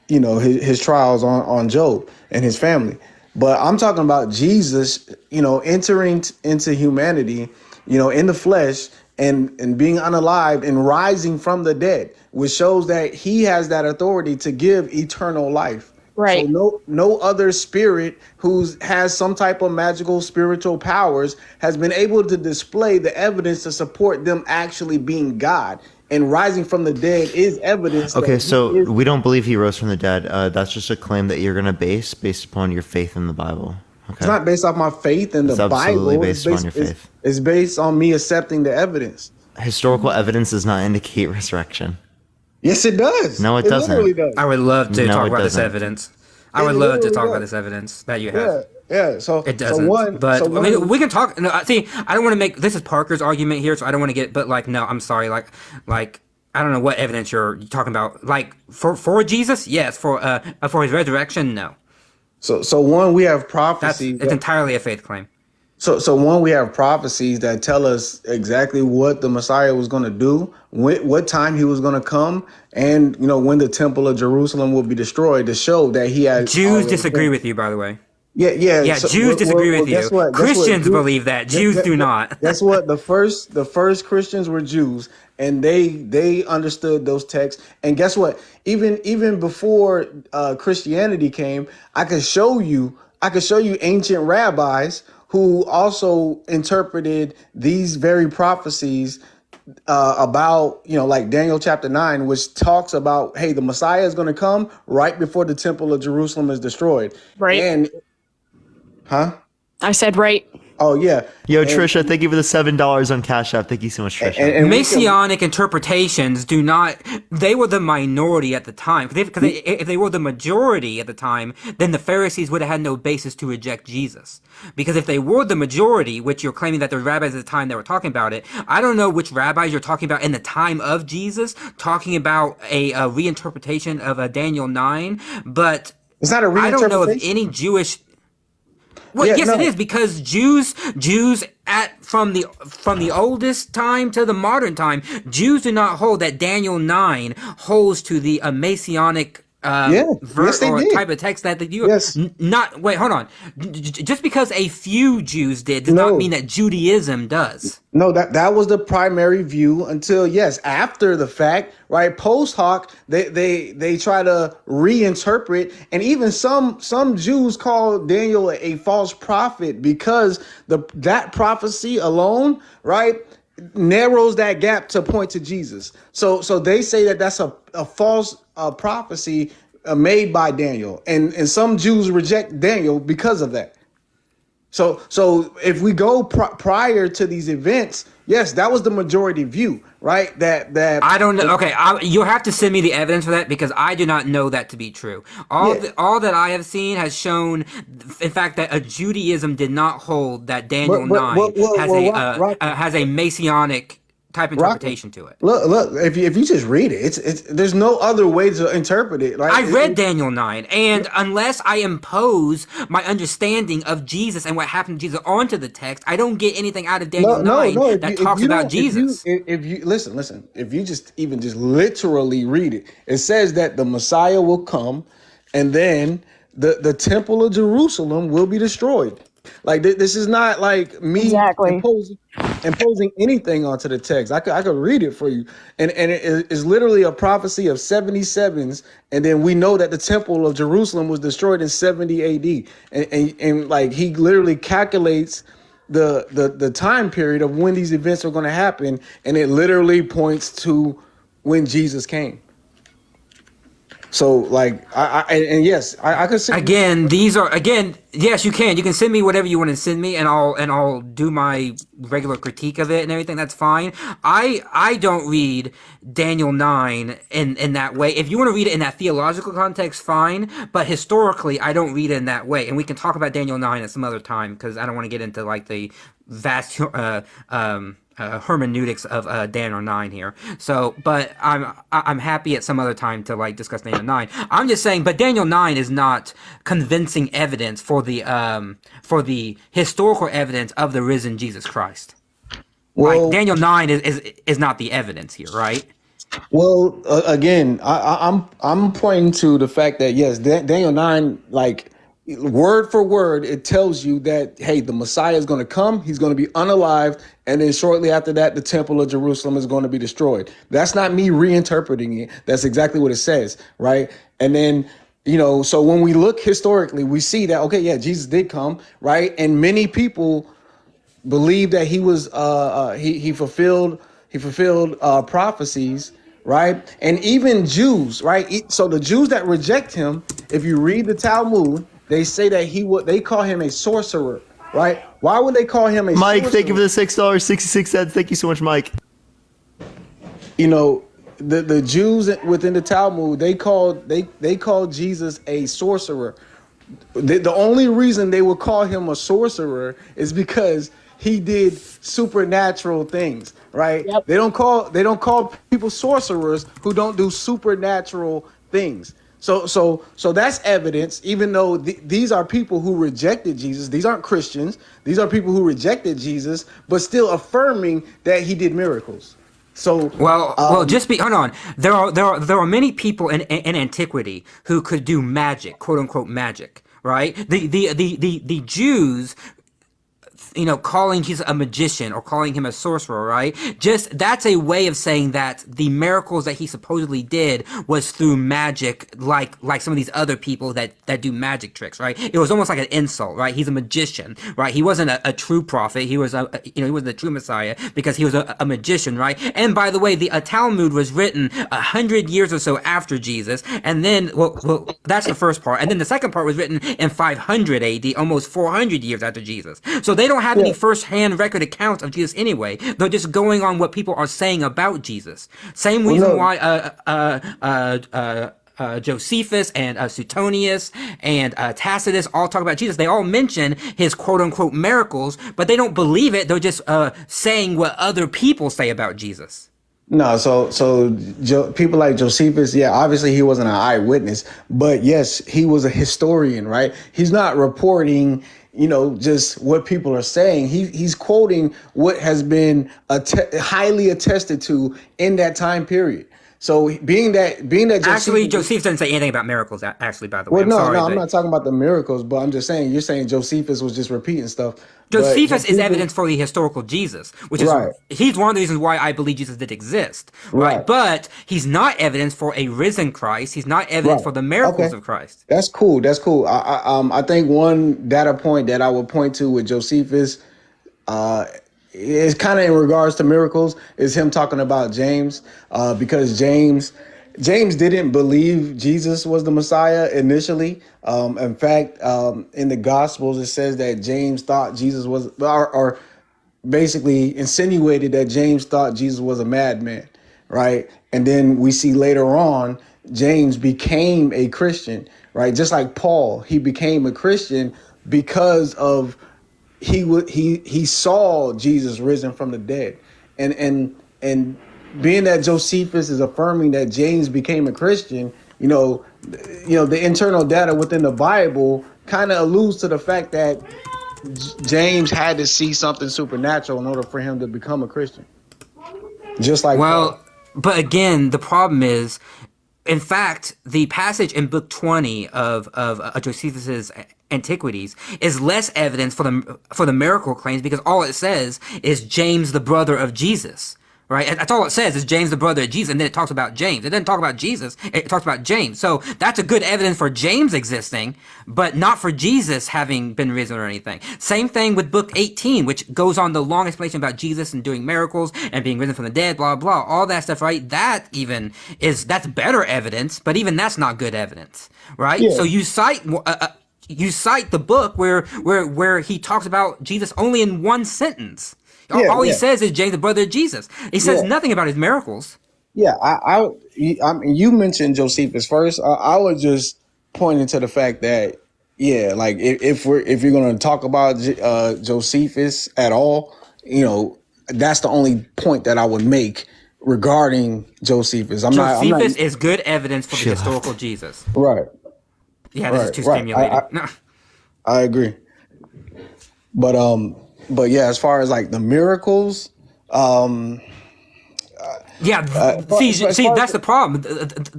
his trials on Job and his family. But I'm talking about Jesus, entering into humanity, in the flesh and being unalived and rising from the dead, which shows that he has that authority to give eternal life. Right. So no other spirit who has some type of magical spiritual powers has been able to display the evidence to support them actually being God. And rising from the dead is evidence. that Okay, he so is- we don't believe he rose from the dead. That's just a claim that you're going to base based upon your faith in the Bible. Okay. it's not based off my faith in It's the absolutely Bible. based on your faith. It's based on me accepting the evidence. Historical evidence does not indicate resurrection. Yes, it does. No, it doesn't. literally does. I would love to No, talk it about this doesn't. evidence. I It would love to literally talk about does. this evidence that you Yeah, have. yeah. So It doesn't. But I mean, we can talk. No, see, I don't want to make this is Parker's argument here, so I don't want to get. But like, no, I'm sorry. Like, I don't know what evidence you're talking about. Like for Jesus, yes. For his resurrection, no. So one, we have That's prophecies. it's entirely a faith claim. So one, we have prophecies that tell us exactly what the Messiah was going to do, what time he was going to come, and when the Temple of Jerusalem will be destroyed, to show that he had. Jews already disagree been- with you, by the way. Yeah. Yeah, so- Jews disagree with guess you. what? Guess what? Christians Jews- believe that. Jews do not. Guess what? The first Christians were Jews, and they understood those texts. And guess what? Even before Christianity came, I could show you ancient rabbis who also interpreted these very prophecies about, like Daniel chapter 9, which talks about, hey, the Messiah is going to come right before the Temple of Jerusalem is destroyed. Right. And, huh? I said right. Oh, yeah. Yo, And- Trisha, thank you for the $7 on Cash App. Thank you so much, Trisha. and we can- Messianic interpretations do not. They were the minority at the time. Because if they were the majority at the time, then the Pharisees would have had no basis to reject Jesus. Because if they were the majority, which you're claiming that the rabbis at the time that were talking about it, I don't know which rabbis you're talking about in the time of Jesus, talking about a reinterpretation of Daniel 9, but It's not a I don't know of reinterpretation. any Jewish. Well, Yeah, yes, no. it is, because Jews from the oldest time to the modern time, Jews do not hold that Daniel 9 holds to the Messianic Yes, they or did. type of text that you Yes. not wait, hold on. Just because a few Jews did does not mean that Judaism does. No, that was the primary view until yes, after the fact, right? Post hoc, they try to reinterpret, and even some Jews call Daniel a false prophet because that prophecy alone, right, narrows that gap to point to Jesus. So they say that that's a false prophecy made by Daniel, and some Jews reject Daniel because of that. So if we go prior to these events, yes, that was the majority view, right? That I don't know. Okay, you'll have to send me the evidence for that because I do not know that to be true. All that I have seen has shown, in fact, that Judaism did not hold that Daniel 9 has a messianic type interpretation to it. Look. If you just read it, it's there's no other way to interpret it. Right? I read Daniel 9, and unless I impose my understanding of Jesus and what happened to Jesus onto the text, I don't get anything out of Daniel 9 that talks about Jesus. If you listen, if you just literally read it, it says that the Messiah will come, and then the temple of Jerusalem will be destroyed. Like this is not like me imposing anything onto the text. I could read it for you, and it is literally a prophecy of 77s, and then we know that the temple of Jerusalem was destroyed in 70 A.D. and like he literally calculates the time period of when these events are going to happen, and it literally points to when Jesus came. So like I could say yes, you can send me whatever you want to send me, and I'll do my regular critique of it and everything. That's fine. I don't read Daniel 9 in that way. If you want to read it in that theological context, fine, but historically I don't read it in that way, and we can talk about Daniel 9 at some other time because I don't want to get into like the vast hermeneutics of Daniel 9 here. So, but I'm happy at some other time to like discuss Daniel 9. I'm just saying, but Daniel 9 is not convincing evidence for the historical evidence of the risen Jesus Christ. Well, like Daniel 9 is not the evidence here, right? Well, again, I'm pointing to the fact that yes, Daniel 9, like word for word, it tells you that, hey, the Messiah is going to come. He's going to be unalived. And then shortly after that, the temple of Jerusalem is going to be destroyed. That's not me reinterpreting it. That's exactly what it says. Right. And then, so when we look historically, we see that, okay, yeah, Jesus did come. Right. And many people believe that he was he fulfilled prophecies. Right. And even Jews. Right. So the Jews that reject him, if you read the Talmud, they say that they call him a sorcerer, right? Why would they call him a Mike, sorcerer? thank you for the $6.66. Thank you so much, Mike. The Jews within the Talmud, they call Jesus a sorcerer. The only reason they would call him a sorcerer is because he did supernatural things, right? Yep. They don't call people sorcerers who don't do supernatural things. So that's evidence, even though these are people who rejected Jesus. These aren't Christians. These are people who rejected Jesus, but still affirming that he did miracles. So hold on. There are many people in antiquity who could do magic, quote unquote magic, right? The Jews, calling Jesus a magician or calling him a sorcerer, right? Just that's a way of saying that the miracles that he supposedly did was through magic, like some of these other people that do magic tricks, right? It was almost like an insult, right? He's a magician, right? He wasn't a true prophet. He was he wasn't a true Messiah because he was a magician, right? And by the way, the Talmud was written 100 years or so after Jesus, and then well, that's the first part, and then the second part was written in 500 AD, almost 400 years after Jesus. So they don't have any first-hand record accounts of Jesus anyway. They're just going on what people are saying about Jesus. Same reason why Josephus and Suetonius and Tacitus all talk about Jesus. They all mention his quote-unquote miracles, but they don't believe it. They're just saying what other people say about Jesus. No, so people like Josephus, yeah, obviously he wasn't an eyewitness, but yes, he was a historian, right? He's not reporting just what people are saying. He's quoting what has been highly attested to in that time period. So being that Actually, Josephus, Josephus didn't say anything about miracles. Actually, by the way, well, I'm no, sorry, no, I'm but not talking about the miracles, but I'm just saying you're saying Josephus was just repeating stuff. But Josephus is evidence for the historical Jesus, which is right, he's one of the reasons why I believe Jesus did exist, right? right, But he's not evidence for a risen Christ. He's not evidence right. for the miracles Okay, of Christ. that's cool. That's cool. I think one data point that I would point to with Josephus, uh, is kind of in regards to miracles, is him talking about James, because James didn't believe Jesus was the Messiah initially. In fact, in the Gospels, it says that James thought Jesus was, or basically insinuated that James thought Jesus was a madman, right? And then we see later on, James became a Christian, right? Just like Paul, he became a Christian because of he saw Jesus risen from the dead, and being that Josephus is affirming that James became a Christian, the internal data within the Bible kind of alludes to the fact that James had to see something supernatural in order for him to become a Christian, just like Paul. Well, but again, the problem is, in fact, the passage in Book 20 of Josephus's Antiquities is less evidence for the miracle claims, because all it says is James, the brother of Jesus. Right? That's all it says is James, the brother of Jesus, and then it talks about James. It doesn't talk about Jesus. It talks about James. So that's a good evidence for James existing, but not for Jesus having been risen or anything. Same thing with Book 18, which goes on the long explanation about Jesus and doing miracles and being risen from the dead, blah, blah, all that stuff, right? That's better evidence, but even that's not good evidence, right? Yeah. So you cite the book where he talks about Jesus only in one sentence. All he says is James, the brother of Jesus. He says nothing about his miracles. Yeah, I mean, you mentioned Josephus first. I was just pointing to the fact that, like if you're going to talk about Josephus at all, that's the only point that I would make regarding Josephus. Josephus is good evidence for the historical Jesus. Right. Yeah, this is too stimulating. I agree. But yeah, as far as like the miracles, see, that's the problem.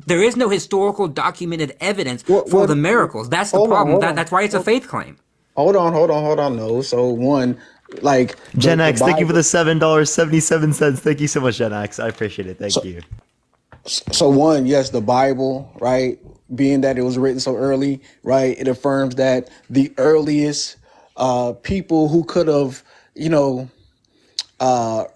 There is no historical documented evidence for the miracles. That's the problem. That's why it's a faith claim. Hold on. No, so one, like Gen X, thank you for the $7.77. Thank you so much, Gen X. I appreciate it. Thank you. So one, yes, the Bible, right? Being that it was written so early, right? It affirms that the earliest people who could have,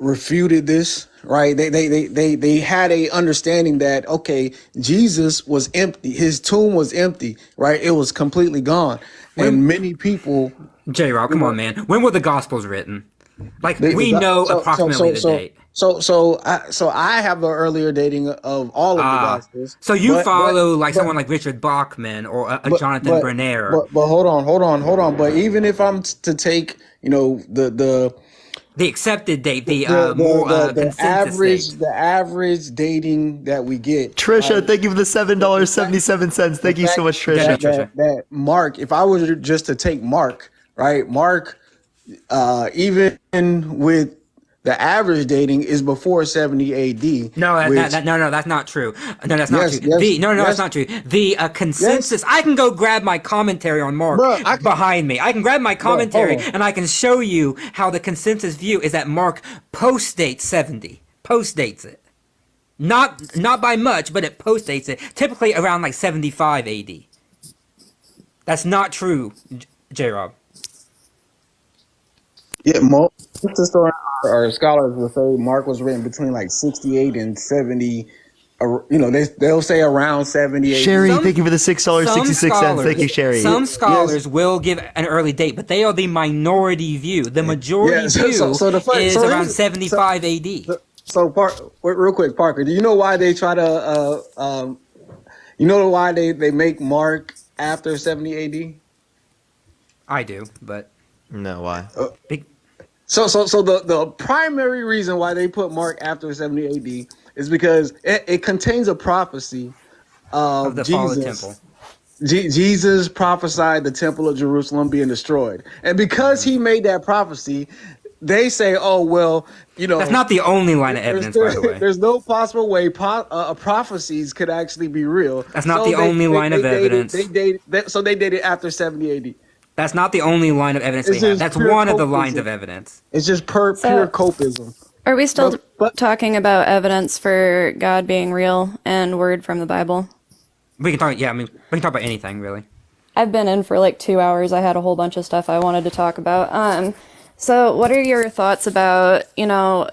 refuted this, right? They had a understanding that, okay, Jesus was empty. His tomb was empty, right? It was completely gone. And many people. J-Rob, come on, man. When were the Gospels written? Like, we know approximately the date. So I have the earlier dating of all of the Gospels. So you follow someone like Richard Bachman or a Jonathan Bernier. But hold on. But even if I'm to take, the accepted date, the consensus date. The average dating that we get. Trisha, thank you for the $7.77. Thank you so much, Trisha. That Mark, if I was just to take Mark, right? Mark, even with the average dating is before 70 AD. No, that's not true. No, that's not true. That's not true. The consensus. I can go grab my commentary on Mark behind me. I can grab my commentary and I can show you how the consensus view is that Mark postdates 70. Postdates it. Not by much, but it postdates it. Typically around like 75 AD. That's not true, J-Rob. Yeah, most historians or scholars will say Mark was written between like 68 and 70. They'll say around 70. Sherry, thank you for the $6.66. Thank you, Sherry. Some scholars will give an early date, but they are the minority view. The majority view is around 75 AD. Real quick, Parker, do you know why they try to, why they make Mark after 70 AD? I do, but. No, why? So the primary reason why they put Mark after 70 AD is because it contains a prophecy of the fall of the temple. Jesus prophesied the temple of Jerusalem being destroyed. And because he made that prophecy, they say, oh well, That's not the only line of evidence, by the way. there's no possible way prophecies could actually be real. That's not the only line of evidence. So they dated after 70 AD. That's not the only line of evidence It's they have. just That's pure one of the copism. lines of evidence. It's just pure copism. Are we still But- talking about evidence for God being real and word from the Bible? We can talk. Yeah, I mean, we can talk about anything really. I've been in for like 2 hours. I had a whole bunch of stuff I wanted to talk about. So what are your thoughts about,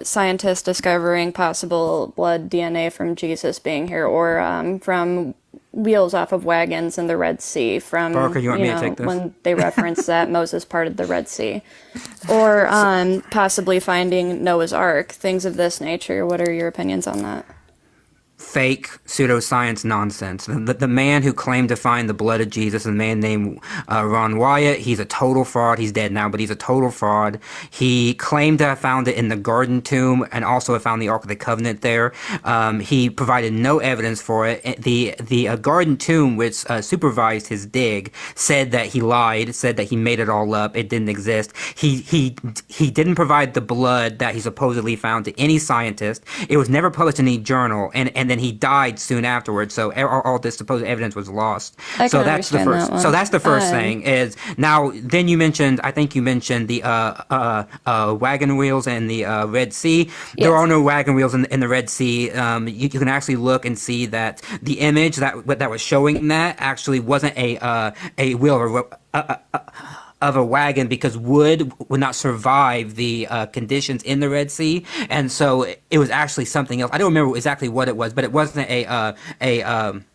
scientists discovering possible blood DNA from Jesus being here, or from wheels off of wagons in the Red Sea, from Parker, you want me to take this? when they reference that Moses parted the Red Sea, or possibly finding Noah's Ark, things of this nature? What are your opinions on that? Fake pseudoscience nonsense. The man who claimed to find the blood of Jesus, a man named Ron Wyatt, he's a total fraud. He's dead now, but he's a total fraud. He claimed to have found it in the Garden Tomb and also have found the Ark of the Covenant there. He provided no evidence for it. The Garden Tomb, which supervised his dig, said that he lied, said that he made it all up. It didn't exist. He didn't provide the blood that he supposedly found to any scientist. It was never published in any journal, and then he died soon afterwards. So all this supposed evidence was lost. So that's the first. So that's the first thing is now. Then I think you mentioned the wagon wheels and the Red Sea. There are no wagon wheels in the Red Sea. You can actually look and see that the image that was showing that actually wasn't a wheel of a wagon, because wood would not survive the conditions in the Red Sea, and so it was actually something else. I don't remember exactly what it was, but it wasn't a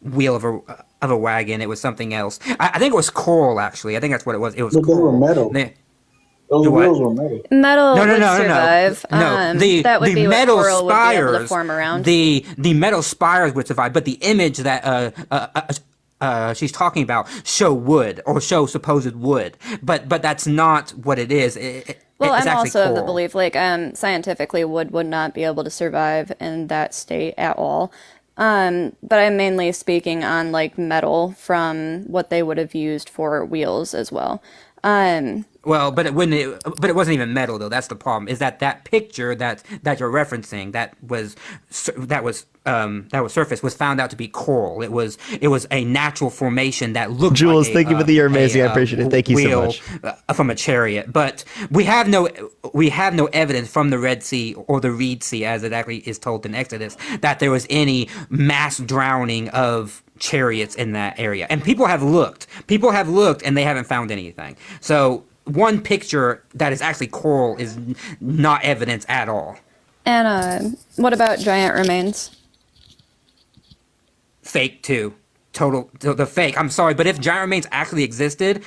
wheel of a wagon. It was something else. I think it was coral. Actually, I think that's what it was. It was But they coral. were metal. Those wheels were metal. Metal No, would no. survive. No, that would the be metal what coral would be able to spires. form around. The metal spires would survive, but the image that she's talking about show wood or show supposed wood, but that's not what it is. Well, it's I'm actually also of the coral. belief, scientifically, wood would not be able to survive in that state at all. But I'm mainly speaking on metal from what they would have used for wheels as well. Well, but it wouldn't. But it wasn't even metal though. That's the problem. Is that picture that you're referencing that was surfaced was found out to be coral. It was a natural formation that looked. Jules, like thank you for the you're amazing. I appreciate it. Thank you so wheel, much. From a chariot, but we have no evidence from the Red Sea or the Reed Sea, as it actually is told in Exodus, that there was any mass drowning of chariots in that area. And people have looked, and they haven't found anything. So one picture that is actually coral is not evidence at all. And what about giant remains? Fake too. The fake. I'm sorry, but if giant remains actually existed,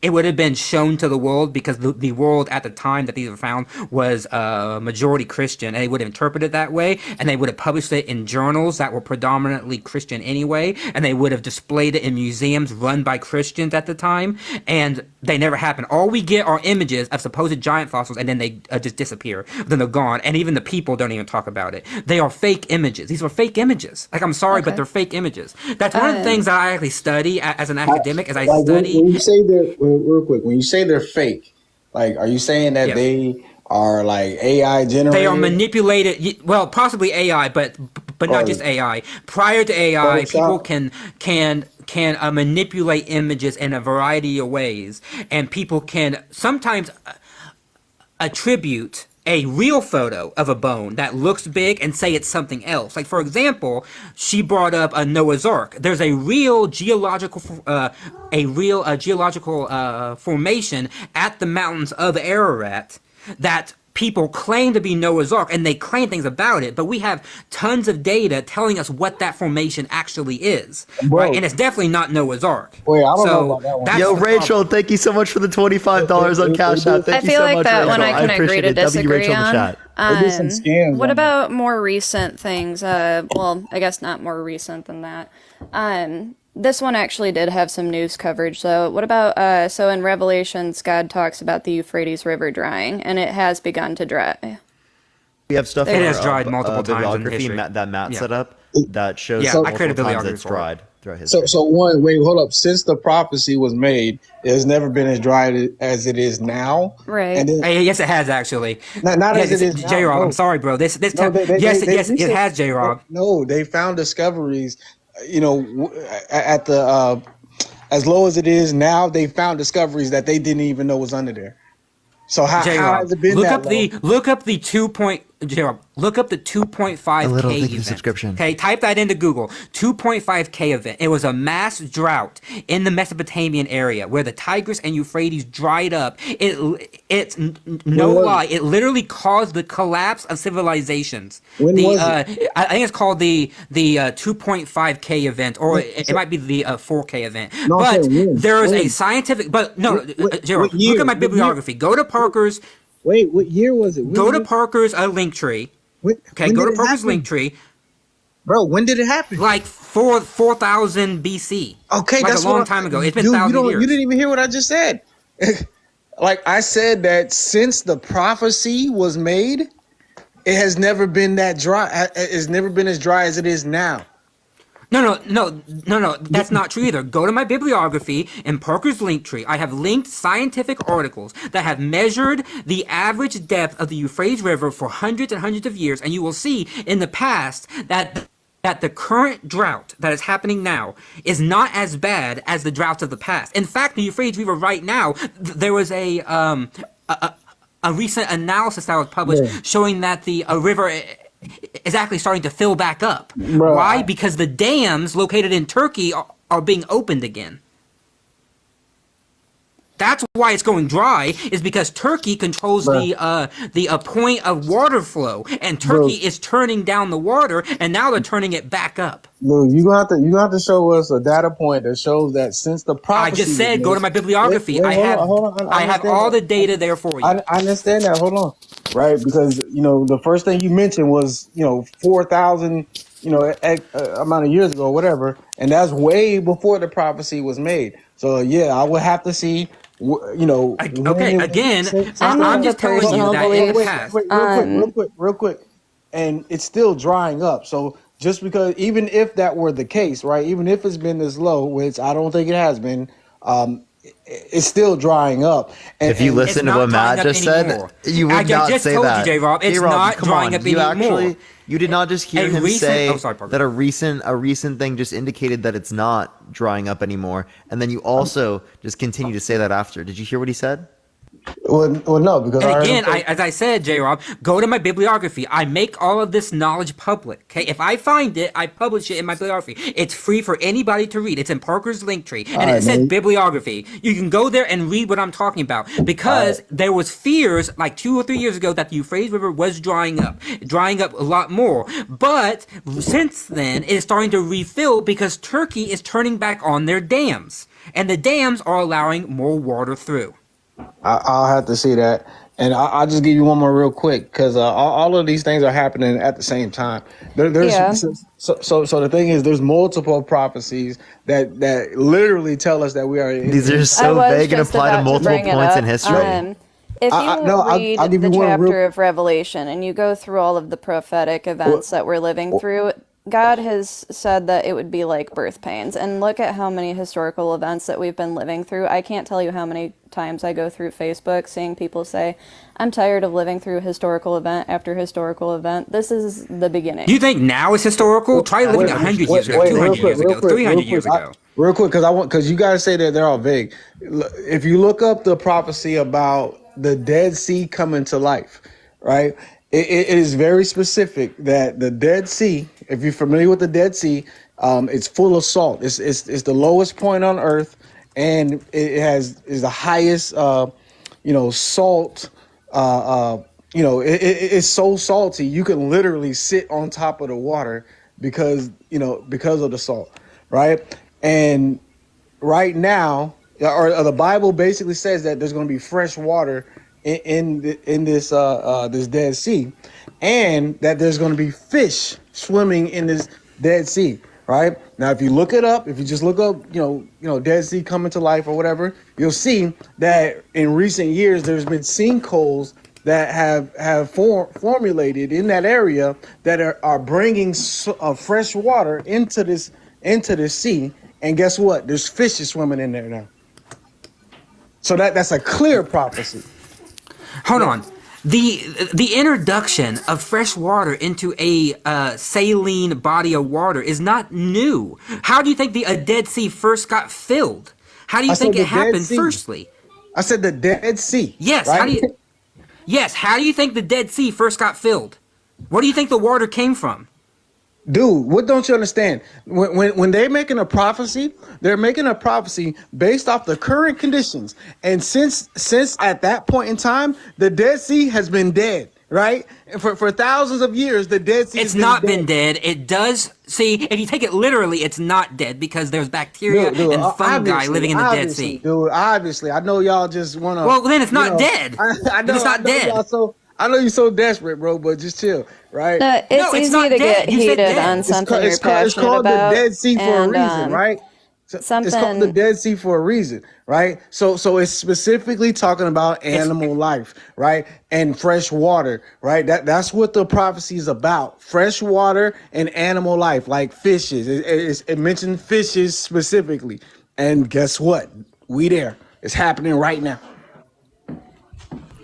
it would have been shown to the world, because the world at the time that these were found was majority Christian, and they would have interpreted it that way, and they would have published it in journals that were predominantly Christian anyway, and they would have displayed it in museums run by Christians at the time, and they never happened. All we get are images of supposed giant fossils, and then they just disappear. Then they're gone, and even the people don't even talk about it. They are fake images. These are fake images. I'm sorry, but they're fake images. That's one of the things that I actually study as an academic. As I study, when you say they're real quick, when you say they're fake, are you saying that they are AI generated? They are manipulated. Well, possibly AI, but not just AI. Prior to AI, people can manipulate images in a variety of ways, and people can sometimes attribute a real photo of a bone that looks big and say it's something else. For example, she brought up a Noah's Ark. There's a real geological formation at the mountains of Ararat that people claim to be Noah's Ark, and they claim things about it, but we have tons of data telling us what that formation actually is, right? And it's definitely not Noah's Ark. Wait, I don't know about that one. Yo, Rachel, thank you so much for the $25 on Cash App. Thank I you feel so like much, that Rachel. one I can agree appreciate to it. W disagree Rachel in the on. chat. Some scams What on about more recent things? Well, I guess not more recent than that. This one actually did have some news coverage, though. What about, so in Revelations, God talks about the Euphrates River drying, and it has begun to dry. We have stuff It in has our dried multiple times in bibliography history. that Matt Yeah. set up that shows Yeah, I multiple created a times bibliography it's for it. dried. throughout history. So hold up. Since the prophecy was made, it has never been as dry as it is now. Right. And then, Yes, it has actually. not Yes, as it is now. J-Rob, No. I'm sorry, bro. Yes, They it has, J-Rob. No, they found discoveries. At the as low as it is now, they found discoveries that they didn't even know was under there. So how has it been look that up long? look up the 2.5 A little K thank you event. subscription. Okay, type that into Google. 2.5 K event. It was a mass drought in the Mesopotamian area where the Tigris and Euphrates dried up. It's no lie. It literally caused the collapse of civilizations. When was it? I think it's called the 2.5 K event, or it might be the 4K event. No, I'm But saying when? there is a When? scientific. But no, Gerald, what year? look at my What year? bibliography. Go to Parker's. Wait, what year was it? Go to Parker's link tree. Okay, go to Parker's link tree. Bro, when did it happen? Like 4,000 BC. Okay, like that's a long what time ago. It's been Dude, thousands of you years. didn't even hear what I just said. Like I said, that since the prophecy was made, it has never been that dry. It's never been as dry as it is now. No. That's not true either. Go to my bibliography in Parker's link tree. I have linked scientific articles that have measured the average depth of the Euphrates River for hundreds and hundreds of years, and you will see in the past that the current drought that is happening now is not as bad as the droughts of the past. In fact, the Euphrates River right now, there was a recent analysis that was published showing that the river is actually starting to fill back up. Bro, Why? Because the dams located in Turkey are being opened again. That's why it's going dry, is because Turkey controls the point of water flow, and Turkey is turning down the water, and now they're turning it back up. Look, you gonna have to show us a data point that shows that since the prophecy. I just said, go to my bibliography. Hold on, I have all the data there for you. I understand that. Hold on, right? Because the first thing you mentioned was 4,000 amount of years ago, whatever, and that's way before the prophecy was made. So yeah, I would have to see. Okay, again, I'm just telling you that in the past. Real quick, and it's still drying up. So just because, even if that were the case, right? Even if it's been this low, which I don't think it has been, it's still drying up. And if you listen to what Matt just said, you would not just say told that. you, J-Rob, it's not drying up anymore. You did not just hear him say Parker. that a recent thing just indicated that it's not drying up anymore, and then you also just continue to say that after. Did you hear what he said? Well, no, because as I said, J-Rob, go to my bibliography. I make all of this knowledge public. Okay, if I find it, I publish it in my bibliography. It's free for anybody to read. It's in Parker's link tree, and it says bibliography. You can go there and read what I'm talking about, because there was fears like 2 or 3 years ago that the Euphrates River was drying up a lot more. But since then, it is starting to refill because Turkey is turning back on their dams, and the dams are allowing more water through. I'll have to see that. And I'll just give you one more real quick, because all of these things are happening at the same time. So the thing is, there's multiple prophecies that literally tell us that we are. These are so vague and apply to multiple points in history. If you read the chapter of Revelation and you go through all of the prophetic events that we're living through, God has said that it would be like birth pains. And look at how many historical events that we've been living through. I can't tell you how many times I go through Facebook seeing people say, I'm tired of living through historical event after historical event. This is the beginning. Do you think now is historical? Try living 100 years ago, 200 years ago, 300 years ago. Real quick, because you guys say that they're all vague. If you look up the prophecy about the Dead Sea coming to life, right? It is very specific that the Dead Sea, if you're familiar with the Dead Sea, it's full of salt. It's the lowest point on earth, and is the highest salt. It's so salty you can literally sit on top of the water because of the salt, right? And right now, or the Bible basically says that there's going to be fresh water in this Dead Sea, and that there's going to be fish swimming in this Dead Sea. Right now, if you look it up, if you just look up, Dead Sea coming to life or whatever, you'll see that in recent years there's been sinkholes that have formulated in that area that are bringing fresh water into this into the sea, and guess what? There's fishes swimming in there now. So that's a clear prophecy. Hold on. The introduction of fresh water into a saline body of water is not new. How do you think the Dead Sea first got filled? How do you think it happened firstly? I said the Dead Sea. Yes. Right? How do you think the Dead Sea first got filled? Where do you think the water came from? Dude, what don't you understand? When they're making a prophecy, they're making a prophecy based off the current conditions. And since at that point in time, the Dead Sea has been dead, right? And for thousands of years, the Dead Sea It's not been dead. It does. See, if you take it literally, it's not dead because there's bacteria and fungi living in the Dead Sea. Dude, obviously. I know y'all just want to... Well, then it's not dead. I know, it's not dead. I know you're so desperate, bro, but just chill, right? It's easy to get heated on something you're passionate it's called about. The Dead Sea for a reason, right? It's called the Dead Sea for a reason, right? So it's specifically talking about animal life, right? And fresh water, right? That's what the prophecy is about. Fresh water and animal life, like fishes. It mentioned fishes specifically. And guess what? We there. It's happening right now.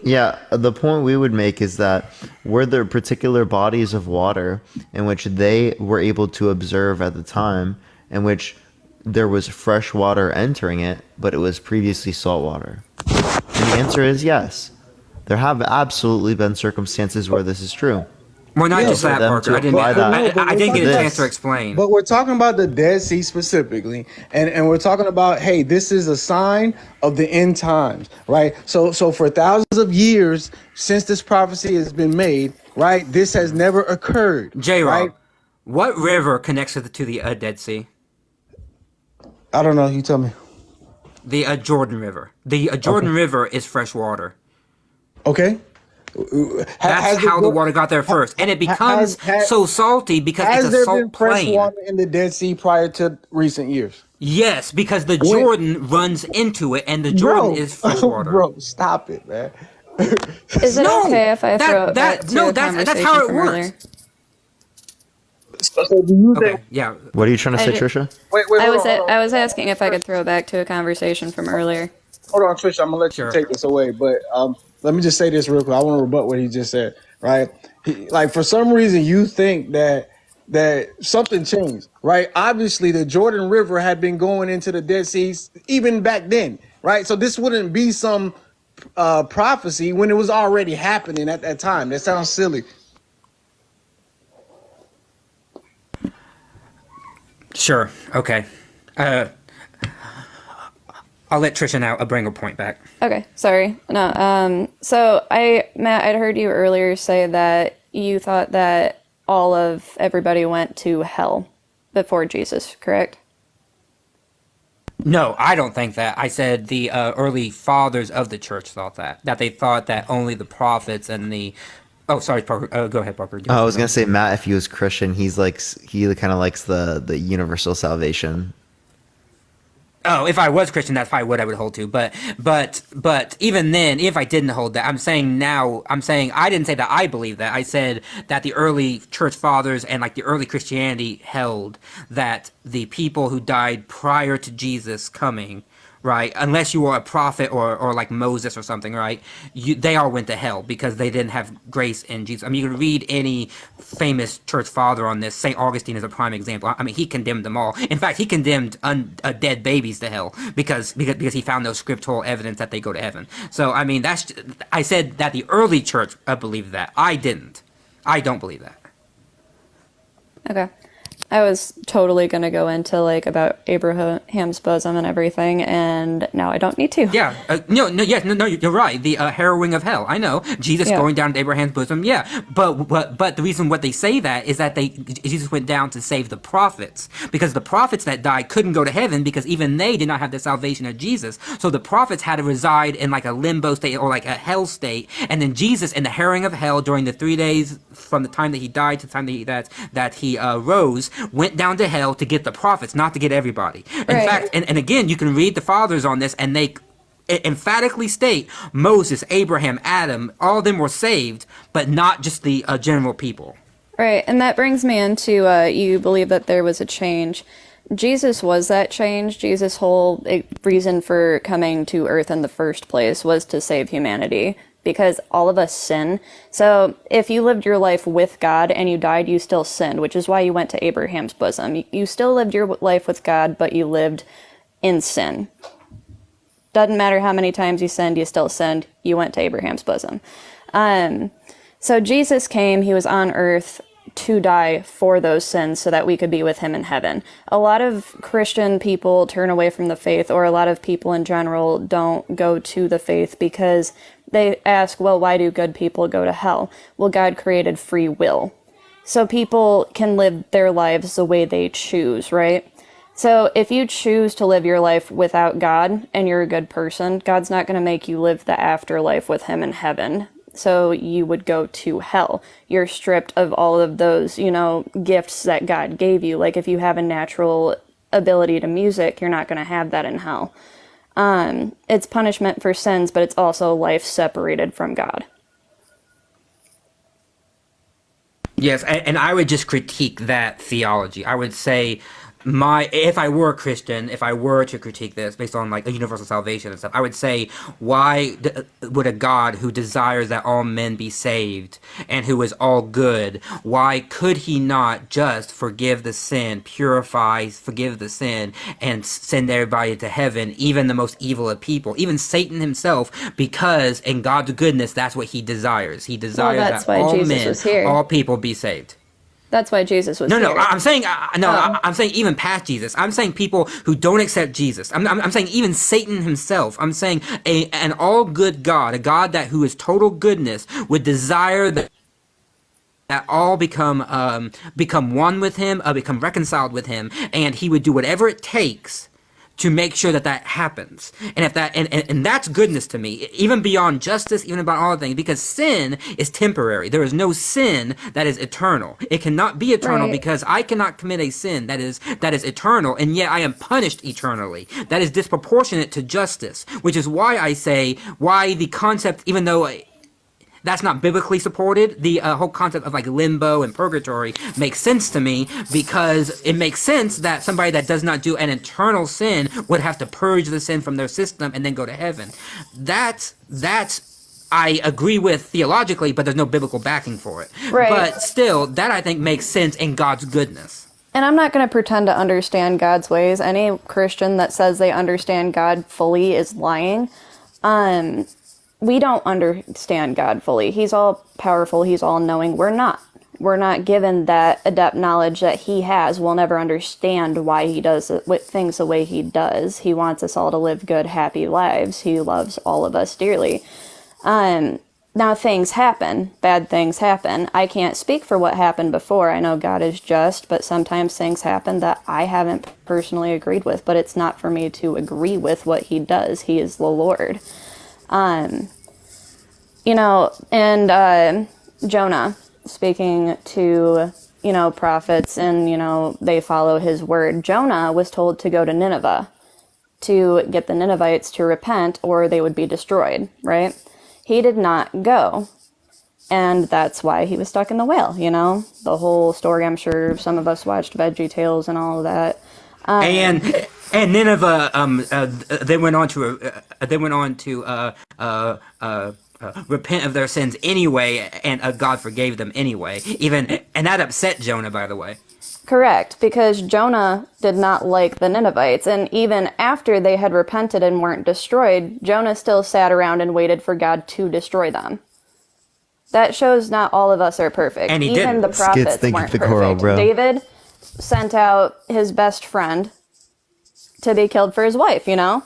Yeah, the point we would make is that were there particular bodies of water in which they were able to observe at the time, in which there was fresh water entering it, but it was previously salt water? And the answer is yes. There have absolutely been circumstances where this is true. Well, not just that, Parker. I didn't get a chance to explain. But we're talking about the Dead Sea specifically, and we're talking about, hey, this is a sign of the end times, right? So for thousands of years since this prophecy has been made, right, this has never occurred. J-Rob, right? what river connects to the Dead Sea? I don't know. You tell me. The Jordan River. The Jordan River is fresh water. Okay. That's how the water got there first, and it becomes so salty because it's a salt plain. Has there been fresh water in the Dead Sea prior to recent years? Yes, because the Jordan runs into it, and the Jordan is fresh water. Bro, stop it, man. Is it okay if I throw it back to a that's conversation how it from works. earlier? So do you think? Yeah. What are you trying to say, Trisha? Wait, I was asking if I could throw it back to a conversation from earlier. Hold on, Trisha. I'm gonna let you take this away, but let me just say this real quick. I want to rebut what he just said. Right? Like for some reason, you think that something changed, right? Obviously, the Jordan River had been going into the Dead Sea even back then, right? So this wouldn't be some prophecy when it was already happening at that time. That sounds silly. Sure. Okay. I'll let Trisha now bring her point back. Okay, sorry. No. So Matt, I'd heard you earlier say that you thought that all of everybody went to hell before Jesus, correct? No, I don't think that. I said the early fathers of the church thought that they thought that only the prophets and the... Oh, sorry, Parker. Go ahead, Parker. I was going to say, Matt, if he was Christian, he kind of likes the universal salvation. Oh, if I was Christian, that's probably what I would hold to. But even then, if I didn't hold that, I'm saying I didn't say that I believe that. I said that the early church fathers and like the early Christianity held that the people who died prior to Jesus coming, right, unless you were a prophet or like Moses or something, right, they all went to hell because they didn't have grace in Jesus. I mean, you can read any famous church father on this. St. Augustine is a prime example. I mean, he condemned them all. In fact, he condemned dead babies to hell because he found no scriptural evidence that they go to heaven. So, I mean, I said that the early church believed that. I didn't. I don't believe that. Okay. I was totally going to go into like about Abraham's bosom and everything, and now I don't need to. Yeah. No, you're right. The harrowing of hell. I know. Jesus going down to Abraham's bosom. Yeah. But the reason what they say that is that Jesus went down to save the prophets, because the prophets that died couldn't go to heaven because even they did not have the salvation of Jesus. So the prophets had to reside in like a limbo state or like a hell state, and then Jesus in the harrowing of hell during the 3 days from the time that he died to the time that he rose, went down to hell to get the prophets, not to get everybody. In fact, and again, you can read the fathers on this, and they emphatically state Moses, Abraham, Adam, all of them were saved, but not just the general people. Right, and that brings me into you believe that there was a change. Jesus was that change. Jesus' whole reason for coming to Earth in the first place was to save humanity, because all of us sin. So if you lived your life with God and you died, you still sinned, which is why you went to Abraham's bosom. You still lived your life with God, but you lived in sin. Doesn't matter how many times you sinned, you still sinned. You went to Abraham's bosom. So Jesus came, he was on earth to die for those sins so that we could be with him in heaven. A lot of Christian people turn away from the faith, or a lot of people in general don't go to the faith because they ask, well, why do good people go to hell? Well, God created free will. So people can live their lives the way they choose, right? So if you choose to live your life without God and you're a good person, God's not going to make you live the afterlife with him in heaven. So you would go to hell. You're stripped of all of those, gifts that God gave you. Like if you have a natural ability to music, you're not going to have that in hell. It's punishment for sins, but it's also life separated from God. Yes, and I would just critique that theology. I would say if I were a Christian, if I were to critique this based on like a universal salvation and stuff, I would say, why would a God who desires that all men be saved and who is all good, why could he not just forgive the sin, forgive the sin, and send everybody to heaven, even the most evil of people, even Satan himself, because in God's goodness, that's what he desires. He desires that all men, all people be saved. That's why Jesus was here. No, I'm saying I'm saying even past Jesus. I'm saying people who don't accept Jesus. I'm saying even Satan himself. I'm saying an all good God, a God who is total goodness, would desire that all become one with him, become reconciled with him, and he would do whatever it takes to make sure that happens. And if and that's goodness to me, even beyond justice, even about all things, because sin is temporary. There is no sin that is eternal. It cannot be eternal, because I cannot commit a sin that is eternal, and yet I am punished eternally. That is disproportionate to justice, which is why I say, why the concept, even though that's not biblically supported, the whole concept of like limbo and purgatory makes sense to me, because it makes sense that somebody that does not do an eternal sin would have to purge the sin from their system and then go to heaven. That's I agree with theologically, but there's no biblical backing for it. Right. But still, that I think makes sense in God's goodness. And I'm not going to pretend to understand God's ways. Any Christian that says they understand God fully is lying. We don't understand God fully. He's all powerful. He's all knowing. We're not. We're not given that adept knowledge that he has. We'll never understand why he does things the way he does. He wants us all to live good, happy lives. He loves all of us dearly. Now things happen. Bad things happen. I can't speak for what happened before. I know God is just, but sometimes things happen that I haven't personally agreed with. But it's not for me to agree with what he does. He is the Lord. Jonah, speaking to, prophets and, they follow his word. Jonah was told to go to Nineveh to get the Ninevites to repent or they would be destroyed, right? He did not go. And that's why he was stuck in the whale, the whole story. I'm sure some of us watched Veggie Tales and all of that. And Nineveh, they went on to repent of their sins anyway, and God forgave them anyway. And that upset Jonah, by the way. Correct, because Jonah did not like the Ninevites, and even after they had repented and weren't destroyed, Jonah still sat around and waited for God to destroy them. That shows not all of us are perfect. And he even didn't. The prophets weren't perfect. David sent out his best friend to be killed for his wife, Not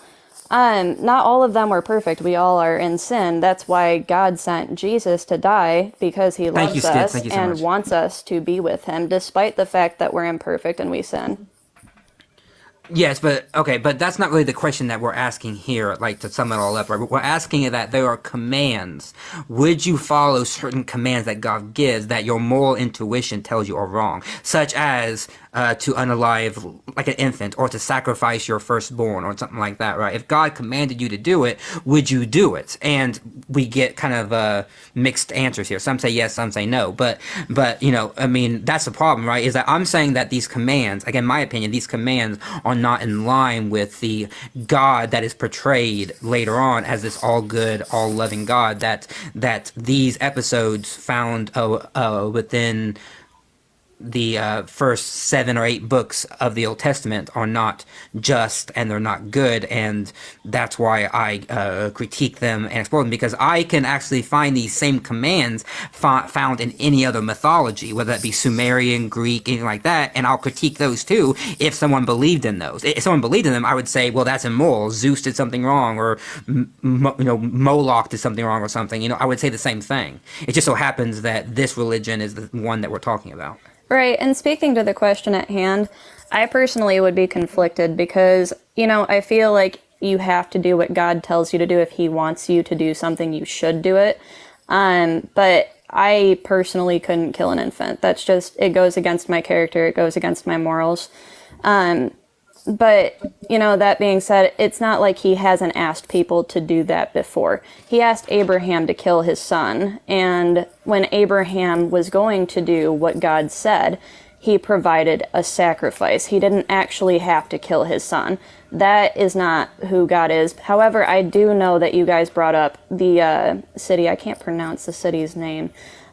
all of them were perfect. We all are in sin. That's why God sent Jesus to die, because he loves us and wants us to be with him, despite the fact that we're imperfect and we sin. Yes, but okay, but that's not really the question that we're asking here, like to sum it all up, right? We're asking that there are commands. Would you follow certain commands that God gives that your moral intuition tells you are wrong, such as to unalive like an infant or to sacrifice your firstborn or something like that, right? If God commanded you to do it, would you do it? And we get kind of mixed answers here. Some say yes, some say no. But I mean, that's the problem, right? Is that I'm saying that these commands, again, my opinion, these commands are not in line with the God that is portrayed later on as this all good, all loving God that these episodes found within the first 7 or 8 books of the Old Testament are not just and they're not good, and that's why I critique them and explore them, because I can actually find these same commands found in any other mythology, whether that be Sumerian, Greek, anything like that, and I'll critique those too if someone believed in those. If someone believed in them, I would say, well, that's immoral. Zeus did something wrong, or Moloch did something wrong or something. I would say the same thing. It just so happens that this religion is the one that we're talking about. Right, and speaking to the question at hand, I personally would be conflicted because, I feel like you have to do what God tells you to do. If he wants you to do something, you should do it. But I personally couldn't kill an infant. That's just, it goes against my character, it goes against my morals. But, that being said, it's not like he hasn't asked people to do that before. He asked Abraham to kill his son, and when Abraham was going to do what God said, he provided a sacrifice. He didn't actually have to kill his son. That is not who God is. However, I do know that you guys brought up the city. I can't pronounce the city's name.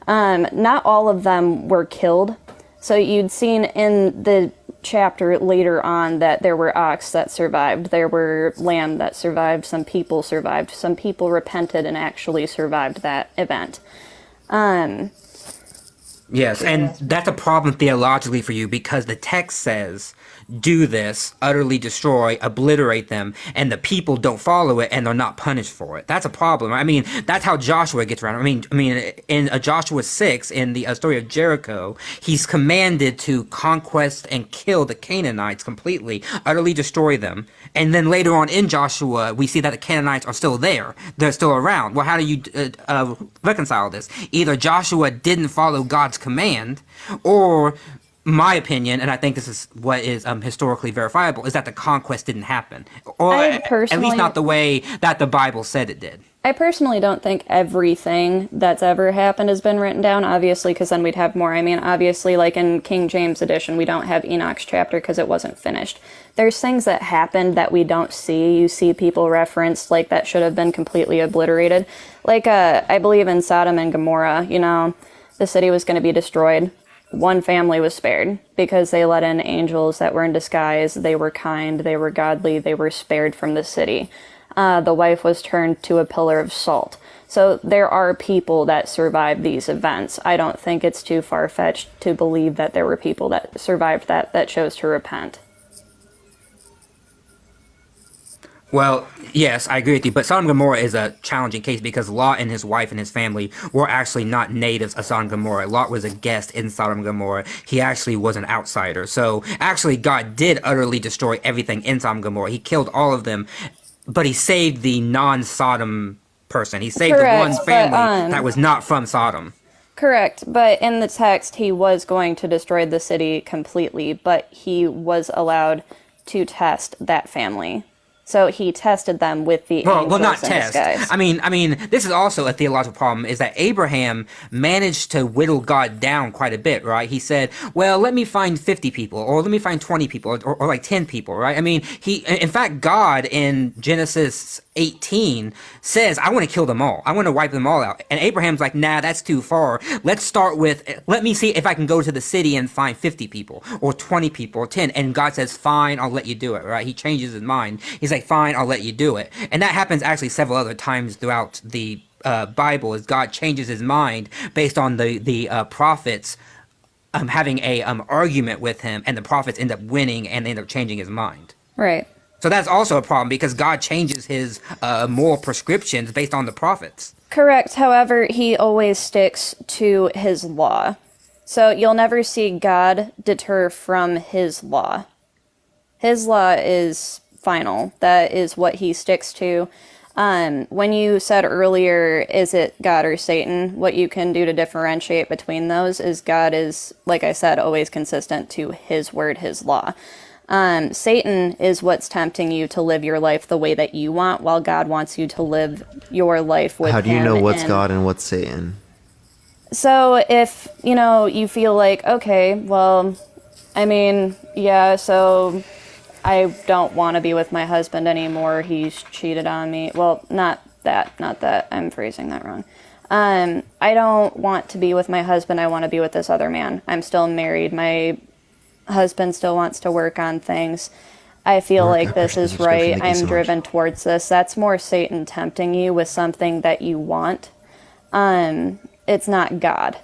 Not all of them were killed. So you'd seen in the chapter later on that there were ox that survived, there were lamb that survived, some people repented and actually survived that event. Yes, and that's a problem theologically for you, because the text says, do this, utterly destroy, obliterate them, and the people don't follow it and they're not punished for it. That's a problem. I mean, that's how Joshua gets around. I mean, in Joshua 6, in the story of Jericho, he's commanded to conquest and kill the Canaanites completely, utterly destroy them. And then later on in Joshua, we see that the Canaanites are still there. They're still around. Well, how do you reconcile this? Either Joshua didn't follow God's command, or my opinion, and I think this is what is historically verifiable, is that the conquest didn't happen, or at least not the way that the Bible said it did. I personally don't think everything that's ever happened has been written down, obviously, because then we'd have more. I mean, obviously, like in King James Edition, we don't have Enoch's chapter because it wasn't finished. There's things that happened that we don't see. You see people referenced like that should have been completely obliterated. Like, I believe in Sodom and Gomorrah, the city was going to be destroyed. One family was spared because they let in angels that were in disguise. They were kind, they were godly, they were spared from the city. The wife was turned to a pillar of salt. So there are people that survived these events. I don't think it's too far-fetched to believe that there were people that survived that chose to repent. Well, yes, I agree with you, but Sodom and Gomorrah is a challenging case because Lot and his wife and his family were actually not natives of Sodom and Gomorrah. Lot was a guest in Sodom and Gomorrah. He actually was an outsider. So actually, God did utterly destroy everything in Sodom and Gomorrah. He killed all of them, but he saved the non-Sodom person. He saved the one family that was not from Sodom. Correct, but in the text, he was going to destroy the city completely, but he was allowed to test that family. So he tested them with the angels well, not in test. disguise. I mean, this is also a theological problem, is that Abraham managed to whittle God down quite a bit, right? He said, well, let me find 50 people, or let me find 20 people, or like 10 people, right? I mean, in fact, God in Genesis 18 says, I want to kill them all. I want to wipe them all out. And Abraham's like, nah, that's too far. Let's start with, let me see if I can go to the city and find 50 people, or 20 people, or 10. And God says, fine, I'll let you do it, right? He changes his mind. He's like, fine, I'll let you do it. And that happens actually several other times throughout the Bible, as God changes his mind based on the prophets having a argument with him, and the prophets end up winning and they end up changing his mind. Right. So that's also a problem because God changes his moral prescriptions based on the prophets. Correct. However, he always sticks to his law. So you'll never see God deter from his law. His law is final. That is what he sticks to. When you said earlier, is it God or Satan? What you can do to differentiate between those is God is, like I said, always consistent to his word, his law. Satan is what's tempting you to live your life the way that you want, while God wants you to live your life with him. How do you know what's God and what's Satan? So if, you feel like, okay, well, I mean, yeah, so I don't want to be with my husband anymore. He's cheated on me. Well, not that. I'm phrasing that wrong. I don't want to be with my husband. I want to be with this other man. I'm still married. My husband still wants to work on things. I feel like this is right. I'm driven towards this. That's more Satan tempting you with something that you want. It's not God.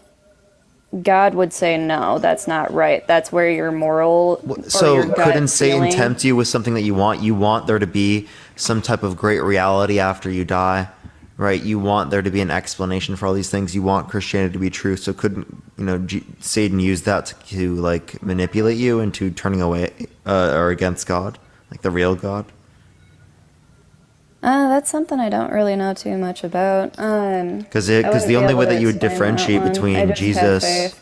God would say, no, that's not right. That's where your moral. So your gut couldn't Satan feeling. tempt you with something that you want? You want there to be some type of great reality after you die, right? You want there to be an explanation for all these things. You want Christianity to be true. So couldn't, Satan use that to like manipulate you into turning away or against God, like the real God? That's something I don't really know too much about. Because the only way that you would differentiate between Jesus,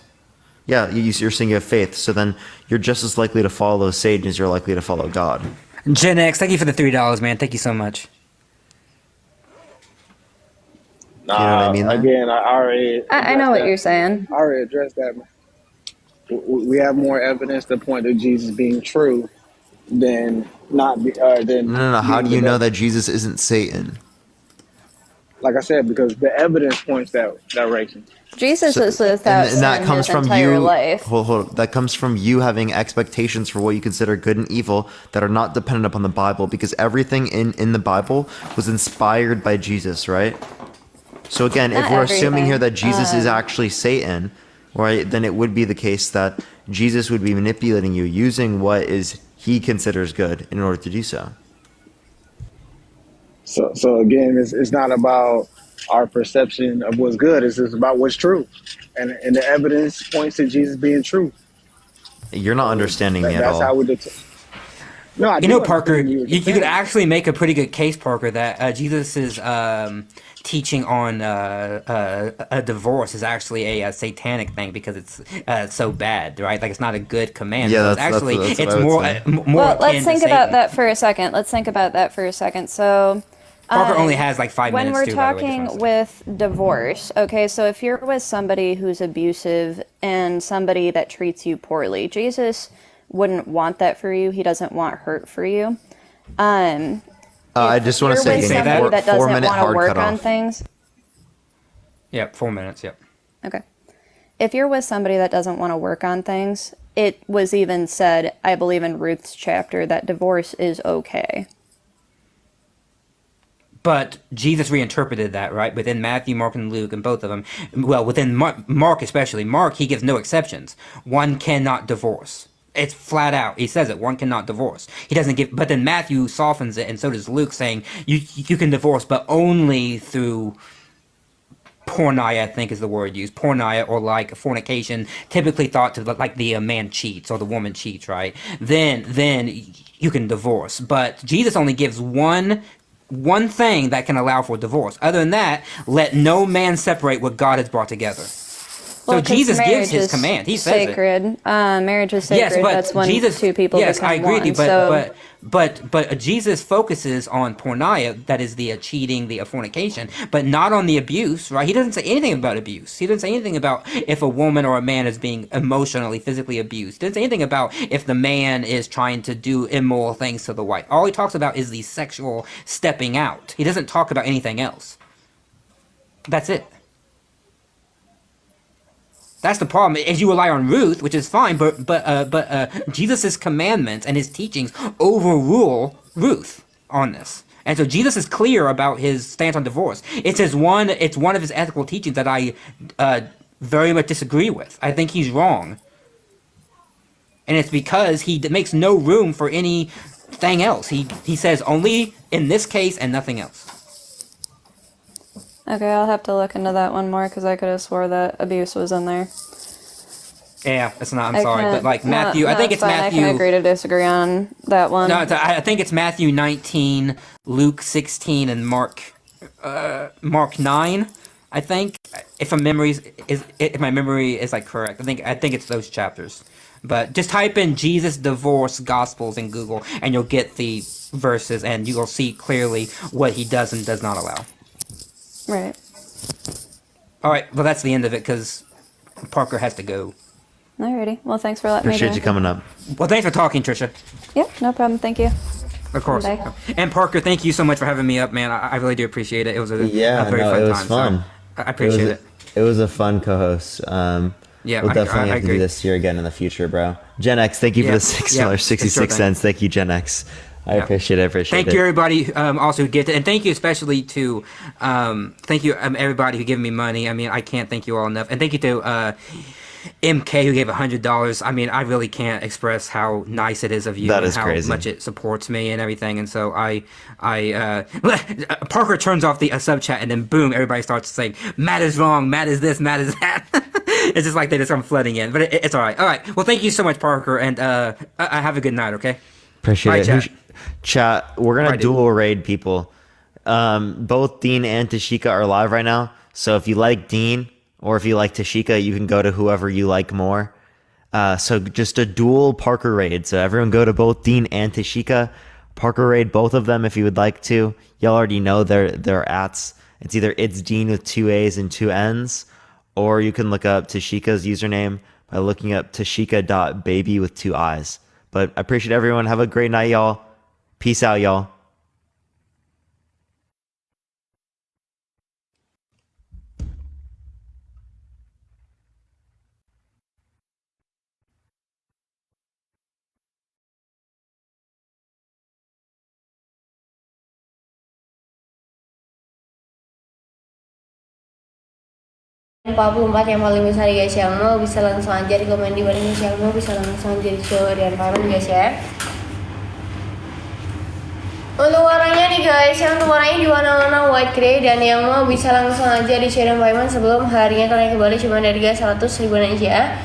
yeah, you're saying you have faith, so then you're just as likely to follow Satan as you're likely to follow God. Gen X, thank you for the $3, man. Thank you so much. You know what I mean? Again, I know what you're saying. I already addressed that. We have more evidence to point to Jesus being true than not. No. How do you know that Jesus isn't Satan? Like I said, because the evidence points that direction. Jesus is without sin that comes his from entire you. life. Hold. That comes from you having expectations for what you consider good and evil that are not dependent upon the Bible, because everything in the Bible was inspired by Jesus, right? So again, if we're assuming here that Jesus is actually Satan, right, then it would be the case that Jesus would be manipulating you using what he considers good in order to do so. So again, it's not about our perception of what's good. It's just about what's true, and the evidence points to Jesus being true. You're not understanding me at all. That's how we No, Parker, you could actually make a pretty good case, Parker, that Jesus' teaching on a divorce is actually a satanic thing because it's so bad, right? Like it's not a good command. Yeah, so it's more. Well, let's think about that for a second. So. Parker only has like 5 minutes. When we're talking with divorce, okay, so if you're with somebody who's abusive and somebody that treats you poorly, Jesus wouldn't want that for you. He doesn't want hurt for you. I just want to say again, that doesn't 4-minute want to hard work cutoff. on things. Yep, 4 minutes. Yep. Okay. If you're with somebody that doesn't want to work on things, it was even said, I believe in Ruth's chapter, that divorce is okay. But Jesus reinterpreted that, right? Within Matthew, Mark, and Luke, and both of them. Well, within Mark especially. Mark, he gives no exceptions. One cannot divorce. It's flat out. He says it. One cannot divorce. He doesn't give. But then Matthew softens it, and so does Luke, saying you can divorce, but only through porneia, I think is the word used. Porneia, or like fornication, typically thought to like the man cheats or the woman cheats, right? Then you can divorce. But Jesus only gives one thing that can allow for divorce. Other than that, let no man separate what God has brought together. Well, so Jesus gives his command. He says sacred. it. Marriage is sacred. Yes, but that's when Jesus, two people yes, become I agree one. with you, but Jesus focuses on porneia, that is the cheating, the fornication, but not on the abuse, right? He doesn't say anything about abuse. He doesn't say anything about if a woman or a man is being emotionally, physically abused. He doesn't say anything about if the man is trying to do immoral things to the wife. All he talks about is the sexual stepping out. He doesn't talk about anything else. That's it. That's the problem. If you rely on Ruth, which is fine, but Jesus' commandments and his teachings overrule Ruth on this. And so Jesus is clear about his stance on divorce. It's one of his ethical teachings that I very much disagree with. I think he's wrong. And it's because he makes no room for anything else. He says only in this case and nothing else. Okay, I'll have to look into that one more because I could have swore that abuse was in there. Yeah, it's not. I'm I sorry, can't. but like No, Matthew, I no, think it's fine. I Matthew. can agree to disagree on that one. No, I think it's Matthew 19, Luke 16, and Mark 9. I think if my memory is like correct, I think it's those chapters. But just type in Jesus divorce gospels in Google, and you'll get the verses, and you will see clearly what he does and does not allow. Right. All right, well that's the end of it because Parker has to go. Alrighty. Well, thanks for letting Appreciate me. you coming up. Well, thanks for talking, Trisha. Yep, no problem. Thank you. Of course. Bye. And Parker, thank you so much for having me up, man. I really do appreciate it. It was a very it fun was time. fun. So I appreciate it. It was a fun co-host. Yeah, we'll definitely I have to do agree. this here again in the future, bro. Gen X, thank you for the $6.66. sure thing. Thank you, Gen X. I appreciate it. Thank you, everybody. Also, who gifted, and thank you especially to, everybody who gave me money. I mean, I can't thank you all enough, and thank you to MK who gave $100. I mean, I really can't express how nice it is of you That and is how crazy. much it supports me and everything. And so Parker turns off the sub chat, and then boom, everybody starts saying Matt is wrong, Matt is this, Matt is that. It's just like they just come flooding in, but it's all right. All right. Well, thank you so much, Parker, and have a good night. Okay. Appreciate Bye, it. Chat, we're going Bye, to dude. dual raid people. Both Dean and Tashika are live right now. So if you like Dean or if you like Tashika, you can go to whoever you like more. So just a dual Parker raid. So everyone go to both Dean and Tashika. Parker raid both of them if you would like to. Y'all already know their ats. It's either it's Dean with 2 A's and 2 N's, or you can look up Tashika's username by looking up tashika.baby with 2 I's. But I appreciate everyone. Have a great night, y'all. Peace out, y'all. Empat yang paling besar guys, yang mau bisa langsung aja di komen di bawah ini, yang mau bisa langsung aja di show dan paham guys ya. Untuk warnanya nih guys, yang untuk warnanya di warna-warna white grey, dan yang mau bisa langsung aja di share dan payment sebelum harinya kalian kembali cuma dari harga 100 ribuan aja.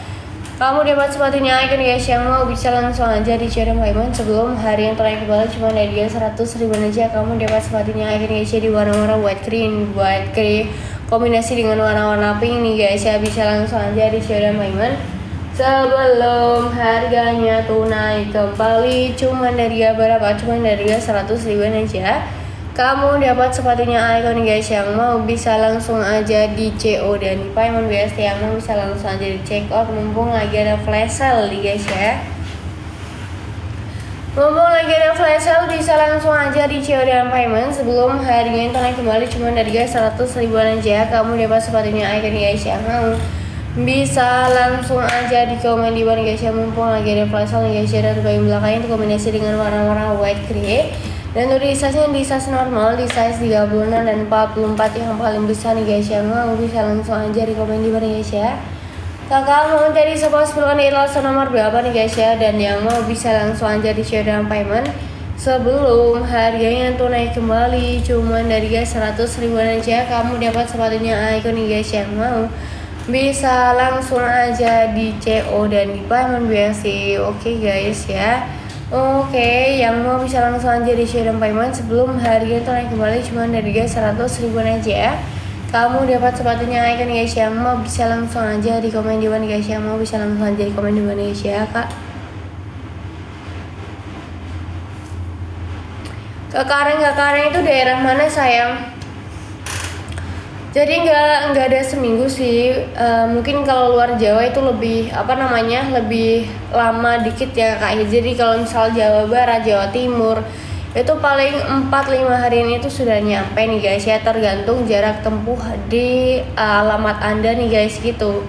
Kamu dapat sepatunya icon guys, yang mau bisa langsung aja di share dan payment sebelum hari yang terakhir kembali cuma dari harga 100 ribuan aja. Kamu dapat sepatunya icon guys ya di warna-warna white grey kombinasi dengan warna-warna pink nih guys ya, bisa langsung aja di share dan payment sebelum harganya tunai kembali cuman dari berapa, cuman dari 100 ribuan aja. Kamu dapat sepatunya icon guys, yang mau bisa langsung aja di CO dan di payment guys, yang mau bisa langsung aja di check out mumpung lagi ada flash sale nih guys ya. Mumpung lagi ada flash sale, bisa langsung aja di CO dan payment sebelum harganya naik kembali cuma dari 100 ribuan aja. Kamu dapat sepatunya icon guys, yang mau bisa langsung aja di komen di bawah guys ya, mumpung lagi ada flash sale guys ya. Dan bagian belakangnya itu kombinasi dengan warna-warna white grey, dan untuk di size normal, di size 36 dan 44 yang paling besar nih guys, yang mau bisa langsung aja di komen di bawah guys ya. Kakak mau mencari sebuah sepuluhan di langsung nomor berapa nih guys ya, dan yang mau bisa langsung aja di share dan payment sebelum harganya tunai kembali cuman dari 100 ribuan aja. Kamu dapat sepatunya icon nih guys, yang mau bisa langsung aja di CO dan di payment biasa. Oke guys ya. Oke, yang mau bisa langsung aja di share dan payment sebelum harganya tunai kembali cuman dari 100 ribuan aja. Kamu dapat sepatunya icon guys, yang mau bisa langsung aja di komen di bawah guys, yang mau bisa langsung aja di komen di bawah guys ya kak. Kak Karen itu daerah mana sayang? Jadi nggak ada seminggu sih, mungkin kalau luar Jawa itu lebih lebih lama dikit ya kak. Jadi kalau misal Jawa Barat, Jawa Timur itu paling 4-5 hari ini tuh sudah nyampe nih guys ya, tergantung jarak tempuh di alamat anda nih guys gitu.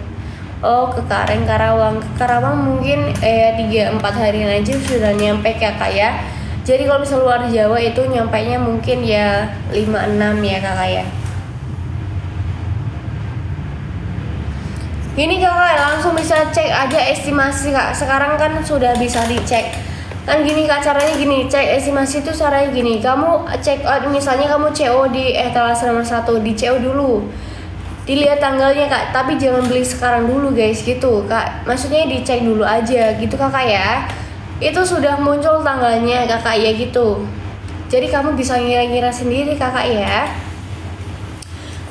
Oh ke Karawang mungkin 3-4 hari aja sudah nyampe kakak ya. Jadi kalau misal luar Jawa itu nyampainya mungkin ya 5-6 ya kakak ya. Ini kakak langsung bisa cek aja estimasi kak, sekarang kan sudah bisa dicek. Kan gini kak, caranya gini, cek estimasi itu caranya gini. Kamu check out, misalnya kamu CO di etalase nomor 1, di CO dulu. dilihat tanggalnya kak, tapi jangan beli sekarang dulu guys gitu kak, maksudnya dicek dulu aja gitu kakak ya. Itu sudah muncul tanggalnya kakak ya gitu, jadi kamu bisa ngira-ngira sendiri kakak ya.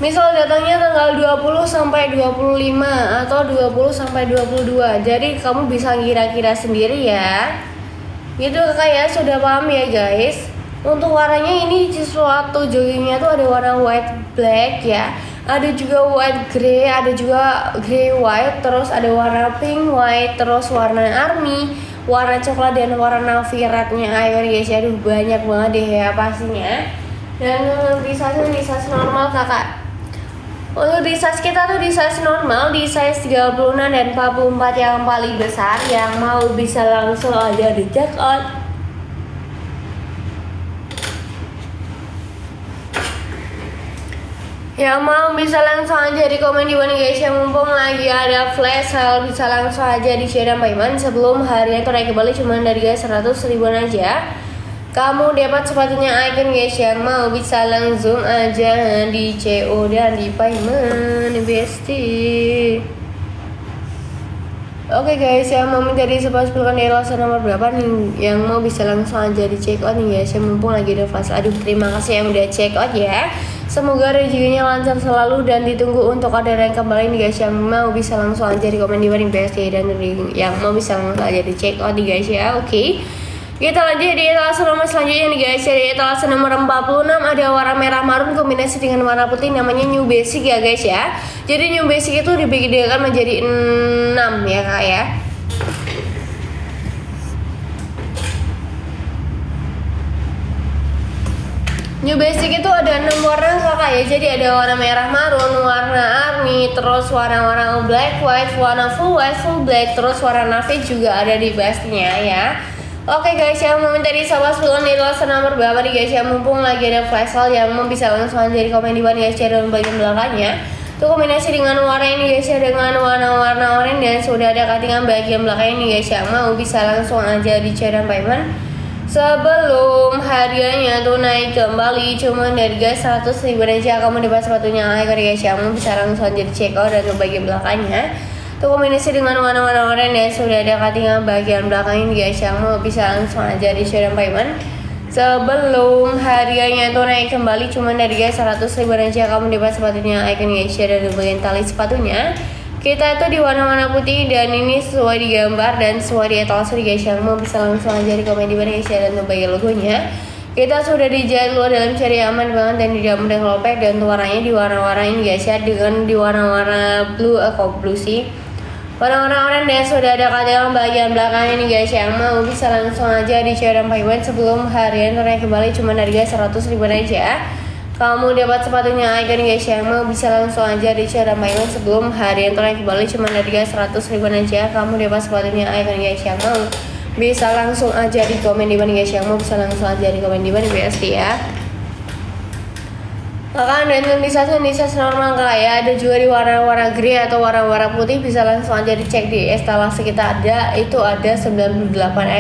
Misal datangnya tanggal 20 sampai 25 atau 20 sampai 22. Jadi kamu bisa kira-kira sendiri ya. Gitu kakak ya, sudah paham ya guys. Untuk warnanya ini sesuatu joggingnya tuh ada warna white black ya. Ada juga white grey, ada juga grey white, terus ada warna pink white, terus warna army, warna coklat dan warna viratnya ayo guys ya. Aduh banyak banget deh ya pastinya. Dan di size normal kakak. Untuk di size kita tuh di size normal, di size 36 dan 44 yang paling besar. Yang mau bisa langsung aja di check out. Yang mau bisa langsung aja di komen di bawah nih guys. Yang mumpung lagi ada flash sale, bisa langsung aja di share dan payment sebelum harinya itu naik kembali cuma dari guys 100 ribuan aja. Kamu dapat sepatunya icon guys. Yang mau bisa langsung aja di CO dan di payment bestie. Oke guys, yang mau mencari sepatu dari lasan nomor berapa nih? Yang mau bisa langsung aja di check out nih guys. Yang mumpung lagi ada flash. Aduh terima kasih yang udah check out ya. Semoga rezekinya lancar selalu dan ditunggu untuk orderan kembali nih guys. Yang mau bisa langsung aja di komen di bawah bestie, dan yang mau bisa langsung aja di check out nih guys ya. Oke. Kita lanjut di etalase nomor selanjutnya nih guys. Di etalase nomor 46 ada warna merah marun kombinasi dengan warna putih, namanya New Basic ya guys ya. Jadi New Basic itu dibedakan menjadi 6 ya kak ya. New Basic itu ada 6 warna kakak ya. Jadi ada warna merah marun, warna army, terus warna-warna black white, warna full white, full black, terus warna navy juga ada di bastinya ya. Oke guys, yang mau minta di sahabat sebelum di luar nomor berapa nih guys, yang mumpung lagi ada flash sale, yang mau bisa langsung aja di komen di bawah guys ya, dalam bagian belakangnya. Itu kombinasi dengan warna ini guys ya, dengan warna-warna oranye dan sudah ada cuttingan bagian belakang ini guys, yang mau bisa langsung aja di share dan payment sebelum harganya tuh naik kembali cuma dari guys 100 ribu aja. Kamu dapat sepatunya guys, yang mau bisa langsung aja di check out dan ke bagian belakangnya. Itu kombinasi dengan warna-warna oranye dan sudah ada cuttingan bagian belakang ini guys, yang mau bisa langsung aja di share dan payment sebelum harganya itu naik kembali cuma dari guys 100 ribu aja. Kamu dapat sepatunya icon guys ya, dan bagian tali sepatunya kita itu di warna-warna putih dan ini sesuai di gambar dan sesuai di etalase guys, yang mau bisa langsung aja di komen di bawah guys ya, dan bagian logonya kita sudah dijahit luar dalam cari aman banget dan tidak mudah ngelopek, dan warnanya di warna-warna ini guys ya, dengan di warna-warna blue blue sih, warna-warna oranye dan sudah ada cuttingan bagian belakangnya nih guys, yang mau bisa langsung aja di share dan payment sebelum harian naik kembali cuma dari guys 100 ribu aja. Kamu dapat sepatunya icon guys, yang mau bisa langsung aja di share dan payment sebelum harian naik kembali cuma dari guys 100 ribu aja. Kamu dapat sepatunya icon guys, yang mau bisa langsung aja di komen di bawah guys, yang mau bisa langsung aja di komen di bawah BSD ya. Bahkan dan di size normal kayak ada juga di warna-warna grey atau warna-warna putih, bisa langsung aja dicek di etalase kita ada, itu ada 98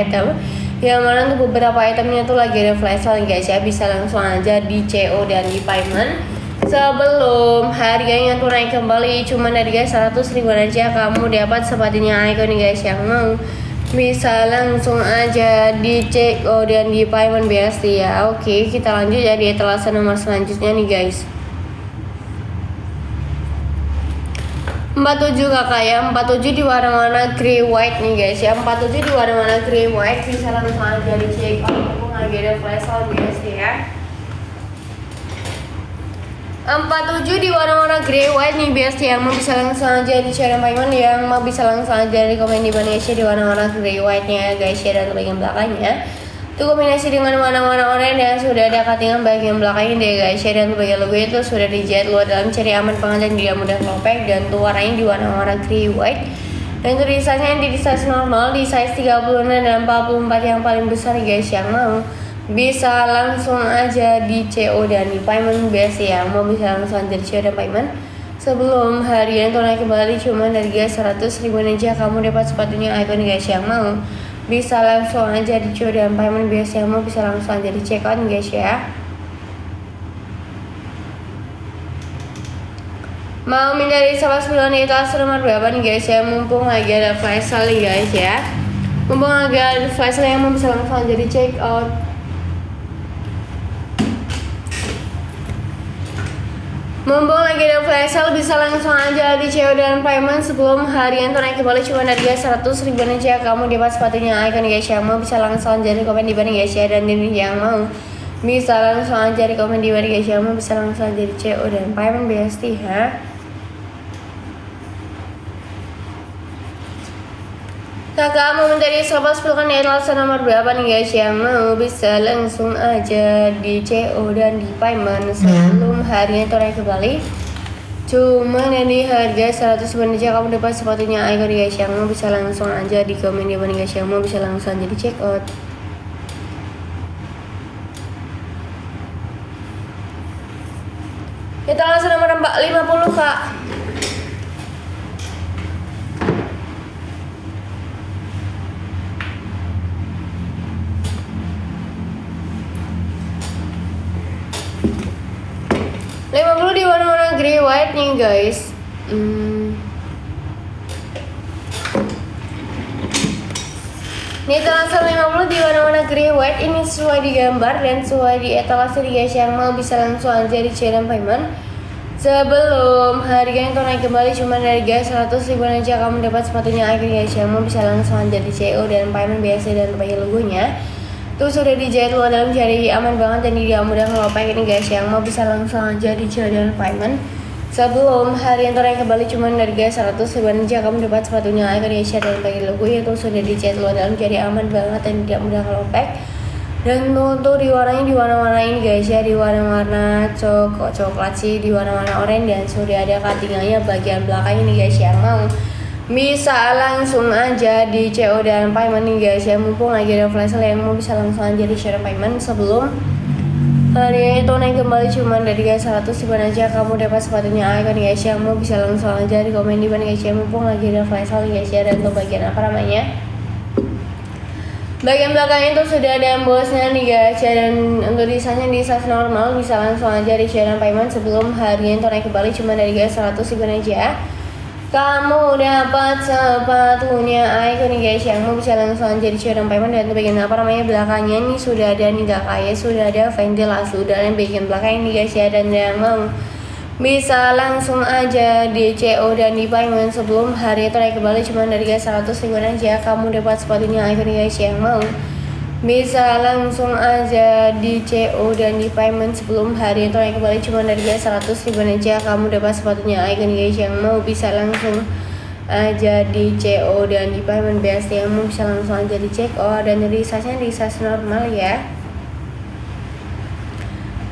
item, yang mana tuh beberapa itemnya tuh lagi ada flash sale guys ya, bisa langsung aja di CO dan di payment sebelum harganya tuh naik kembali cuma dari guys 100 ribu aja. Kamu dapat sepatunya icon nih guys, yang mau bisa langsung aja dicek dan di payment biasa ya. Oke, kita lanjut ya di etalase nomor selanjutnya nih guys. 47 kakak ya, 47 di warna-warna grey white nih guys ya, 47 di warna-warna grey white, bisa langsung aja dicek aku lagi ada flash sale biasa ya. 47 di warna-warna grey white nih biasa, yang mau bisa langsung aja di share payment, yang mau bisa langsung aja di komen di bawah di warna-warna grey white nya guys ya, dan bagian belakangnya itu kombinasi dengan warna-warna oranye dan sudah ada cuttingan bagian belakangnya deh guys ya, dan bagian logo itu sudah dijahit luar dalam cari aman pengantin dia mudah ngelopek, dan tuh warnanya di warna-warna grey white, dan itu desainnya di size normal, di size 36 dan 44 yang paling besar guys, yang mau bisa langsung aja di CO dan di payment biasa, yang mau bisa langsung aja di CO dan payment sebelum harian itu naik kembali cuma dari guys 100 ribu aja. Kamu dapat sepatunya icon guys, yang mau bisa langsung aja di CO dan payment biasa, yang mau bisa langsung aja di check out guys ya. 47 Mau minta di sama 9 itu asal nomor berapa nih guys ya? Mumpung lagi ada flash sale nih guys ya. Mumpung lagi ada flash sale yang mau bisa langsung aja di check out. Mumpung lagi ada flash sale bisa langsung aja di CO dan payment sebelum harian tuh naik kembali cuma harga 100 ribuan aja. Kamu dapat sepatunya icon guys yang mau bisa langsung aja di komen di bawah guys ya, dan ini yang mau bisa langsung aja di komen di bawah guys yang mau bisa langsung aja di CO dan payment BST ha. Kakak mau minta di sobat 10 kan ya nomor berapa nih guys yang mau bisa langsung aja di CO dan di payment sebelum harinya itu naik kembali cuma di harga 100 ribuan aja. Kamu dapat sepatunya icon guys yang mau bisa langsung aja di komen di bawah guys yang mau bisa langsung aja di check out. Kita langsung nomor 50 kak. Di warna-warna grey white nih guys. Nih langsung 50 di warna-warna grey white. Ini sesuai di gambar dan sesuai di etalase di guys yang mau bisa langsung aja di channel payment sebelum harganya itu naik kembali cuma harga 100 ribuan aja. Kamu dapat sepatunya icon guys yang mau bisa langsung aja di CO dan payment biasa dan pakai logonya tuh sudah dijahit luar dalam, jadi aman banget dan tidak mudah ngelopek ini guys yang mau bisa langsung aja di CO dan payment sebelum harian itu naik kembali cuma harga 100 ribuan aja. Kamu dapat sepatunya icon guys dan pakai logonya tuh sudah dijahit luar dalam, jadi aman banget dan tidak mudah ngelopek. Dan untuk diwarnanya di warna-warna ini guys ya, di warna-warna coklat sih, di warna-warna oranye dan sudah ada cuttingannya bagian belakang ini guys yang mau bisa langsung aja di CO dan payment nih guys ya. Mumpung lagi ada flash sale yang mau bisa langsung aja di share payment sebelum harinya itu naik kembali cuma dari guys 100 ribuan aja. Kamu dapat sepatunya icon guys yang mau bisa langsung aja di komen di bawah guys ya. Mumpung lagi ada flash sale guys ya. Dan untuk bagian apa namanya, bagian belakang itu sudah ada embossnya nih guys ya. Dan untuk desainnya di size normal bisa langsung aja di share dan payment sebelum harinya itu naik kembali cuma dari guys 100 ribuan aja. Kamu dapat sepatunya icon nih guys yang mau bisa langsung aja di share dan payment. Dan bagian apa namanya belakangnya nih sudah ada nih kayak sudah ada ventilasi udara yang bagian belakang ini guys ya. Dan yang mau bisa langsung aja di CO dan di payment sebelum hari itu naik kembali cuma dari guys 100 ribuan aja. Kamu dapat sepatunya icon nih guys yang mau bisa langsung aja di CO dan di payment sebelum hari itu naik kembali cuma dari guys 100 ribuan aja. Kamu dapat sepatunya icon guys yang mau bisa langsung aja di CO dan di payment BST yang mau bisa langsung aja di check out. Dan dari size-nya di size normal ya.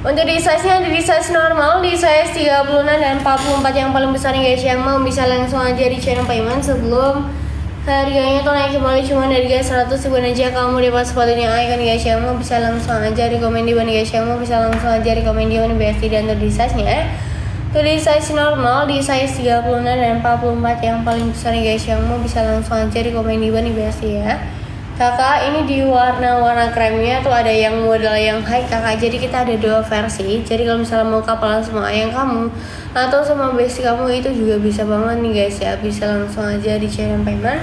Untuk di size-nya di size normal, di size 36 dan 44 yang paling besar nih guys yang mau bisa langsung aja di channel payment sebelum harganya tuh naik kembali cuma dari guys 100 ribuan aja. Kamu dapat sepatunya icon guys yang mau bisa langsung aja di komen di bawah guys yang mau bisa langsung aja di komen di bawah BST. Dan untuk di size-nya tuh di size normal, di size 36 dan 44 yang paling besar nih guys yang mau bisa langsung aja di komen di bawah BST ya. Kakak ini di warna-warna kremnya tuh ada yang model yang high kakak, jadi kita ada dua versi. Jadi kalau misalnya mau kapalan sama ayang kamu atau sama bestie kamu itu juga bisa banget nih guys ya, bisa langsung aja di channel payment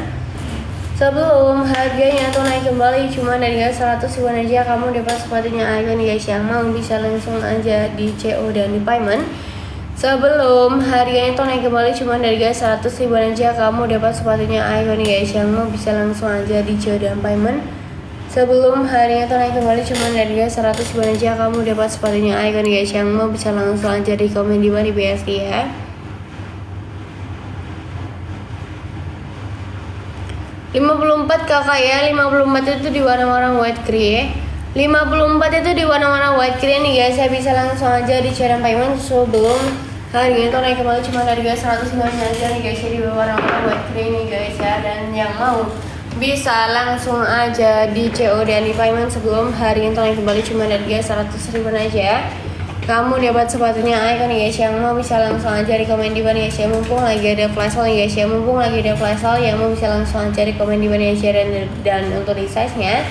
sebelum harganya tuh naik kembali cuma dari guys 100 ribuan aja. Kamu dapat sepatunya icon guys yang mau bisa langsung aja di CO dan di payment sebelum harganya tuh naik kembali cuma dari guys 100 ribuan aja. Kamu dapat sepatunya icon guys yang mau bisa langsung aja di CO dan payment sebelum harinya tuh naik kembali cuma dari guys 100 ribuan aja. Kamu dapat sepatunya icon guys yang mau bisa langsung aja di komen di bawah di BSD ya. 54 kakak ya, 54 itu di warna-warna white grey. 54 itu di warna-warna white grey nih guys, saya bisa langsung aja di cara payment sebelum harganya tuh naik kembali cuma dari guys 190 aja nih guys ya, di warna-warna white grey nih guys ya. Dan yang mau bisa langsung aja di CO dan di payment sebelum harganya tuh naik kembali cuma dari guys 100 ribuan aja. Kamu dapat sepatunya icon nih guys yang mau bisa langsung aja di komen di bawah guys ya. Mumpung lagi ada flash sale nih guys ya, mumpung lagi ada flash sale yang mau bisa langsung aja di komen di bawah guys ya. Dan untuk di size nya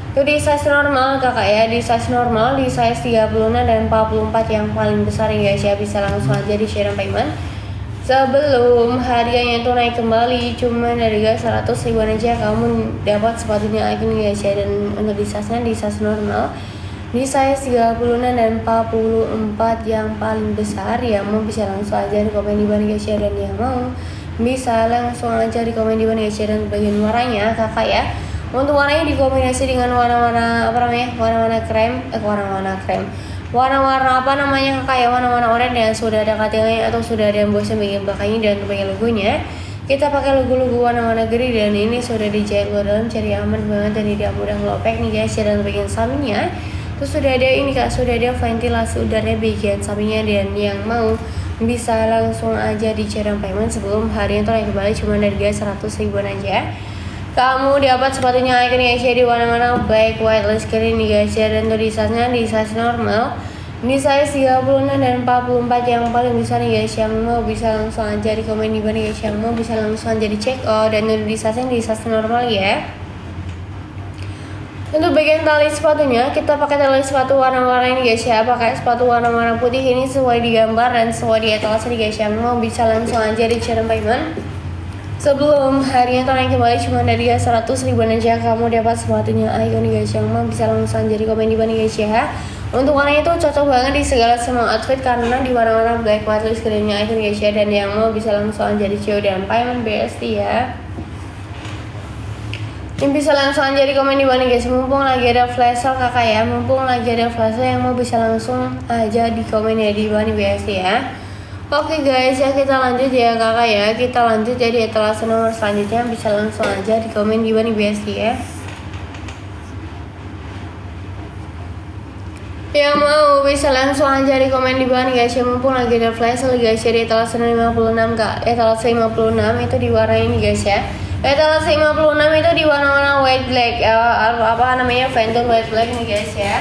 itu di size normal kakak ya, di size normal, di size 36 dan 44 yang paling besar nih guys ya, bisa langsung aja di share payment Sebelum harganya itu naik kembali, cuma harga 100 ribuan aja kamu dapat sepatunya Icon guys ya. Dan untuk di size normal, di size 36 dan 44 yang paling besar, yang mau bisa langsung aja di komen di bawah guys ya. Dan yang mau bisa langsung aja di komen di bawah guys ya. Dan bagian warnanya kakak ya, untuk warnanya dikombinasi dengan warna-warna warna-warna krem, warna-warna apa namanya kakak ya, warna-warna oranye yang sudah ada cuttingnya atau sudah ada embossnya bagian belakangnya dan bagian logonya. Kita pakai logo-logo warna-warna grid dan ini sudah dijahit luar dalam, cari aman banget dan tidak mudah ngelopek nih guys ya. Dan bagian sampingnya terus sudah ada ini kak, sudah ada ventilasi udara bagian sampingnya. Dan yang mau bisa langsung aja di Cerang Payment sebelum hari itu naik kembali cuma harga 100 ribuan aja. Kamu dapat sepatunya Icon guys ya di warna-warna black, white, less green nih guys ya. Dan untuk di size normal, di size 36 dan 44 yang paling besar nih guys. Yang mau bisa langsung aja di komen di bawah guys, yang mau bisa langsung aja di check out. Dan untuk di size normal ya. Untuk bagian tali sepatunya, kita pakai tali sepatu warna-warna ini guys ya. Pakai sepatu warna-warna putih ini sesuai di gambar dan sesuai di etalase nih guys. Yang mau bisa langsung aja di Cerang Payment sebelum harinya naik kembali cuma dari 100 ribuan aja. Kamu dapat sepatunya Icon guys, yang mau bisa langsung jadi komen di bawah guys ya. Untuk warnanya itu cocok banget di segala semua outfit karena di warna-warna black, white, less greennya Icon guys ya. Dan yang mau bisa langsung jadi CEO dan Payment BST ya. Yang bisa langsung aja di komen di bawah guys, mumpung lagi ada flash sale kakak ya, mumpung lagi ada flash sale yang mau bisa langsung aja di komen ya di bawah BST ya. Oke guys ya, kita lanjut ya kakak ya, kita lanjut jadi etalase nomor selanjutnya, bisa langsung aja di komen di bawah BST ya. Yang mau bisa langsung aja di komen di bawah guys ya, mumpung lagi ada flash sale guys ya di etalase 56 kak, etalase 56 itu di warna ini guys ya. Etalase 56 itu di warna-warna white black, apa namanya, Phantom white black nih guys ya.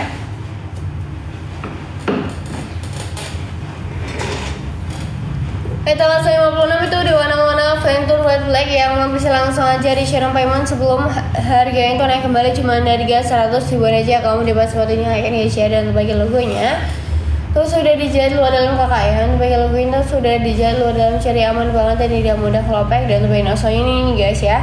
Etalase 56 itu di warna-warna Venture White Black yang mau bisa langsung aja di Cerang Payment sebelum harganya itu naik kembali cuma dari 100 ribuan aja. Kamu dapat sepatunya Icon guys ya. Dan bagian logonya terus sudah dijahit luar dalam kakak ya. Dan bagian logo itu sudah dijahit luar dalam, cari aman banget dan tidak mudah kelopek. Dan untuk bagian asonya ini guys ya,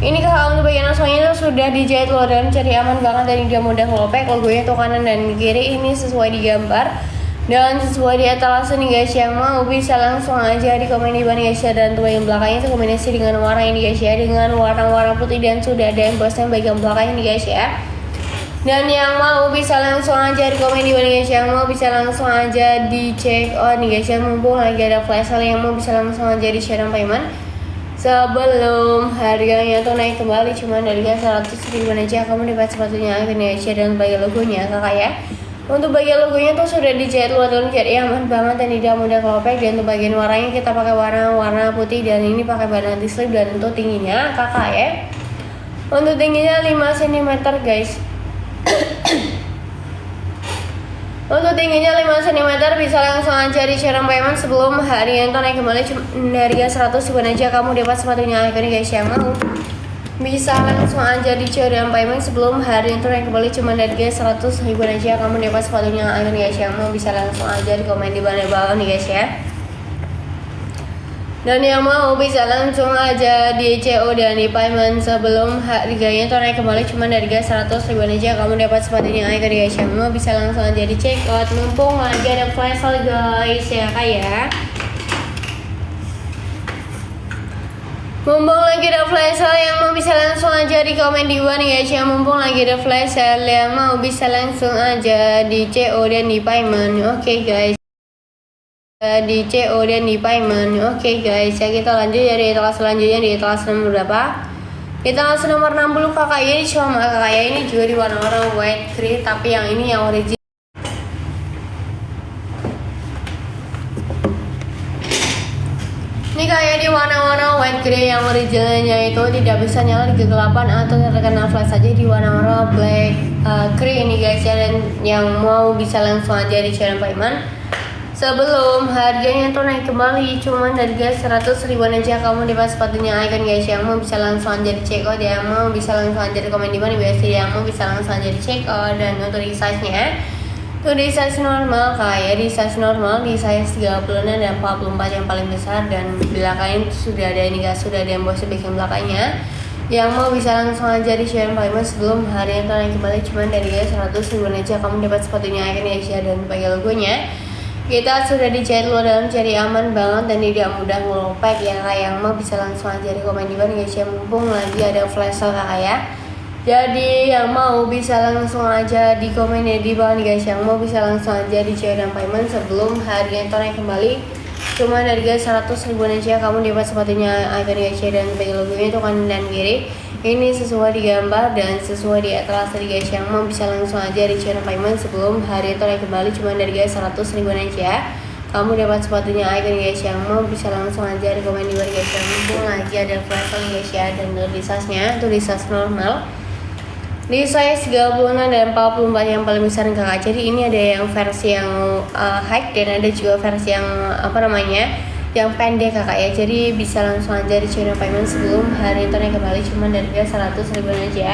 ini kakak untuk bagian asonya itu sudah dijahit luar dalam, cari aman banget dan tidak mudah kelopek. Logonya itu kanan dan kiri ini sesuai di gambar dan sesuai di etalase nih guys. Yang mau bisa langsung aja di komen di bawah guys ya. Dan untuk bagian belakangnya itu kombinasi dengan warna ini guys ya, dengan warna-warna putih dan sudah ada embossnya bagian belakangnya nih guys ya. Dan yang mau bisa langsung aja di komen di bawah guys, yang mau bisa langsung aja di check out nih guys ya, mumpung lagi ada flash sale. Yang mau bisa langsung aja di Cerang Payment sebelum harganya tuh naik kembali cuma dari 100 ribuan aja. Kamu dapat sepatunya Icon guys ya. Dan bagian logonya kakak ya, untuk bagian logonya tuh sudah dijahit luar dalam, jadi aman banget dan tidak mudah kelopek. Dan untuk bagian warnanya kita pakai warna putih dan ini pakai bahan anti slip. Dan untuk tingginya kakak ya, untuk tingginya 5 cm guys. Untuk tingginya 5 cm bisa langsung aja di Cerang Payment sebelum hari itu naik kembali harga 100 ribuan aja. Kamu dapat sepatunya Icon guys, yang mau bisa langsung aja di Cerang Payment sebelum hari itu naik kembali cuma harga 100 ribuan aja. Kamu dapat sepatunya Icon guys, yang mau bisa langsung aja di komen di bawah nih guys ya. Dan yang mau bisa langsung aja di CO dan di Payment sebelum harganya itu naik kembali cuma harga 100 ribuan aja. Kamu dapat sepatunya Icon guys, yang mau bisa langsung aja di check out, mumpung lagi ada flash sale guys ya kayak. Mumpung lagi ada flash sale, yang mau bisa langsung aja di komen di bawah nih guys ya. Mumpung lagi ada flash sale, yang mau bisa langsung aja di CO dan di Payment. Oke guys, di CO dan di Payment. Oke guys ya, kita lanjut ya di etalase selanjutnya, di etalase nomor berapa? Etalase nomor 60 kakak ya. Ini cuma kakak ya, ini juga di warna-warna white gray, tapi yang ini yang original. Ini kayak di warna-warna white grey yang originalnya itu tidak bisa nyala di kegelapan atau terkena flash saja di warna-warna black grey ini guys ya. Dan yang mau bisa langsung aja di Cerang Payment sebelum harganya tuh naik kembali cuma harga 100 ribuan aja. Kamu dapat sepatunya Icon guys, yang mau bisa langsung aja di check out, yang mau bisa langsung aja di komen di mana biasa, yang mau bisa langsung aja di check out. Dan untuk di size nya Tuh di size normal kayak di size normal di size 36 dan 44 yang paling besar, dan belakangnya sudah ada ini guys, sudah ada emboss bagian belakangnya. Yang mau bisa langsung aja di share Payment sebelum hari yang naik kembali cuman dari 100.000 aja kamu dapat sepatunya icon Asia dan pakai logonya. Kita sudah dijahit luar dalam, jadi aman banget dan tidak mudah ngelopek ya kak. Yang mau bisa langsung aja di komen di bawah guys ya, mumpung lagi ada flash sale kak ya. Jadi yang mau bisa langsung aja di komen ya di bawah nih guys, yang mau bisa langsung aja di share dan Payment sebelum hari yang naik kembali cuma dari guys 100.000 aja kamu dapat sepatunya icon guys ya, dan bagi logonya itu kanan dan kiri. Ini sesuai di gambar dan sesuai di etalase tadi guys. Yang mau bisa langsung aja di channel Payment sebelum hari itu naik kembali cuma dari guys 100.000 aja kamu dapat sepatunya icon guys. Yang mau bisa langsung aja di komen di bawah guys, yang mumpung lagi ada flash sale guys ya. Dan di size-nya itu di size normal, di size 36 dan 44 yang paling besar kakak. Jadi ini ada yang versi yang high dan ada juga versi yang yang pendek kakak ya. Jadi bisa langsung aja di channel Payment sebelum hari itu naik kembali cuma dari 100.000 aja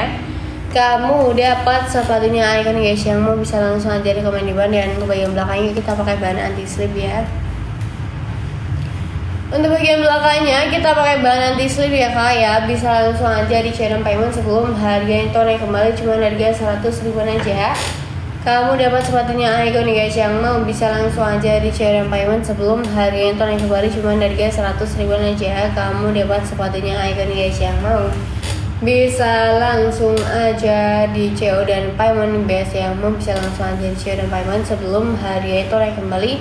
kamu dapat sepatunya icon guys. Yang mau bisa langsung aja di komen di bawah, dan untuk bagian belakangnya kita pakai bahan anti slip ya. Untuk bagian belakangnya kita pakai bahan anti slip ya kak ya. Bisa langsung aja di channel Payment sebelum harga itu naik kembali cuma harga 100.000 aja kamu dapat sepatunya icon guys. Yang mau bisa langsung aja di channel Payment sebelum harga itu naik kembali cuma harga 100.000 aja kamu dapat sepatunya icon guys. Yang mau bisa langsung aja di CO dan Payment guys. Yang mau bisa langsung aja di CO dan Payment sebelum harga itu naik kembali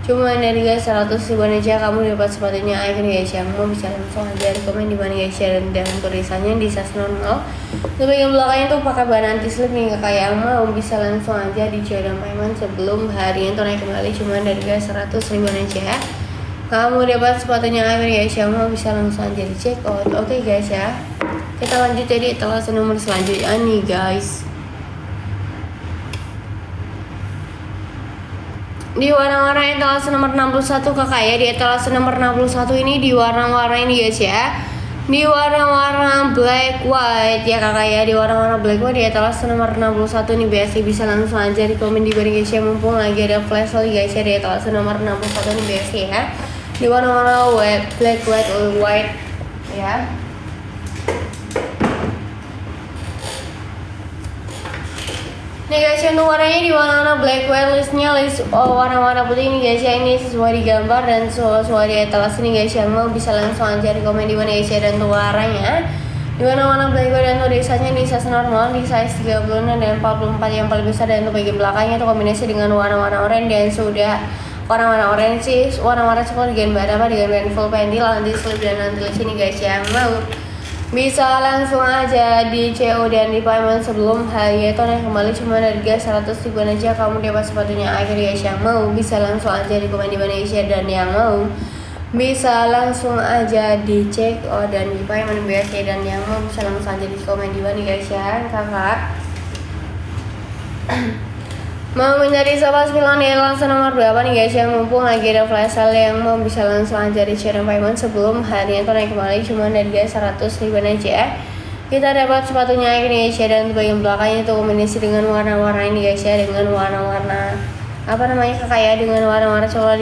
cuma dari guys 100.000 aja kamu dapat sepatunya icon guys. Yang mau bisa langsung aja di komen di mana guys ya, dan tulisannya di size normal. Untuk bagian belakangnya tuh pakai bahan anti slip nih kakak. Yang mau bisa langsung aja di dan Payment sebelum hari itu naik kembali cuma dari guys 100.000 aja kamu dapat sepatunya icon guys. Yang mau bisa langsung aja di check out. Oke guys ya, kita lanjut jadi etalase nomor selanjutnya nih guys. Di warna-warna etalase nomor 61 kakak ya. Di etalase nomor 61 ini di warna-warna ini guys ya, di warna-warna black white ya kakak ya. Di warna-warna black white di etalase nomor 61 ini biasa bisa langsung aja di komen di bawah guys ya, mumpung lagi ada flash sale guys ya. Di etalase nomor 61 ini biasa ya, di warna-warna black white or white ya. Nih guys, untuk warnanya di warna-warna black white, listnya warna-warna putih ini guys ya. Ini sesuai di gambar dan sesuai di etalase ini guys. Yang mau bisa langsung aja di komen di mana guys ya. Dan untuk warnanya di warna-warna black white dan tulisannya di size normal, di size 36 dan 44 yang paling besar. Dan untuk bagian belakangnya itu kombinasi dengan warna-warna oranye dan sudah warna-warna oranye sih, warna-warna coklat dengan bahan dengan full pentil, anti slip dan anti lace ini guys. Yang mau bisa langsung aja di CO dan di Payment sebelum harga itu naik kembali cuma harga 100.000 aja kamu dapat sepatunya icon guys. Yang mau bisa langsung aja di komen di mana guys ya, dan yang mau bisa langsung aja di CO dan di Payment guys ya, dan yang mau bisa langsung aja di komen di mana guys ya kakak. Mau mencari sobat pilihan di etalase nomor berapa nih guys, yang mumpung lagi ada flash sale. Yang mau bisa langsung aja di channel Payment sebelum harinya itu naik kembali cuma dari guys 100.000 aja kita dapat sepatunya icon guys ya. Dan bagian belakangnya itu kombinasi dengan warna-warna ini guys ya, dengan warna-warna kakak ya, dengan warna-warna coklat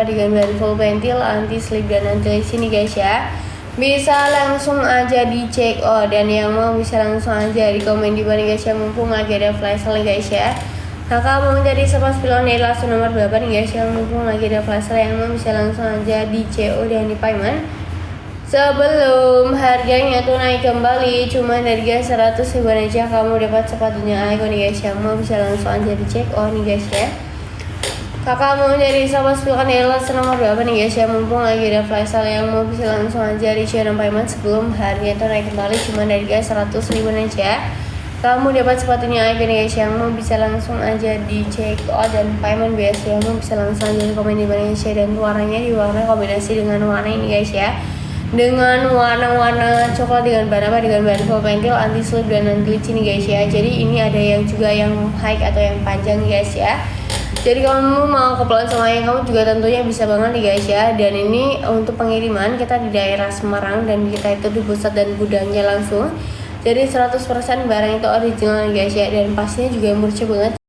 dengan full pentil, anti slip dan anti lace ini guys ya. Bisa langsung aja dicek dan yang mau bisa langsung aja di komen di bawah guys ya, mumpung lagi ada flash sale guys ya. Kakak mau menjadi sobat pilihan di etalase nomor berapa nih guys, yang mumpung lagi ada flash sale. Yang mau bisa langsung aja di CO dan di Payment sebelum harganya tuh naik kembali cuma dari guys 100.000 aja kamu dapat sepatunya icon nih guys. Yang mau bisa langsung aja dicek nih guys ya. Kakak mau jadi sobat pilihan di etalase nomor berapa nih guys, yang mumpung lagi ada flash sale. Yang mau bisa langsung aja di channel Payment sebelum harganya tuh naik kembali cuma dari guys 100.000 aja kamu dapat sepatunya icon guys. Yang mau bisa langsung aja di check out dan Payment guys. Yang mau bisa langsung aja di komen di bawah guys ya, dan warnanya di warna kombinasi dengan warna ini guys ya, dengan warna-warna coklat dengan bahan full pentil, anti slip dan anti lace ini guys ya. Jadi ini ada yang juga yang high atau yang panjang guys ya. Jadi kamu mau keperluan sama yang kamu juga tentunya bisa banget nih guys ya. Dan ini untuk pengiriman kita di daerah Semarang dan kita itu di pusat dan gudangnya langsung. Jadi 100% barang itu original guys ya, dan pastinya juga murah banget.